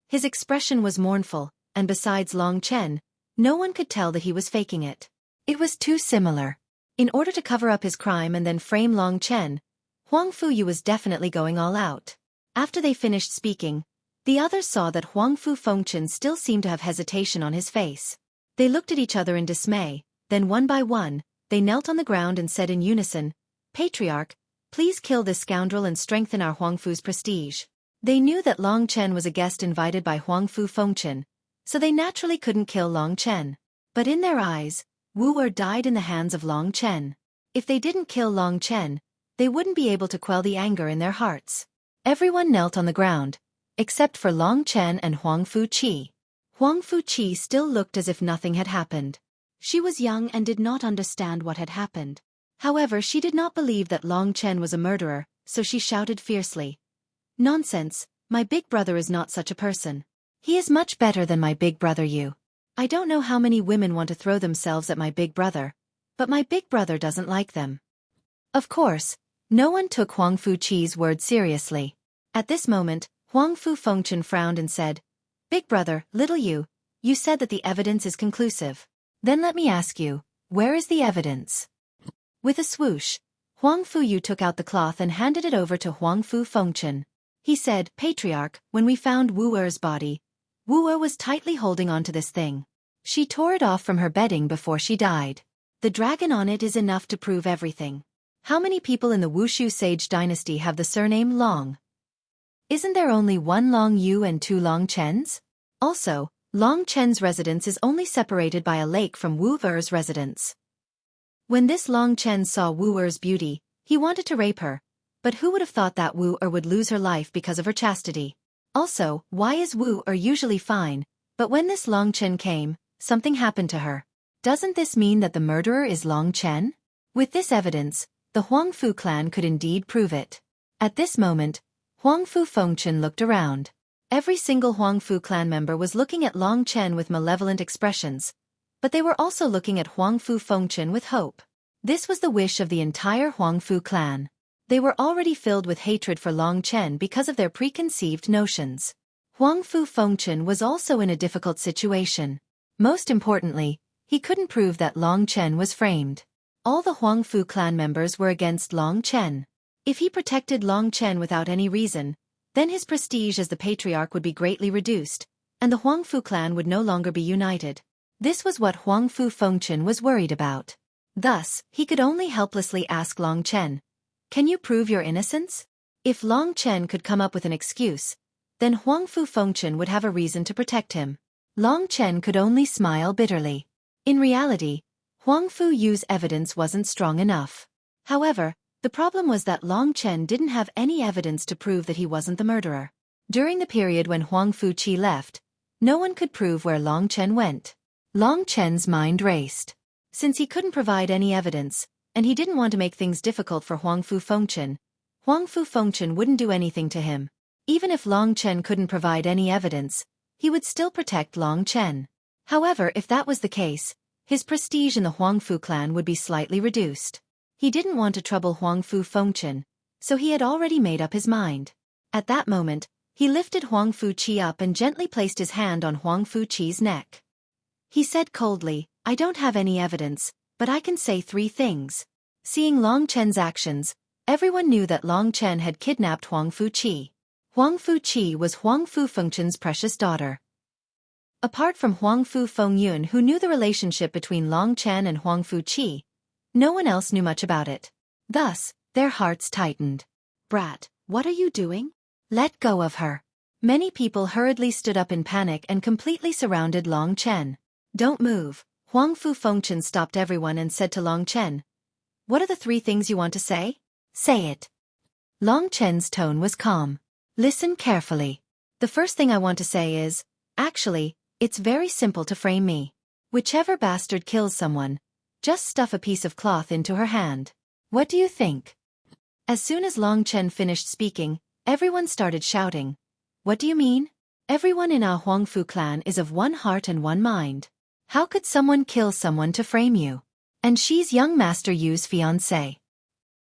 His expression was mournful, and besides Long Chen, no one could tell that he was faking it. It was too similar. In order to cover up his crime and then frame Long Chen, Huang Fu Yu was definitely going all out. After they finished speaking, the others saw that Huang Fu Fengchen still seemed to have hesitation on his face. They looked at each other in dismay, then one by one, they knelt on the ground and said in unison, "Patriarch, please kill this scoundrel and strengthen our Huang Fu's prestige." They knew that Long Chen was a guest invited by Huang Fu Fengchen, so they naturally couldn't kill Long Chen. But in their eyes, Wu died in the hands of Long Chen. If they didn't kill Long Chen, they wouldn't be able to quell the anger in their hearts. Everyone knelt on the ground, except for Long Chen and Huang Fu Qi. Huang Fu Qi still looked as if nothing had happened. She was young and did not understand what had happened. However, she did not believe that Long Chen was a murderer, so she shouted fiercely, "Nonsense, my big brother is not such a person. He is much better than my big brother Yu. I don't know how many women want to throw themselves at my big brother, but my big brother doesn't like them." Of course, no one took Huang Fu Qi's word seriously. At this moment, Huang Fu Fengchen frowned and said, "Big brother, little Yu, you said that the evidence is conclusive. Then let me ask you, where is the evidence?" With a swoosh, Huang Fu Yu took out the cloth and handed it over to Huang Fu Fengchen. He said, "Patriarch, when we found Wu body, Wu Er was tightly holding onto this thing. She tore it off from her bedding before she died. The dragon on it is enough to prove everything. How many people in the Wushu Sage dynasty have the surname Long? Isn't there only one Long Yu and two Long Chens? Also, Long Chen's residence is only separated by a lake from Wu Er's residence. When this Long Chen saw Wu Er's beauty, he wanted to rape her, but who would have thought that Wu Er would lose her life because of her chastity? Also, why is Wu Er usually fine, but when this Long Chen came, something happened to her? Doesn't this mean that the murderer is Long Chen? With this evidence, the Huangfu clan could indeed prove it. At this moment, Huangfu Fengchen looked around. Every single Huangfu clan member was looking at Long Chen with malevolent expressions, but they were also looking at Huangfu Fengchen with hope. This was the wish of the entire Huangfu clan. They were already filled with hatred for Long Chen because of their preconceived notions. Huangfu Fengchen was also in a difficult situation. Most importantly, he couldn't prove that Long Chen was framed. All the Huangfu clan members were against Long Chen. If he protected Long Chen without any reason, then his prestige as the patriarch would be greatly reduced, and the Huangfu clan would no longer be united. This was what Huangfu Fengchen was worried about. Thus, he could only helplessly ask Long Chen, "Can you prove your innocence?" If Long Chen could come up with an excuse, then Huangfu Fengchen would have a reason to protect him. Long Chen could only smile bitterly. In reality, Huangfu Yu's evidence wasn't strong enough. However, the problem was that Long Chen didn't have any evidence to prove that he wasn't the murderer. During the period when Huangfu Qi left, no one could prove where Long Chen went. Long Chen's mind raced. Since he couldn't provide any evidence, and he didn't want to make things difficult for Huangfu Fengchen wouldn't do anything to him. Even if Long Chen couldn't provide any evidence, he would still protect Long Chen. However, if that was the case, his prestige in the Huangfu clan would be slightly reduced. He didn't want to trouble Huangfu Fengchen, so he had already made up his mind. At that moment, he lifted Huangfu Qi up and gently placed his hand on Huangfu Qi's neck. He said coldly, "I don't have any evidence, but I can say 3 things." Seeing Long Chen's actions, everyone knew that Long Chen had kidnapped Huangfu Qi. Huangfu Qi was Huangfu Fengchen's precious daughter. Apart from Huangfu Fengyun, who knew the relationship between Long Chen and Huangfu Qi, no one else knew much about it. Thus, their hearts tightened. "Brat, what are you doing? Let go of her." Many people hurriedly stood up in panic and completely surrounded Long Chen. "Don't move." Huangfu Fengchen stopped everyone and said to Long Chen, "What are the 3 things you want to say? Say it." Long Chen's tone was calm. "Listen carefully. The first thing I want to say is, actually, it's very simple to frame me. Whichever bastard kills someone, just stuff a piece of cloth into her hand. What do you think?" As soon as Long Chen finished speaking, everyone started shouting, "What do you mean? Everyone in our Huangfu clan is of one heart and one mind. How could someone kill someone to frame you? And she's young Master Yu's fiancée."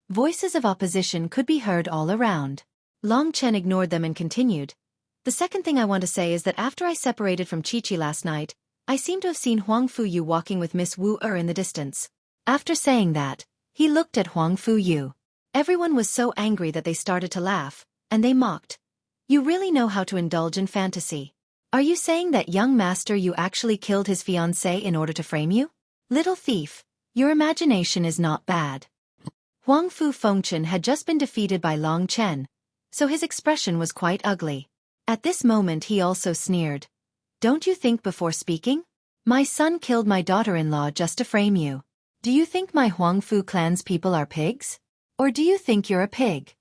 Voices of opposition could be heard all around. Long Chen ignored them and continued, "The second thing I want to say is that after I separated from Chi-Chi last night, I seem to have seen Huangfu Yu walking with Miss Wu Er in the distance." After saying that, he looked at Huangfu Yu. Everyone was so angry that they started to laugh, and they mocked. "You really know how to indulge in fantasy. Are you saying that young Master Yu actually killed his fiancée in order to frame you? Little thief, your imagination is not bad." Huangfu Fengchen had just been defeated by Long Chen, so his expression was quite ugly. At this moment he also sneered. "Don't you think before speaking? My son killed my daughter-in-law just to frame you. Do you think my Huangfu clan's people are pigs? Or do you think you're a pig?"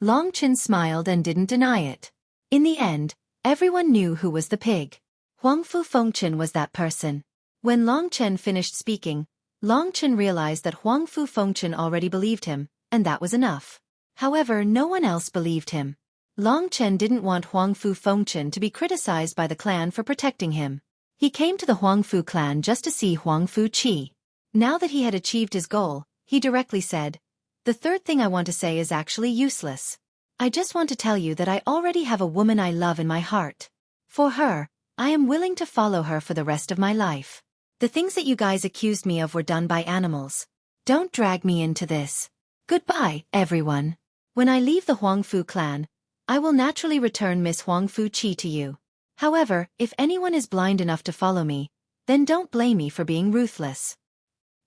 Long Chen smiled and didn't deny it. In the end, everyone knew who was the pig. Huangfu Fengchen was that person. When Long Chen finished speaking, Long Chen realized that Huangfu Fengchen already believed him, and that was enough. However, no one else believed him. Long Chen didn't want Huangfu Fengchen to be criticized by the clan for protecting him. He came to the Huangfu clan just to see Huangfu Qi. Now that he had achieved his goal, he directly said, "The third thing I want to say is actually useless. I just want to tell you that I already have a woman I love in my heart. For her, I am willing to follow her for the rest of my life. The things that you guys accused me of were done by animals. Don't drag me into this. Goodbye, everyone. When I leave the Huangfu clan, I will naturally return Miss Huangfu Qi to you. However, if anyone is blind enough to follow me, then don't blame me for being ruthless.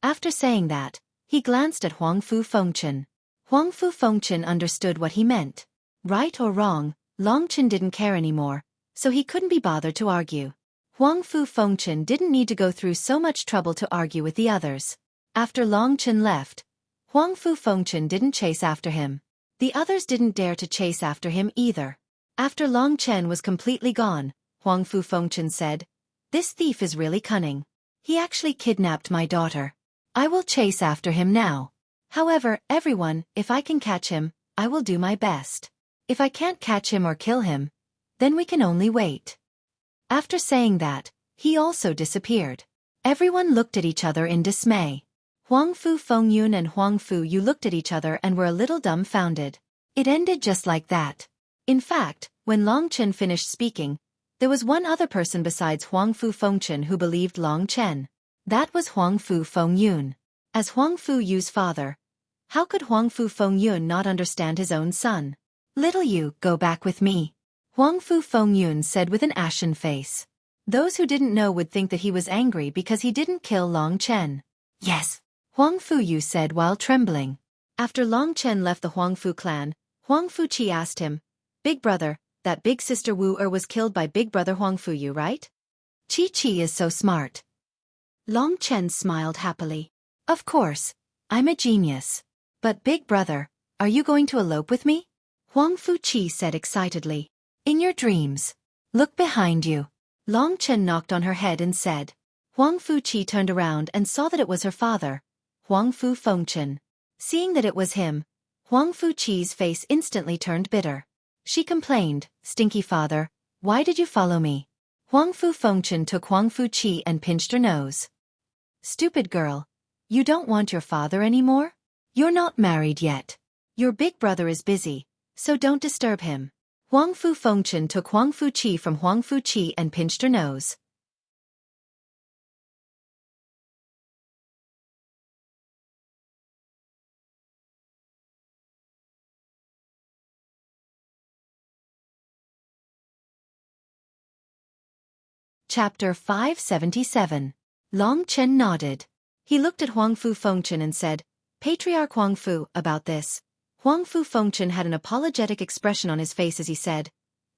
After saying that, he glanced at Huang Fu Fengchen. Huang Fu Fengchen understood what he meant. Right or wrong, Long Chen didn't care anymore, so he couldn't be bothered to argue. Huang Fu Fengchen didn't need to go through so much trouble to argue with the others. After Long Chen left, Huang Fu Fengchen didn't chase after him. The others didn't dare to chase after him either. After Long Chen was completely gone, Huang Fu Fengchen said, "This thief is really cunning. He actually kidnapped my daughter. I will chase after him now. However, everyone, if I can catch him, I will do my best. If I can't catch him or kill him, then we can only wait." After saying that, he also disappeared. Everyone looked at each other in dismay. Huang Fu Fengyun and Huang Fu Yu looked at each other and were a little dumbfounded. It ended just like that. In fact, when Long Chen finished speaking, there was one other person besides Huang Fu Fengchen who believed Long Chen. That was Huang Fu Fengyun. As Huang Fu Yu's father, how could Huang Fu Fengyun not understand his own son? "Little Yu, go back with me," Huang Fu Fengyun said with an ashen face. Those who didn't know would think that he was angry because he didn't kill Long Chen. "Yes," Huang Fu Yu said while trembling. After Long Chen left the Huang Fu clan, Huang Fu Qi asked him, "Big brother, that big sister Wu was killed by big brother Huang Fu Yu, right?" "Qi Qi is so smart." Long Chen smiled happily. "Of course, I'm a genius. But big brother, are you going to elope with me?" Huang Fu Qi said excitedly. "In your dreams. Look behind you." Long Chen knocked on her head and said. Huang Fu Qi turned around and saw that it was her father, Huang Fu Fengchen. Seeing that it was him, Huang Fu Qi's face instantly turned bitter. She complained, "Stinky father, why did you follow me?" Huang Fu Fengchen took Huang Fu Qi and pinched her nose. "Stupid girl. You don't want your father anymore? You're not married yet. Your big brother is busy, so don't disturb him." Huang Fu Fengchen took Huang Fu Qi from Huang Fu Qi and pinched her nose. Chapter 577. Long Chen nodded. He looked at Huang Fu Fengchen and said, "Patriarch Huang Fu, about this." Huang Fu Fengchen had an apologetic expression on his face as he said,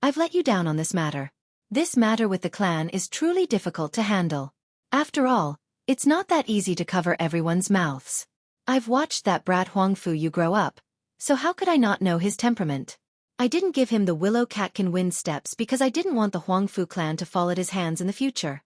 "I've let you down on this matter. This matter with the clan is truly difficult to handle. After all, it's not that easy to cover everyone's mouths. I've watched that brat Huang Fu Yu grow up, so how could I not know his temperament? I didn't give him the Willow Catkin Wind steps because I didn't want the Huang Fu clan to fall at his hands in the future."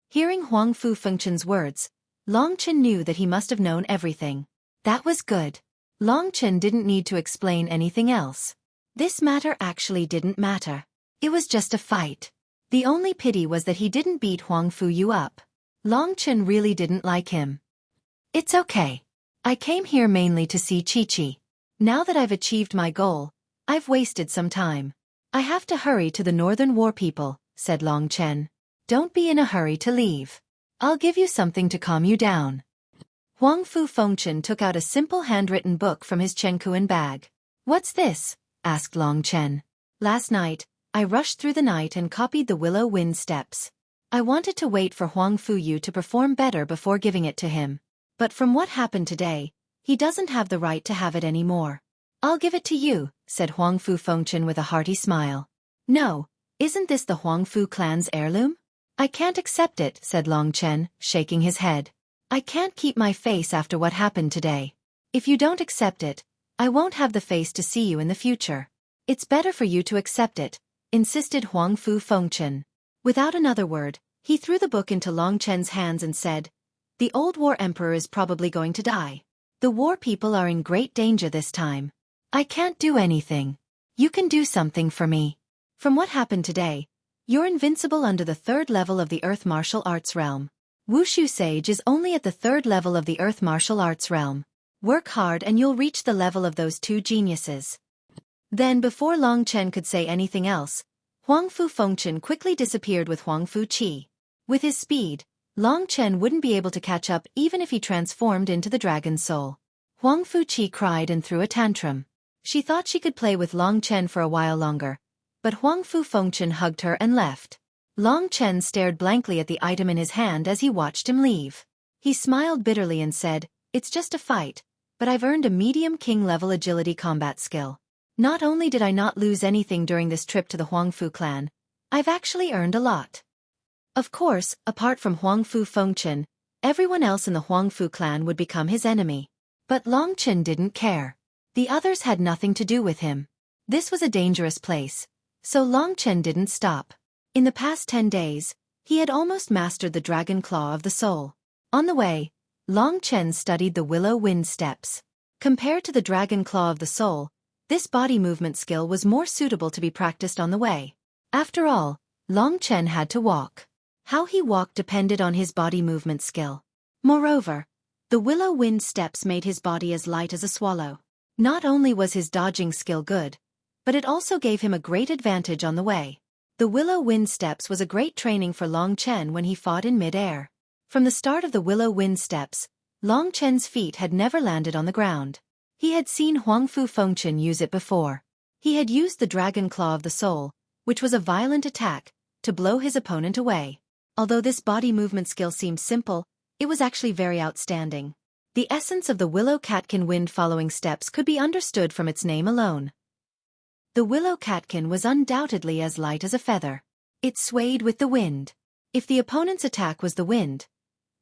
Hearing Huang Fu Fengchen's words, Long Chen knew that he must have known everything. That was good. Long Chen didn't need to explain anything else. This matter actually didn't matter. It was just a fight. The only pity was that he didn't beat Huang Fu Yu up. Long Chen really didn't like him. "It's okay. I came here mainly to see Qi Qi. Now that I've achieved my goal, I've wasted some time. I have to hurry to the Northern War people," said Long Chen. "Don't be in a hurry to leave. I'll give you something to calm you down." Huang Fu Fengchen took out a simple handwritten book from his Chengkuan bag. "What's this?" asked Long Chen. "Last night, I rushed through the night and copied the Willow Wind steps. I wanted to wait for Huang Fu Yu to perform better before giving it to him. But from what happened today, he doesn't have the right to have it anymore. I'll give it to you," said Huang Fu Fengchen with a hearty smile. "No, isn't this the Huang Fu clan's heirloom?" "I can't accept it," said Long Chen, shaking his head. "I can't keep my face after what happened today. If you don't accept it, I won't have the face to see you in the future. It's better for you to accept it," insisted Huang Fu Fengchen. Without another word, he threw the book into Long Chen's hands and said, "The old war emperor is probably going to die. The war people are in great danger this time. I can't do anything. You can do something for me. From what happened today, you're invincible under the 3rd level of the Earth Martial Arts realm. Wushu Sage is only at the 3rd level of the Earth Martial Arts realm. Work hard and you'll reach the level of those two geniuses." Then before Long Chen could say anything else, Huang Fu Fengchen quickly disappeared with Huang Fu Qi. With his speed, Long Chen wouldn't be able to catch up even if he transformed into the dragon's soul. Huang Fu Qi cried and threw a tantrum. She thought she could play with Long Chen for a while longer, but Huang Fu Fengchen hugged her and left. Long Chen stared blankly at the item in his hand as he watched him leave. He smiled bitterly and said, "It's just a fight, but I've earned a medium king-level agility combat skill. Not only did I not lose anything during this trip to the Huang Fu clan, I've actually earned a lot." Of course, apart from Huang Fu Fengchen, everyone else in the Huang Fu clan would become his enemy. But Long Chen didn't care. The others had nothing to do with him. This was a dangerous place, so Long Chen didn't stop. In the past 10 days, he had almost mastered the Dragon Claw of the Soul. On the way, Long Chen studied the Willow Wind steps. Compared to the Dragon Claw of the Soul, this body movement skill was more suitable to be practiced on the way. After all, Long Chen had to walk. How he walked depended on his body movement skill. Moreover, the Willow Wind steps made his body as light as a swallow. Not only was his dodging skill good, but it also gave him a great advantage on the way. The Willow Wind steps was a great training for Long Chen when he fought in mid-air. From the start of the Willow Wind steps, Long Chen's feet had never landed on the ground. He had seen Huang Fu Fengchen use it before. He had used the Dragon Claw of the Soul, which was a violent attack, to blow his opponent away. Although this body movement skill seemed simple, it was actually very outstanding. The essence of the Willow Catkin wind-following steps could be understood from its name alone. The Willow Catkin was undoubtedly as light as a feather. It swayed with the wind. If the opponent's attack was the wind,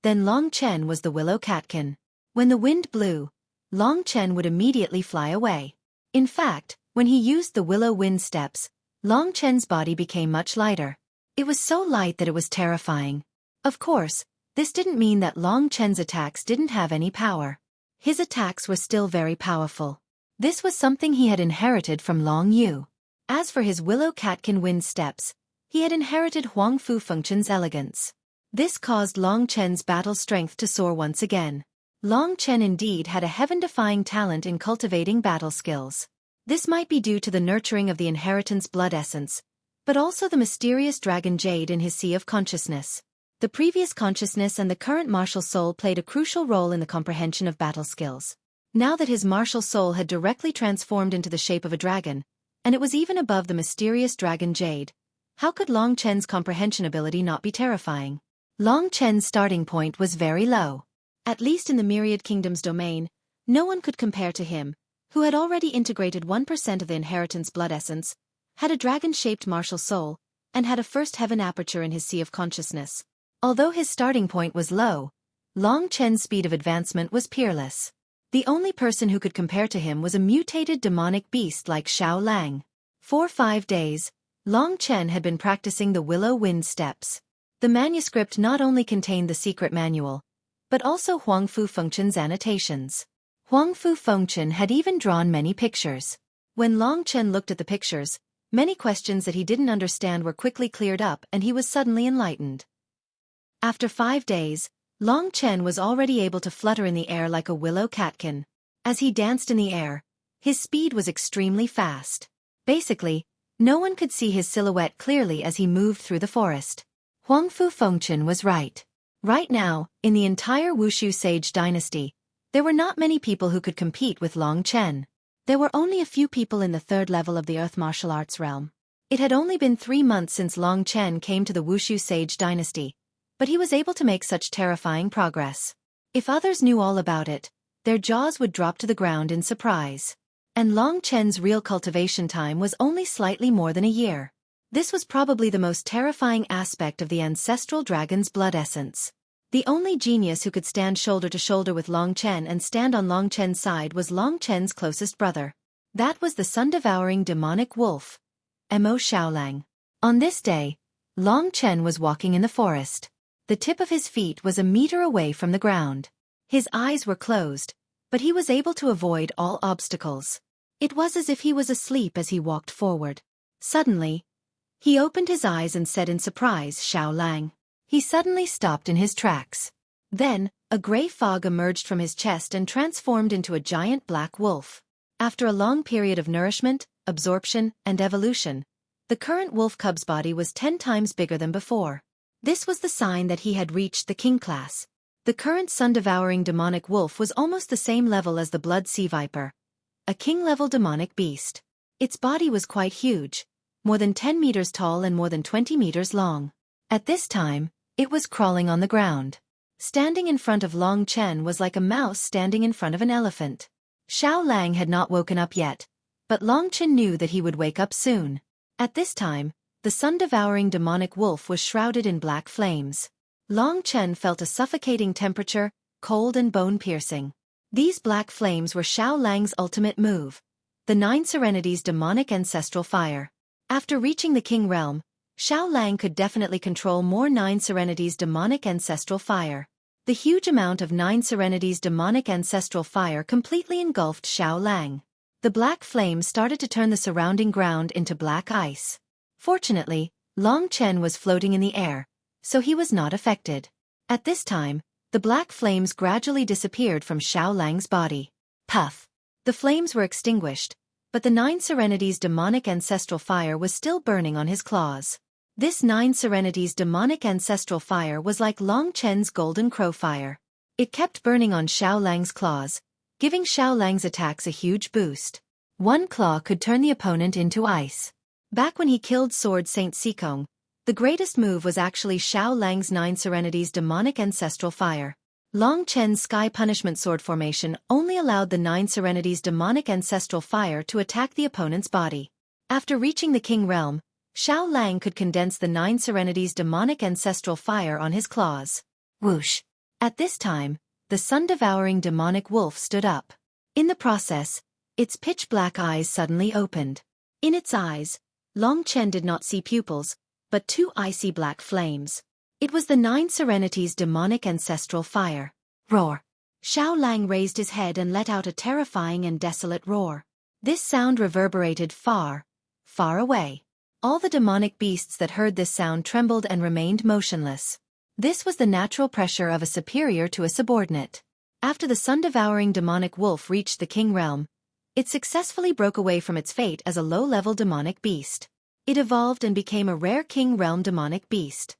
then Long Chen was the Willow Catkin. When the wind blew, Long Chen would immediately fly away. In fact, when he used the Willow Wind steps, Long Chen's body became much lighter. It was so light that it was terrifying. Of course, this didn't mean that Long Chen's attacks didn't have any power. His attacks were still very powerful. This was something he had inherited from Long Yu. As for his Willow Catkin wind steps, he had inherited Huang Fu Fengchen's elegance. This caused Long Chen's battle strength to soar once again. Long Chen indeed had a heaven-defying talent in cultivating battle skills. This might be due to the nurturing of the inheritance blood essence, but also the mysterious dragon jade in his sea of consciousness. The previous consciousness and the current martial soul played a crucial role in the comprehension of battle skills. Now that his martial soul had directly transformed into the shape of a dragon, and it was even above the mysterious dragon jade, how could Long Chen's comprehension ability not be terrifying? Long Chen's starting point was very low. At least in the Myriad Kingdom's domain, no one could compare to him, who had already integrated 1% of the inheritance blood essence, had a dragon-shaped martial soul, and had a first heaven aperture in his sea of consciousness. Although his starting point was low, Long Chen's speed of advancement was peerless. The only person who could compare to him was a mutated demonic beast like Xiao Lang. For 5 days, Long Chen had been practicing the Willow Wind steps. The manuscript not only contained the secret manual, but also Huang Fu Fengchen's annotations. Huang Fu Fengchen had even drawn many pictures. When Long Chen looked at the pictures, many questions that he didn't understand were quickly cleared up and he was suddenly enlightened. After 5 days, Long Chen was already able to flutter in the air like a willow catkin. As he danced in the air, his speed was extremely fast. Basically, no one could see his silhouette clearly as he moved through the forest. Huang Fu Fengchen was right. Right now, in the entire Wushu Sage dynasty, there were not many people who could compete with Long Chen. There were only a few people in the 3rd level of the Earth martial arts realm. It had only been 3 months since Long Chen came to the Wushu Sage dynasty, but he was able to make such terrifying progress. If others knew all about it, their jaws would drop to the ground in surprise. And Long Chen's real cultivation time was only slightly more than a year. This was probably the most terrifying aspect of the ancestral dragon's blood essence. The only genius who could stand shoulder to shoulder with Long Chen and stand on Long Chen's side was Long Chen's closest brother. That was the sun-devouring demonic wolf, Mo Xiaolang. On this day, Long Chen was walking in the forest. The tip of his feet was a meter away from the ground. His eyes were closed, but he was able to avoid all obstacles. It was as if he was asleep as he walked forward. Suddenly, he opened his eyes and said in surprise, "Xiao Lang." He suddenly stopped in his tracks. Then, a gray fog emerged from his chest and transformed into a giant black wolf. After a long period of nourishment, absorption, and evolution, the current wolf cub's body was 10 times bigger than before. This was the sign that he had reached the king class. The current sun-devouring demonic wolf was almost the same level as the blood sea viper, a king-level demonic beast. Its body was quite huge, more than 10 meters tall and more than 20 meters long. At this time, it was crawling on the ground. Standing in front of Long Chen was like a mouse standing in front of an elephant. Xiao Lang had not woken up yet, but Long Chen knew that he would wake up soon. At this time, the sun-devouring demonic wolf was shrouded in black flames. Long Chen felt a suffocating temperature, cold and bone-piercing. These black flames were Xiao Lang's ultimate move, the 9 Serenities' demonic ancestral fire. After reaching the King realm, Xiao Lang could definitely control more 9 Serenities' demonic ancestral fire. The huge amount of 9 Serenities' demonic ancestral fire completely engulfed Xiao Lang. The black flames started to turn the surrounding ground into black ice. Fortunately, Long Chen was floating in the air, so he was not affected. At this time, the black flames gradually disappeared from Xiao Lang's body. Puff! The flames were extinguished, but the 9 Serenities' demonic ancestral fire was still burning on his claws. This 9 Serenities' demonic ancestral fire was like Long Chen's golden crow fire. It kept burning on Xiao Lang's claws, giving Xiao Lang's attacks a huge boost. One claw could turn the opponent into ice. Back when he killed Sword Saint Sikong, the greatest move was actually Xiao Lang's 9 Serenities' demonic ancestral fire. Long Chen's Sky Punishment Sword formation only allowed the 9 Serenities' demonic ancestral fire to attack the opponent's body. After reaching the King realm, Xiao Lang could condense the 9 Serenities' demonic ancestral fire on his claws. Whoosh! At this time, the sun-devouring demonic wolf stood up. In the process, its pitch-black eyes suddenly opened. In its eyes, Long Chen did not see pupils, but 2 icy black flames. It was the 9 Serenities' demonic ancestral fire. Roar! Xiao Lang raised his head and let out a terrifying and desolate roar. This sound reverberated far, far away. All the demonic beasts that heard this sound trembled and remained motionless. This was the natural pressure of a superior to a subordinate. After the sun-devouring demonic wolf reached the King realm, it successfully broke away from its fate as a low-level demonic beast. It evolved and became a rare King realm demonic beast.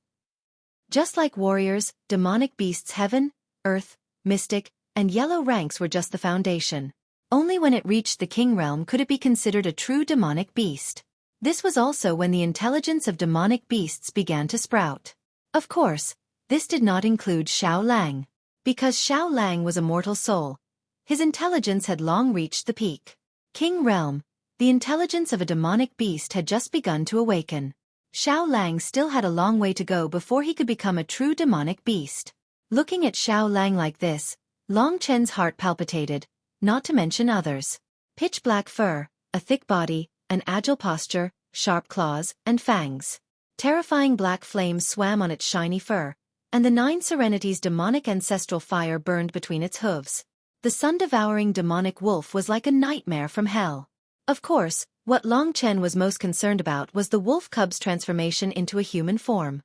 Just like warriors, demonic beasts' heaven, earth, mystic, and yellow ranks were just the foundation. Only when it reached the King realm could it be considered a true demonic beast. This was also when the intelligence of demonic beasts began to sprout. Of course, this did not include Xiao Lang. Because Xiao Lang was a mortal soul, his intelligence had long reached the peak. King realm, the intelligence of a demonic beast had just begun to awaken. Xiao Lang still had a long way to go before he could become a true demonic beast. Looking at Xiao Lang like this, Long Chen's heart palpitated, not to mention others. Pitch-black fur, a thick body, an agile posture, sharp claws, and fangs. Terrifying black flames swam on its shiny fur, and the 9 Serenities' demonic ancestral fire burned between its hooves. The sun-devouring demonic wolf was like a nightmare from hell. Of course, what Long Chen was most concerned about was the wolf cub's transformation into a human form.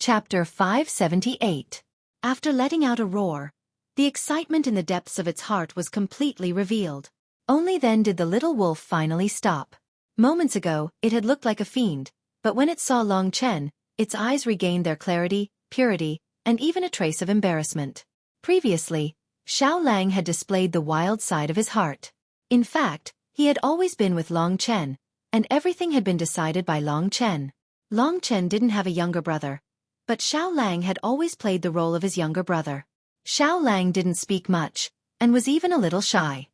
Chapter 578. After letting out a roar, the excitement in the depths of its heart was completely revealed. Only then did the little wolf finally stop. Moments ago, it had looked like a fiend, but when it saw Long Chen, its eyes regained their clarity, purity, and even a trace of embarrassment. Previously, Xiao Lang had displayed the wild side of his heart. In fact, he had always been with Long Chen, and everything had been decided by Long Chen. Long Chen didn't have a younger brother, but Xiao Lang had always played the role of his younger brother. Xiao Lang didn't speak much, and was even a little shy.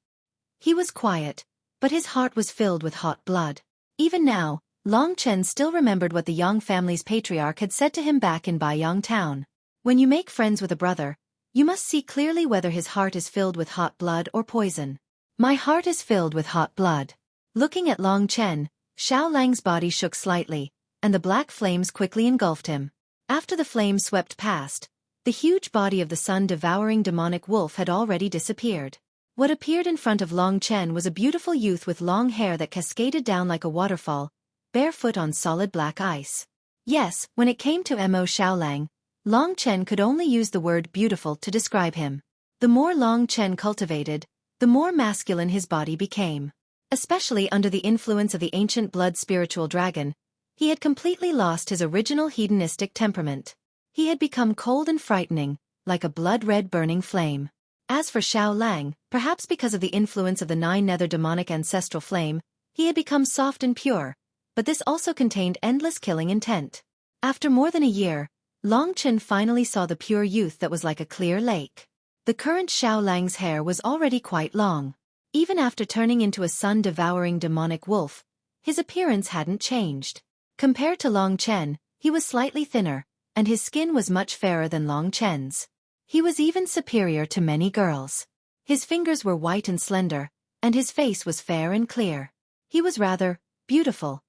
He was quiet, but his heart was filled with hot blood. Even now, Long Chen still remembered what the Yang family's patriarch had said to him back in Baiyang town. When you make friends with a brother, you must see clearly whether his heart is filled with hot blood or poison. My heart is filled with hot blood. Looking at Long Chen, Xiao Lang's body shook slightly, and the black flames quickly engulfed him. After the flames swept past, the huge body of the sun-devouring demonic wolf had already disappeared. What appeared in front of Long Chen was a beautiful youth with long hair that cascaded down like a waterfall, barefoot on solid black ice. Yes, when it came to Mo Xiaolang, Long Chen could only use the word beautiful to describe him. The more Long Chen cultivated, the more masculine his body became. Especially under the influence of the ancient blood spiritual dragon, He had completely lost his original hedonistic temperament. He had become cold and frightening, like a blood-red burning flame. As for Xiaolang, perhaps because of the influence of the nine-nether demonic ancestral flame, he had become soft and pure, but this also contained endless killing intent. After more than a year, Long Chen finally saw the pure youth that was like a clear lake. The current Xiaolang's hair was already quite long. Even after turning into a sun-devouring demonic wolf, his appearance hadn't changed. Compared to Long Chen, he was slightly thinner, and his skin was much fairer than Long Chen's. He was even superior to many girls. His fingers were white and slender, and his face was fair and clear. He was rather beautiful.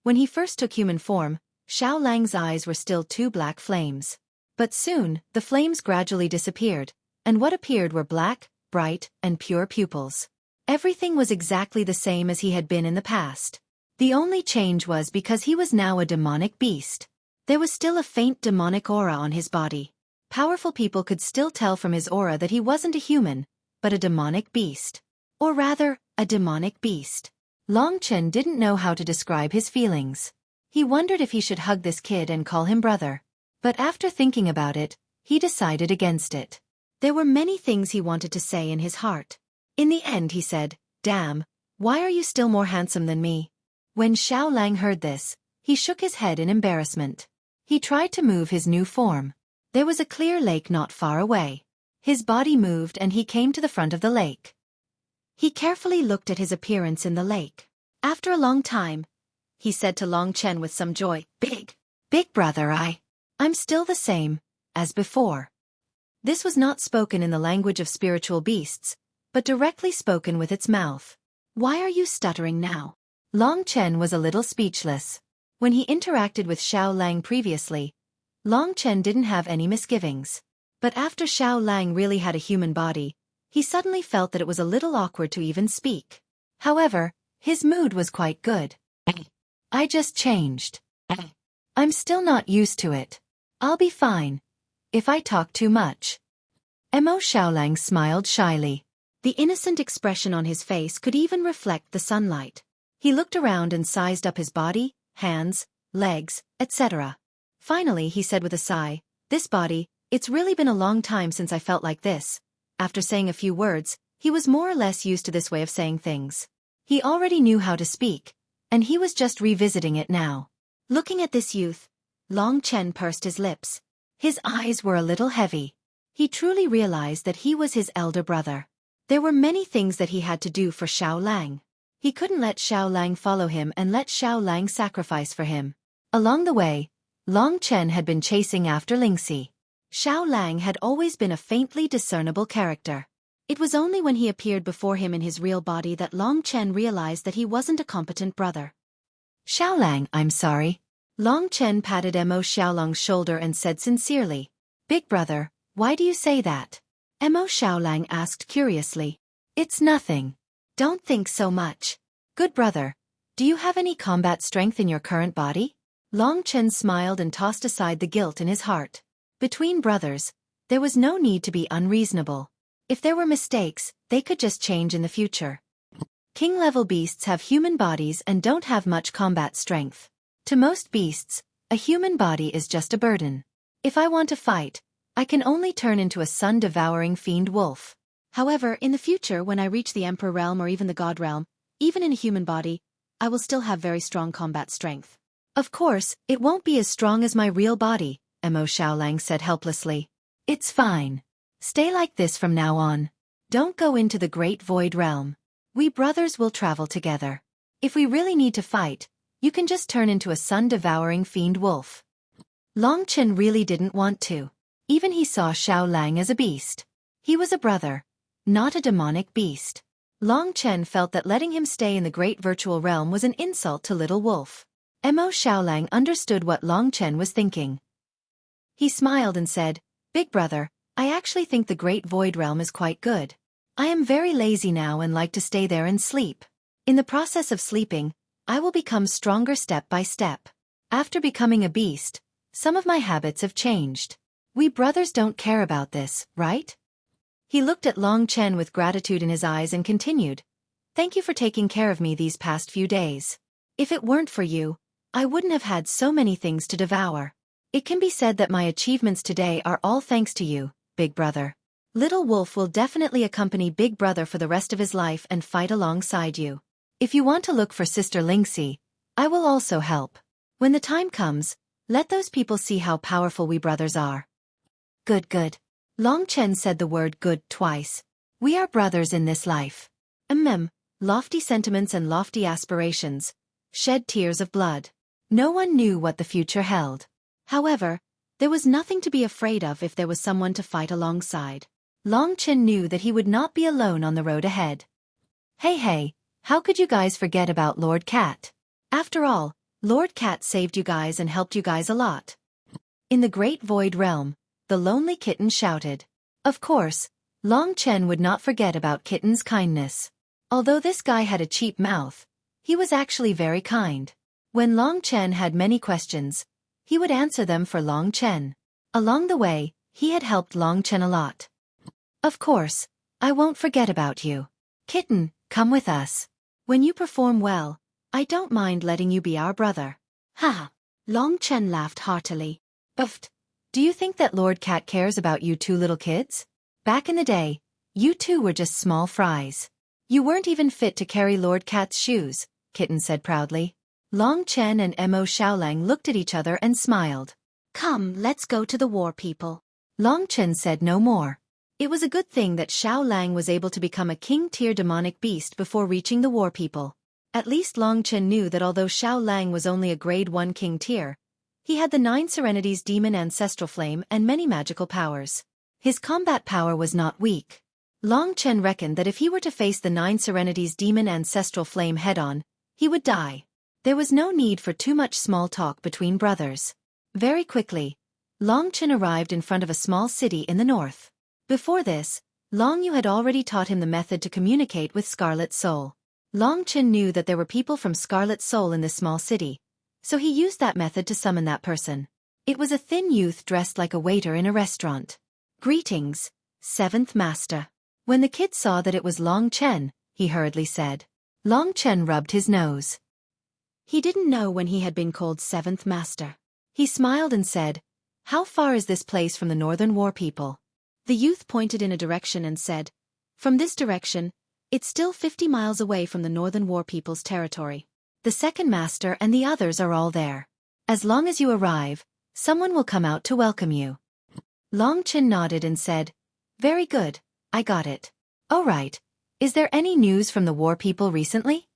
When he first took human form, Xiaolang's eyes were still two black flames. But soon, the flames gradually disappeared, and what appeared were black, bright, and pure pupils. Everything was exactly the same as he had been in the past. The only change was because he was now a demonic beast. There was still a faint demonic aura on his body. Powerful people could still tell from his aura that he wasn't a human, but a demonic beast. Or rather, a demonic beast. Long Chen didn't know how to describe his feelings. He wondered if he should hug this kid and call him brother. But after thinking about it, he decided against it. There were many things he wanted to say in his heart. In the end he said, "Damn, why are you still more handsome than me?" When Xiaolang heard this, he shook his head in embarrassment. He tried to move his new form. There was a clear lake not far away. His body moved and he came to the front of the lake. He carefully looked at his appearance in the lake. After a long time, he said to Long Chen with some joy, Big brother, I'm still the same as before." This was not spoken in the language of spiritual beasts, but directly spoken with its mouth. "Why are you stuttering now?" Long Chen was a little speechless. When he interacted with Xiaolang previously, Long Chen didn't have any misgivings. But after Xiaolang really had a human body, he suddenly felt that it was a little awkward to even speak. However, his mood was quite good. "I just changed. I'm still not used to it. I'll be fine if I talk too much." Mo Xiaolang smiled shyly. The innocent expression on his face could even reflect the sunlight. He looked around and sized up his body, hands, legs, etc. Finally he said with a sigh, "This body, it's really been a long time since I felt like this." After saying a few words, he was more or less used to this way of saying things. He already knew how to speak, and he was just revisiting it now. Looking at this youth, Long Chen pursed his lips. His eyes were a little heavy. He truly realized that he was his elder brother. There were many things that he had to do for Xiaolang. He couldn't let Xiaolang follow him and let Xiaolang sacrifice for him. Along the way, Long Chen had been chasing after Lingxi. Xiaolang had always been a faintly discernible character. It was only when he appeared before him in his real body that Long Chen realized that he wasn't a competent brother. "Xiaolang, I'm sorry." Long Chen patted Mo Xiaolang's shoulder and said sincerely, "Big brother, why do you say that?" Mo Xiaolang asked curiously. "It's nothing. Don't think so much. Good brother, do you have any combat strength in your current body?" Long Chen smiled and tossed aside the guilt in his heart. Between brothers, there was no need to be unreasonable. If there were mistakes, they could just change in the future. King-level beasts have human bodies and don't have much combat strength. To most beasts, a human body is just a burden. If I want to fight, I can only turn into a sun-devouring fiend wolf. However, in the future when I reach the Emperor realm or even the God realm, even in a human body, I will still have very strong combat strength. Of course, it won't be as strong as my real body, Mo Xiaolang said helplessly. "It's fine. Stay like this from now on. Don't go into the Great Void Realm. We brothers will travel together. If we really need to fight, you can just turn into a sun-devouring fiend wolf." Long Chen really didn't want to. Even he saw Xiaolang as a beast. He was a brother, not a demonic beast. Long Chen felt that letting him stay in the Great Virtual Realm was an insult to Little Wolf. Mo Xiaolang understood what Long Chen was thinking. He smiled and said, "Big brother, I actually think the Great Void Realm is quite good. I am very lazy now and like to stay there and sleep. In the process of sleeping, I will become stronger step by step. After becoming a beast, some of my habits have changed. We brothers don't care about this, right?" He looked at Long Chen with gratitude in his eyes and continued, "Thank you for taking care of me these past few days. If it weren't for you, I wouldn't have had so many things to devour. It can be said that my achievements today are all thanks to you, Big Brother. Little Wolf will definitely accompany Big Brother for the rest of his life and fight alongside you. If you want to look for Sister Lingxi, I will also help. When the time comes, let those people see how powerful we brothers are. Good, good. Long Chen said the word good twice. We are brothers in this life. Lofty sentiments and lofty aspirations shed tears of blood. No one knew what the future held. However, there was nothing to be afraid of if there was someone to fight alongside. Long Chen knew that he would not be alone on the road ahead. Hey, how could you guys forget about Lord Cat? After all, Lord Cat saved you guys and helped you guys a lot. In the Great Void Realm, the lonely kitten shouted. Of course, Long Chen would not forget about Kitten's kindness. Although this guy had a cheap mouth, he was actually very kind. When Long Chen had many questions, he would answer them for Long Chen. Along the way, he had helped Long Chen a lot. Of course, I won't forget about you. Kitten, come with us. When you perform well, I don't mind letting you be our brother. Ha! Long Chen laughed heartily. Uft. Do you think that Lord Cat cares about you two little kids? Back in the day, you two were just small fries. You weren't even fit to carry Lord Cat's shoes, Kitten said proudly. Long Chen and Mo Xiaolang looked at each other and smiled. Come, let's go to the war people. Long Chen said no more. It was a good thing that Xiaolang was able to become a king-tier demonic beast before reaching the war people. At least Long Chen knew that although Xiaolang was only a grade 1 king-tier, he had the 9 Serenities demon ancestral flame and many magical powers. His combat power was not weak. Long Chen reckoned that if he were to face the 9 Serenities demon ancestral flame head-on, he would die. There was no need for too much small talk between brothers. Very quickly, Long Chen arrived in front of a small city in the north. Before this, Long Yu had already taught him the method to communicate with Scarlet Soul. Long Chen knew that there were people from Scarlet Soul in this small city, so he used that method to summon that person. It was a thin youth dressed like a waiter in a restaurant. Greetings, 7th Master. When the kid saw that it was Long Chen, he hurriedly said. Long Chen rubbed his nose. He didn't know when he had been called 7th Master. He smiled and said, How far is this place from the Northern War people? The youth pointed in a direction and said, From this direction, it's still 50 miles away from the Northern War people's territory. The 2nd Master and the others are all there. As long as you arrive, someone will come out to welcome you. Long Chen nodded and said, Very good, I got it. All right, is there any news from the war people recently?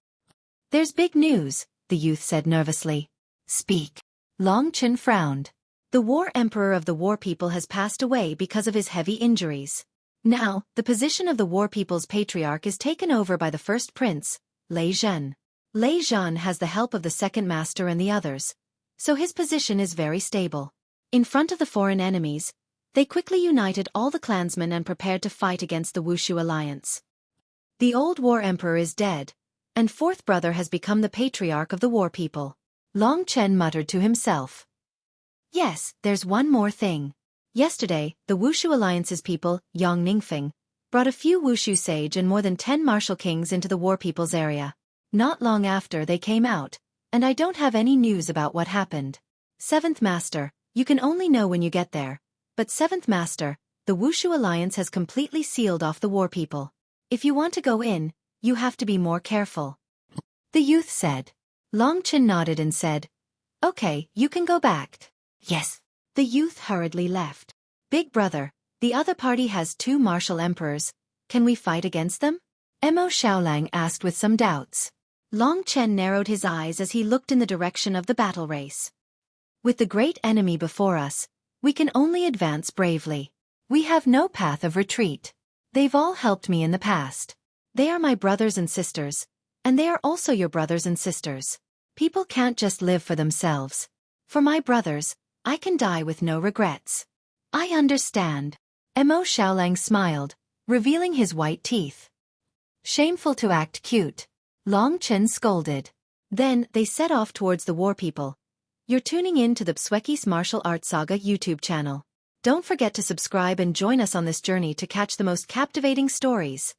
There's big news, the youth said nervously. Speak. Long Chen frowned. The war emperor of the war people has passed away because of his heavy injuries. Now, the position of the war people's patriarch is taken over by the first prince, Lei Zhen. Lei Zhen has the help of the 2nd Master and the others, so his position is very stable. In front of the foreign enemies, they quickly united all the clansmen and prepared to fight against the Wushu alliance. The old war emperor is dead, and 4th brother has become the patriarch of the war people. Long Chen muttered to himself. Yes, there's one more thing. Yesterday, the Wushu alliance's people, Yang Ningfeng, brought a few Wushu sage and more than 10 martial kings into the war people's area. Not long after they came out, and I don't have any news about what happened. 7th Master, you can only know when you get there. But 7th Master, the Wushu alliance has completely sealed off the war people. If you want to go in, you have to be more careful. The youth said. Long Chen nodded and said, Okay, you can go back. Yes. The youth hurriedly left. Big brother, the other party has 2 martial emperors. Can we fight against them? Mo Xiaolang asked with some doubts. Long Chen narrowed his eyes as he looked in the direction of the battle race. With the great enemy before us, we can only advance bravely. We have no path of retreat. They've all helped me in the past. They are my brothers and sisters, and they are also your brothers and sisters. People can't just live for themselves. For my brothers, I can die with no regrets. I understand. Mo Xiaolang smiled, revealing his white teeth. Shameful to act cute. Long Chen scolded. Then, they set off towards the war people. You're tuning in to the Xueqi's Martial Arts Saga YouTube channel. Don't forget to subscribe and join us on this journey to catch the most captivating stories.